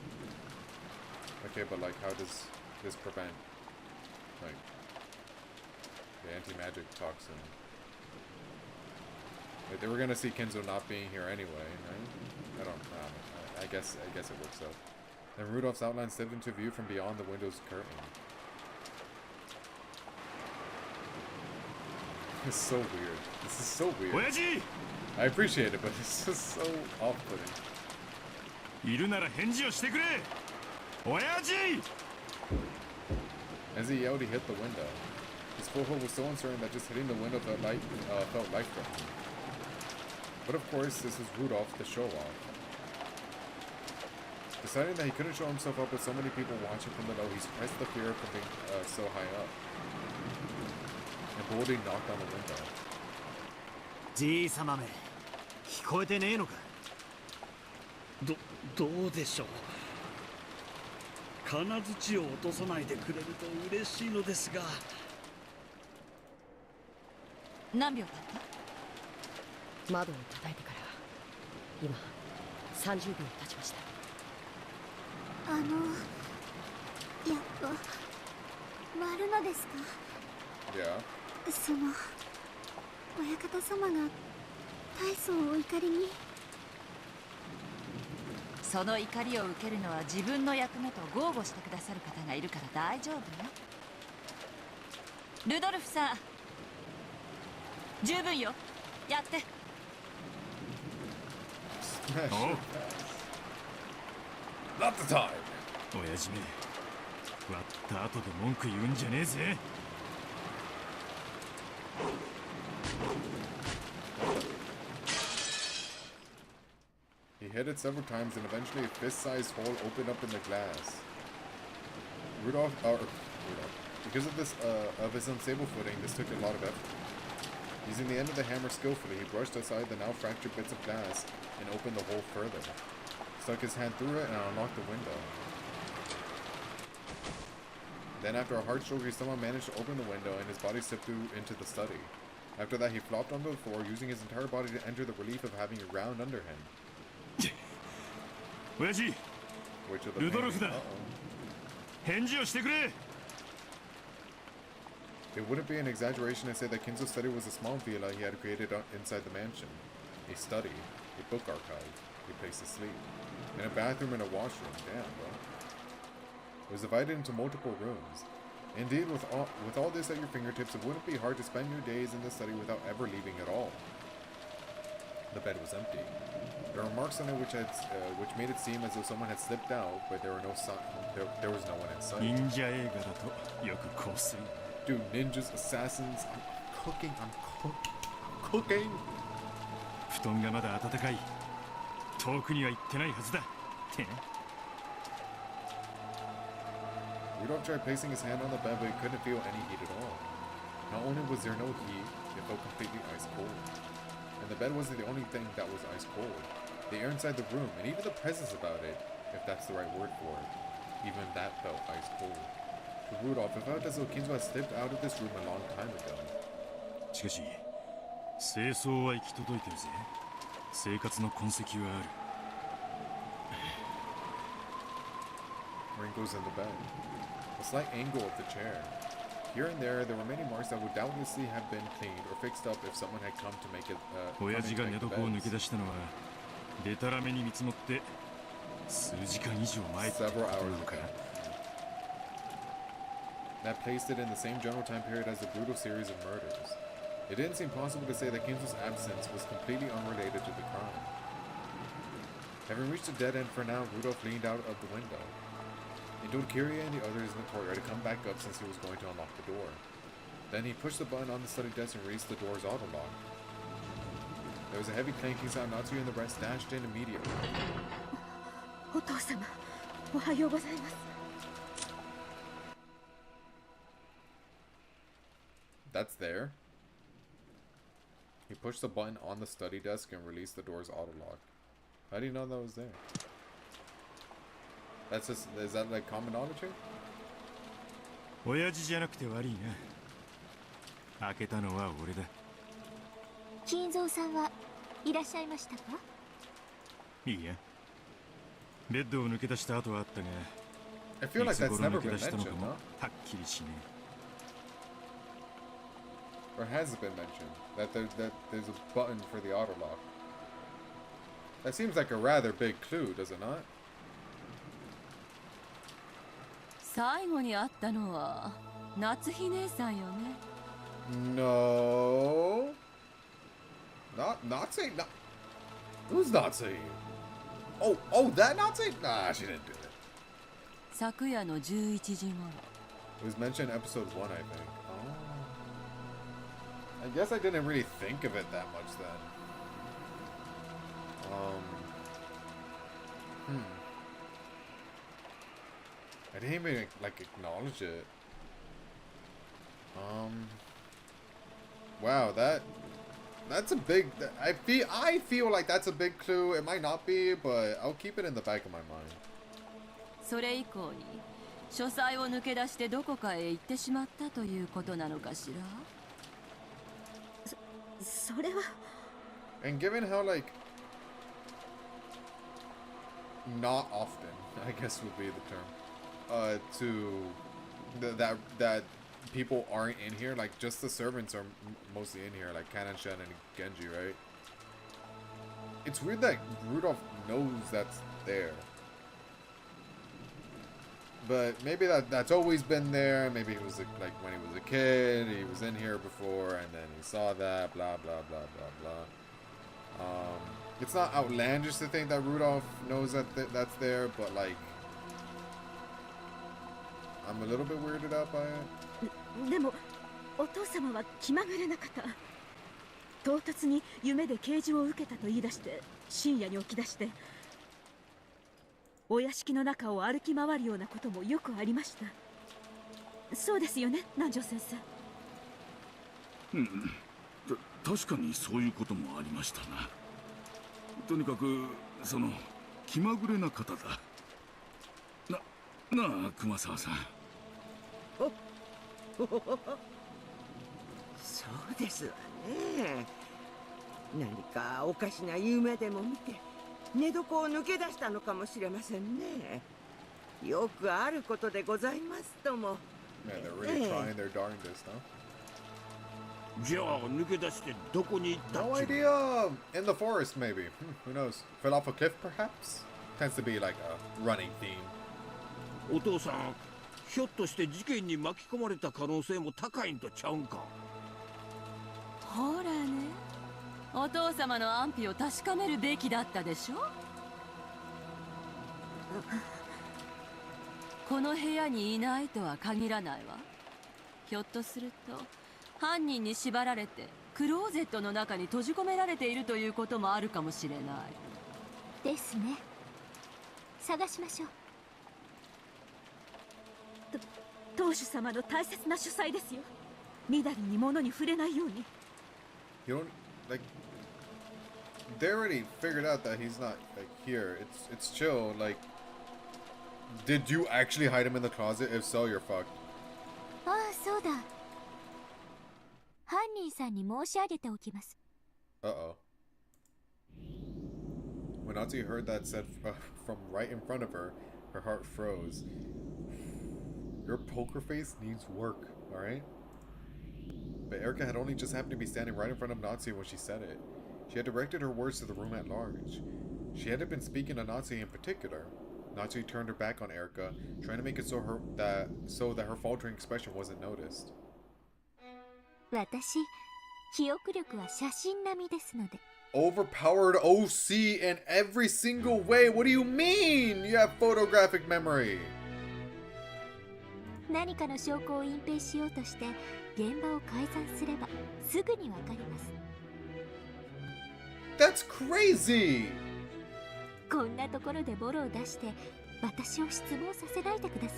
Okay, but like, how does this prevent, like, the anti-magic toxin? Like, they were gonna see Kenzo not being here anyway, right? I don't know. I guess it works out. Then Rudolph's outline slipped into view from beyond the window's curtain. It's so weird. This is so weird. Oyaji! I appreciate it, but it's just so off-putting. いるなら返事をしてくれ! Oyaji! As he yelled, he hit the window. His foothold was so uncertain that just hitting the window felt life-threatening. But of course, this is Rudolph, the show-off. Deciding that he couldn't show himself up with so many people watching from below, he suppressed the fear from being so high up. And boldly knocked on the window. じいさまめ、聞こえてねえのか? どうでしょう。金槌を落とさないでくれると嬉しいのですが。何秒経った？窓を叩いてから今30秒経ちました。やっと割るのですか？ Yeah. その親方様が大層お怒りに。その怒りを受けるのは自分の役目と豪語してくださる方がいるから大丈夫よ。ルドルフさん、十分よ。やって。Not the time. 親父め、割った後で文句言うんじゃねえぜ。He hit it several times, and eventually a fist-sized hole opened up in the glass. Rudolph, because of his unstable footing, this took a lot of effort. Using the end of the hammer skillfully, he brushed aside the now fractured bits of glass and opened the hole further. Stuck his hand through it and unlocked the window. Then, after a hard stroke, he somehow managed to open the window, and his body slipped through into the study. After that, he flopped onto the floor, using his entire body to enter the relief of having a ground under him. 親父、ルドルフだ。返事をしてくれ。 It wouldn't be an exaggeration to say that Kinzo's study was a small villa he had created inside the mansion. A study, a book archive, a place to sleep, and a bathroom and a washroom. Damn, bro. It was divided into multiple rooms. Indeed, with all this at your fingertips, it wouldn't be hard to spend your days in the study without ever leaving at all. The bed was empty. There were marks on it which made it seem as though someone had slipped out, but there was no one in sight. 忍者映画だとよく香水。 Dude, ninjas, assassins, I'm cooking. 布団がまだ暖かい。遠くには行ってないはずだ。ってね。 Rudolph tried placing his hand on the bed, but he couldn't feel any heat at all. Not only was there no heat, it felt completely ice cold. And the bed wasn't the only thing that was ice cold. The air inside the room, and even the presence about it, if that's the right word for it, even that felt ice cold. To Rudolph, it felt as though Kinzo had slipped out of this room a long time ago. しかし、清掃は行き届いてるぜ。生活の痕跡はある。 Wrinkles in the bed. A slight angle of the chair. Here and there were many marks that would doubtlessly have been cleaned or fixed up if someone had come to make it. 親父が寝床を抜け出したのは、デタラメに見積もって数時間以上前ってことなのか。 That placed it in the same general time period as the brutal series of murders. It didn't seem possible to say that Kinzo's absence was completely unrelated to the crime. Having reached a dead end for now, Rudolph leaned out of the window. He told Kiria and the others in the courtyard to come back up since he was going to unlock the door. Then he pushed the button on the study desk and released the door's auto-lock. There was a heavy clanking sound. Natsuki and the rest dashed in immediately. お父様、おはようございます。 That's there. He pushed the button on the study desk and released the door's auto-lock. How do you know that was there? That's just, is that like common knowledge here? 親父じゃなくて悪いな。開けたのは俺だ。金蔵さんはいらっしゃいましたか？いいや。ベッドを抜け出した後はあったが、 I feel like いつ that's 頃 never 抜け been 出したの mentioned, かも no? はっきりしね Or has it been mentioned that there's a button for the auto lock? That seems like a rather big clue, does it not? 最後に会ったのは夏日姉さんよね。 No. Not Nazi. Not. Who's Nazi? Oh, that Nazi? Nah, she didn't do that. 昨夜の11時頃。 It was mentioned in episode 1, I think. Oh. I guess I didn't really think of it that much then. I didn't even like acknowledge it. Wow, that's a big. I feel like that's a big clue. It might not be, but I'll keep it in the back of my mind. それ以降に書斎を抜け出してどこかへ行ってしまったということなのかしら。それは。 And given how like not often, I guess would be the term, that people aren't in here, like just the servants are mostly in here, like Kanan-shan and Genji, right? It's weird that Rudolph knows that's there. But maybe that's always been there. Maybe it was like when he was a kid, he was in here before, and then he saw that, blah, blah, blah, blah, blah. It's not outlandish to think that Rudolph knows that that's there, but like, I'm a little bit weirded out by it. でもお父様は気まぐれな方。唐突に夢で啓示を受けたと言い出して深夜に起き出してお屋敷の中を歩き回るようなこともよくありました。そうですよね、南條先生。確かにそういうこともありましたな。とにかくその気まぐれな方だ。なあ熊沢さん。そうですわね。何かおかしな夢でも見て寝床を抜け出したのかもしれませんね。よくあることでございますとも。Man, they're really trying their darndest, huh? じゃあ抜け出してどこに行ったっ No ちゅう idea. In the forest, maybe. Who knows? Fell off a cliff, perhaps? Tends to be like a running theme. お父さん、ひょっとして事件に巻き込まれた可能性も高いんとちゃうんか。ほらね、お父様の安否を確かめるべきだったでしょ。この部屋にいないとは限らないわ。ひょっとすると犯人に縛られてクローゼットの中に閉じ込められているということもあるかもしれない。ですね。探しましょう。当主様の大切な書斎ですよ。みだりに物に触れないように。 You don't like. They already figured out that he's not like here. It's chill. Like, did you actually hide him in the closet? If so, you're fucked. ああ、そうだ。犯人さんに申し上げておきます。Uh-oh. When Natsuki heard that said from right in front of her, her heart froze. Your poker face needs work, alright? But Erica had only just happened to be standing right in front of Natsuki when she said it. She had directed her words to the room at large. She hadn't been speaking to Natsuki in particular. Natsuki turned her back on Erica, trying to make it so that her faltering expression wasn't noticed. 私、記憶力は写真並みですので。 Overpowered OC in every single way. What do you mean? You have photographic memory. 何かの証拠を隠蔽しようとして現場を改ざんすればすぐにわかります。 That's crazy. こんなところでボロを出して私を質問させないでください。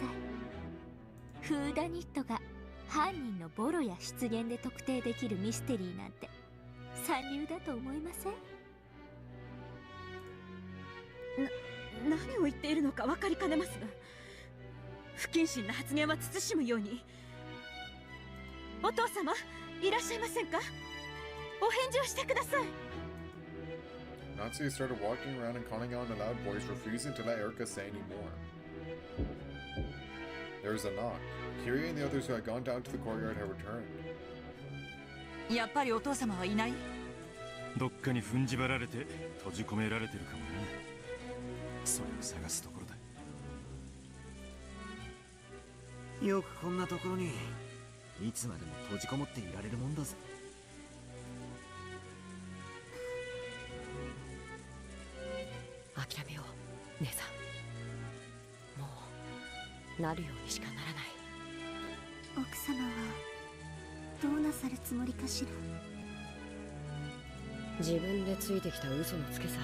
フーダニットが犯人のボロや出現で特定できるミステリーなんて三流だと思いません？何を言っているのか分かりかねますが、不謹慎な発言は慎むように。お父様、いらっしゃいませんか？お返事をしてください。Natsuki started walking around and calling out in a loud voice, refusing to let Erika say any more. There was a knock. Kiria and the others who had gone down to the courtyard had returned. やっぱりお父様はいない？どっかに踏んじばられて閉じ込められてるかもね。それを探すところだ。よくこんなところにいつまでも閉じこもっていられるもんだぜ。諦めよう姉さん。もうなるようにしかならない。奥様はどうなさるつもりかしら。自分でついてきた嘘のつけさ。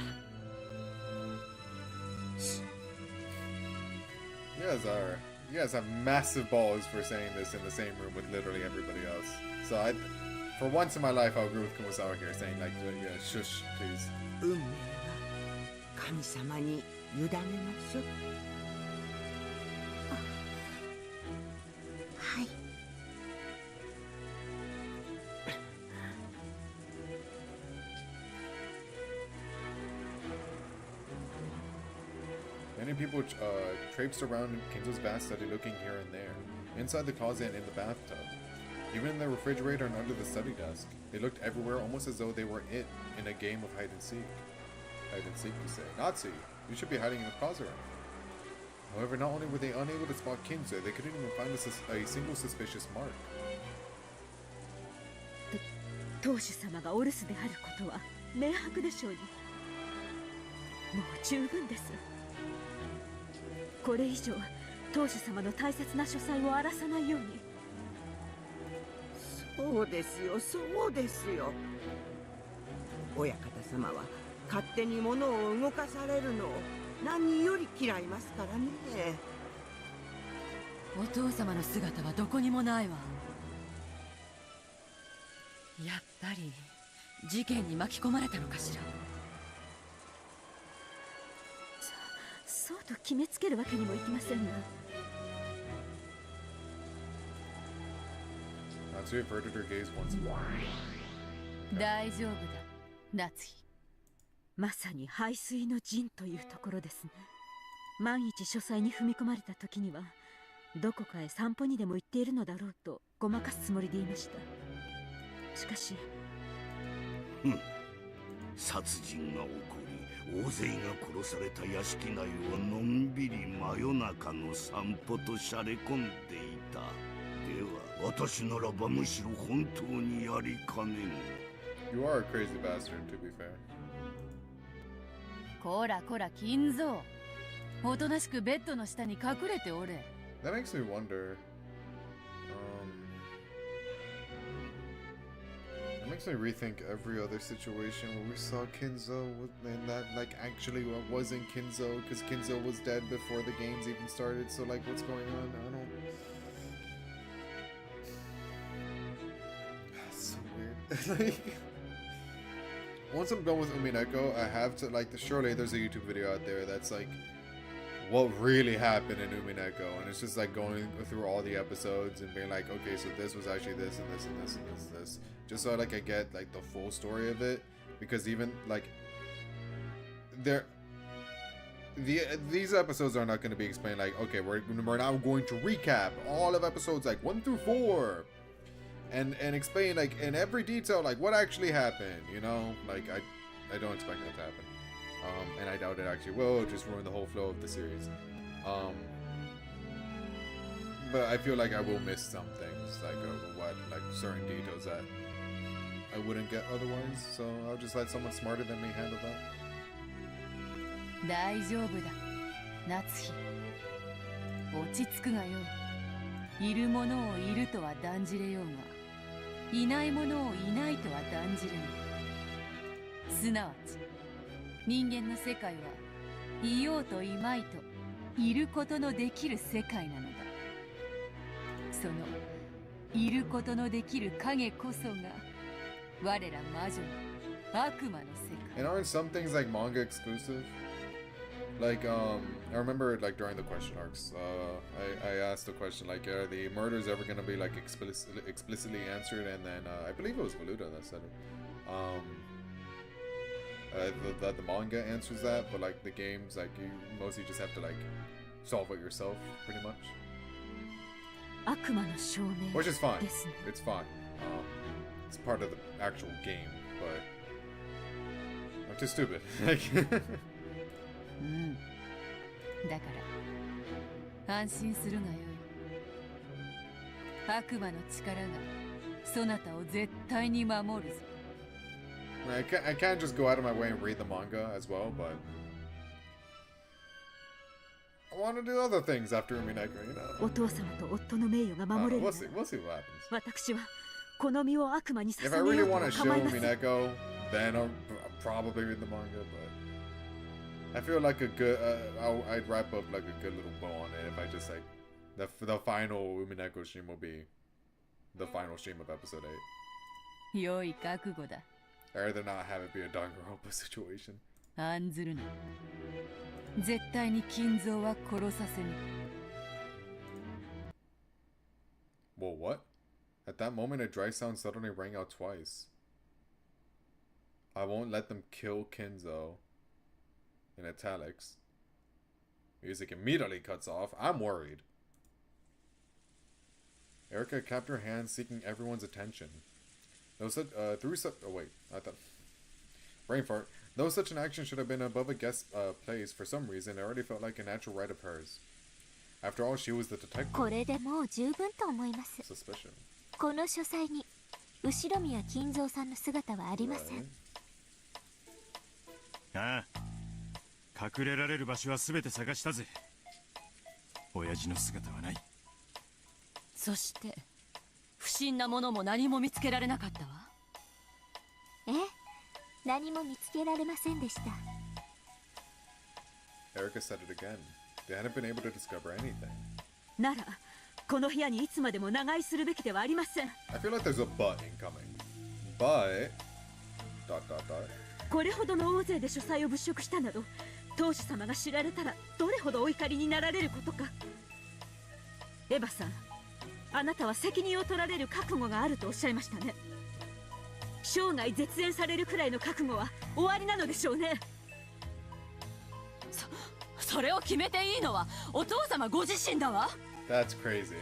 You guys have massive balls for saying this in the same room with literally everybody else. So for once in my life, I'll agree with Kumasawa here, saying like, yeah, shush, please. 運命は神様に委ねましょう。はい。Many people traipsed around Kinzo's bath study looking here and there, inside the closet and in the bathtub. Even in the refrigerator and under the study desk. They looked everywhere almost as though they were it in a game of hide and seek. Hide and seek, you say. Natsu, you should be hiding in the closet right now. However, not only were they unable to spot Kinzo, they couldn't even find a single suspicious mark. 当主様がお留守であることは明白でしょうに。もう十分です。これ以上当主様の大切な書斎を荒らさないように。そうですよ、そうですよ。親方様は勝手に物を動かされるのを何より嫌いますからね。お父様の姿はどこにもないわ。やっぱり事件に巻き込まれたのかしら。そうと決めつけるわけにもいきませんが。Natsuki averted her gaze once more. 大丈夫だ、夏日。まさに背水の陣というところですね。万一書斎に踏み込まれた時にはどこかへ散歩にでも行っているのだろうとごまかすつもりでいました。しかし殺人が起こり大勢が殺された屋敷内をのんびり真夜中の散歩としゃれ込んでいた。では私ならばむしろ本当にやりかねん。 You are a crazy bastard, to be fair. こらこら金蔵、おとなしくベッドの下に隠れておれ。 That makes me wonder. It makes me rethink every other situation where we saw Kinzo and that like actually wasn't Kinzo because Kinzo was dead before the games even started. So like, what's going on? I don't. It's so weird. Like, once I'm done with Umineko, I have to like. Surely there's a YouTube video out there that's like what really happened in Umineko, and it's just like going through all the episodes and being like, okay, so this was actually this and this and this and this and this, just so like I get like the full story of it, because even like these episodes are not going to be explained like, okay, we're now going to recap all of episodes like 1 through 4 and explain like in every detail like what actually happened, you know, like I don't expect that to happen. And I doubt it actually will just ruin the whole flow of the series. But I feel like I will miss some things, like certain details that I wouldn't get otherwise. So I'll just let someone smarter than me handle that. 大丈夫だ、夏日。落ち着くがよい。いるものをいるとは断じれようが、いないものをいないとは断じれぬ。すなわち人間の世界はいようといまいといることのできる世界なのだ。そのいることのできる影こそが我ら魔女の悪魔の世界。 And aren't some things like manga exclusive? Like, I remember, like, during the question arcs, I asked the question, like, are the murders ever gonna be, like, explicitly answered? And then, I believe it was Valuta that said it. That the manga answers that, but, like, the games, like, you mostly just have to, like, solve it yourself, pretty much. Which is fine. It's fine. It's part of the actual game, but I'm too stupid. Like, だから安心するがよい。悪魔の力がそなたを絶対に守るぞ。I can't just go out of my way and read the manga as well, but I want to do other things after Umineko, you know. お父様と夫の名誉が守れる。We'll see what happens. 私はこの身を悪魔に If I 捧げ really ようと want は to show 構いません。 Umineko, then I'll probably read the manga, but I feel like a good, I'd wrap up like a good little bow on it if I just like, the final Umineko stream will be the final stream of episode 8. 良い覚悟だ。 I'd rather not have it be a Danganronpa situation. 案ずるな。絶対に金蔵は殺させぬ。 Well, what? At that moment, a dry sound suddenly rang out twice. I won't let them kill Kinzo. In italics. Music immediately cuts off. I'm worried. Erica clapped her hands, seeking everyone's attention. No such, oh wait, I thought. Brain fart. Though such an action should have been above a guest's place, for some reason, it already felt like a natural right of hers. After all, she was the detective. これでもう十分と思います。 Suspicion. この書斎に後宮金蔵さんの姿はありません。ああ、隠れられる場所は全て探したぜ。親父の姿はない。そして不審なものも何も見つけられなかったわ。ええ、何も見つけられませんでした。 Erica said it again. They hadn't been able to discover anything. ならこの部屋にいつまでも長居するべきではありません。 I feel like there's a but incoming. But... ... これほどの大勢で書斎を物色したなど、当主様が知られたらどれほどお怒りになられることか。エヴァさん、あなたは責任を取られる覚悟があるとおっしゃいましたね。生涯絶縁されるくらいの覚悟は終わりなのでしょうね。それを決めていいのはお父様ご自身だわ。 That's crazy.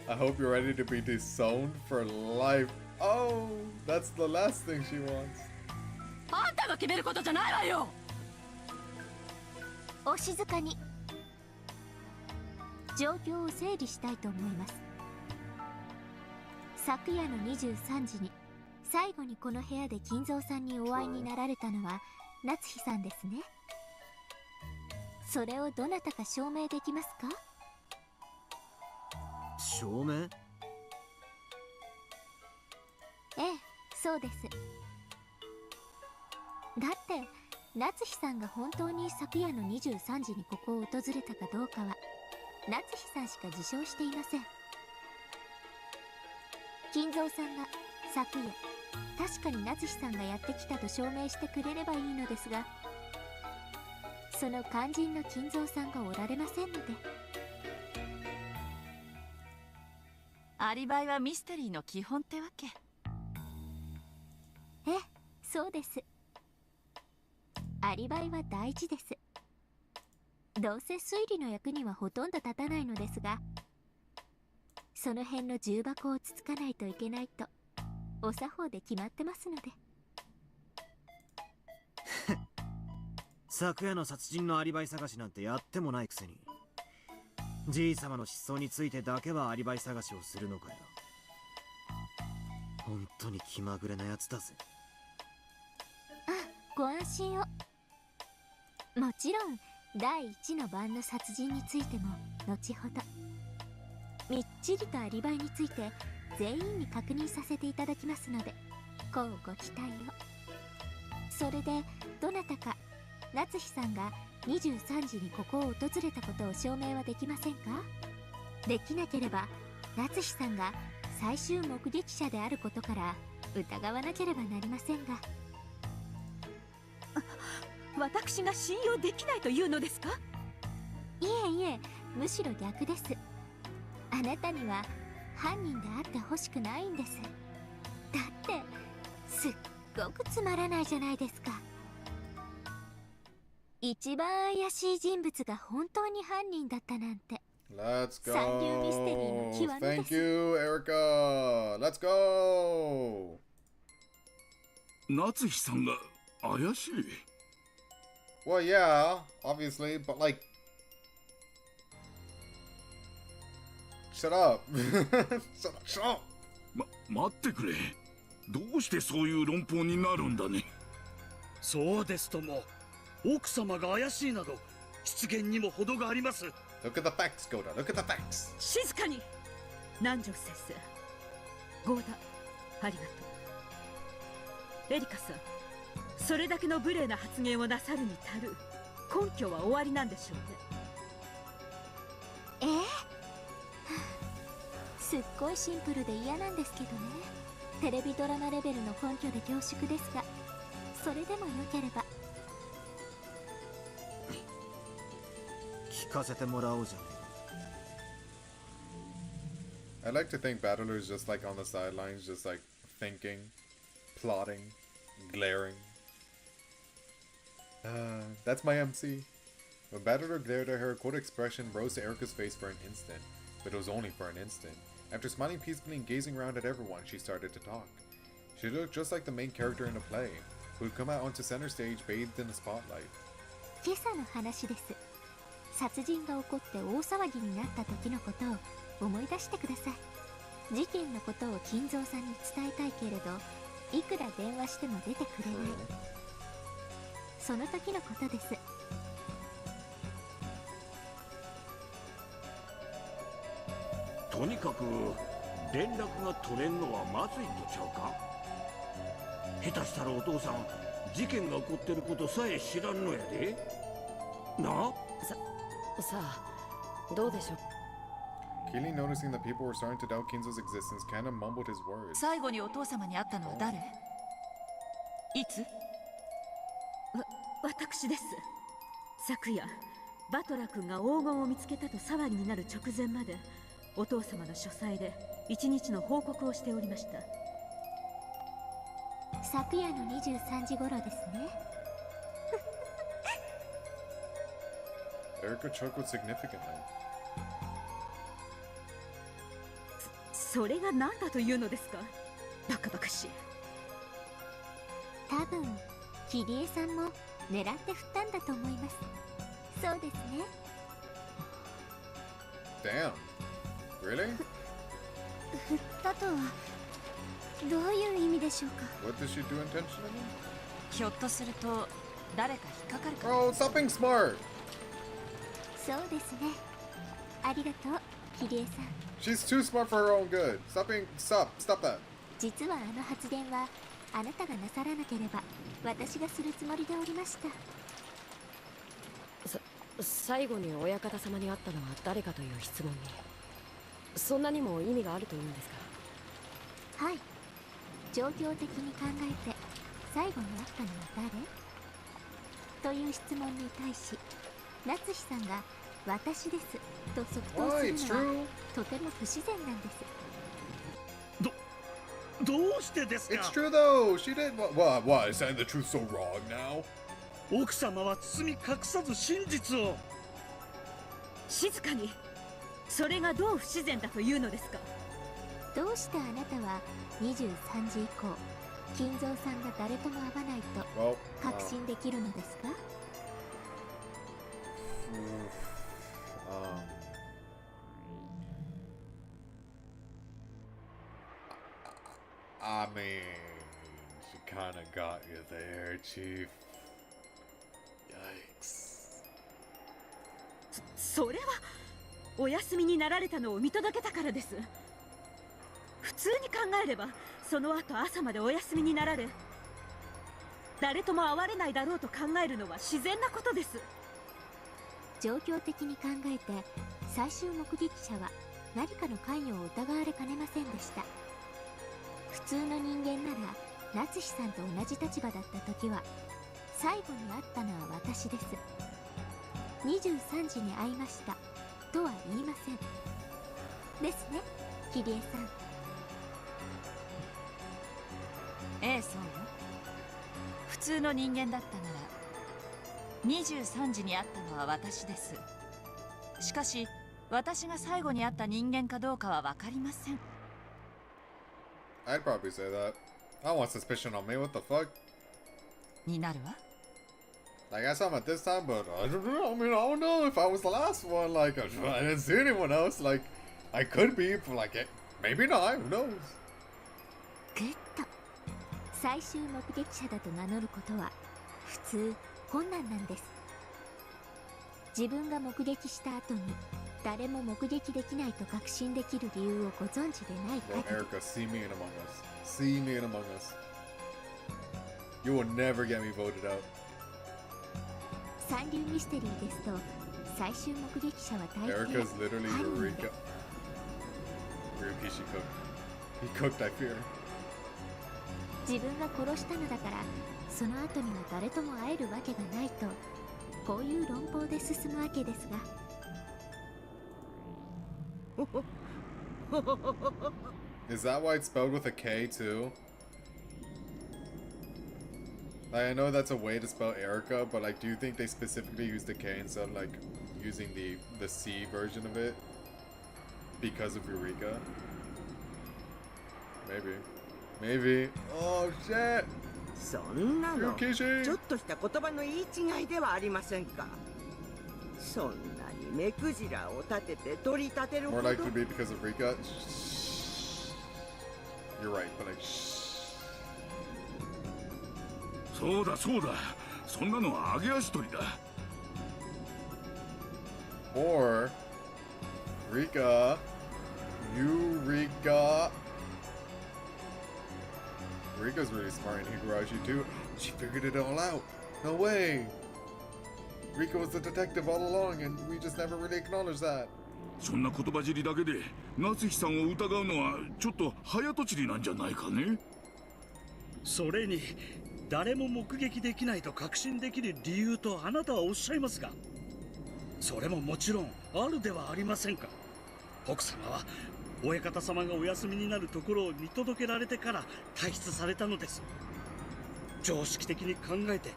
I hope you're ready to be disowned for life. Oh, that's the last thing she wants. あんたが決めることじゃないわよ。お静かに。状況を整理したいと思います。昨夜の23時に最後にこの部屋で金蔵さんにお会いになられたのは夏日さんですね。それをどなたか証明できますか？証明？ええ、そうです。だって夏日さんが本当に昨夜の23時にここを訪れたかどうかは夏日さんしか自称していません。金蔵さんが昨夜確かに夏日さんがやってきたと証明してくれればいいのですが、その肝心の金蔵さんがおられませんので。アリバイはミステリーの基本ってわけ。ええ、そうです。アリバイは大事です。どうせ推理の役にはほとんど立たないのですが、その辺の重箱をつつかないといけないとお作法で決まってますので。昨夜の殺人のアリバイ探しなんてやってもないくせに、じい様の失踪についてだけはアリバイ探しをするのかよ。本当に気まぐれなやつだぜ。あ、ご安心を。もちろん第一の番の殺人についても後ほどみっちりとアリバイについて全員に確認させていただきますので、こうご期待を。それでどなたか夏日さんが23時にここを訪れたことを証明はできませんか？できなければ夏日さんが最終目撃者であることから疑わなければなりませんが。私が信用できないというのですか？いえいえ、むしろ逆です。あなたには犯人であってほしくないんです。だってすっごくつまらないじゃないですか。一番怪しい人物が本当に犯人だったなんて。 Let's 三流ミステリーの go. 極みで Thank す。 you, Erica. Let's go. 夏日さんが怪しい。 Well, yeah, obviously, but like, shut up. shut up. 待ってくれ。どうしてそういう論法になるんだね。そうですとも。奥様が怪しいなど出現にも程があります。 Look at the facts, Goda. Look at the facts. 静かに。南條先生、ゴーダ、ありがとう。エリカさん、それだけの無礼な発言をなさるに足る根拠は終わりなんでしょうね。すっごいシンプルで嫌なんですけどね。テレビドラマレベルの根拠で恐縮ですが、それでもよければ。聞かせてもらおうじゃね I like to think Battler's just like on the sidelines, just like thinking, plotting, glaring. That's my MC. When Battler glared at her, a cold expression rose to Erica's face for an instant, but it was only for an instant. After smiling peacefully and gazing around at everyone, she started to talk. She looked just like the main character in the play, who had come out onto center stage bathed in the spotlight. 今朝の話です。殺人が起こって大騒ぎになった時のことを思い出してください。事件のことを金蔵さんに伝えたいけれど、いくら電話しても出てくれない。その時のことです。とにかく連絡が取れんのはまずいんとちゃうか。下手したらお父さん事件が起こってることさえ知らんのやでな。さあ、どうでしょう。 Keenly noticing that people were starting to doubt Kinzo's existence, Kana mumbled his words. 最後にお父様に会ったのは誰？いつ？私です。昨夜バトラ君が黄金を見つけたと騒ぎになる直前までお父様の書斎で一日の報告をしておりました。昨夜の23時頃ですね。Erica chuckled significantly. それが何だというのですか？バカバカしい。多分キリエさんも狙って振ったんだと思います。そうですね。 Damn. Really? 振ったとはどういう意味でしょうか。 What did she do intentionally? ひょっとすると誰か引っかかるかも。 Oh, stop being smart. そうですね。ありがとう、キリエさん。 She's too smart for her own good. Stop that. 実はあの発言はあなたがなさらなければ私がするつもりでおりました。最後に親方様に会ったのは誰かという質問に、そんなにも意味があるというんですか？はい。状況的に考えて最後に会ったのは誰？という質問に対し、夏日さんが私ですと即答するのはとても不自然なんです。どうしてですか？ It's true though. She did. Why? Is saying the truth so wrong now? 奥様は包み隠さず真実を。静かに。それがどう不自然だというのですか？どうしてあなたは23時以降金蔵さんが誰とも会わないと確信できるのですか？ I mean, she kind of got you there, Chief. Yikes. それはお休みになられたのを見届けたからです。普通に考えればその後朝までお休みになられ、誰とも会われないだろうと考えるのは自然なことです。状況的に考えて最終目撃者は何かの関与を疑われかねませんでした。普通の人間なら夏日さんと同じ立場だった時は最後に会ったのは私です。23時に会いましたとは言いませんですね、キリエさん。ええ、そうよ。普通の人間だったなら23時に会ったのは私です。しかし私が最後に会った人間かどうかは分かりません。 I'd probably say that. I don't want suspicion on me, what the fuck? になるわ。 Like, I saw him at this time, but I don't know. I mean, I don't know if I was the last one. Like, I didn't see anyone else. Like, I could be, but like, maybe not. Who knows? グッと最終目撃者だと名乗ることは普通困難なんです。自分が目撃した後に誰も目撃できないと確信できる理由をご存知でない Bro, 限り。 Erica, see me in Among Us. See me in Among Us. You will never get me voted out. 三流ミステリーですと最終目撃者は大抵 Erica's literally 犯人で Eureka. Ryukishi cooked. He cooked, I fear. 自分が殺したのだからその後には誰とも会えるわけがないとこういう論法で進むわけですが。Is that why it's spelled with a K too? Like, I know that's a way to spell Erica, but like, do you think they specifically used the K instead of like using the C version of it because of Eureka? Maybe. Maybe. Oh shit! そんなのちょ Ryukishi! っとした言葉の言い違いではありませんか。そんなに目くじらを立てて取り立てるほ More ど。 likely to be because of Rika. You're right, but like, そうだそうだ、そんなのは揚げ足取りだ。 or Rika, Eureka. Rika's really smart in Higurashi too. She figured it all out. No way. Rika was the detective all along, and we just never really acknowledged that. そんな言葉尻だけで夏日さんを疑うのはちょっと早とちりなんじゃないかね。それに誰も目撃できないと確信できる理由とあなたはおっしゃいますが、それももちろんあるではありませんか。奥様は親方様がお休みになるところを見届けられてから退出されたのです。常識的に考えて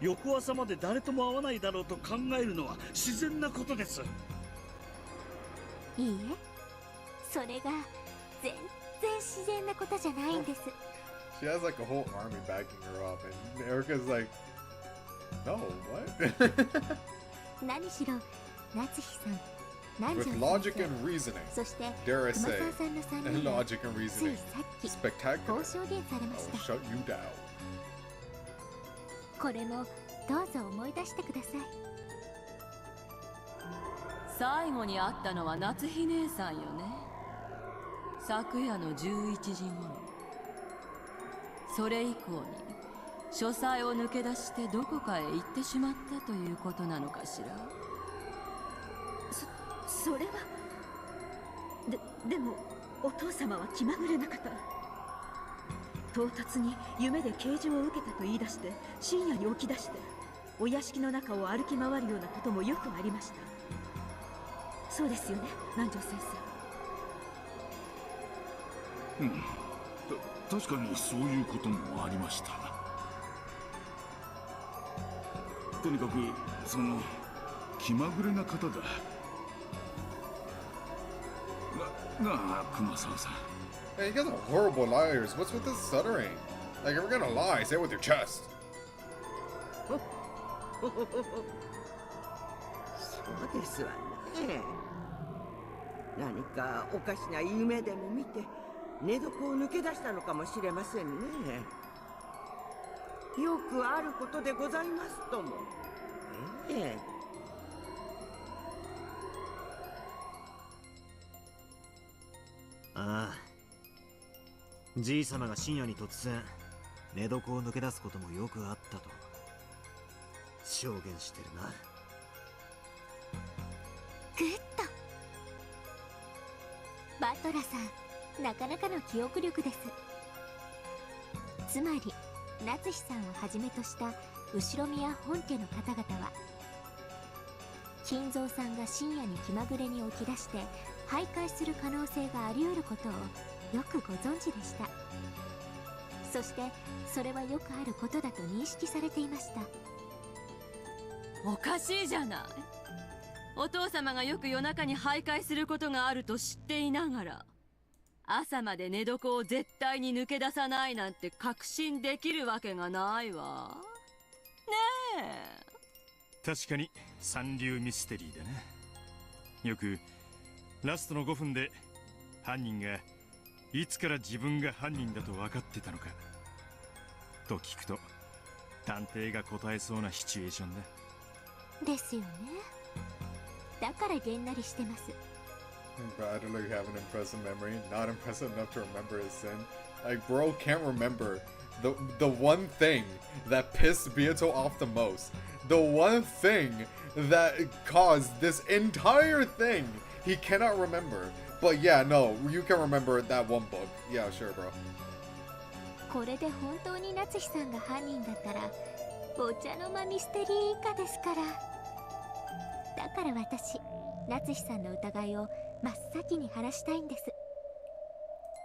翌朝まで誰とも会わないだろうと考えるのは自然なことです。いいえ、それが全然自然なことじゃないんです。 She has like a whole army backing her up, and Erica's like, no, what? 何しろ夏日さん、南 With 條 logic 先 and 生、 reasoning, そして dare I 熊 say, 沢さんの3 and 人が logic and つい reasoning, さっき spectacular. こう証言されま I し will た。 shut you down. これもどうぞ思い出してください。最後に会ったのは夏日姉さんよね。昨夜の11時頃。それ以降に書斎を抜け出してどこかへ行ってしまったということなのかしら。それはでもお父様は気まぐれな方。唐突に夢で啓示を受けたと言い出して深夜に起き出してお屋敷の中を歩き回るようなこともよくありました。そうですよね、南條先生。うん、確かにそういうこともありました。とにかくその気まぐれな方だ。なあ、熊沢さん。 Hey, you guys are horrible liars. What's with this stuttering? Like, if we're gonna lie, say it with your chest. そうですわね。何かおかしな夢でも見て寝床を抜け出したのかもしれませんね。よくあることでございますとも。ええ。ああ、じい様が深夜に突然寝床を抜け出すこともよくあったと証言してるな。グッとバトラさん、なかなかの記憶力です。つまり夏日さんをはじめとした後ろ宮本家の方々は、金蔵さんが深夜に気まぐれに起き出して徘徊する可能性があり得ることをよくご存知でした。そしてそれはよくあることだと認識されていました。おかしいじゃない。お父様がよく夜中に徘徊することがあると知っていながら、朝まで寝床を絶対に抜け出さないなんて確信できるわけがないわ。ねえ。確かに三流ミステリーだな。よくラストの5分で犯人がいつから自分が犯人だと分かってたのかと聞くと、探偵が答えそうなシチュエーションだ。ですよね。だからげんなりしてます。Bro, I don't really have an impressive memory. Not impressive enough to remember his sin. Like, bro can't remember the one thing that pissed Beato off the most. The one thing that caused this entire thing. He cannot remember. But yeah, no, you can remember that one book. Yeah, sure, bro. これで本当に夏日さんが犯人だったら、お茶の間ミステリー以下ですから。だから私、夏日さんの疑いを真っ先に晴らしたいんです。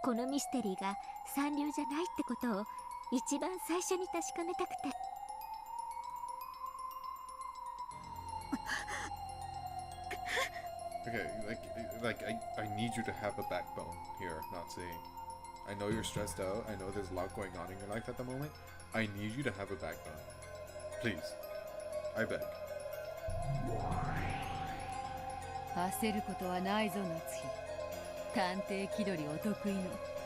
このミステリーが三流じゃないってことを一番最初に確かめたくて。Okay, I need you to have a backbone here, Nazi. I know you're stressed out. I know there's a lot going on in your life at the moment. I need you to have a backbone. Please. I beg. 焦ることはないぞ夏日。探偵気取りお得意の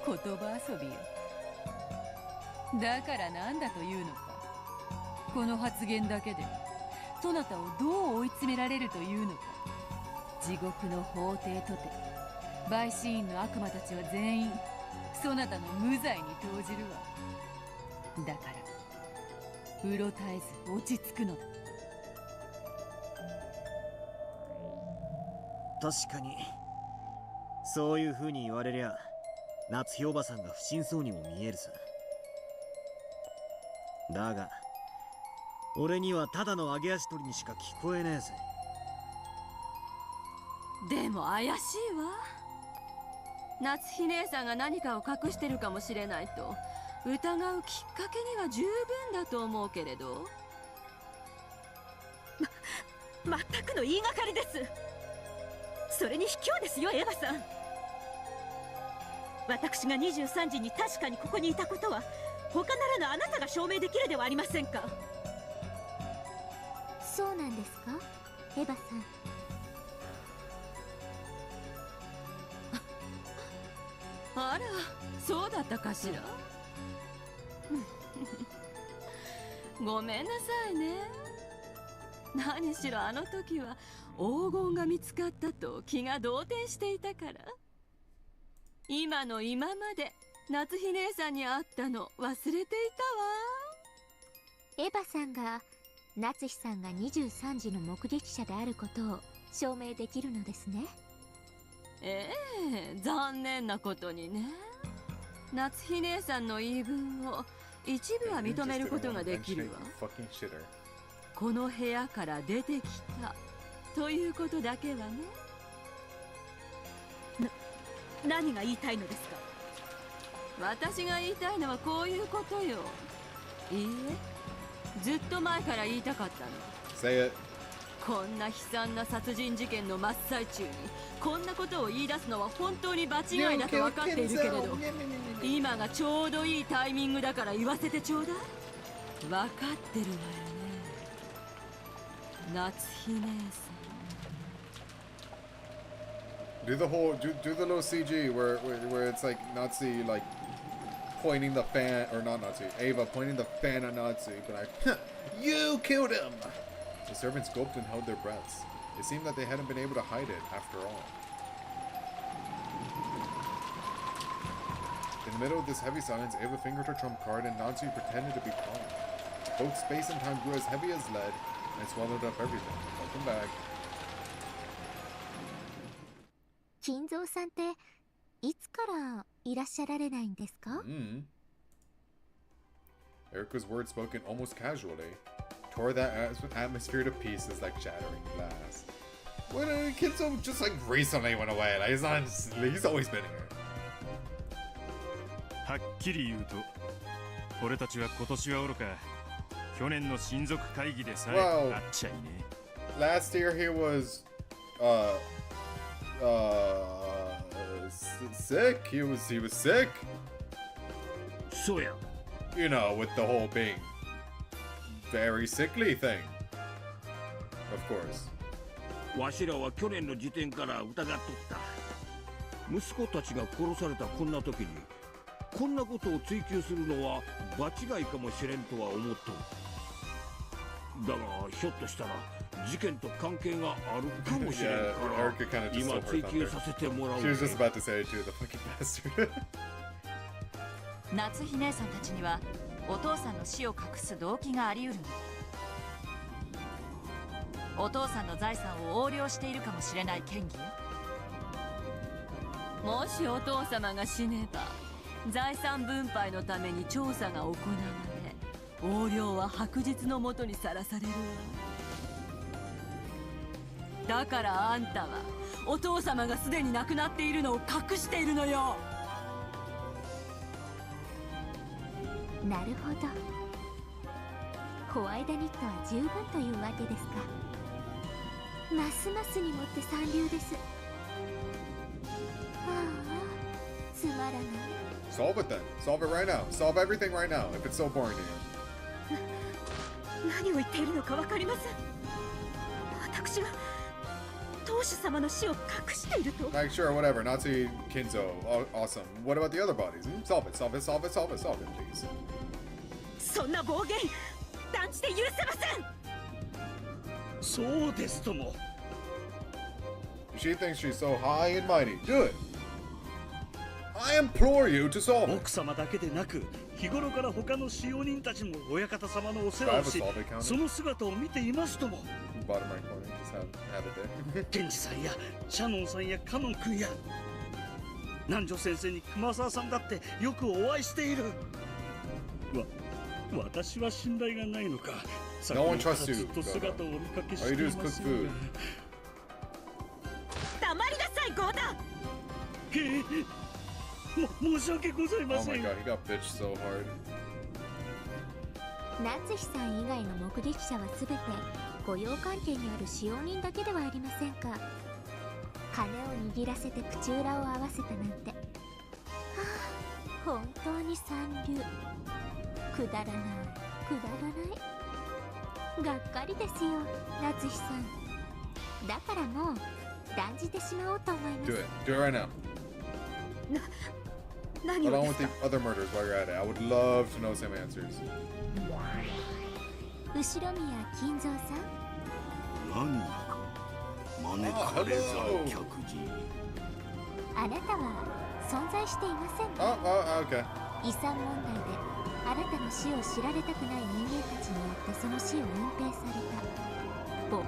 言葉遊びよ。だからなんだというのか。この発言だけでそなたをどう追い詰められるというのか。地獄の法廷とて陪審員の悪魔たちは全員そなたの無罪に投じるわ。だからうろたえず落ち着くのだ。確かにそういう風に言われりゃ夏日おばさんが不審そうにも見えるさ。だが俺にはただの揚げ足取りにしか聞こえねえぜ。でも怪しいわ。夏日姉さんが何かを隠してるかもしれないと疑うきっかけには十分だと思うけれど。全くの言いがかりです。それに卑怯ですよエヴァさん。私が23時に確かにここにいたことは他ならぬあなたが証明できるではありませんか。そうなんですかエヴァさん。あら、そうだったかしら。ごめんなさいね。何しろあの時は黄金が見つかったと気が動転していたから。今の今まで夏日姉さんに会ったの忘れていたわ。エヴァさんが夏日さんが23時の目撃者であることを証明できるのですね。ええ、残念なことにね。夏日姉さんの言い分を一部は認めることができるわ。この部屋から出てきたということだけはね。何が言いたいのですか。私が言いたいのはこういうことよ。いいえ、ずっと前から言いたかったの。Say it. こんな悲惨な殺人事件の真っ最中にこんなことを言い出すのは本当に場違いだと分かっているけれど、今がちょうどいいタイミングだから言わせてちょうだい。分かってるわよね、夏日姉さん。Do the whole do the little CG where it's like Nazi like pointing the fan, or not Nazi, Ava pointing the fan at Nazi, but you killed him. The servants gulped and held their breaths. It seemed that they hadn't been able to hide it after all. In the middle of this heavy silence, Ava fingered her trump card and Nazi pretended to be calm. Both space and time grew as heavy as lead and swallowed up everything. Welcome back. 金蔵さんっていつからいらっしゃられないんですか？ Erica's words spoken almost casually. Tore that atmosphere to pieces like shattering glass. When Kinzo just like recently went away, like he's always been here. はっきり言うと、俺たちは今年はおろか、去年の親族会議でさえ会っちゃいね。Last year he was sick. He was sick. So yeah. You know, with the whole being very sickly thing. Of course. わしらは去年の時点から疑っとった。息子たちが殺されたこんな時にこんなことを追求するのは場違いかもしれんとは思っとる。だがひょっとしたら事件と関係があるかもしれんから今追求させてもらう。 She was just about to say it too, the fucking bastard. 夏日姉さんたちにはお父さんの死を隠す動機があり得るの。お父さんの財産を横領しているかもしれない嫌疑。もしお父様が死ねば財産分配のために調査が行われ、横領は白日のもとにさらされるわ。だからあんたはお父様がすでに亡くなっているのを隠しているのよ。なるほど。ホワイトニットは十分というわけですか。ますますにもって三流です。ああ、つまらない。Solve it then. Solve it right now. Solve everything right now. If it's so boring to you. 何を言っているのかわかりません。私が当主様の死を隠していると。 Like, sure, whatever. Nazi Kinzo. Awesome. What about the other bodies? Solve it. Solve it. Solve it. Solve it. Solve it, please. そんな暴言断じて許せません。そうですとも。 She thinks she's so high and mighty. Do it. I implore you to solve it. 奥様だけでなく、日頃から他の使用人たちも親方様のお世話をし、その姿を見ていますとも。Bottom right corner. Just have it there. ケンジさんやシャノンさんやカノン君や南條先生に熊沢さんだってよくお会いしている。私は信頼がないのか。 No one trusts you. ずっと姿をお見かけして All い you do is ま cook す food. が。黙りなさい、ゴーダ。申し訳ございま Oh せ my ん。 god, he got bitched so hard. 夏日さん以外の目撃者はすべて御用関係にある使用人だけではありませんか。金を握らせて口裏を合わせたなんて、はあ、本当に三流。くだらないくだらない。がっかりですよ、夏日さん。だからもう断じてしまおうと思います。 Do it. Do it right now. 何 Along を with です the か。 other murders while you're at it. I would love to know some answers. 後ろ宮金蔵さん。何だか招かれざる客人。あなたは存在していませんか。 Okay. 遺産問題であなたの死を知られたくない人間たちによってその死を隠蔽された。ぼ。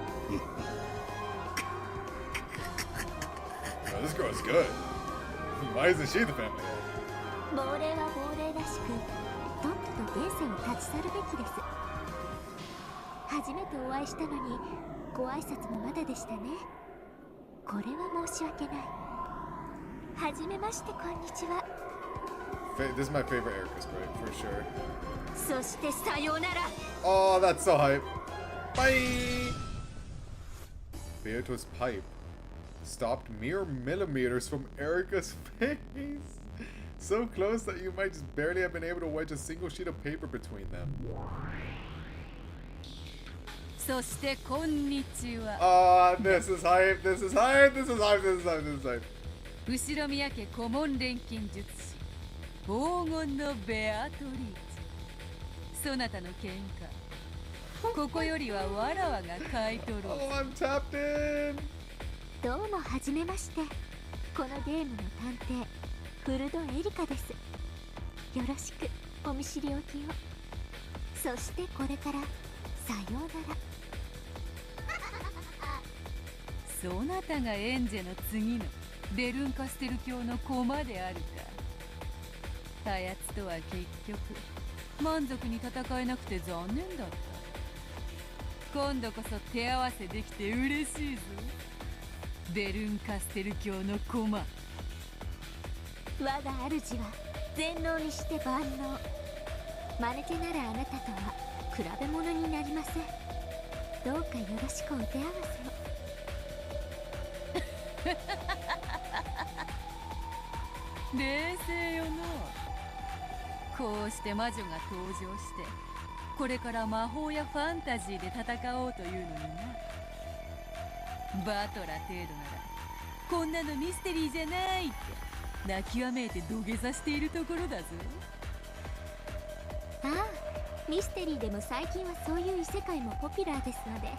Oh, this girl is good. Why isn't she the family? 亡霊は亡霊らしく、とっとと現世を立ち去るべきです。初めてお会いしたのにご挨拶もまだでしたね。これは申し訳ない。はじめまして、こんにちは。This is my favorite Erica spray, for sure. そしてさようなら。 Oh, that's so hype. Bye! Beato's pipe stopped mere millimeters from Erica's face. So close that you might just barely have been able to wedge a single sheet of paper between them. そしてこんにちは。 Ah, this is hype, this is hype, this is hype, this is hype, this is hype. 後ろ宮家顧問錬金術師黄金のベアトリーチ。そなたの喧嘩ここよりはわらわが買い取ろう。 Oh, I'm tapped in. どうもはじめまして。このゲームの探偵フルドエリカです。よろしくお見知りおきを。そしてこれからさようなら。そなたがエンジェの次のデルンカステル教の駒であるか。あやつとは結局満足に戦えなくて残念だった。今度こそ手合わせできて嬉しいぞ。ベルンカステル教の駒。我が主は全能にして万能。マヌケならあなたとは比べ物になりません。どうかよろしくお手合わせを。冷静よの。こうして魔女が登場してこれから魔法やファンタジーで戦おうというのにな。バトラ程度ならこんなのミステリーじゃないって泣きわめいて土下座しているところだぞ。ああ、ミステリーでも最近はそういう異世界もポピュラーですので。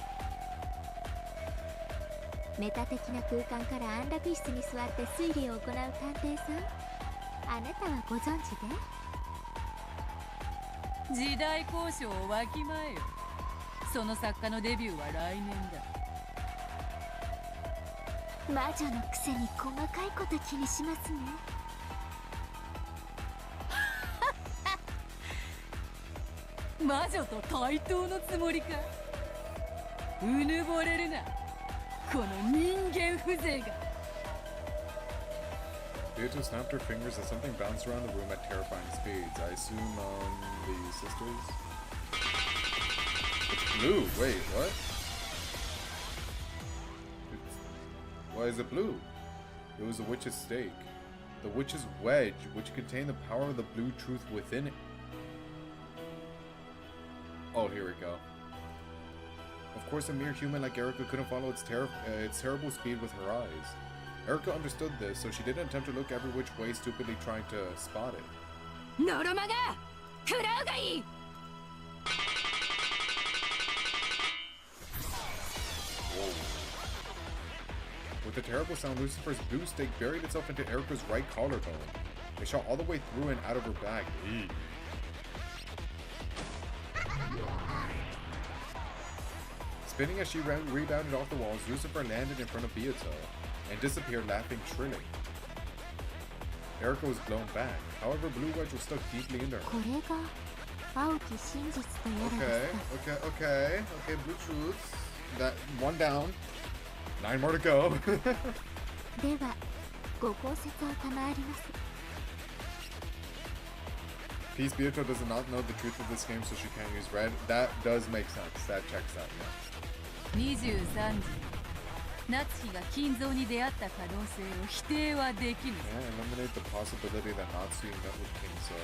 メタ的な空間から安楽室に座って推理を行う探偵さん、あなたはご存知で？時代交渉をわきまえよ。その作家のデビューは来年だ。魔女のくせに細かいこと気にしますね。魔女と対等のつもりか。うぬぼれるな、この人間風情が。Beato snapped her fingers as something bounced around the room at terrifying speeds. I assume the sisters? It's blue. Wait, what? Why is it blue? It was the witch's stake. The witch's wedge, which contained the power of the blue truth within it. Oh, here we go. Of course, a mere human like Erica couldn't follow its terrible speed with her eyes. Erica understood this, so she didn't attempt to look every which way, stupidly trying to spot it. Whoa. With a terrible sound, Lucifer's blue stake buried itself into Erica's right collarbone. It shot all the way through and out of her back. Eee. Spinning as she rebounded off the walls, Lucifer landed in front of Beato and disappeared, laughing shrilly. Erica was blown back. However, Blue Wedge was stuck deeply into her. Okay, Blue Truths. That one down. 9 more to go. Peace Beato does not know the truth of this game, so she can't use red. That does make sense. That checks out, yeah. 23時、夏日が金蔵に出会った可能性を否定はできぬ。 Yeah, eliminate the possibility that Natsuki met with Kinzo.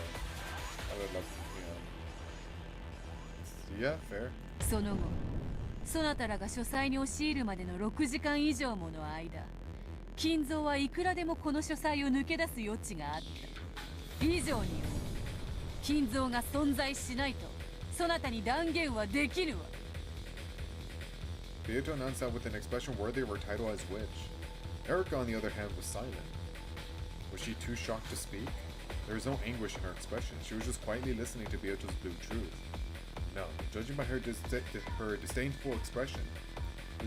I would love to, yeah, fair. その後、そなたらが書斎に押し入るまでの6時間以上もの間、金蔵はいくらでもこの書斎を抜け出す余地があった。以上に金蔵が存在しないとそなたに断言はできぬわ。 Beato announced that with an expression worthy of her title as witch. Erica, on the other hand, was silent. Was she too shocked to speak? There was no anguish in her expression. She was just quietly listening to Beato's blue truth. No, judging by her disdainful expression, oh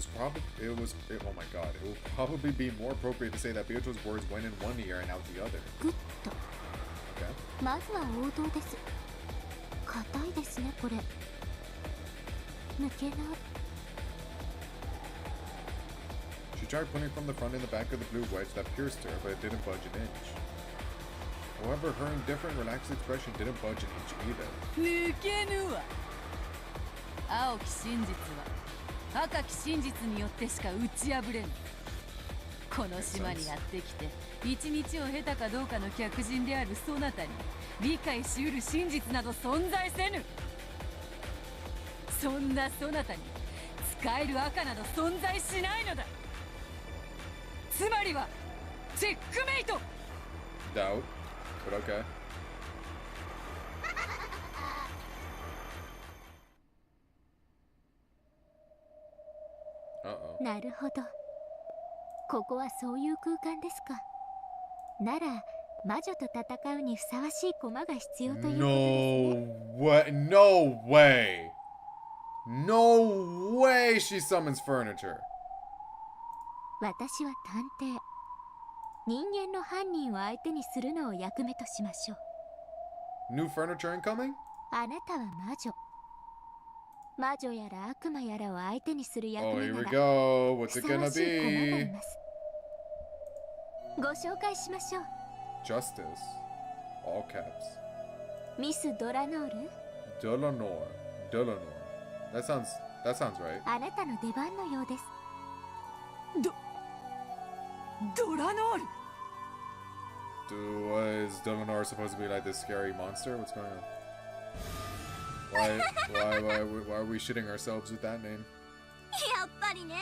my god, it would probably be more appropriate to say that Beato's words went in one ear and out the other. Okay. まずは王道です。硬いですね、これ。抜けない。 She tried pulling from the front and the back of the blue wedge that pierced her, but it didn't budge an inch. However, her indifferent, relaxed expression didn't budge an inch either. 抜けぬわ。青き真実は赤き真実によってしか打ち破れぬ。この島にやってきて一日を経たかどうかの客人であるそなたに理解しうる真実など存在せぬ。そんなそなたに使える赤など存在しないのだ。つまりはチェックメイト。 Doubt, but okay. Uh-oh. なるほど。ここはそういう空間ですか。なら魔女と戦うにふさわしい駒が必要ということですね。No way! No way she summons furniture! 私は探偵。人間の犯人を相手にするのを役目としましょう。 New furniture incoming? あなたは魔女。魔女やら悪魔やらを相手にする役 Oh, 目 here な we ら go. What's ふ it さわ gonna しい駒がい be? ますご紹介しましょう Justice. All caps. ミス・ドラノール Delanor. Delanor. That sounds right. あなたの出番のようですドラノール Is Delanor supposed to be like this scary monster? What's going on? Why are we shitting ourselves with that name? やっぱりね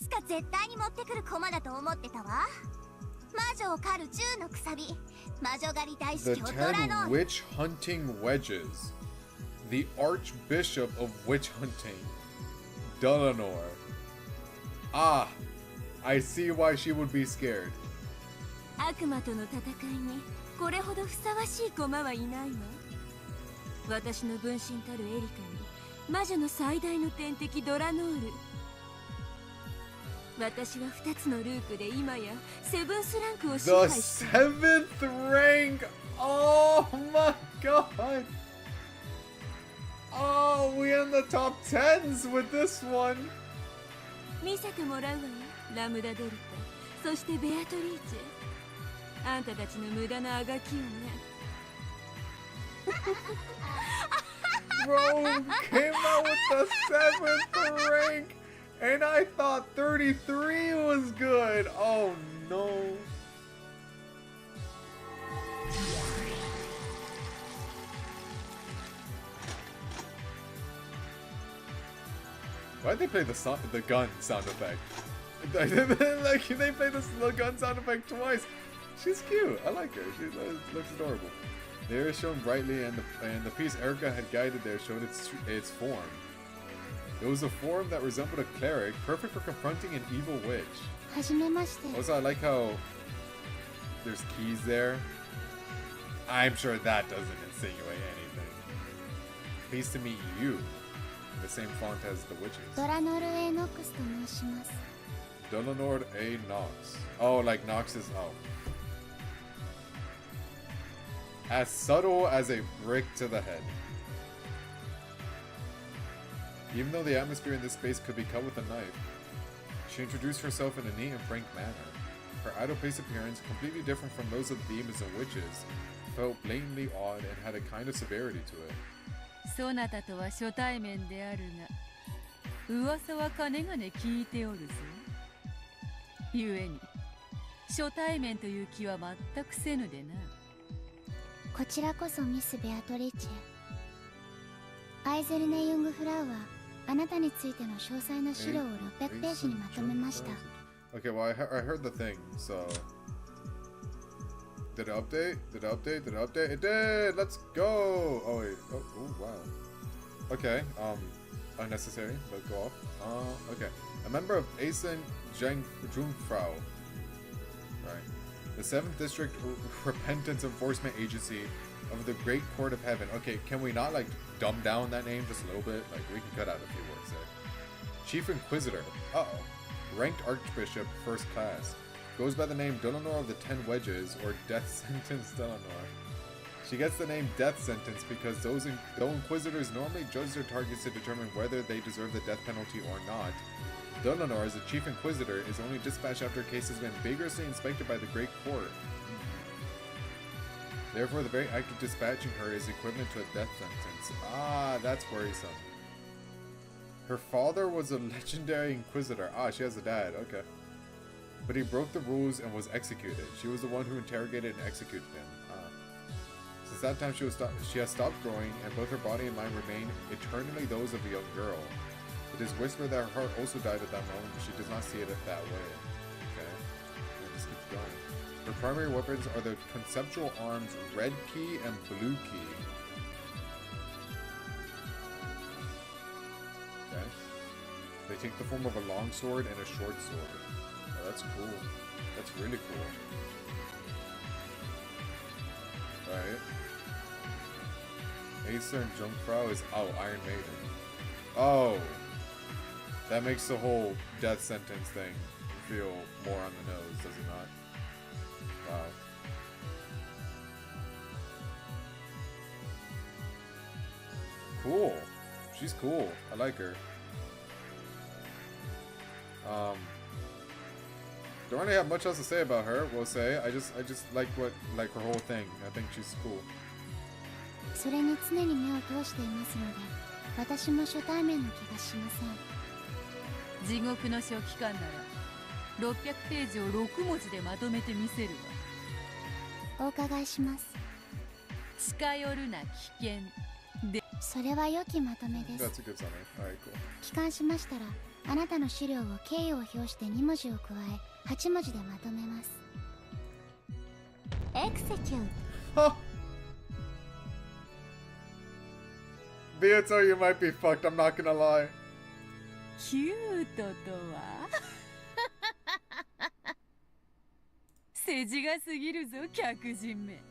いつか絶対に持ってくる駒だと思ってたわ魔女を狩る銃のくさび魔女狩り大好 The きをドラノ 10 ール witch hunting wedges. The Archbishop of Witch Hunting. Delanor. Ah, I see why she would be scared. 悪魔との戦いにこれほどふさわしい駒はいないわ私の分身たるエリカに魔女の最大の天敵ドラノール私は2つのループで今やセブンスランクを支 The 配している 7th rank! Oh my god! Oh, we in the top 10s with this one! 見せてもらうわよラムダデルタそしてベアトリーチェあんたたちの無駄なあがきをね Bro came out with the 7th rank! And I thought 33 was good! Oh no! Why'd they play the gun sound effect? Like they played the gun sound effect twice. She's cute. I like her. She looks adorable. The air is shown brightly, and the piece Erica had guided there showed its form. It was a form that resembled a cleric, perfect for confronting an evil witch. はじめまして Also, I like how there's keys there. I'm sure that doesn't insinuate anything. Pleased to meet you. The same font as the witches. ドラノール・エノックスと申します Delanor A. Nox. Oh, like Nox is. Oh. As subtle as a brick to the head. Even though the atmosphere in this space could be cut with a knife, she introduced herself in a neat and frank manner. Her idle-paced appearance, completely different from those of the demons and witches, felt blatantly odd and had a kind of severity to it. そなたとは初対面であるが噂はかねがね聞いておるぞゆえに初対面という気は全くせぬでなこちらこそミス・ベアトリーチェアイゼルネ・ユングフラウはあなたについての詳細な資料を600ページにまとめました Okay, well, I heard the thing, so... Did it update? Did it update? Did it update? It did! Let's go! Oh, wait. Oh, wow. Okay, unnecessary. Let's go off. Okay. A member of Asen Jungfrau. Right. The 7th District Repentance Enforcement Agency of the Great Court of Heaven. Okay, can we not, like, dumb down that name just a little bit? Like, we can cut out a few words there. Chief Inquisitor. Uh-oh. Ranked Archbishop, first class. Goes by the name Delanor of the 10 Wedges, or Death Sentence Delanor. She gets the name Death Sentence because though Inquisitors normally judge their targets to determine whether they deserve the death penalty or not, Delanor, as the Chief Inquisitor, is only dispatched after a case has been vigorously inspected by the Great Court. Therefore, the very act of dispatching her is equivalent to a death sentence. Ah, that's worrisome. Her father was a legendary Inquisitor. Ah, she has a dad. Okay. But he broke the rules and was executed. She was the one who interrogated and executed him. Since that time, she has stopped growing, and both her body and mind remain eternally those of a young girl. It is whispered that her heart also died at that moment, but she does not see it that way. Okay. And just keeps going. Her primary weapons are the conceptual arms Red Key and Blue Key. Okay. They take the form of a long sword and a short sword. Oh, that's cool. That's really cool. Alright. Acer and Jungfrau is... Oh, Iron Maiden. Oh! That makes the whole death sentence thing feel more on the nose, does it not? Wow. Cool. She's cool. I like her. Don't really have much else to say about her. We'll say I just like her whole thing. I think she's cool. それに常に目を通していますので、私も初対面の気がしません。地獄の書記官なら600ページを6文字でまとめてみせるわ。お伺いします。近寄るな危険で。それは良きまとめです。 That's a good summary. Alright, cool. 帰還しましたら、あなたの資料を敬意を表して2文字を加え、8文字でまとめます。エクセキュー。Beato, you might be fucked. I'm not gonna lie. キュートとは世辞が過ぎるぞ、客人め。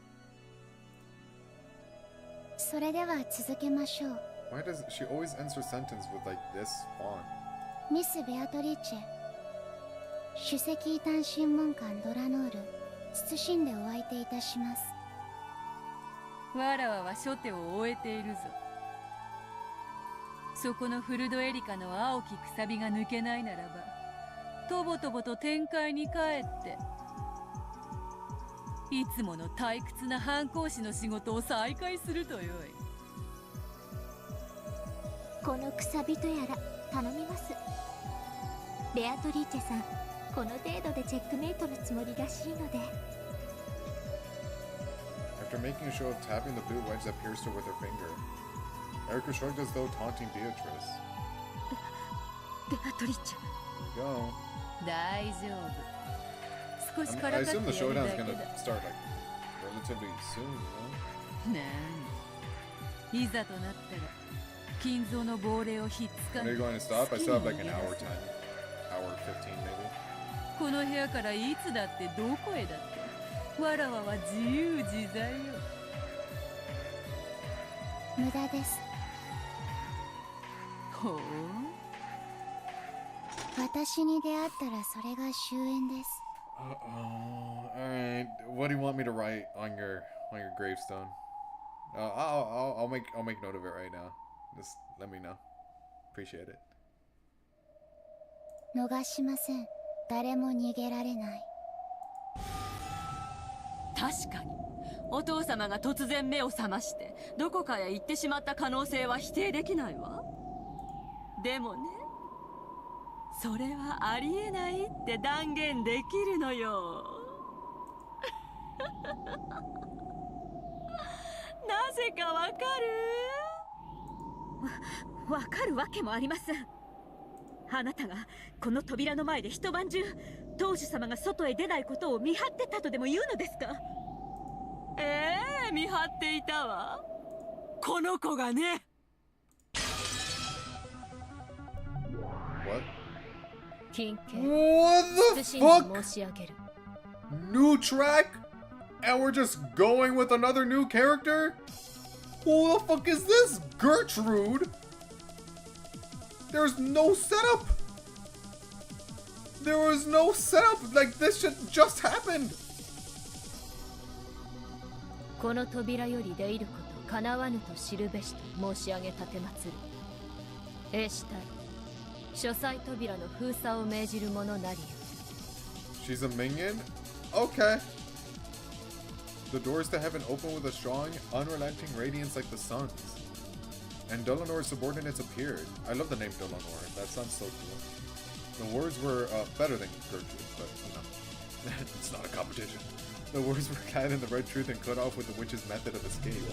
それでは続けましょう。 Why does she always ends her sentence with like this font? ミス・ベアトリーチェ、首席異端審問官ドラノール、謹んでお相手いたします。わらわは初手を終えているぞ。そこのフルドエリカの青きくさびが抜けないならば、とぼとぼと天界に帰っていつもの退屈な藩公子の仕事を再開するとよい。このくさびとやら頼みます。ベアトリーチェさん、この程度でチェックメイトのつもりらしいので。 After making a show of tapping the blue wedge that pierced her with her finger, Erica shrugged as though taunting Beatrice. ベアトリーチェ。 Go. 大丈夫。少しから I かって assume や the るだ showdown's け gonna だ。 start like relatively soon, you know? なんいざとなったら金蔵の亡霊をひっつか When ん are you で going to stop? I still have like an hour 10, hour 15 maybe. この部屋からいつだってどこへだってわらわは自由自在よ。無駄です。ほう。私に出会ったらそれが終焉です。Alright. What do you want me to write on your gravestone? I'll make note of it right now. Just let me know. Appreciate it. 逃しません。誰も逃げられない。確かにお父様が突然目を覚ましてどこかへ行ってしまった可能性は否定できないわ。でもね、それはありえないって断言できるのよ。なぜかわかる？わかるわけもありません。あなたがこの扉の前で一晩中当主様が外へ出ないことを見張ってたとでも言うのですか？見張っていたわ。この子がね。What? 金券。 What the fuck? 申し上げる。 New track? And we're just going with another new character? Who the fuck is this? Gertrude? There's no setup! There was no setup! Like, this shit just happened! この扉より出入ること叶わぬと知るべしと申し上げ立てまつる。英士隊書斎扉の封鎖を命じる者なりよ。 She's a minion? Okay. The doors to heaven open with a strong, unrelenting radiance like the sun's. And Dolanor's subordinates appeared. I love the name Dolanor. That sounds so cool. The words were better than Gertrude, but you know, it's not a competition. The words were clad in the red truth and cut off with the witch's method of escape.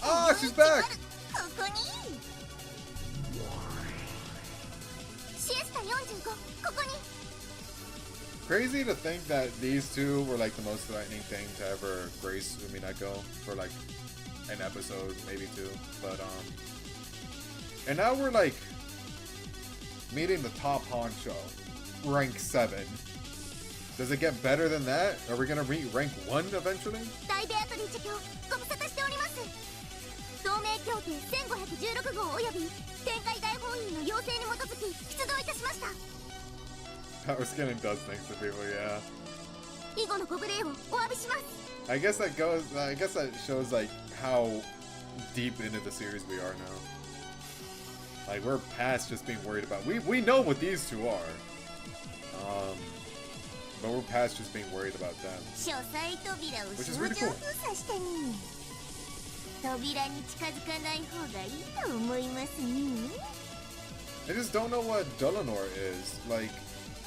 Ah, she's back! Crazy to think that these two were like the most threatening thing to ever grace Umineko for like an episode, maybe two. But and now we're like meeting the top honcho, rank 7. Does it get better than that? Are we gonna meet rank 1 eventually? 同盟協定1516号および天海大本院の要請に基づき出動いたしました。 Power scaling does things to people, yeah. 以後のご無礼をお詫びします。 I guess that shows like how deep into the series we are now. Like, we're past just being worried about... We know what these two are. But we're past just being worried about them. Which is really cool. I just don't know what Dulanor is. Like,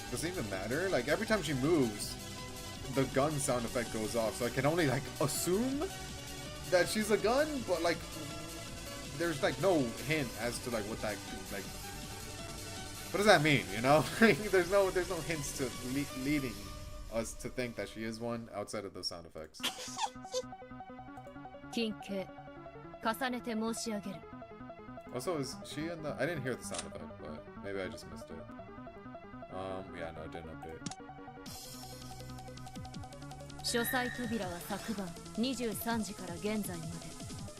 does it even matter? Like, every time she moves, the gun sound effect goes off. So I can only, like, assume that she's a gun, but, like, there's, like, no hint as to, like, what that, like, what does that mean, you know? there's no hints to leading us to think that she is one outside of those sound effects. Also, is she in the... I didn't hear the sound effect, but maybe I just missed it. Yeah, no, it didn't update. 書斎扉は昨晩23時から現在まで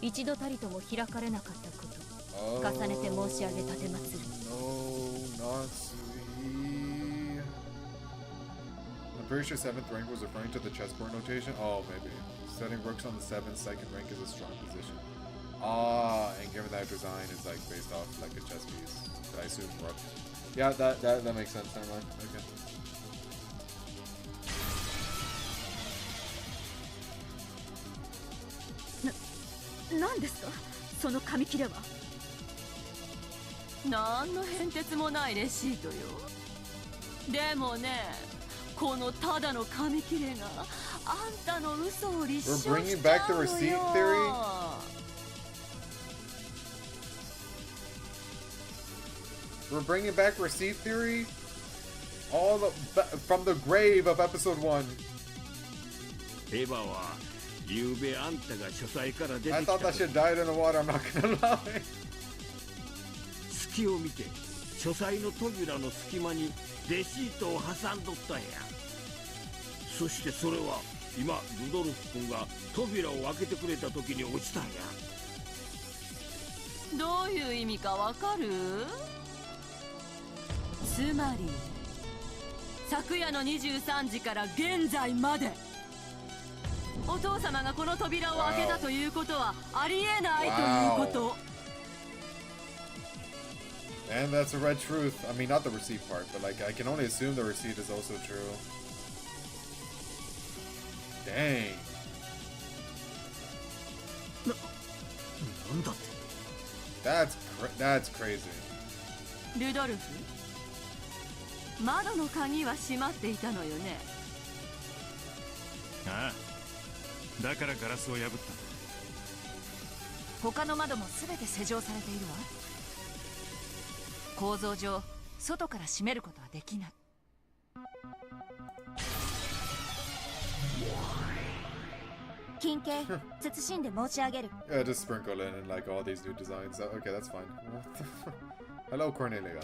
一度たりとも開かれなかったこと重ねて申し上げ立てまする。No, Natsui. I'm pretty sure 7th rank was referring to the chessboard notation. Oh, maybe. Setting rooks on the 7th, 2nd rank is a strong position. Ah, and given that design is like based off like a chess piece, but I assume rook. Yeah, that makes sense. Never mind. Okay. 何ですかその紙切れは。何の変哲もないレシートよ。でもね、このただの紙切れがあんたの嘘を立証しちゃうのよ。 We're bringing back the receipt theory? We're bringing back receipt theory? All from the grave of episode 1. エヴァは昨べあんたが書斎から出てきた。 I thought that shit died in the water, I'm not gonna lie. 隙を見て書斎の扉の隙間にレシートを挟んどったんや。そしてそれは今ルドルフ君が扉を開けてくれた時に落ちたんや。どういう意味かわかる？つまり昨夜の23時から現在までお父様がこの扉を開けたということはありえないということ。 And that's a red truth. I mean, not the receipt part, but like I can only assume the receipt is also true. Dang. なんだって。 That's crazy. ルドルフ、窓の鍵は閉まっていたのよね。ああ、だからガラスを破った。他の窓も全て施錠されているわ。構造上外から閉めることはできない。金系謹んで申し上げる。 Yeah, just sprinkle in and like all these new designs. Okay, that's fine. What the fuck? Hello, Cornelia.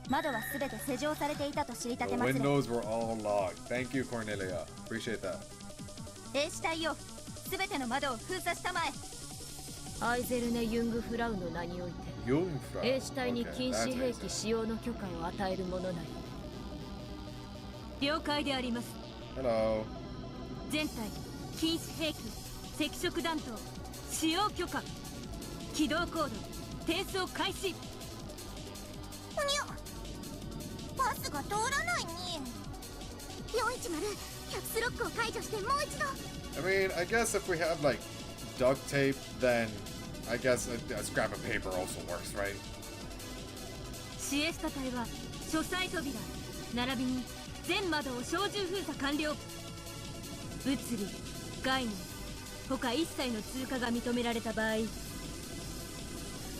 窓は全て施錠されていたと知りた The てまする。 windows were all locked. Thank you, Cornelia. Appreciate that. 衛士隊よ、全ての窓を封鎖したまえ。アイゼルネ・ユングフラウの名において衛士隊に禁止兵器使用の許可を与えるものなり。了解であります。 Hello. 全隊禁止兵器赤色弾頭使用許可。起動コード転送開始。にゃ、パスが通らないに。410キャプスロックを解除してもう一度。 I mean, I guess if we have like duct tape, then I guess a scrap of paper also works, right? シエスタ隊は書斎扉並びに全窓を小銃封鎖完了。物理、概念他一切の通過が認められた場合、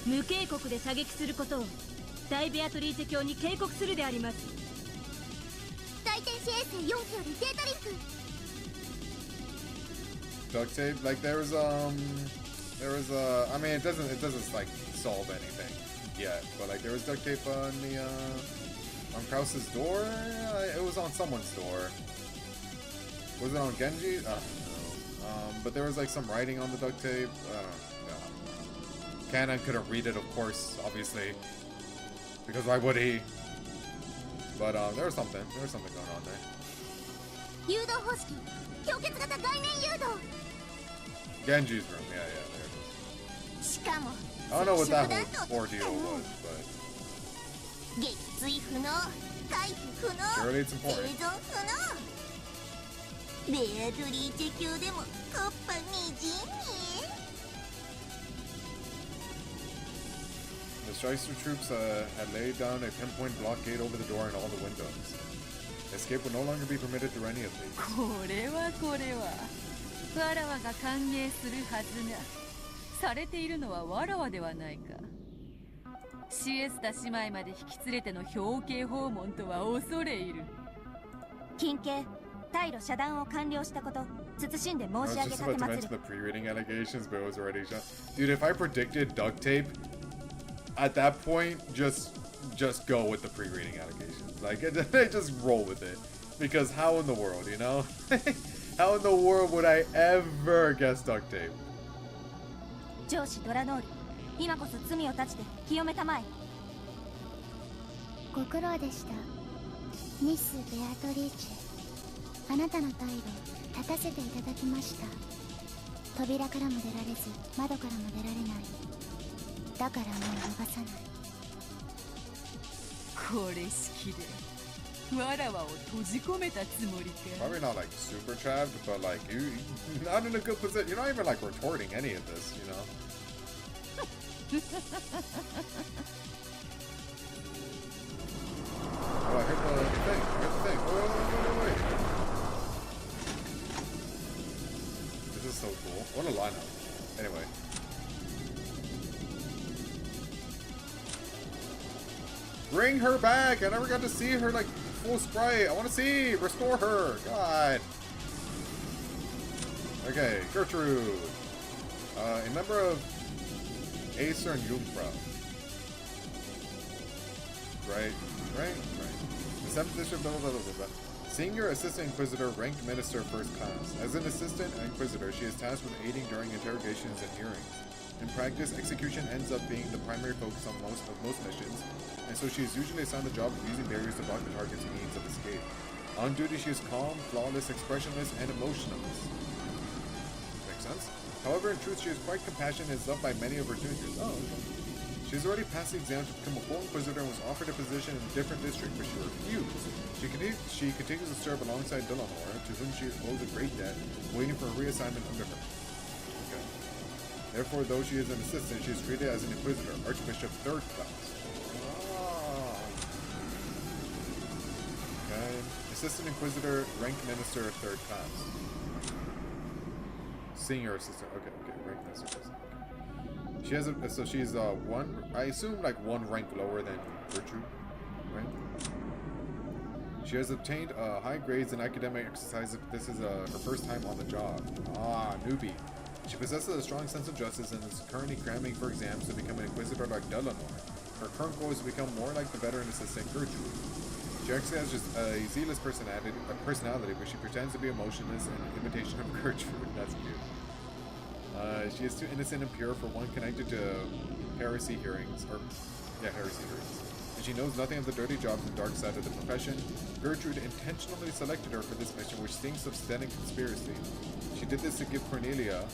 無警告で射撃することを大ベアトリーゼ卿に警告するであります。大天使衛星4機よりデータリンク。 Duct tape, like there was I mean, it doesn't like solve anything yet, but like there was duct tape on the on Krause's door. It was on someone's door. Was it on Genji? I don't know. But there was like some writing on the duct tape. I don't know. Canon couldn't read it, of course, obviously, because why would he? But there was something going on there. 誘導方式氷結型概念誘導。 Genji's room, yeah, there it is. かも I don't know what that 接触 whole ordeal was, but 撃墜不能回避不能 surely it's 生 important. 存不能ベアトリーチェ卿でもコッパみじんに The Shyster troops had laid down a pinpoint blockade over the door and all the windows. Escape would no longer be permitted through any of these. これはわらわが歓迎するはずがされているのはわらわではないか。シエスタ姉妹まで引き連れての表敬訪問とは恐れ入る。近景退路遮断を完了したこと謹んで I was 申し上げ just た about て to まつ mention る the pre-reading allegations, but it was already shot. Dude, if I predicted duct tape, at that point, just go with the pre-reading allegations. Like, just roll with it. Because how in the world, you know? How in the world would I ever guess duct tape? 上司ドラノール今こそ罪を断ちて清めたまえ。ご苦労でしたミス・ベアトリーチェ。あなたの退路立たせていただきました。扉からも出られず窓からも出られない。だからもう逃さない。これ式でわらわを閉じ込めたつもりか。 Probably not like super trapped, but like you're not in a good position. You're not even like retorting any of this, you know? Oh, I heard the thing. I heard the thing. Wait. This is so cool. What a lineup. Anyway. Bring her back! I never got to see her like full sprite. I want to see! Restore her! God! Okay, Gertrude. A member of Acer and Jungfrau. Right. The 7th District, blah, blah, blah, blah, blah. Senior Assistant Inquisitor, ranked Minister, First Class. As an Assistant Inquisitor, she is tasked with aiding during interrogations and hearings. In practice, execution ends up being the primary focus on most missions, and so she is usually assigned the job of using barriers to block the target's means of escape. On duty, she is calm, flawless, expressionless, and emotionless. Makes sense? However, in truth, she is quite compassionate and is loved by many of her juniors. Oh, okay. She has already passed the exam to become a full Inquisitor and was offered a position in a different district, but she refused. She continues to serve alongside Delanor, to whom she owes a great debt, waiting for a reassignment under her. Okay. Therefore, though she is an assistant, she is treated as an Inquisitor, Archbishop 3rd class. Okay. Assistant Inquisitor, ranked Minister, 3rd class. Senior Assistant. Okay, ranked Minister. She has so she's one. I assume like one rank lower than Gertrude, right? She has obtained high grades in academic exercises. This is her first time on the job. Ah, newbie. She possesses a strong sense of justice and is currently cramming for exams to become an Inquisitor like Delanor. Her current goal is to become more like the veteran assistant Gertrude. She actually has just a zealous personality, but she pretends to be emotionless and an imitation of Gertrude. That's cute. She is too innocent and pure for one connected to heresy hearings. And she knows nothing of the dirty jobs and dark side of the profession. Gertrude intentionally selected her for this mission, which stinks of Stenic conspiracy. She did this to give Cornelia...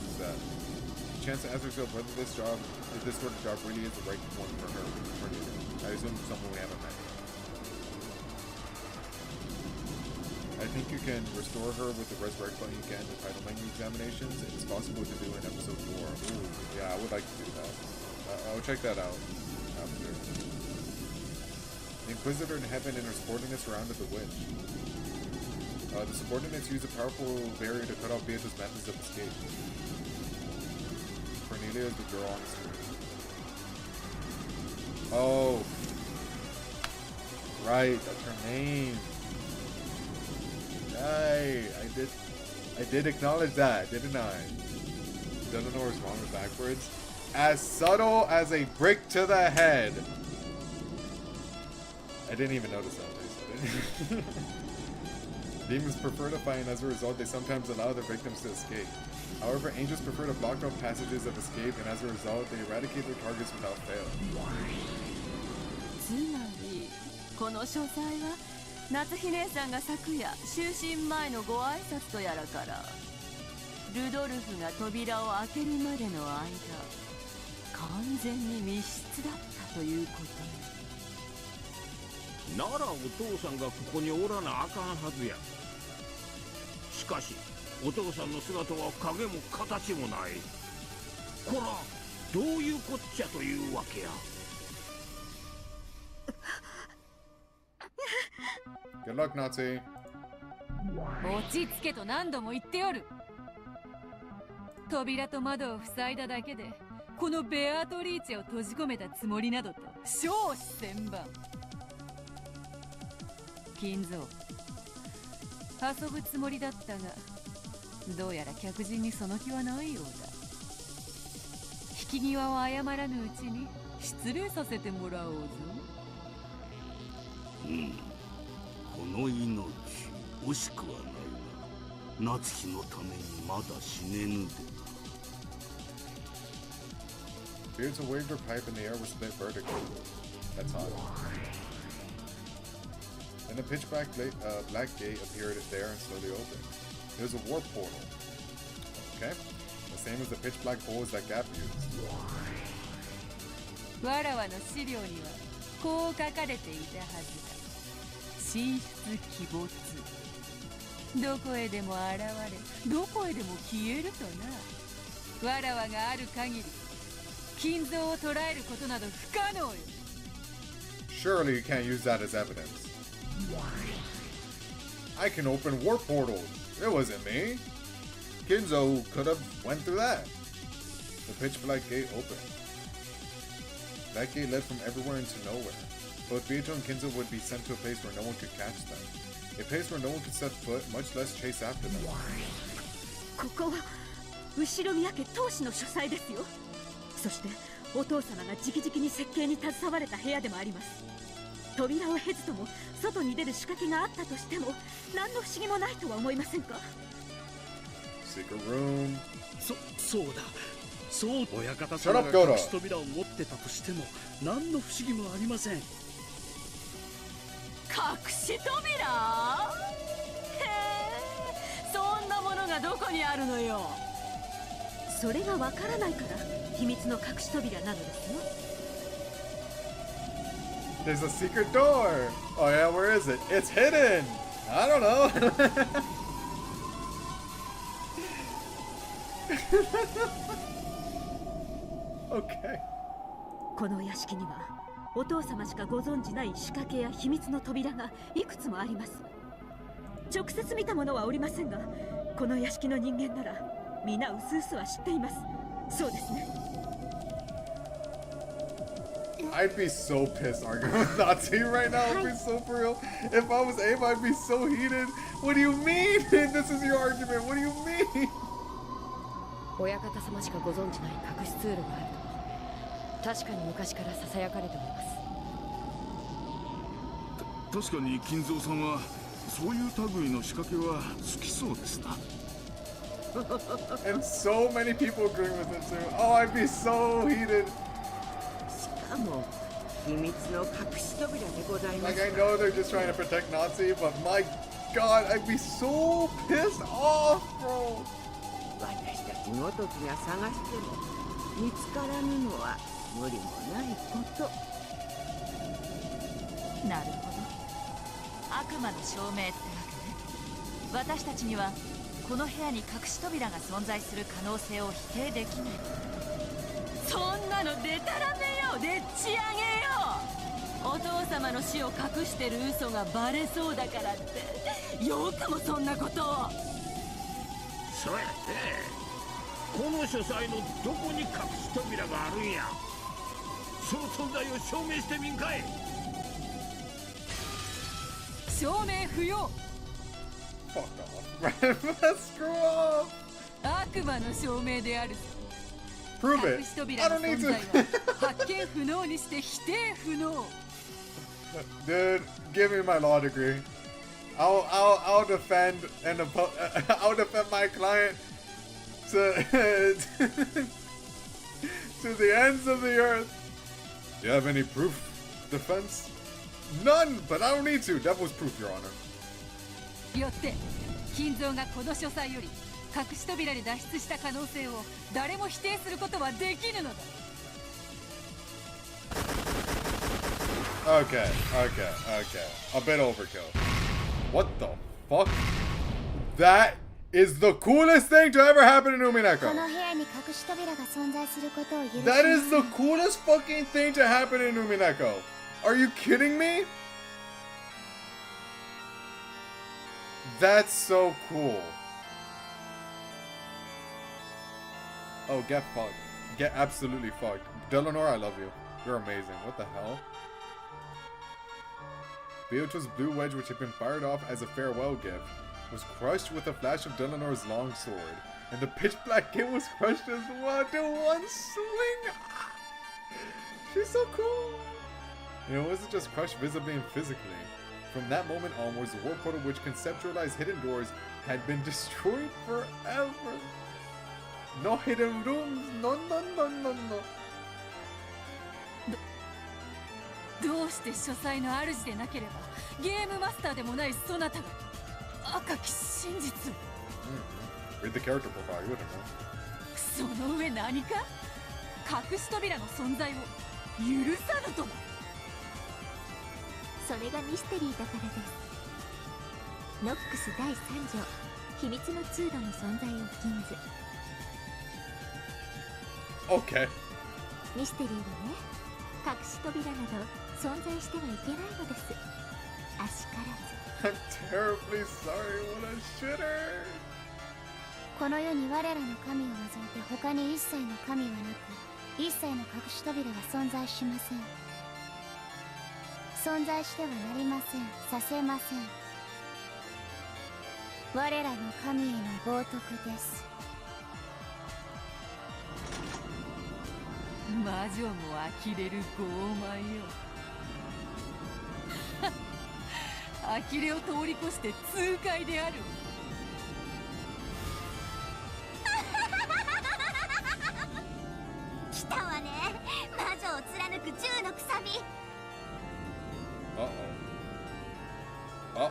What's that? A chance to ask herself whether this sort of job really is the right one for her. Cornelia. I assume someone we haven't met. I think you can restore her with the resurrect button you can in the title menu examinations. It's possible to do in episode 4. Ooh, yeah, I would like to do that. I'll check that out after. The Inquisitor in heaven and her subordinates surrounded the witch. The subordinates use a powerful barrier to cut off Beatrice's methods of escape. Cornelia is the girl on the screen. Oh. Right, that's her name. Hey, I did acknowledge that, didn't I? Delanor is wrong and backwards. As subtle as a brick to the head. I didn't even notice that. Demons prefer to fight, and as a result, they sometimes allow their victims to escape. However, angels prefer to block off passages of escape, and as a result, they eradicate their targets without fail. つまりこの書斎は夏日姉さんが昨夜就寝前のご挨拶とやらからルドルフが扉を開けるまでの間完全に密室だったということならお父さんがここにおらなあかんはずや。しかしお父さんの姿は影も形もない。こらどういうこっちゃというわけや。Good luck, Nazi. 落ち着けと何度も言っておる。扉と窓を塞いだだけでこのベアトリーチェを閉じ込めたつもりなどと少子千万。金蔵、遊ぶつもりだったがどうやら客人にその気はないようだ。引き際を誤らぬうちに失礼させてもらおうぞ。この命惜しくはないが、夏日のためにまだ死ねぬでな。 Beards who waved her pipe in the air were split vertically. That's hot. Then a pitch black gate appeared there and slowly opened. It was a warp portal. Okay. The same as the pitch black holes that Gap used. わらわの資料にはこう書かれていたはずだ。神出鬼没。どこへでも現れ、どこへでも消えるとな。わらわがある限り、金蔵を捉えることなど不可能よ。Surely you can't use that as evidence. I can open warp portals. It wasn't me. Kinzo could have went through that. The pitch black gate opened. That gate led from everywhere into nowhere. Both Beato and Kinzo would be sent to a place where no one could catch them. A place where no one could set foot, much less chase after them. ここは後宮家当主の書斎ですよ。そしてお父様が直々に設計に携われた部屋でもあります。扉を経ずとも外に出る仕掛けがあったとしても何の不思議もないとは思いませんか？ Secret room. そうだ。そう親方 Shut 様 up, が Goda. 隠し扉を持ってたとしても何の不思議もありません。隠し扉？へえ、そんなものがどこにあるのよ。それがわからないから秘密の隠し扉なのですよ。 There's a secret door. Oh yeah, where is it? It's hidden. I don't know. Okay. この屋敷にはお父様しかご存じない仕掛けや秘密の扉がいくつもあります。直接見たものはおりませんが、この屋敷の人間なら皆うすうすは知っています。そうですね。 I'd be so pissed arguing with Nazi right now. I'd be so for real. If I was Ava, I'd be so heated. What do you mean? This is your argument. What do you mean? 親方様しかご存じない隠しツールがあると確かに昔からささやかれております。確かに金蔵さんはそういう類の仕掛けは好きそうですな。 And so many people agree with it too. Oh, I'd be so heated. しかも秘密の隠し扉でございます。 Like, I know they're just trying to protect Nazi, but my god, I'd be so pissed off, bro. 私たちごときが探しても見つからぬのは無理もないこと。なるほど。悪魔の証明ってわけね。私たちにはこの部屋に隠し扉が存在する可能性を否定できない。そんなのデタラメよ、でっち上げよ。お父様の死を隠してる嘘がバレそうだからってよくもそんなことを。そうやってこの書斎のどこに隠し扉があるんや。その存在を証明してみんかい。証明不要。 Fuck off. Screw off. 悪魔の証明である。 Prove 隠 it. し扉の I don't 存 need 在 to. は発見不能にして否定不能。 Dude, give me my law degree. I'll defend and I'll defend my client to to the ends of the earth. Do you have any proof, defense? None, but I don't need to. Devil's proof, Your Honor. よって金蔵がこの書斎より隠し扉で脱出した可能性を誰も否定することはできぬのだ。 Okay. A bit overkill. What the fuck? That is the coolest thing to ever happen in Umineko. この部屋に隠し扉が存在することを許します。 That is the coolest fucking thing to happen in Umineko. Are you kidding me? That's so cool. Oh, get fucked. Get absolutely fucked. Delanor, I love you. You're amazing. What the hell? Beatrice's blue wedge, which had been fired off as a farewell gift, was crushed with a flash of Delanor's long sword. And the pitch black kit was crushed as well to one swing. She's so cool. And it wasn't just crushed visibly and physically. From that moment onwards, the warp portal which conceptualized hidden doors had been destroyed forever. No hidden rooms. No. どうして書斎の主でなければゲームマスターでもないそなたが赤き真実を。 Read the character profile, you wouldn't know. その上何か隠し扉の存在を許さぬとは。それがミステリーだからです。ノックス第3条秘密の通路の存在を禁ず。 Okay. ミステリーはね、隠し扉など存在してはいけないのです。あしからず。 I'm terribly sorry, what a shitter. この世に我らの神を除いて他に一切の神はなく、一切の隠し扉は存在しません。存在してはなりません。させません。我らの神への冒涜です。魔女も呆れる傲慢よ。呆れを通り越して痛快である。来たわね、魔女を貫く銃のくさび。Uh-oh.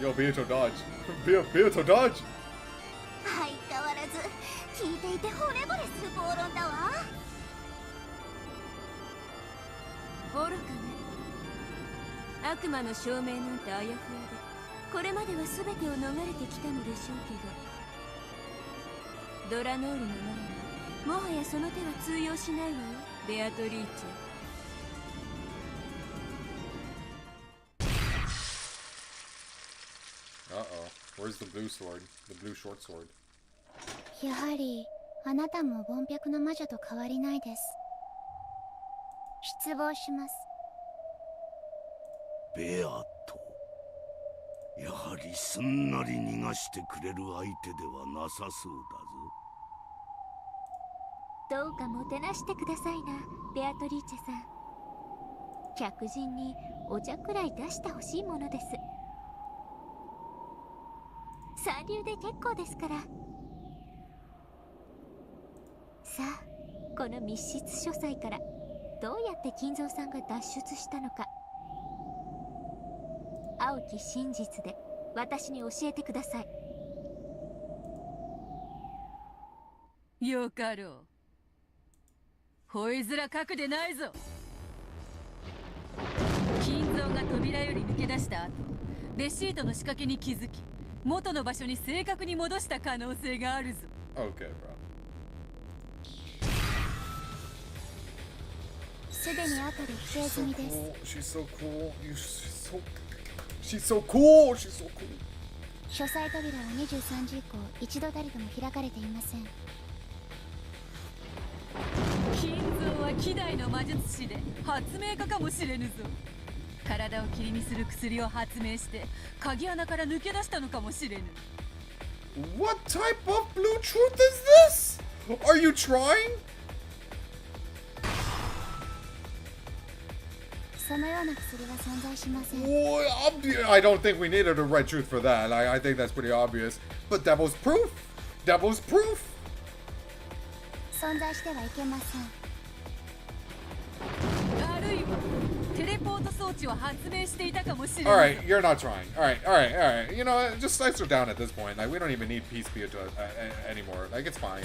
Yo, Beato dodge. Beato dodge! 相変わらず聞いていて惚れ惚れする暴論だわ。愚かね。悪魔の証明なんてあやふやで、これまでは全てを逃れてきたのでしょうけど、ドラノールの前にもはやその手は通用しないわよ、ベアトリーチェ。 Uh-oh. Where's the blue sword? The blue short sword. やはりあなたも凡白の魔女と変わりないです。失望します。ベアト、やはりすんなり逃がしてくれる相手ではなさそうだぞ。どうかもてなしてくださいな、ベアトリーチェさん。客人にお茶くらい出してほしいものです。三流で結構ですから。さあ、この密室書斎からどうやって金蔵さんが脱出したのか、青き真実で私に教えてください。よかろう。ほいずらかくでないぞ。金蔵が扉より抜け出した後、レシートの仕掛けに気づき、元の場所に正確に戻した可能性があるぞ。 Okay, bro. すでに後で規制済みです。 She's so cool. She's so cool. She's so cool. 書斎扉は23時以降一度たりとも開かれていません。金蔵は希代の魔術師で発明家かもしれぬぞ。体を霧にする薬を発明して鍵穴から抜け出したのかもしれぬ。 What type of blue truth is this? Are you trying? そのような薬は存在しません。 I don't think we needed a red truth for that. I think that's pretty obvious. But devil's proof. Devil's proof. 存在してはいけません。あるいはテレ Alright, you're not trying. Alright. You know what? Just slice her down at this point. Like, we don't even need peace Byato anymore. Like, it's fine.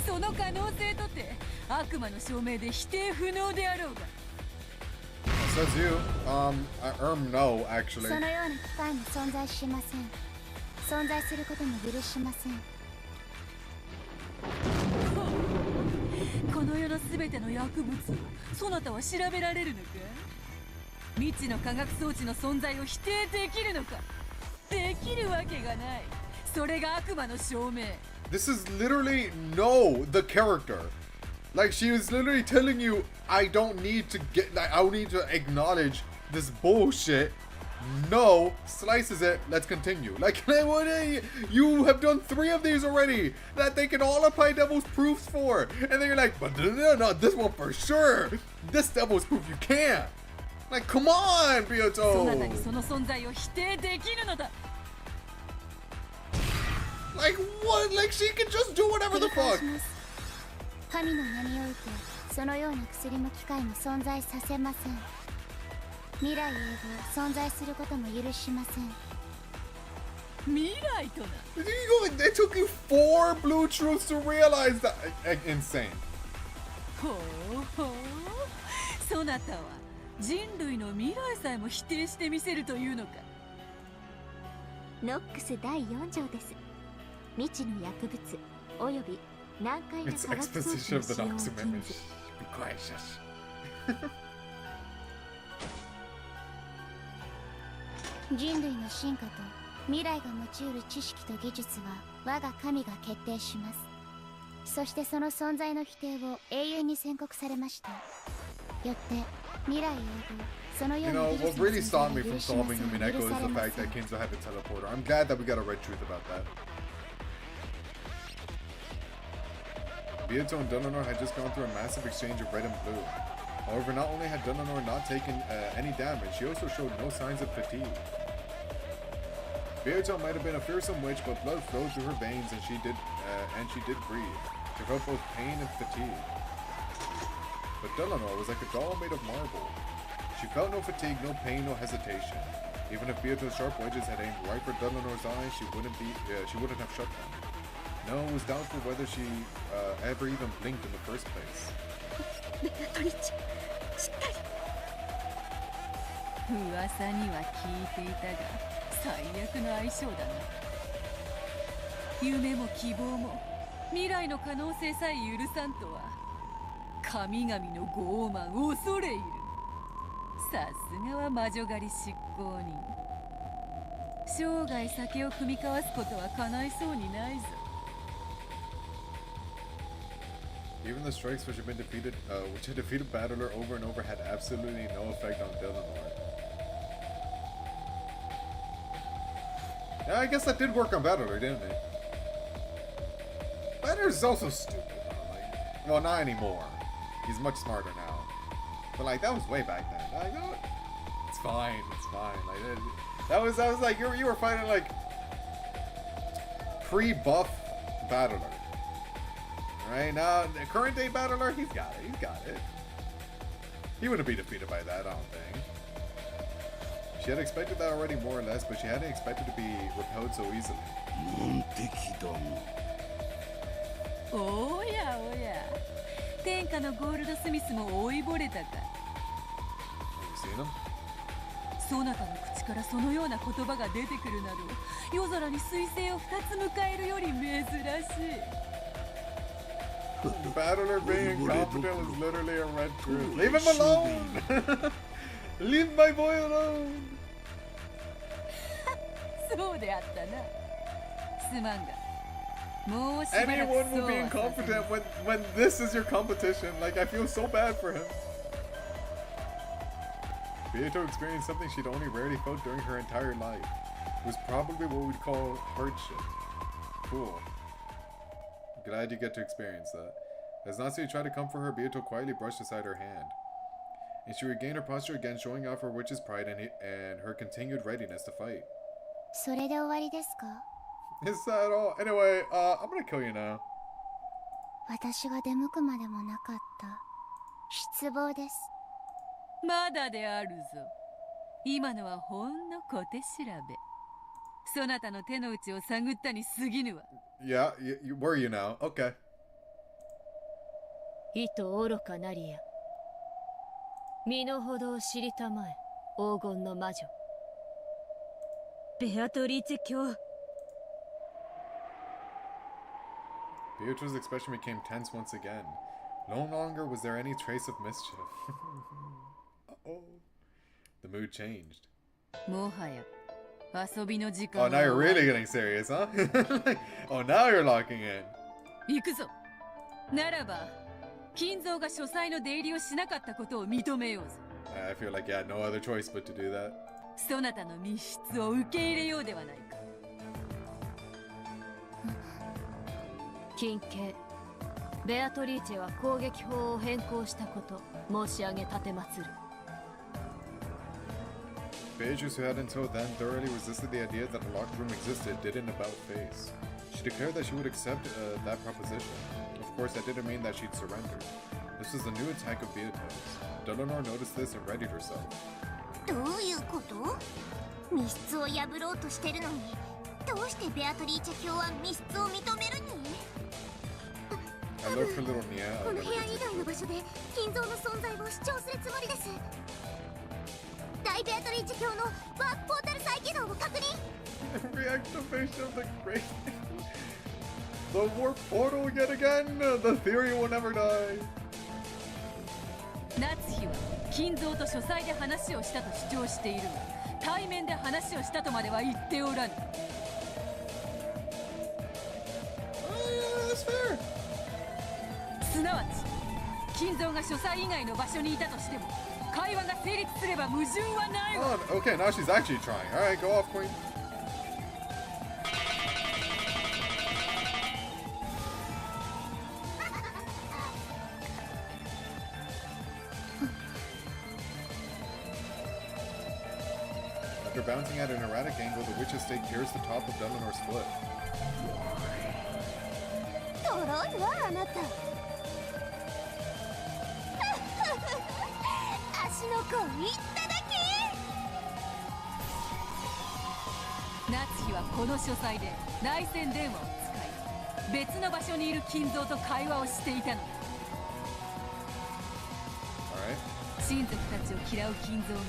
Says you. No, actually. そのような機会も存在しません。存在することも許しません。この世のすべての薬物をそなたは調べられるのか？未知の科学装置の存在を否定できるのか？できるわけがない。それが悪魔の証明。This is literally no, the character. Like, she was literally telling you, I don't need to get, like, I don't need to acknowledge this bullshit. No, slices it, let's continue. Like, what you have done 3 of these already that they can all apply devil's proofs for. And then you're like, but no, this one for sure. This devil's proof you can't. Like, come on, Byato. Like, what? Like, she can just do whatever the fuck. 神の名においてそのような薬も機械も存在させません。未来永劫存在することも許しません。未来とな。It took you 4 blue truths to realize that. Insane. ほうほう。そなたは人類の未来さえも否定してみせるというのか。ノックス第4条です。未知の薬物および難解な科学装置の使用を禁じ。人類の進化と未来が持ち得る知識と技術は我が神が決定します。そしてその存在の否定を永遠に宣告されました。よって未来永劫そのような技術 what really stopped me from solving Umineko is the fact that Kinzo had a teleporter. I'm glad that we got a red truth about that. Byato and Dunanor had just gone through a massive exchange of red and blue. However, not only had Dunanor not taken any damage, she also showed no signs of fatigue. Byato might have been a fearsome witch, but blood flowed through her veins and she did breathe. She felt both pain and fatigue. But Dunanor was like a doll made of marble. She felt no fatigue, no pain, no hesitation. Even if Byato's sharp wedges had aimed right for Delanor's eyes, she wouldn't have shut them. No, it was doubtful whether she ever even blinked in the first place. 噂には聞いていたが最悪の相性だな。夢も希望も未来の可能性さえ許さんとは神々の傲慢恐れ入る。さすがは魔女狩り執行人。生涯酒を酌み交わすことは叶いそうにないぞ。Even the strikes which had defeated Battler over and over had absolutely no effect on Delanor. Yeah, I guess that did work on Battler, didn't it? Battler's also stupid. Like, well, not anymore. He's much smarter now. But like, that was way back then. Like, oh, it's fine. Like, that was like you were fighting like pre-buff Battler. Right now, the current day Battler, he's got it. He wouldn't be defeated by that, I don't think. She had expected that already more or less, but she hadn't expected to be repelled so easily. Oh yeah. 天下のゴールドスミスも追いぼれたか。そなたの口からそのような言葉が出てくるなど、夜空に彗星を2つ迎えるより珍しい。Battler being incompetent was literally a red truth. Leave him alone! Leave my boy alone! そうであったな。すまんが。もうしばらく Anyone will be incompetent when this is your competition. Like, I feel so bad for him. Byato experienced something she'd only rarely felt during her entire life. It was probably what we'd call hardship. Cool. Glad you get to experience that. As Natsuki tried to comfort her, Byato quietly brushed aside her hand. And she regained her posture again, showing off her witch's pride and her continued readiness to fight. それで終わりですか? Is that all? Anyway, I'm gonna kill you now. 私が出向くまでもなかった失望です。まだであるぞ。今のはほんの小手調べ。そなたの手の内を探ったに過ぎぬわ。Yeah, were you now? Okay. 意図愚かなりや。身の程を知りたまえ、黄金の魔女。ベアトリーチェ卿。Beatrice's expression became tense once again. No longer was there any trace of mischief. Uh-oh. The mood changed. もはや遊びの時 Oh, 間 now you're really getting serious, huh? Oh, now you're locking in. 行くぞ。ならば金蔵が書斎の出入りをしなかったことを認めようぞ。 I feel like, yeah, no other choice but to do that. そなたの密室を受け入れようではないか。金慶、ベアトリーチェは攻撃法を変更したこと申し上げ立てまつる。Beatrice, who had until then thoroughly resisted the idea that a locked room existed, did an about-face. She declared that she would accept that proposition. Of course, that didn't mean that she'd surrender. This was a new attack of Beatrice. Eleanor noticed this and readied herself. どういうこと？密室を破ろうとしてるのに、どうしてベアトリーチェ卿は密室を認めるに？ I love her little Nia. この部屋以外の場所で金蔵の存在を主張するつもりです。大ベアトリーチェ卿のワープポータル再起動を確認。Reactivation of the great. The warp portal yet again. The theory will never die. 夏日は金蔵と書斎で話をしたと主張しているが、対面で話をしたとまでは言っておらぬ。That's fair. すなわち金蔵が書斎以外の場所にいたとしても会話が成立すれば矛盾はないわ。 Oh, okay, now she's actually trying. All right, go off, Queen. After bouncing at an erratic angle, the witch's stake pierced the top of Delanor's foot. とろいわあなた。足の甲いっただけ。夏日はこの書斎で内線電話を使い別の場所にいる金蔵と会話をしていたのだ。親族たちを嫌う金蔵が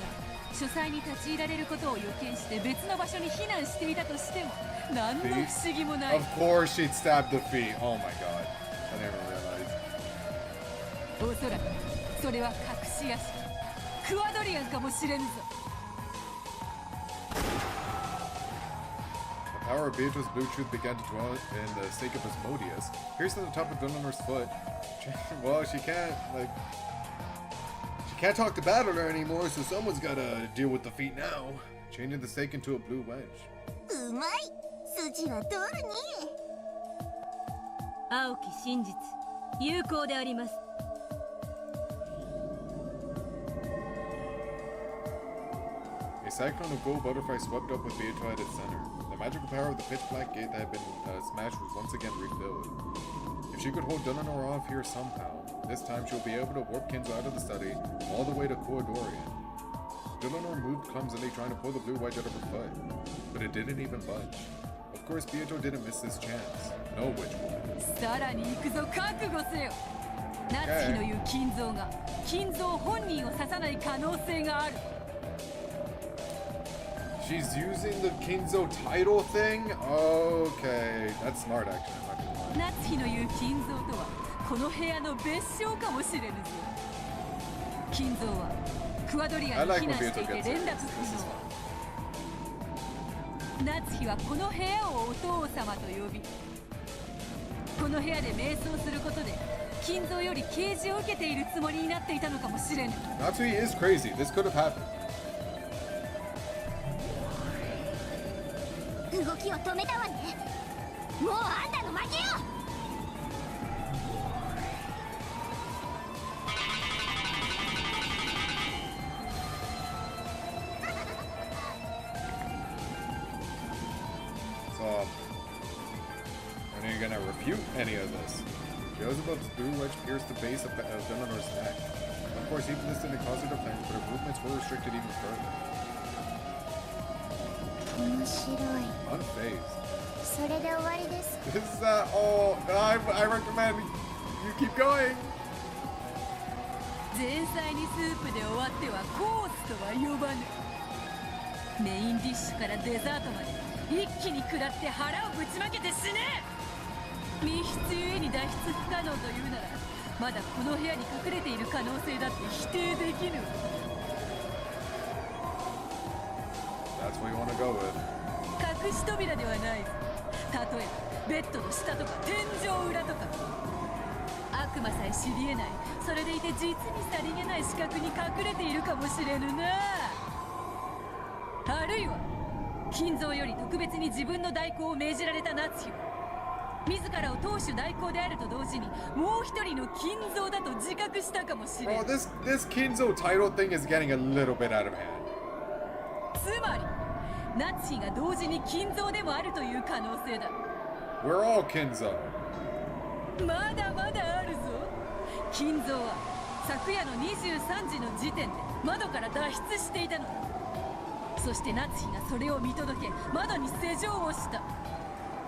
書斎に立ち入られることを予見して別の場所に避難していたとしても何の不思議もない。 Of course she'd stab the feet. Oh my god. I never realized. おそらくそれは隠し屋敷クワドリアンかもしれんぞ。 The power of Beatrice's blue truth began to dwell in the stake of Asmodeus. Pierced at the top of Delanor's foot. Well, she can't talk to Battler anymore, so someone's gotta deal with the feet now. Changing the stake into a blue wedge. うまい。筋は通るね。青き真実、有効であります。 A cyclone of gold butterflies swept up with Beatrice at its center. The magical power of the pitch black gate that had been smashed was once again refilled. If she could hold Delanar off here somehow, this time she'll be able to warp Kinzo out of the study all the way to Koadorian. Delanar moved clumsily trying to pull the blue wedge out of her foot, but it didn't even budge. Of course, Beatrice didn't miss this chance. No witch would. さらに行くぞ、覚悟せよ。夏日の言う金蔵が金蔵本人を刺さない可能性がある。 She's using the Kinzo title thing? Okay, that's smart actually. 夏日の言う金蔵とはこの部屋の別称かもしれぬぞ。金蔵はクワドリアに避難していて連絡不能。夏日はこの部屋をお父様と呼び、この部屋で瞑想することで金蔵より啓示を受けているつもりになっていたのかもしれぬ。 Natsui is crazy. This could have happened. 動きを止めたわね。もうあんたの負けよ。 Are you gonna refute any of this? Beelzebub's blue wedge pierced the base of Delanor's neck. Of course, even this didn't cause her to flinch, but her movements were restricted even further. 面白い。 Unfazed. それで終わりです。 This is oh, I recommend you keep going. 前菜にスープで終わってはコースとは呼ばぬ。メインディッシュからデザートまで一気に食らって腹をぶちまけて死ね。密室ゆえに脱出不可能というなら、まだこの部屋に隠れている可能性だって否定できぬ。 That's what you want to go with. 隠し扉ではない。例えばベッドの下とか天井裏とか。悪魔さえ知り得ない、それでいて実にさりげない死角に隠れているかもしれぬな。あるいは金蔵より特別に自分の代行を命じられたナツヒは自らを当主代行であると同時にもう一人の金蔵だと自覚したかもしれん。 Oh, this Kinzo title thing is getting a little bit out of hand. つまりナツヒが同時に金蔵でもあるという可能性だ。 We're all Kinzo. まだまだあるぞ。金蔵は昨夜の23時の時点で窓から脱出していたのだ。そしてナツヒがそれを見届け窓に施錠をした。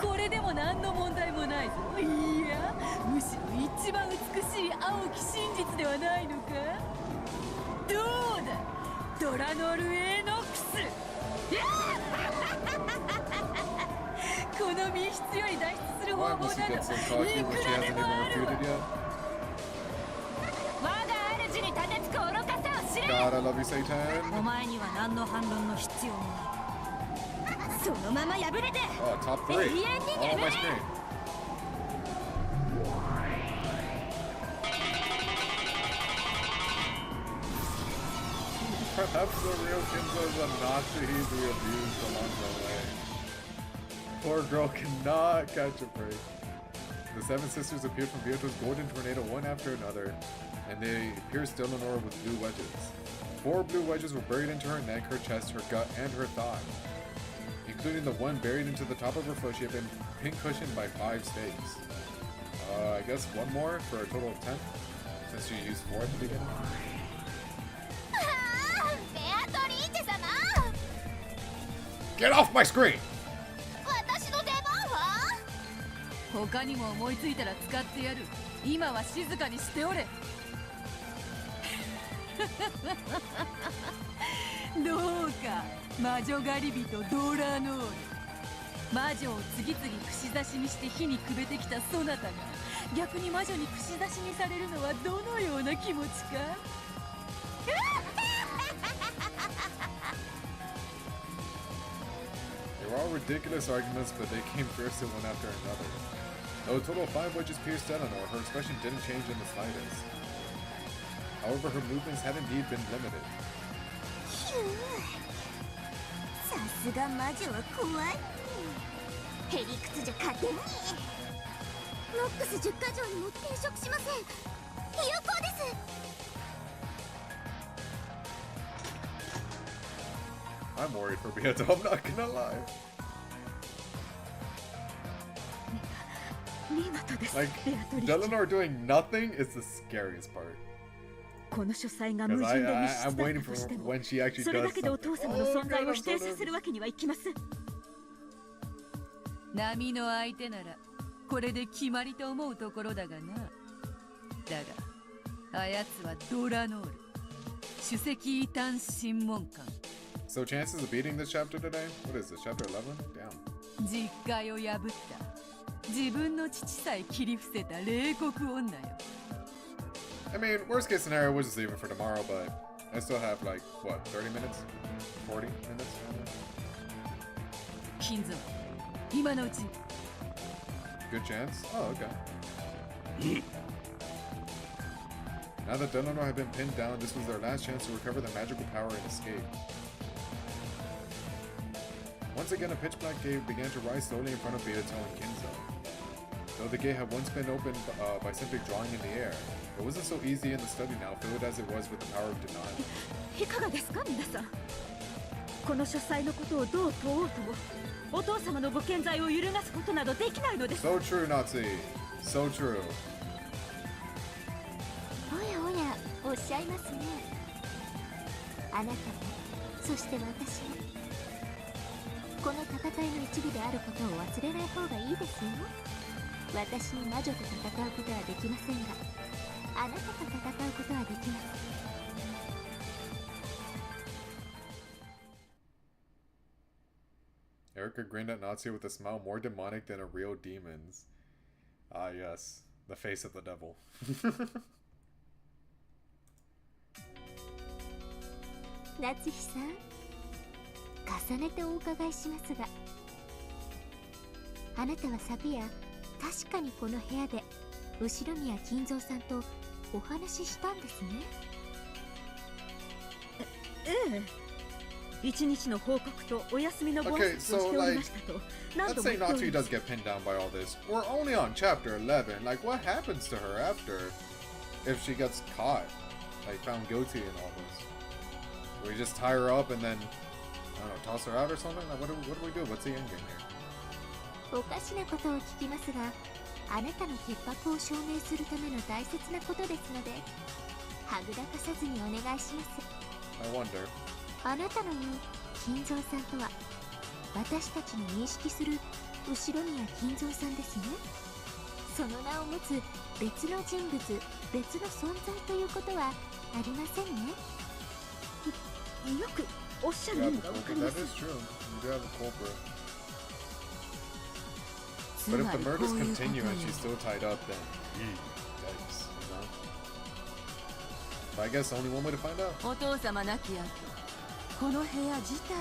これでも何の問題もないぞ。いや、むしろ一番美しい青き真実ではないのか。どうだ、ドラノルエノックス。この密室より脱出する方法などいくらでもあるわ。我が主に立てつく愚かさを知れ。 God, I love you, Satan. お前には何の反論の必要もない。そのまま破れて Oh, top 3. 永遠に Oh, 眠 my れ。 screen. Perhaps the real Kinzo is a Nazi we abused along the way. Poor girl cannot catch a break. The seven sisters appeared from Bioto's golden tornado one after another, and they pierced Eleanor with blue wedges. 4 blue wedges were buried into her neck, her chest, her gut, and her thigh. Including the one buried into the top of her foot, she had been pin-cushioned by 5 stakes. I guess one more for a total of 10, since she used 4 at the beginning. ベアトリーチェ様、 Get off my screen! 私の出番は？他にも思いついたら使ってやる。今は静かにしておれ。どうか魔女狩り人ドラノール。魔女を次々串刺しにして火にくべてきたそなたが逆に魔女に串刺しにされるのはどのような気持ちか。They were all ridiculous arguments, but they came fierce one after another. Though a total of 5 wedges pierced Eleanor, her expression didn't change in the slightest. However, her movements had indeed been limited. さすが魔女は怖い。へりくつじゃ勝てに。ノックス10か条にも抵触しません。有効です。 I'm worried for Beato, I'm not gonna lie. Like, Eleanor doing nothing is the scariest part. この書斎が無人で密室だったとしても、それだけでお父様の存在を否定させるわけにはいきません。波の相手ならこれで決まりと思うところだがな。だがあやつはドラノール、首席異端審問官。 So chances of beating this chapter today? What is this, chapter 11? Damn. 実戒を破った自分の父さえ切り伏せた冷酷女よ。 I mean, worst case scenario, we'll just leave it for tomorrow, but I still have like, what, 30 minutes? 40 minutes? 金蔵、今のうち。 Good chance? Oh, okay. Now that Eleanor had been pinned down, this was their last chance to recover their magical power and escape. Once again, a pitch-black gate began to rise slowly in front of Beato and Kinzo. Though the gate had once been opened by simply drawing in the air, it wasn't so easy in the study now, filled as it was with the power of denial. いかがですか皆さん。この書斎のことをどう問おうとも、お父様のご健在を揺るがすことなどできないのです。 So true, Nazi. So true. おやおや、おっしゃいますね。あなたも、そして私も。この戦いの一部であることを忘れない方がいいですよ。私に魔女と戦うことはできませんが、あなたと戦うことはできます。Erica grinned at Natsuya with a smile more demonic than a real demon's. Ah, yes. The face of the devil. 夏日さん、重ねてお伺いしますが、あなたは昨夜確かにこの部屋で後宮金蔵さんとお話ししたんですね。ええ。一日の報告とお休みのご挨拶をしておりましたと何度も let's say 言っており Natsuya ま does す。 get pinned down by all this. We're only on chapter 11. Like, what happens to her after? If she gets caught, like, found guilty in all this? We just tie her up and then, I don't know, toss her out or something? Like, what do we do? What's the end game here? おかしなことを聞きますが、あなたの潔白を証明するための大切なことですので、はぐらかさずにお願いします。 I wonder. あなたの言う金蔵さんとは、私たちの認識する後宮金蔵さんですね。その名を持つ別の人物、別の存在ということはありませんね。よくおっしゃる意味がわかりま That す。 is true. You do have a culprit. But if the murders continue and she's still tied up, then yikes, you know? But I guess only one way to find out. お父様亡き後、この部屋自体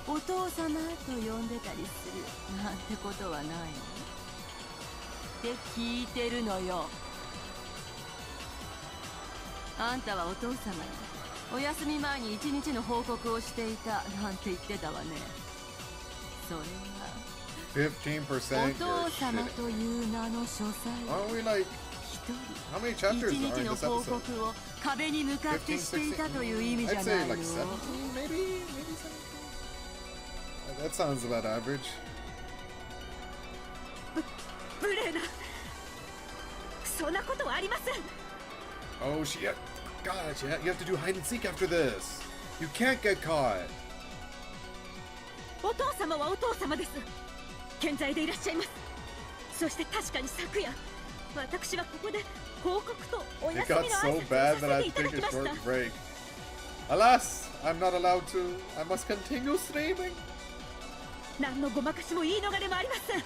をお父様と呼んでたりするなんてことはないのって聞いてるのよ。あんたはお父様にお休み前に一日の報告をしていたなんて言ってたわね。それは 15%? お父様という名の書斎 Aren't we like... How many chapters 一 are 日 in の this 報 episode? 告を壁に向かってしていたという意味じ I'd ゃ say ないの like 17, maybe 17? That sounds about average. 無礼な。そんなことはありません。 Oh, gosh, you have to do hide and seek after this. You can't get caught. お父様はお父様です。健在でいらっしゃいます。そして確かに昨夜、私はここで報告とお It 休み got の so 挨拶を bad さ that I せていた had だ to き take ま a した。 short break. Alas, I'm not allowed to. I must continue streaming. 何のごまかしも言い逃れもありません。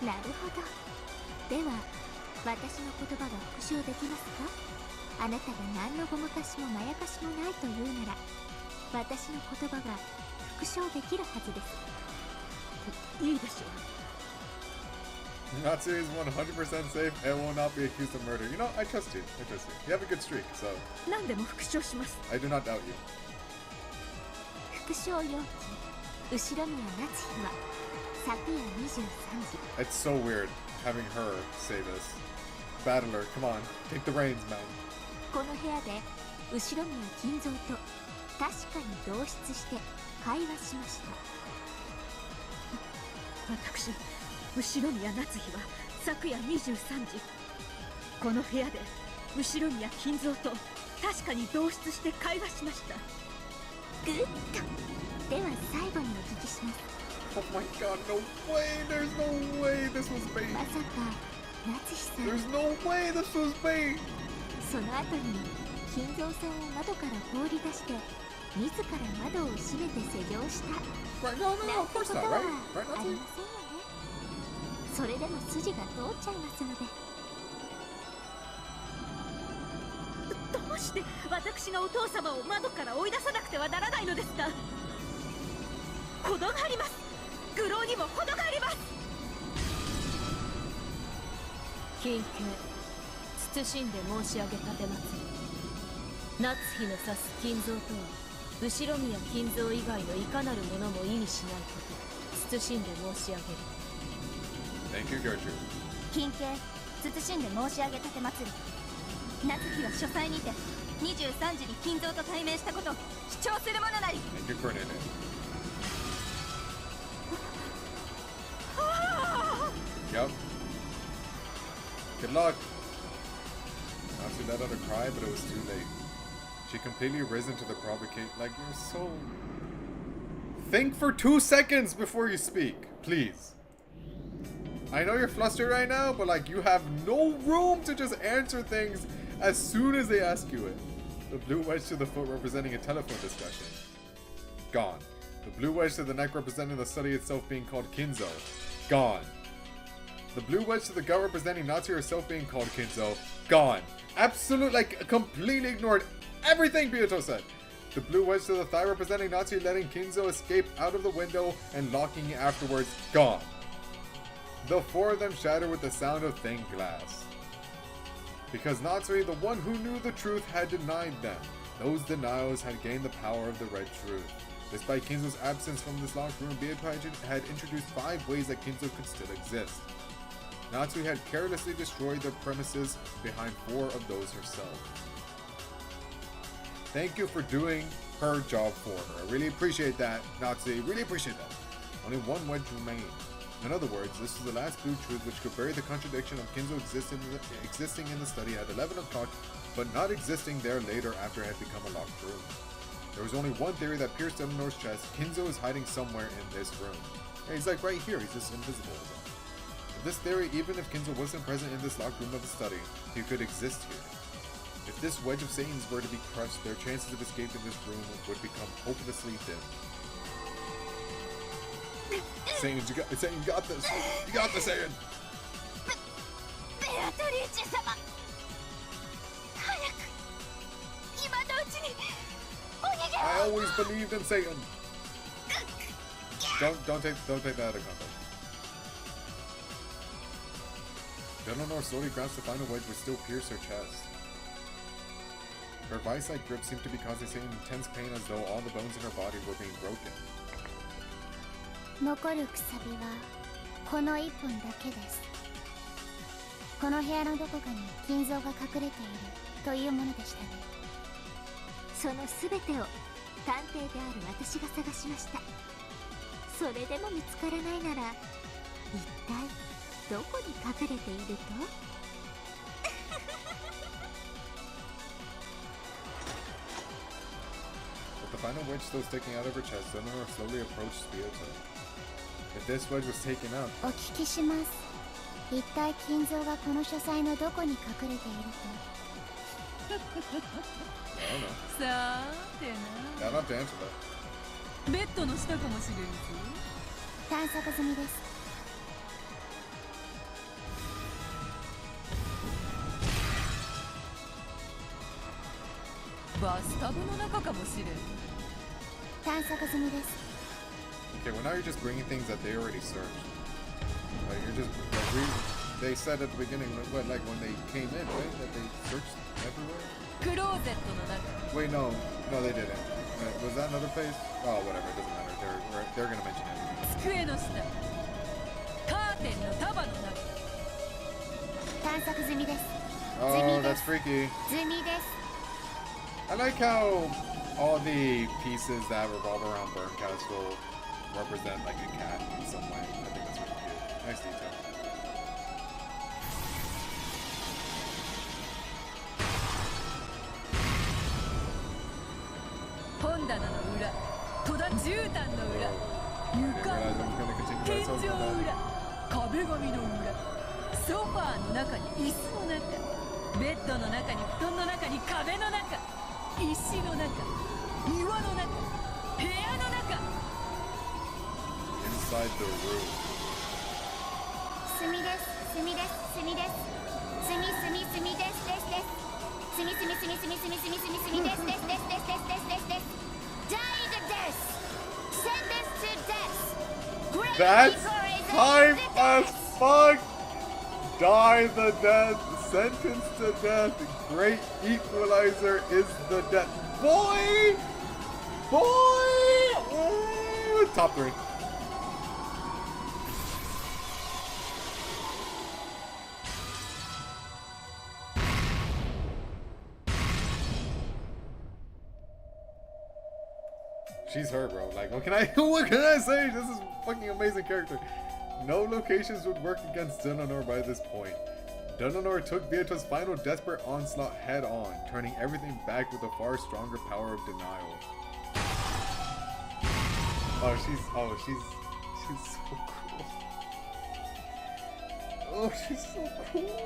なるほど。では、私の言葉が復唱できますか？あなたが何のごまかしもまやかしもないというなら、私の言葉が復唱できるはずです。いいでしょう。 Natsuya is 100% safe and will not be accused of murder. You know, I trust you. I trust you. You have a good streak, so 何でも復唱します。 I do not doubt you. 復唱要求、後宮夏日は昨夜23時。 It's so weird having her say this. Battler, come on, take the reins, man. この部屋で後宮金蔵と確かに同室して会話しました。私、後宮夏日は昨夜23時、この部屋で後宮金蔵と確かに同室して会話しました。グッと。では最後にお聞きします。 Oh my god, no way! There's no way this was bait! まさか夏日さん、 There's no way this was bait! その後に金蔵さんを窓から放り出して自ら窓を閉めて施錠した。 Right, no, なんてことは right? ありませんよね。それでも筋が通っちゃいますので。どうして私がお父様を窓から追い出さなくてはならないのですか？程があります。愚弄にも程があります。金慶、謹んで申し上げ立てまつる。夏日の指す金蔵とは後宮金蔵以外のいかなるものも意味しないこと、謹んで申し上げる。 Thank you, Gertrude. 金慶、謹んで申し上げ立てまつる。夏日は書斎にて23時に金蔵と対面したことを主張するものなり。 Thank you, Cornelia. Yep. Good luck. Natsu let out a cry, but it was too late. She completely risen to the provocation. Like, you're so Think for 2 seconds before you speak, please. I know you're flustered right now, but like you have no room to just answer things as soon as they ask you it. The blue wedge to the foot representing a telephone discussion. Gone. The blue wedge to the neck representing the study itself being called Kinzo. Gone. The blue wedge to the gut representing Natsu herself being called Kinzo. Gone. Absolute, like, completely ignored everything Byato said. The blue wedge to the thigh representing Natsu letting Kinzo escape out of the window and locking it afterwards. Gone. The four of them shattered with the sound of thin glass. Because Natsuri, the one who knew the truth, had denied them. Those denials had gained the power of the red truth. Despite Kinzo's absence from this locked room, Byato had introduced 5 ways that Kinzo could still exist. Natsuri had carelessly destroyed their premises behind 4 of those herself. Thank you for doing her job for her. I really appreciate that, Natsuri. Really appreciate that. Only 1 wedge remained. In other words, this was the last blue truth which could bury the contradiction of Kinzo existing in the study at 11 o'clock, but not existing there later after it had become a locked room. There was only one theory that pierced Eleanor's chest. Kinzo is hiding somewhere in this room. Yeah, he's like right here, he's just invisible. If this theory, even if Kinzo wasn't present in this locked room of the study, he could exist here. If this wedge of Satan's were to be crushed, their chances of escape in this room would become hopelessly dim. Satan, you got this. You got this, Satan. I always believed in Satan. Don't take that out of context. Eleanor slowly grasps the final wedge which still pierced her chest. Her vice-like grip seemed to be causing Satan intense pain as though all the bones in her body were being broken. 残るくさびはこの1本だけです。この部屋のどこかに金蔵が隠れているというものでしたね。そのすべてを探偵である私が探しました。それでも見つからないなら一体どこに隠れているとWith the final wedge still sticking out of her chest, Eleanor slowly approached Byato. If this wedge was taken out... お聞きします。一体金蔵がこの書斎のどこに隠れているとさてな。I don't have to answer that. ベッドの下かもしれんぞ。探索済みです。バスタブの中かもしれん。探索済みです。 Okay, well now you're just bringing things that they already searched. Like you're just they said at the beginning, what, like when they came in, right? That they searched everywhere. Wait, no, they didn't. Was that another place? Oh, whatever, it doesn't matter. They're gonna mention it. Oh, that's freaky. I like how all the pieces that revolve around Burn Castle represent like a cat in some way. I think that's really cute. Nice detail. Inside the room. 炭です。炭です。炭です。炭炭炭ですですです。炭炭炭炭炭炭炭炭炭ですですですですですですですです。Die the death. Sentence to death. Great That's hype as fuck. Die the death. Sentence to death. Great equalizer is the death. Boy. Ooh, top 3. She's her, bro. Like, what can I say? This is a fucking amazing character. No locations would work against Eleanor by this point. Eleanor took Byato's final desperate onslaught head on, turning everything back with a far stronger power of denial. she's so cool. Oh, she's so cool.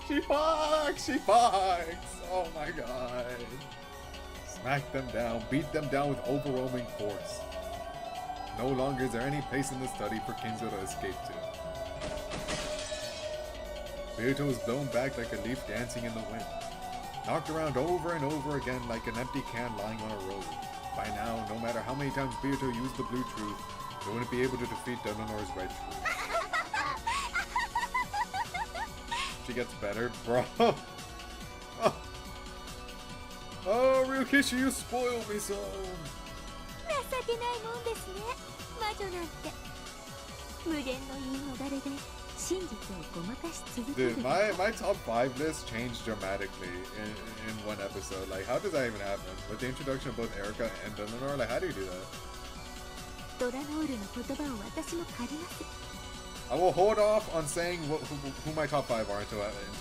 She fights. Oh my god. Smack them down, beat them down with overwhelming force. No longer is there any place in the study for Kinzo to escape to. Byakuya is blown back like a leaf dancing in the wind. Knocked around over and over again like an empty can lying on a road. By now, no matter how many times Byakuya used the blue truth, they wouldn't be able to defeat Dononor's red truth. She gets better, bro. Oh, Ryukishi, you spoiled me so. 情けないもんですね、魔女なんて。無限の言い逃れで真実をごまかし続ける。 Dude, my top 5 list changed dramatically in one episode. Like, how does that even happen? With the introduction of both Erica and Dononor, like, how do you do that? ドラノールの言葉を私も借ります。 I will hold off on saying who my top 5 are until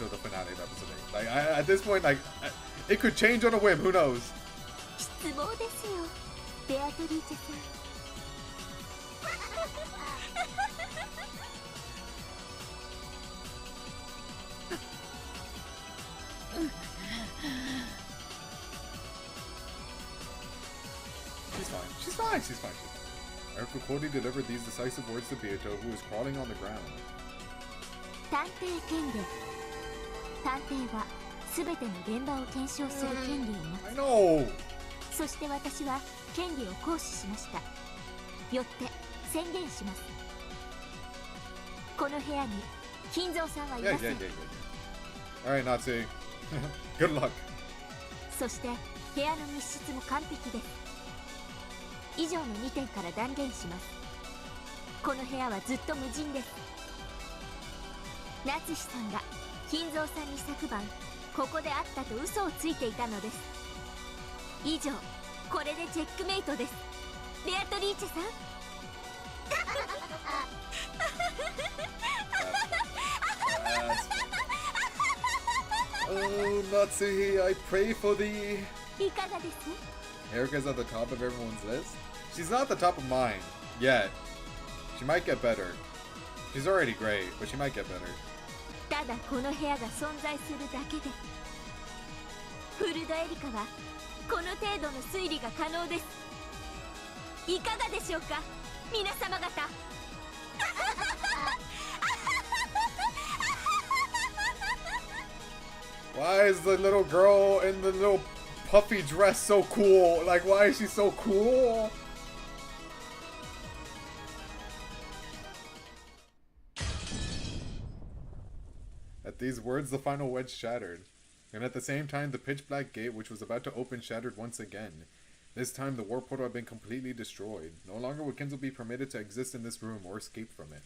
the finale of episode 8. Like, at this point, like, it could change on a whim. Who knows? 失望ですよ、ベアトリーチェさん。 She's fine. Erica Cody delivered these decisive words to Byakuya, who was crawling on the ground. 探偵権限。探偵は全ての現場を検証する権利を持つ。 I know. そして私は権利を行使しました。よって宣言します。この部屋に金蔵さんはいません。 Alright, Natsu. Good luck. そして部屋の密室も完璧です。 以上の2点から断言します。この部屋はずっと無人です。夏志さんが金蔵さんに昨晩ここで会ったと嘘をついていたのです。以上、これでチェックメイトです。ベアトリーチェさん。Oh, Natsuhi, I pray for thee. いかがです？ Erica's at the top of everyone's list. She's not at the top of mine yet. She might get better. She's already great, but she might get better. ただこの部屋が存在するだけで、フルドエリカはこの程度の推理が可能です。いかがでしょうか、皆様方。Why is the little girl in the little puffy dress so cool? Like, why is she so cool? At these words, the final wedge shattered. And at the same time, the pitch-black gate, which was about to open, shattered once again. This time, the warp portal had been completely destroyed. No longer would Kinzo be permitted to exist in this room or escape from it.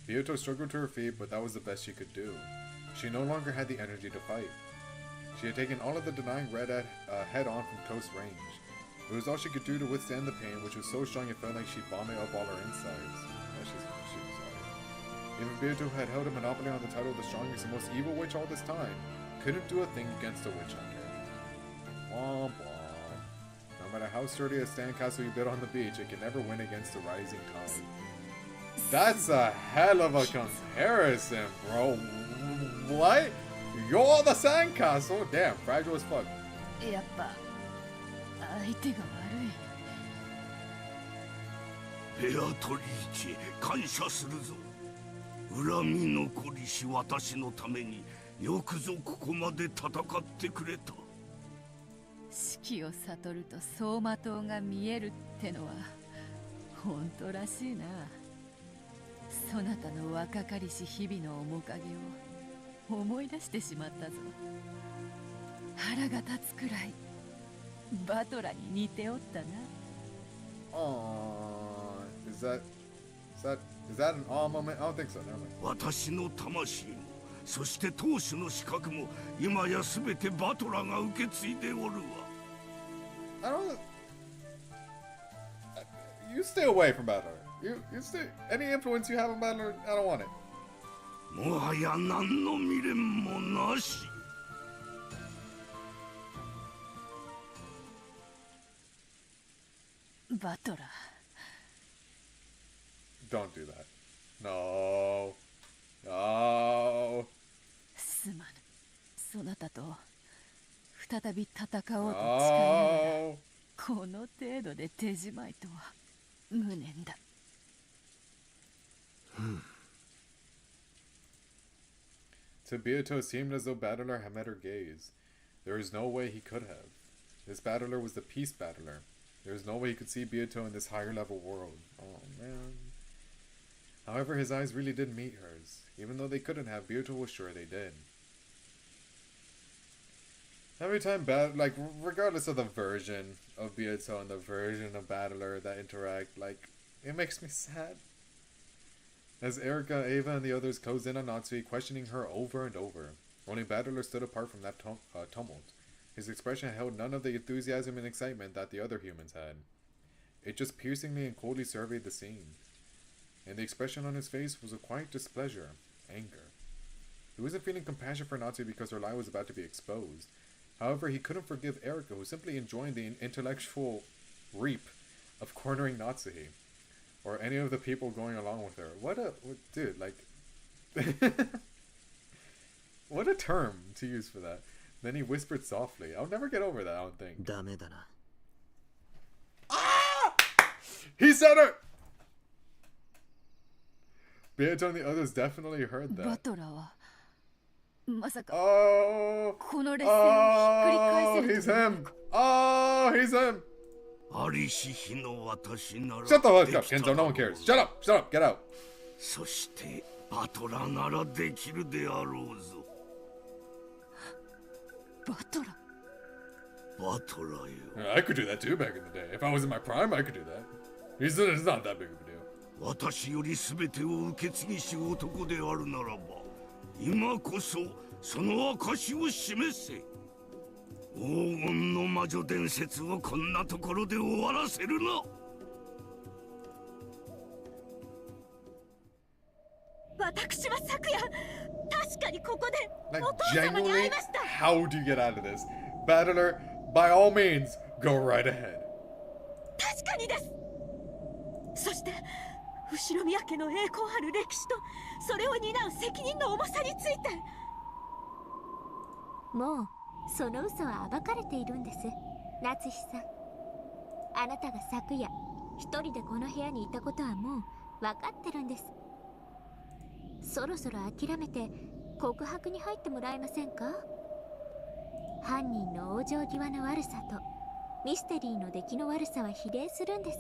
Byakuya struggled to her feet, but that was the best she could do. She no longer had the energy to fight. She had taken all of the denying red head-on from close range. It was all she could do to withstand the pain, which was so strong it felt like she'd vomit up all her insides. Oh, she was alright. Even Byakuya had held a monopoly on the title of the strongest and most evil witch all this time, couldn't do a thing against a witch hunter. Womp womp. No matter how sturdy a sandcastle you build on the beach, it can never win against the rising tide. That's a hell of a comparison, bro. What? You're the sandcastle? Damn, fragile as fuck. やっぱ相手が悪い。ベアトリーチェ、感謝するぞ。恨み残りし私のためによくぞここまで戦ってくれた。四季を悟ると走馬灯が見えるってのは本当らしいな。そなたの若かりし日々の面影を思い出してしまったぞ。腹が立つくらいバトラに似ておったな。Is that an awe moment? I don't think so. Never mind. 私の魂も、そして当主の資格も今やすべてバトラが受け継いでおるわ。I don't. You stay away from Battler. You stay. Any influence you have on Battler, I don't want it. もはや何の未練もなし。バトラー。 Don't do that. No. No. すまぬ。そなたと再び戦おうと誓いながら、この程度で手じまいとは無念だ。To Byato, it seemed as though Battler had met her gaze. There was no way he could have. This Battler was the Peace Battler. There was no way he could see Byato in this higher level world. Oh man. However, his eyes really did meet hers. Even though they couldn't have, Byato was sure they did. Every time, regardless of the version of Byato and the version of Battler that interact, it makes me sad. As Erika, Ava, and the others closed in on Natsuki, questioning her over and over. Only Battler stood apart from that tumult. His expression held none of the enthusiasm and excitement that the other humans had. It just piercingly and coldly surveyed the scene. And the expression on his face was a quiet displeasure, anger. He wasn't feeling compassion for Natsuki because her lie was about to be exposed. However, he couldn't forgive Erika, who was simply enjoying the intellectual reap of cornering Natsuki. Or any of the people going along with her. Dude, what a term to use for that. Then he whispered softly. I'll never get over that, I don't think. Ah! He said it! Byato and the others definitely heard that. バトラーはまさか Oh! この列戦をひっくり返せる He's him! Oh, he's him! ありし日の私なら Shut the fuck up, Kenzo. No one cares. Shut up! Shut up! Get out! そしてバトラならできるであろうぞ。バトラ。バトラよ。I could do that too back in the day. If I was in my prime, I could do that. He's not that big of a deal. 私より全てを受け継ぎし男であるならば、今こそその証を示せ。黄金の魔女伝説をこんなところで終わらせるな。私は昨夜確かにここで Like お父様に会いました。 how do you get out of this? Battler, by all means, go right ahead. 確かにです。そして後宮家の栄光ある歴史とそれを担う責任の重さについて。もうその嘘は暴かれているんです、夏日さん。あなたが昨夜一人でこの部屋にいたことはもう分かってるんです。そろそろ諦めて告白に入ってもらえませんか？犯人の往生際の悪さとミステリーの出来の悪さは比例するんです。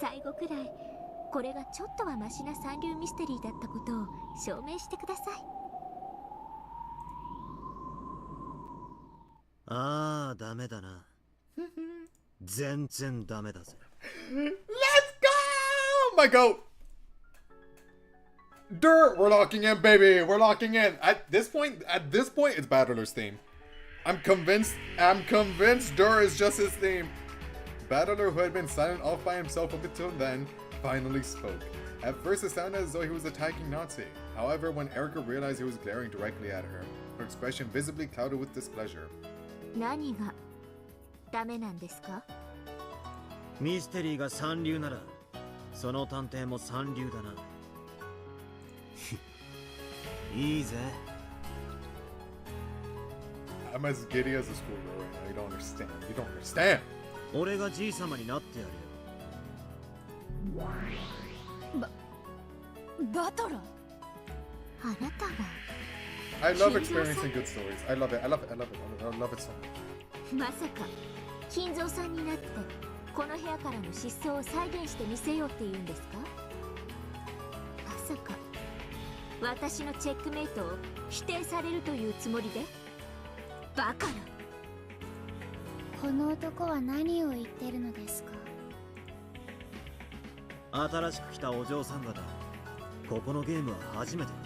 最後くらいこれがちょっとはマシな三流ミステリーだったことを証明してください。ああ、ダメだな。全然ダメだぜ。Let's go! My goat! Dirt! We're locking in, baby! We're locking in! At this point, it's Battler's theme. I'm convinced Dur is just his theme. Battler, who had been silent off by himself up until then, finally spoke. At first it sounded as though he was attacking Natsuki. However, when Erika realized he was glaring directly at her, her expression visibly clouded with displeasure. 何がダメなんですか？ミステリーが三流なら、その探偵も三流だな。いいぜ。I'm as giddy as a schoolgirl right now. You don't understand. You don't understand. 俺がじい様になってやるよ。バトラー。あなたが I love experiencing good stories. I love it. I love it. I love it. I love it so much. まさか金蔵さんになってこの部屋からの失踪を再現してみせようっていうんですか？まさか私のチェックメイトを否定されるというつもりで？バカな。この男は何を言ってるのですか？新しく来たお嬢さん方、ここのゲームは初めてだ。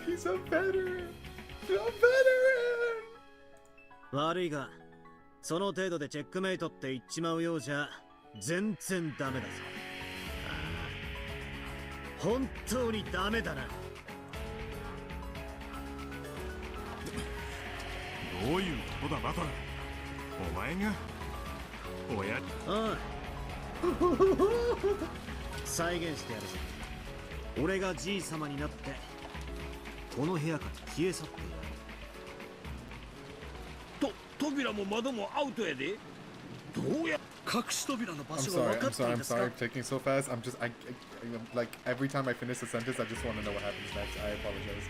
He's a veteran. A veteran. 悪いが、その程度でチェックメイトって言っちまうようじゃ全然ダメだぞ。本当にダメだな。どういうことだバトラー。お前が親。ああ再現してやるぞ。俺がじい様になってこの部屋から消え去ってやる。扉も窓もアウトやで。どうや隠し扉の場 I'm 所が sorry, 分か I'm ってる sorry, ん I'm ですか？ sorry, taking so fast. I'm just, like, every time I finish a sentence, I just want to know what happens next. I apologize.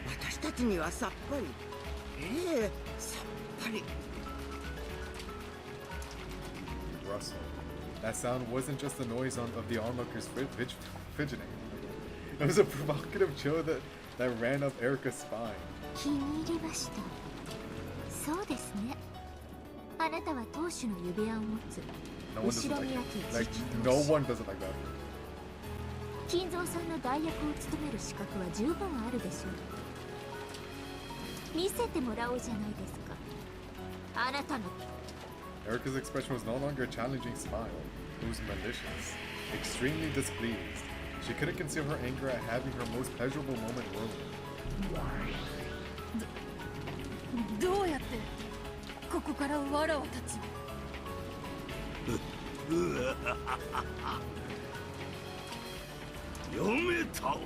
私たちにはさっぱり。さっぱり。Russell. That sound wasn't just the noise of the onlookers fidgeting. It was a provocative chill that ran up Erica's spine. 気に入りました。そうですね。あなたは当主の指輪を持つ No one does 後 it ろ like 宮 that. 家 Like, 次期 no 当主 one does it like that. 金蔵さんの代役を務める資格は十分あるでしょう。見せてもらおうじゃないですか。あなたの Erica's expression was no longer a challenging smile. It was malicious, extremely displeased. She couldn't conceal her anger at having her most pleasurable moment ruined. どうやってここからわらわたち読めたわ。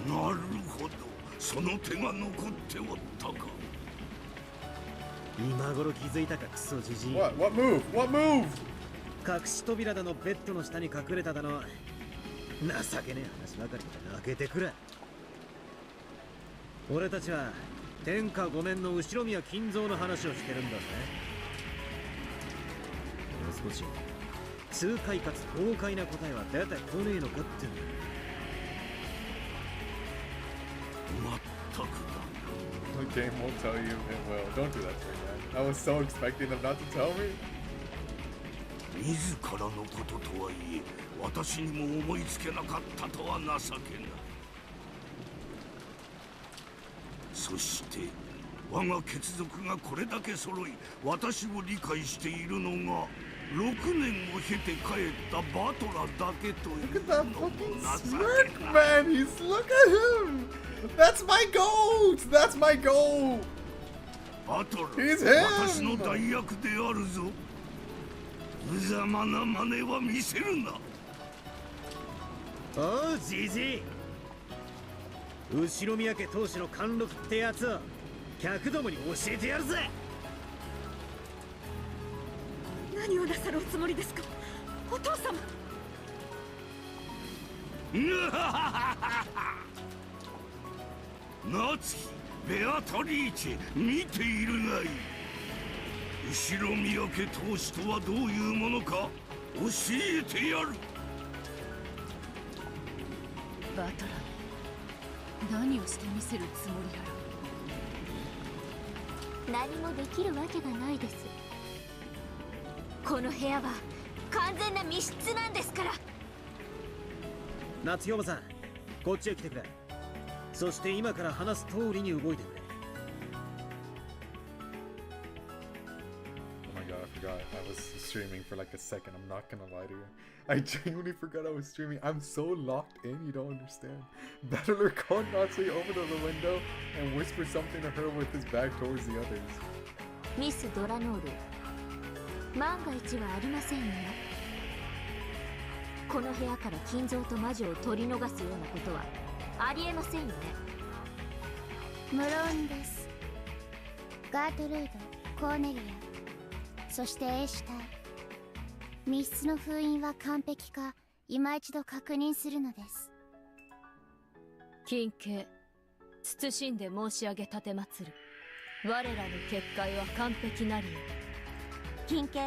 なるほど、その手が残っておったか。今頃気づいたかクソじじい。 What move? What move? 隠し扉だのベッドの下に隠れただの。情けねえ話ばかりで泣けてくれ。俺たちは天下5年の後宮金蔵の話をしてるんだぜ。もう少し痛快かつ豪快な答えは出てこねえのかってんだ。まったくだ。 The game won't tell you it will. Don't do that to me, man. I was so expecting them not to tell me. 自らのこととはいえ、私にも思いつけなかったとは情けない。そして我が血族がこれだけ揃い、私を理解しているのが6年を経て帰ったバトラだけというのも情けない。 Man, look at him. That's my goat. That's my goat. バトラ、 He's him. 私の代役であるぞ。無様な真似は見せるな。おうじじい、後宮家当主の貫禄ってやつを客どもに教えてやるぜ。何をなさるおつもりですか、お父様。夏日ベアトリーチェ、見ているがいい。後宮家当主とはどういうものか教えてやる。バトラ何をしてみせるつもりやら。何もできるわけがないです。この部屋は完全な密室なんですから。夏日おばさん、こっちへ来てくれ。そして今から話す通りに動いてくれ。Oh my god, I forgot. I was streaming for like a second. I'm not gonna lie to you. I genuinely forgot I was streaming. I'm so locked in, you don't understand. Battler called Natsui over to the window and whispered something to her with his back towards the others. ミス・ドラノール、万が一はありませんよ。この部屋から金蔵と魔女を取り逃すようなことはありえませんよね。無論です。ガートルード、コーネリア、そしてエシュタイ。密室の封印は完璧か今一度確認するのです。金兄、謹んで申し上げ奉る。我らの結界は完璧なりよ。金兄、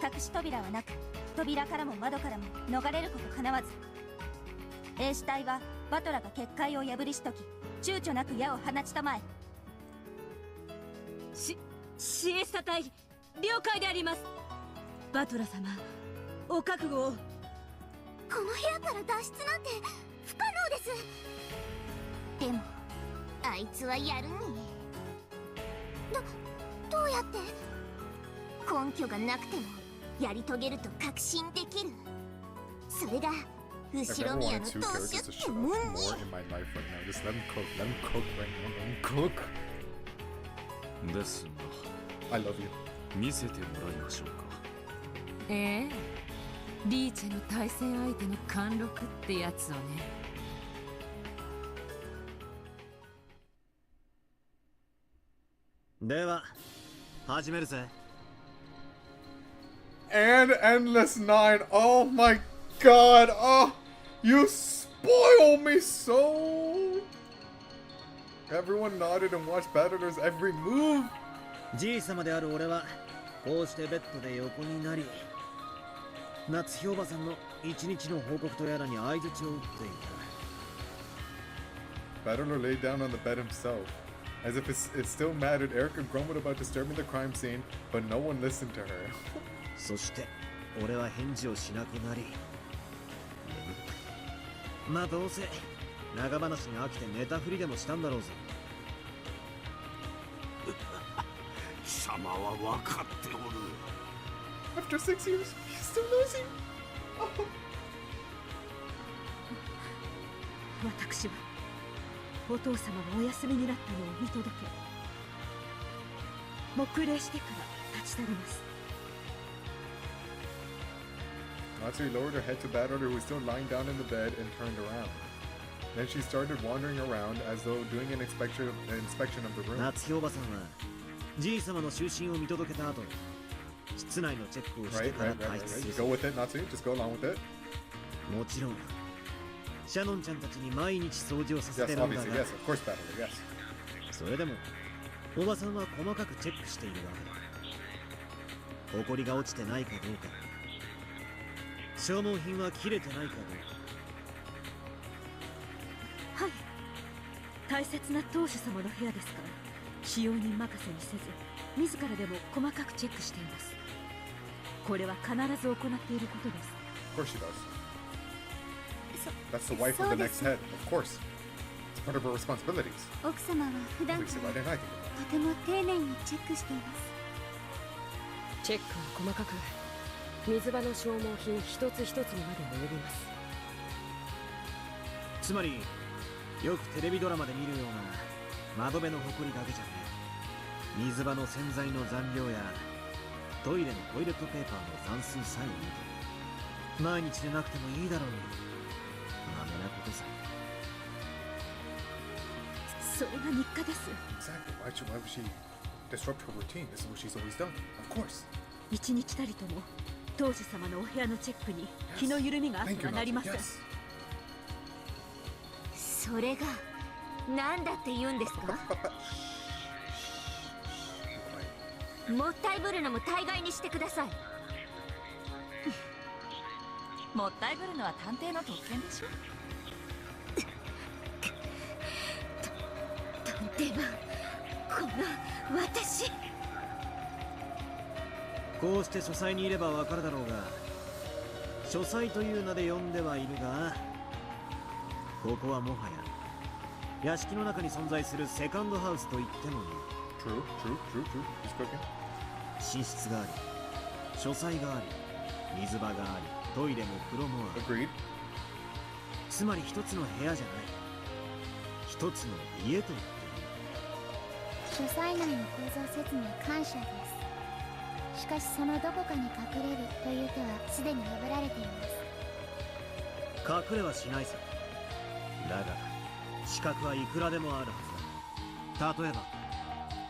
隠し扉はなく、扉からも窓からも逃れることかなわず。英士隊はバトラが結界を破りしとき、躊躇なく矢を放ちたまえ。シエスタ隊、了解であります。バトラ様、お覚悟を。この部屋から脱出なんて不可能です。でもあいつはやるに。どうやって？根拠がなくてもやり遂げると確信できる。それが後ろ宮の当主ってもんに。 More in my life right now. Just let him cook. Let him cook right now. Let him cook. ですが I love you. 見せてもらいましょうか。ええ、リーチェの対戦相手の貫禄ってやつをね。では始めるぜ。 And Endless 9. Oh my god. Oh, you spoil me so. Everyone nodded and watched Battler's every move. じい様である俺はこうしてベッドで横になり、夏日おばさんの一日の報告とやらに相槌を打っていた。Battler laid down on the bed himself, as if it still mattered. Erica grumbled about disturbing the crime scene, but no one listened to her. そして俺は返事をしなくなり、まあどうせ長話に飽きて寝たふりでもしたんだろうぜ。貴様は分かっておる。 After 6 years, he's still losing. Oh. 私はお父様がお休みになったのを見届け、黙礼してから立ち去ります。Matsuri lowered her head to Battler, who was still lying down in the bed, and turned around. Then she started wandering around as though doing an inspection of the room. 夏日おばさんはじい様の就寝を見届けた後、室内のチェックをしてから退出する。 Go with it, Natsu. Just go along with it. もちろんシャノンちゃんたちに毎日掃除をさせてるんだが、 Yes, of course, Battler, yes. それでもおばさんは細かくチェックしているわけだ。埃が落ちてないかどうか、消耗品は切れてないかどうか。はい、大切な当主様の部屋ですから、使用人任せにせず自らでも細かくチェックしています。これは必ず行っていることです。 Of course she does. That's the wife of the next head. Of course. It's part of her responsibilities. 奥様は普段 At か least if I ら didn't like it. とても丁寧にチェックしています。チェックは細かく、水場の消耗品一つ一つにまで及びます。つまりよくテレビドラマで見るような窓辺の埃だけじゃねえ、水場の洗剤の残量やトイレのトイレットペーパーの残数さえ見て、毎日でなくてもいいだろうに、まめなことさ。それが日課です。 Exactly. Why would she disrupt her routine? This is what she's always done. Of course. 一日たりとも当主様のお部屋のチェックに気の緩みがあってはなりません。それが何だって言うんですか？もったいぶるのも大概にしてください。もったいぶるのは探偵の特権でしょ。探偵はこの私。こうして書斎にいればわかるだろうが、書斎という名で呼んではいるが、ここはもはや屋敷の中に存在するセカンドハウスと言ってもいい。 True. He's cooking. 寝室があり、書斎があり、水場があり、トイレも風呂もある。 Agreed. つまり一つの部屋じゃない、一つの家と言っている。書斎内の構造説明感謝です。しかしそのどこかに隠れるという手はすでに破られています。隠れはしないさ。だが資格はいくらでもあるはずだ。例えば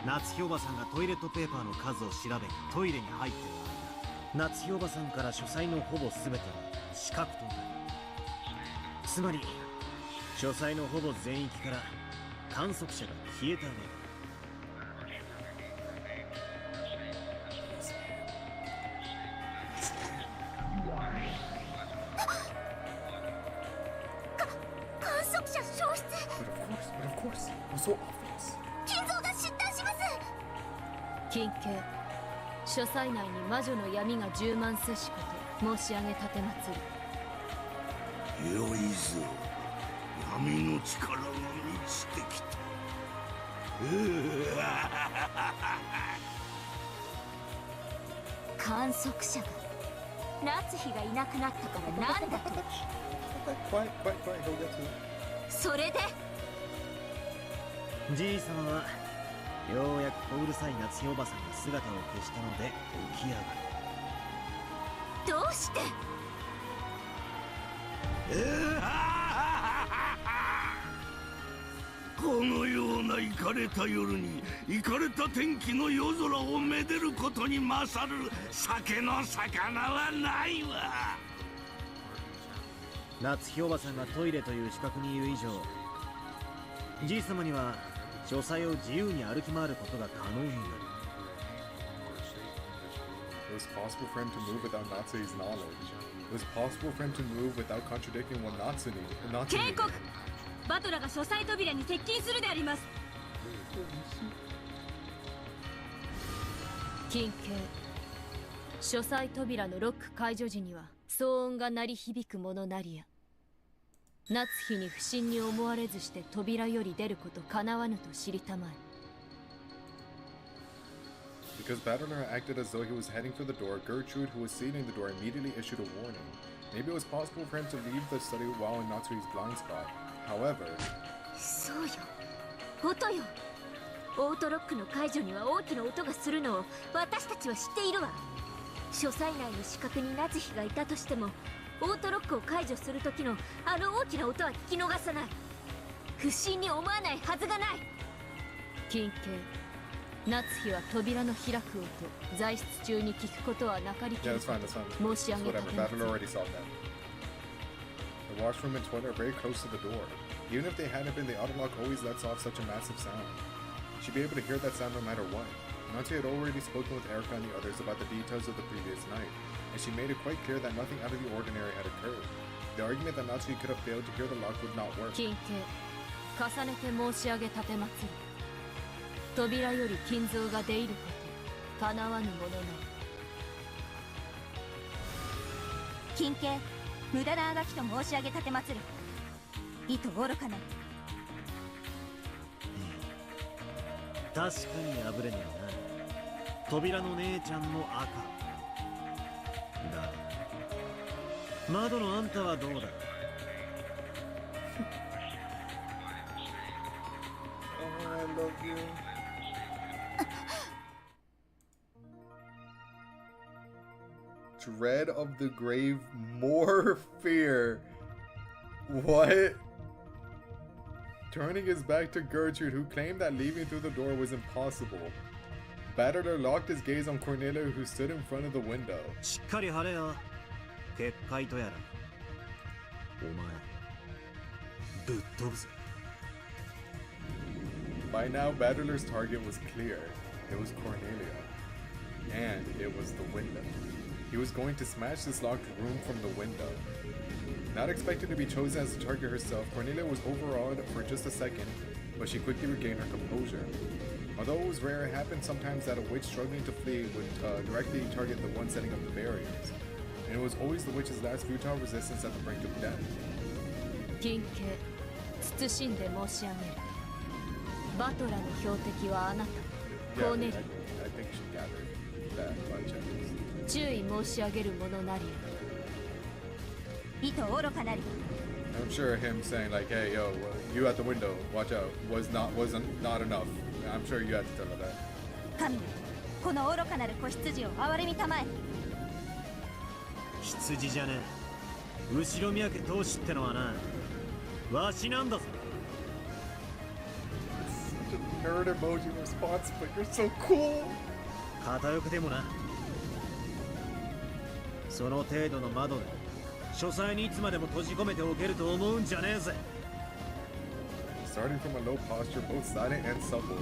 夏日おばさんがトイレットペーパーの数を調べトイレに入っている間、夏日おばさんから書斎のほぼ全ては資格となる。つまり書斎のほぼ全域から観測者が消えたね。緊急、書斎内に魔女の闇が充満せしこと申し上げたてまつる。よいぞ、闇の力が満ちてきた。観測者が夏日がいなくなったからなんだと。それでじいさまはようやく小うるさい夏日おばさんが姿を消したので起き上がる。どうして？このようなイカれた夜にイカれた天気の夜空をめでることに勝る酒の魚はないわ。夏日おばさんがトイレという資格にいる以上、じい様には書斎を自由に歩き回ることが可能になる。It was possible for him to move without Natsu's knowledge. It was possible for him to move without contradicting what Natsu needed. 警告！バトラが書斎扉に接近するであります。金慶、書斎扉のロック解除時には騒音が鳴り響くものなりや。夏日に不審に思われずして扉より出ることかなわぬと知りたまえ。Because Battler acted as though he was heading for the door, Gertrude, who was seating the door, immediately issued a warning. Maybe it was possible for him to leave the study while in Natsu's blind spot. However... そうよ、音よ。オートロックの解除には大きな音がするのを私たちは知っているわ。書斎内の死角に夏日がいたとしても、オートロックを解除する時のあの大きな音は聞き逃さない。不審に思わないはずがない。金慶、夏日は扉の開く音、在室中に聞くことはなかりきれない。申し上げた。 The washroom and toilet are very close to the door. Even if they hadn't been, the auto lock always lets off such a massive sound. She'd be able to hear that sound no matter what. Natsu had already spoken with Erica and the others about the details of the previous night, and she made it quite clear that nothing out of the ordinary had occurred. The argument that Natsu could have failed to hear the lock would not work. 金慶、重ねて申し上げたてまつる。扉より金蔵が出入ること、かなわぬものなり。金慶、無駄なあがきと申し上げたてまつる。意図愚かな。確かに破れねえな。扉の姉ちゃんの赤だ。窓のあんたはどうだ？ Oh, I love you. Dread of the grave, more fear. What? Turning his back to Gertrude, who claimed that leaving through the door was impossible. Battler locked his gaze on Cornelia, who stood in front of the window. しっかり晴れよ。結界とやら。お前、ぶっ飛ぶぜ。 By now, Battler's target was clear. It was Cornelia. And it was the window. He was going to smash this locked room from the window. Not expected to be chosen as the target herself, Cornelia was overawed for just a second, but she quickly regained her composure. Although it was rare, it happened sometimes that a witch struggling to flee would directly target the one setting up the barriers. And it was always the witch's last futile resistance at the brink of death. 金慶、慎んで申し上げる。バトラの標的はあなた、コーネリ。I think she gathered that by chance. 注意申し上げるものなり。意図愚かなり。 I'm sure him saying like, "Hey, yo, you at the window, watch out," wasn't enough. I'm sure you had to tell her that. 神よ、この愚かなる子羊を憐れみたまえ。羊じゃねえ。後ろ宮家当主ってのはな、わしなんだぞ。 Nerd emoji response, but you're so cool. 片翼でもな。その程度の窓で書斎にいつまでも閉じ込めておけると思うんじゃねえぜ。 Starting from a low posture, both silent and supple,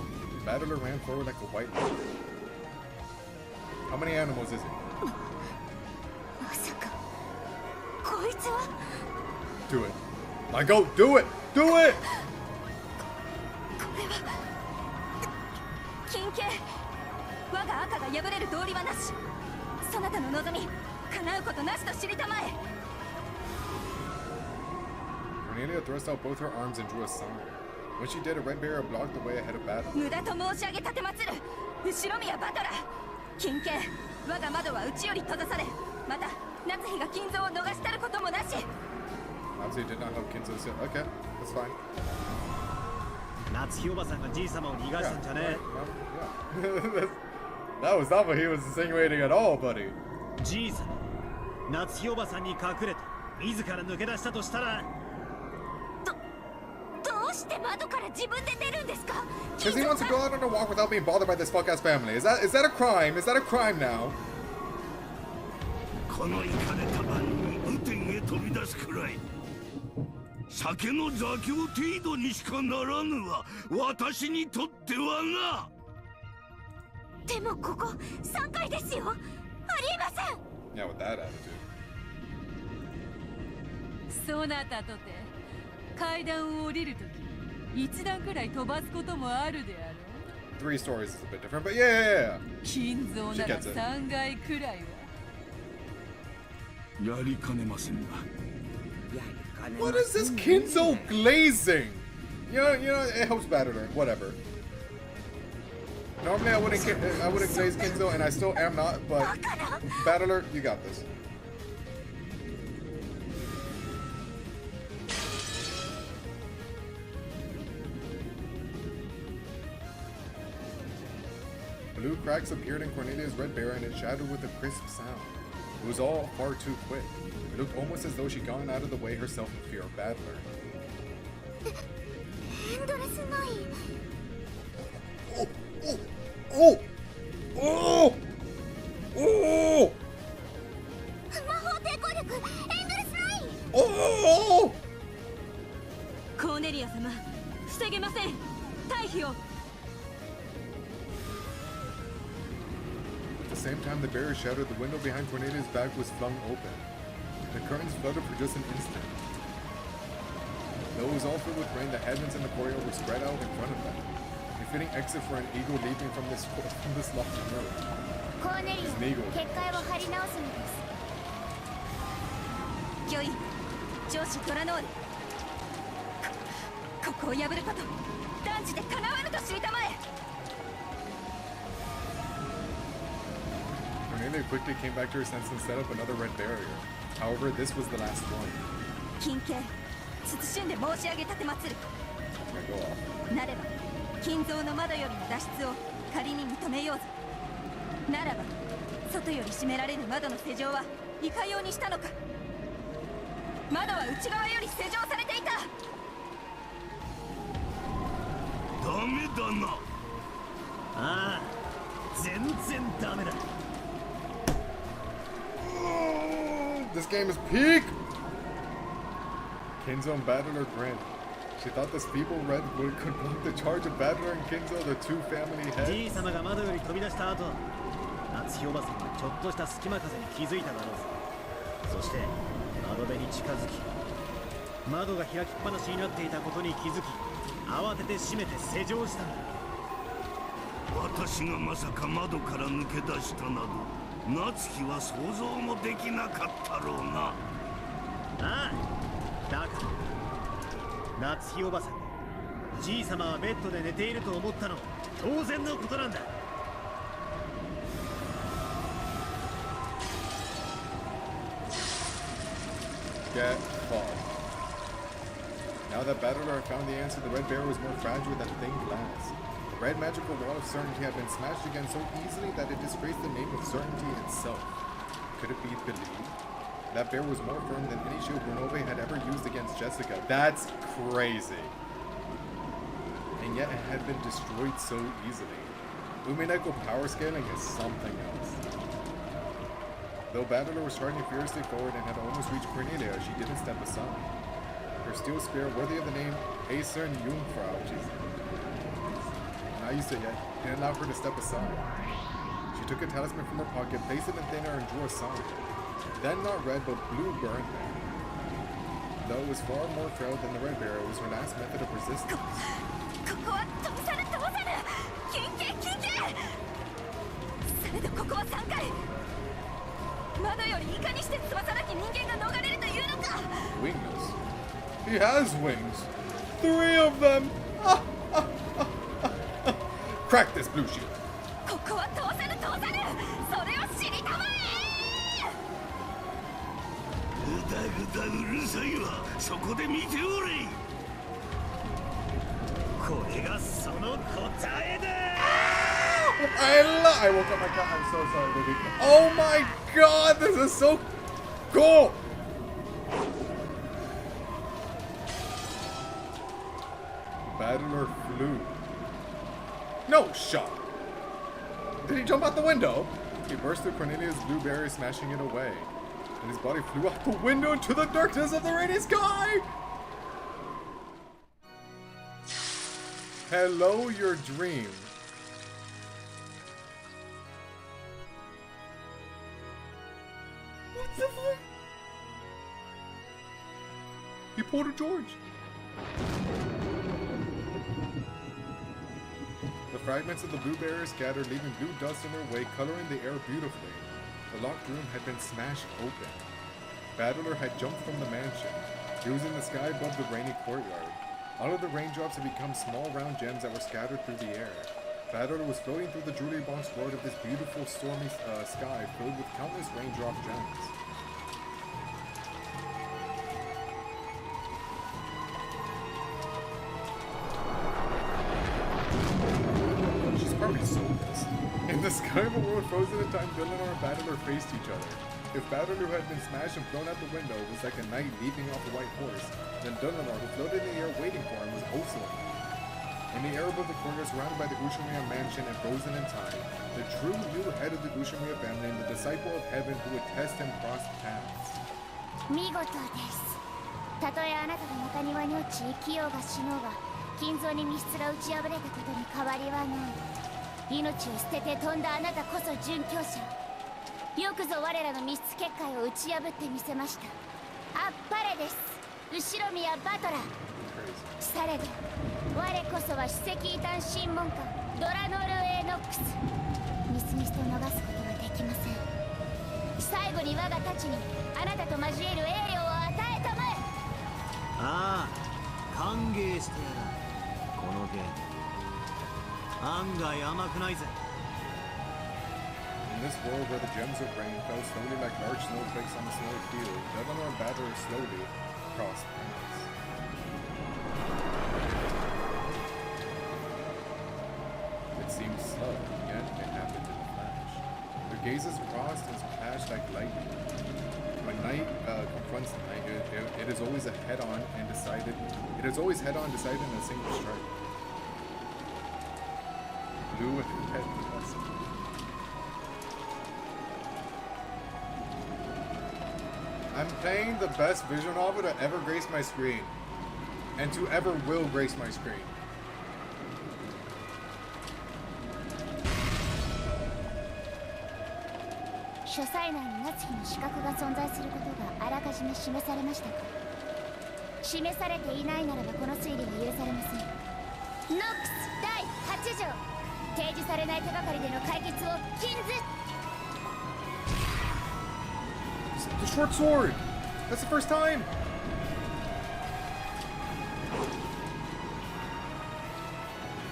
Battler ran forward like a white knight. How many animals is it? まさか、こいつは Do it. I go, do it! Do it! 金慶、我が赤が破れる道理はなし。そなたの望み、叶うことなしと知りたまえ。 Cornelia thrust out both her arms and drew a sign. When she did, a red barrier blocked the way ahead of Battler. 無駄と申し上げたてまつる。後ろ宮バトラー。金慶、我が窓は内より閉ざされ、また夏日が金蔵を逃したることもなし。 Natsu did not help Kinzo sit. Okay, that's fine. 夏日おばさんがじい様を逃がしたんじゃねえ。That was not what he was insinuating at all, buddy. じい様、夏日おばさんに隠れて自ら抜け出したとしたら、どうして窓から自分で出るんですか? Because he wants to go out on a walk without being bothered by this fuck-ass family. Is that a crime? Is that a crime now? このイカれた番に雨天へ飛び出すくらい酒の座興程度にしかならぬわ、私にとってはな。でもここ3階ですよ。ありえません。Yeah, with that attitude. そなたとて階段を降りるとき一段くらい飛ばすこともあるであろう。 3 stories is a bit different, but yeah. 金蔵なら3階くらいは。やりかねませんが。 What is this Kinzo glazing? You know, it helps Battler. Whatever. Normally I wouldn't glaze Kinzo, and I still am not. But Battler, you got this. Blue cracks appeared in Cornelia's red bear, and it shattered with a crisp sound. It was all far too quick. It looked almost as though she'd gone out of the way herself in fear of Battler. Oh! Oh! Oh! Oh! コーネリア様、防げません。退避を。 At the same time the barrier shattered, the window behind Cornelia's back was flung open. The curtains fluttered for just an instant. Though it was all filled with rain, the headlands in the courtyard were spread out in front of them. A fitting exit for an eagle leaping from this lofty room. コーネリア、結界を張り直すのです。御意、上司トラノール。ここを破ること、断じて叶わぬと知りたまえ。 Cornelia quickly came back to her senses and set up another red barrier. However, this was the last one. 金剣、慎んで申し上げ立てまつる。 Go off. なれば、金蔵の窓よりの脱出を仮に認めようぞ。ならば、外より閉められる窓の施錠はいかようにしたのか。窓は内側より施錠されていた。ダメだな。ああ、全然ダメだ。 This game is peak! Kinzo and Battler grinned. She thought this feeble red wood could block the charge of Battler and Kinzo, the two family heads. じい様が窓より飛び出した後、夏日おばさんがちょっとした隙間風に気づいただろう。そして窓辺に近づき、窓が開きっぱなしになっていたことに気づき、慌てて閉めて施錠したんだ。私がまさか窓から抜け出したなど、夏日は想像もできなかったろうな。ああ、だから夏日おばさんがじい様はベッドで寝ていると思ったのも当然のことなんだ。Get fucked. Now that Battler had found the answer, the red barrier was more fragile than thin glass. The red magical wall of certainty had been smashed again so easily that it disgraced the name of certainty itself. Could it be believed? That barrier was more firm than any shield Renove had ever used against Jessica. That's crazy. And yet it had been destroyed so easily. Umineko power scaling is something else. Though Battler was striding furiously forward and had almost reached Cornelia, she didn't step aside. Her steel spear, worthy of the name Acer Jungfrau, I used to yet, didn't allow her to step aside. She took a talisman from her pocket, placed it in thin air, and drew a sign. Then not red, but blue burned there. Though it was far more frail than the red barrier, it was her last method of resistance. ここは通さぬ通さぬ。金剣金剣。されどここは3階。窓よりいかにして翼なき人間が逃れるというのか。 Wingless. He has wings. 3 of them. Crack this blue shield. ここは通さぬ通さぬ。それを知りたまえ。ぐだぐだうるさいわ。そこで見ておれ。I woke up my cat. I'm so sorry, baby. Oh my god, this is so cool! Battler flew. No shot. Did he jump out the window? He burst through Cornelia's blue barrier, smashing it away. And his body flew out the window into the darkness of the rainy sky! Hello, your dream. What the fuck? He pulled a George. The fragments of the blue barrier scattered, leaving blue dust in their wake, coloring the air beautifully. The locked room had been smashed open. Battler had jumped from the mansion. He was in the sky above the rainy courtyard. All of the raindrops had become small round gems that were scattered through the air. Battler was floating through the jewelry box world of this beautiful stormy sky filled with countless raindrop gems. She's probably so pissed. In the sky of a world frozen in time, Dylan and Battler faced each other. If Battler, who had been smashed and thrown out the window, was like a knight leaping off a white horse, then Dunlanor, who floated in the air waiting for him, was also a knight. In the air above the courtyard, surrounded by the Ushimiya mansion and frozen in time, the true new head of the Ushimiya family and the disciple of heaven who would test and cross paths. 見事です。たとえあなたが中庭に落ち生きようが死のうが、金蔵に密室が打ち破れたことに変わりはない。命を捨てて飛んだあなたこそ殉教者。よくぞ我らの密室結界を打ち破ってみせました。あっぱれです。後ろ宮バトラー。されど、我こそは史跡異端審問官ドラノルエノックス。みすみすと逃すことはできません。最後に我がたちにあなたと交える栄誉を与えたまえ。ああ、歓迎してやら。このゲーム案外甘くないぜ。In this world where the gems of rain fell slowly like large snowflakes on a snowy field, Dunlanor and Battler slowly crossed paths. It seemed slow, yet it happened in a flash. Their gazes crossed and flashed like lightning. When night confronts night, it is always a head-on and decided. It is always head-on, decided in a single strike. Blue and red dust. I'm playing the best visual novel to ever grace my screen, and to ever will grace my screen. The short sword! That's the first time!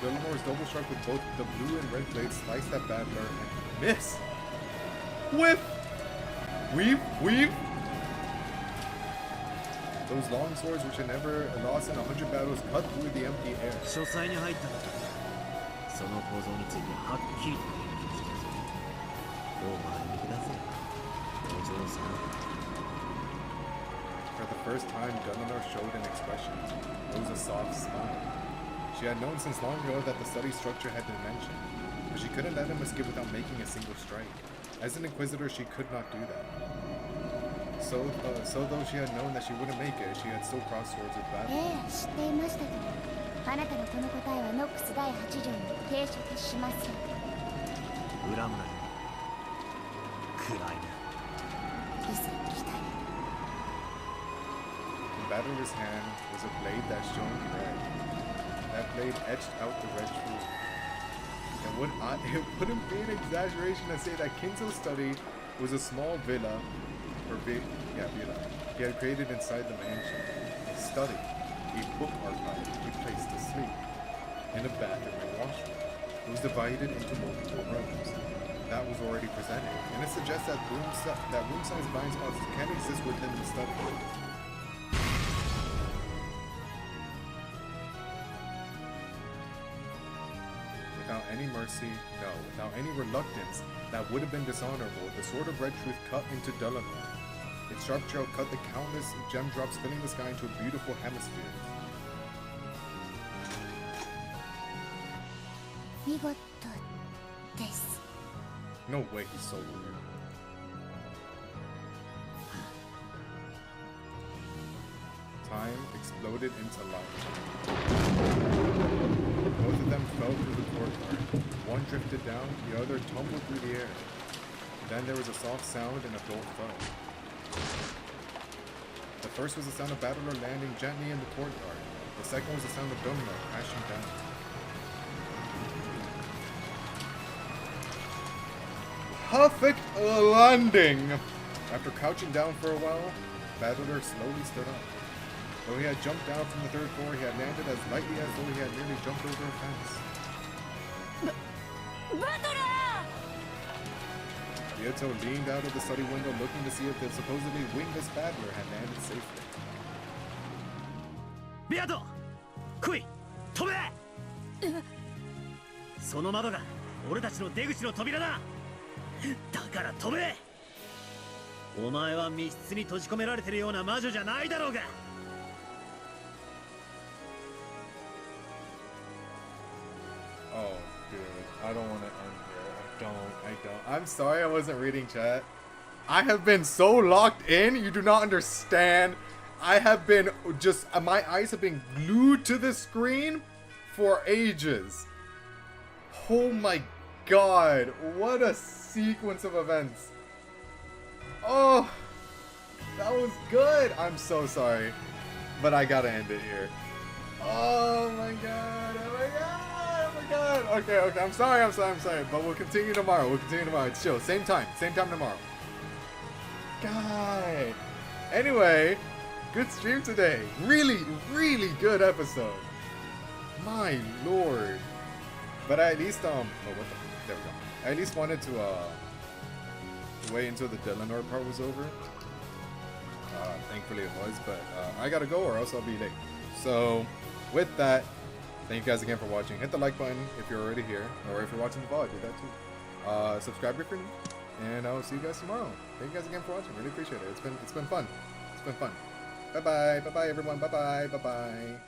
Dunlanor's double strike with both the blue and red blades sliced that Battler and miss! Whip! Weave! Weave! Those long swords which had never lost in 100 battles cut through the empty air. 書斎に入った時その構造についてはっきりと研究したぞ。お前向きだぜ。お嬢さん。For the first time, Dunlanor showed an expression. It was a soft smile. She had known since long ago that the study structure had been mentioned, but she couldn't let him escape without making a single strike. As an Inquisitor, she could not do that. So though she had known that she wouldn't make it, she had still crossed swords with battle. 知っていましたけど、あなたのこの答えはノックス第8条に提出します。恨むなよ。暗いな。いざ来た。In Battler's hand was a blade that shone red. That blade etched out the red truth. And it wouldn't be an exaggeration to say that Kinzo's study was a small villa, villa, he had created inside the mansion. A study, a book archive, a place to sleep, and a bathroom and washroom. It was divided into multiple rooms. That was already presented, and it suggests that room-sized blind spots can exist within the study. any mercy, no, without any reluctance that would have been dishonorable, the sword of red truth cut into Delanor. Its sharp trail cut the countless gem drops, filling the sky into a beautiful hemisphere. 見事です。 No way, he's so weird. Time exploded into light. Both of them fell through the courtyard. One drifted down, the other tumbled through the air. Then there was a soft sound and a dull thud. The first was the sound of Battler landing gently in the courtyard. The second was the sound of Domino crashing down. Perfect landing! After crouching down for a while, Battler slowly stood up. Though he had jumped down from the third floor, he had landed as lightly as though he had nearly jumped over a fence. Ryoto leaned out of the study window looking to see if the supposedly wingless Battler had landed safely. Ryoto! 来い! 飛べ! その窓が俺たちの出口の扉だ! だから飛べ! お前は密室に閉じ込められてるような魔女じゃないだろうが! Oh, dude, I don't want to end here. I don't. I'm sorry I wasn't reading chat. I have been so locked in, you do not understand. I have been just, my eyes have been glued to the screen for ages. Oh my god, what a sequence of events. Oh, that was good. I'm so sorry, but I gotta end it here. Oh my god, oh my god. God. Okay, I'm sorry, but we'll continue tomorrow. It's chill. Same time tomorrow. God. Anyway, good stream today. Really, really good episode. My lord. But I at least, there we go. I at least wanted to, wait until the Delanor part was over. Thankfully it was, but, I gotta go or else I'll be late. So, with that, thank you guys again for watching. Hit the like button if you're already here, or if you're watching the VOD, do that too. Subscribe if you're new, and I will see you guys tomorrow. Thank you guys again for watching. Really appreciate it. It's been fun. Bye bye everyone. Bye bye.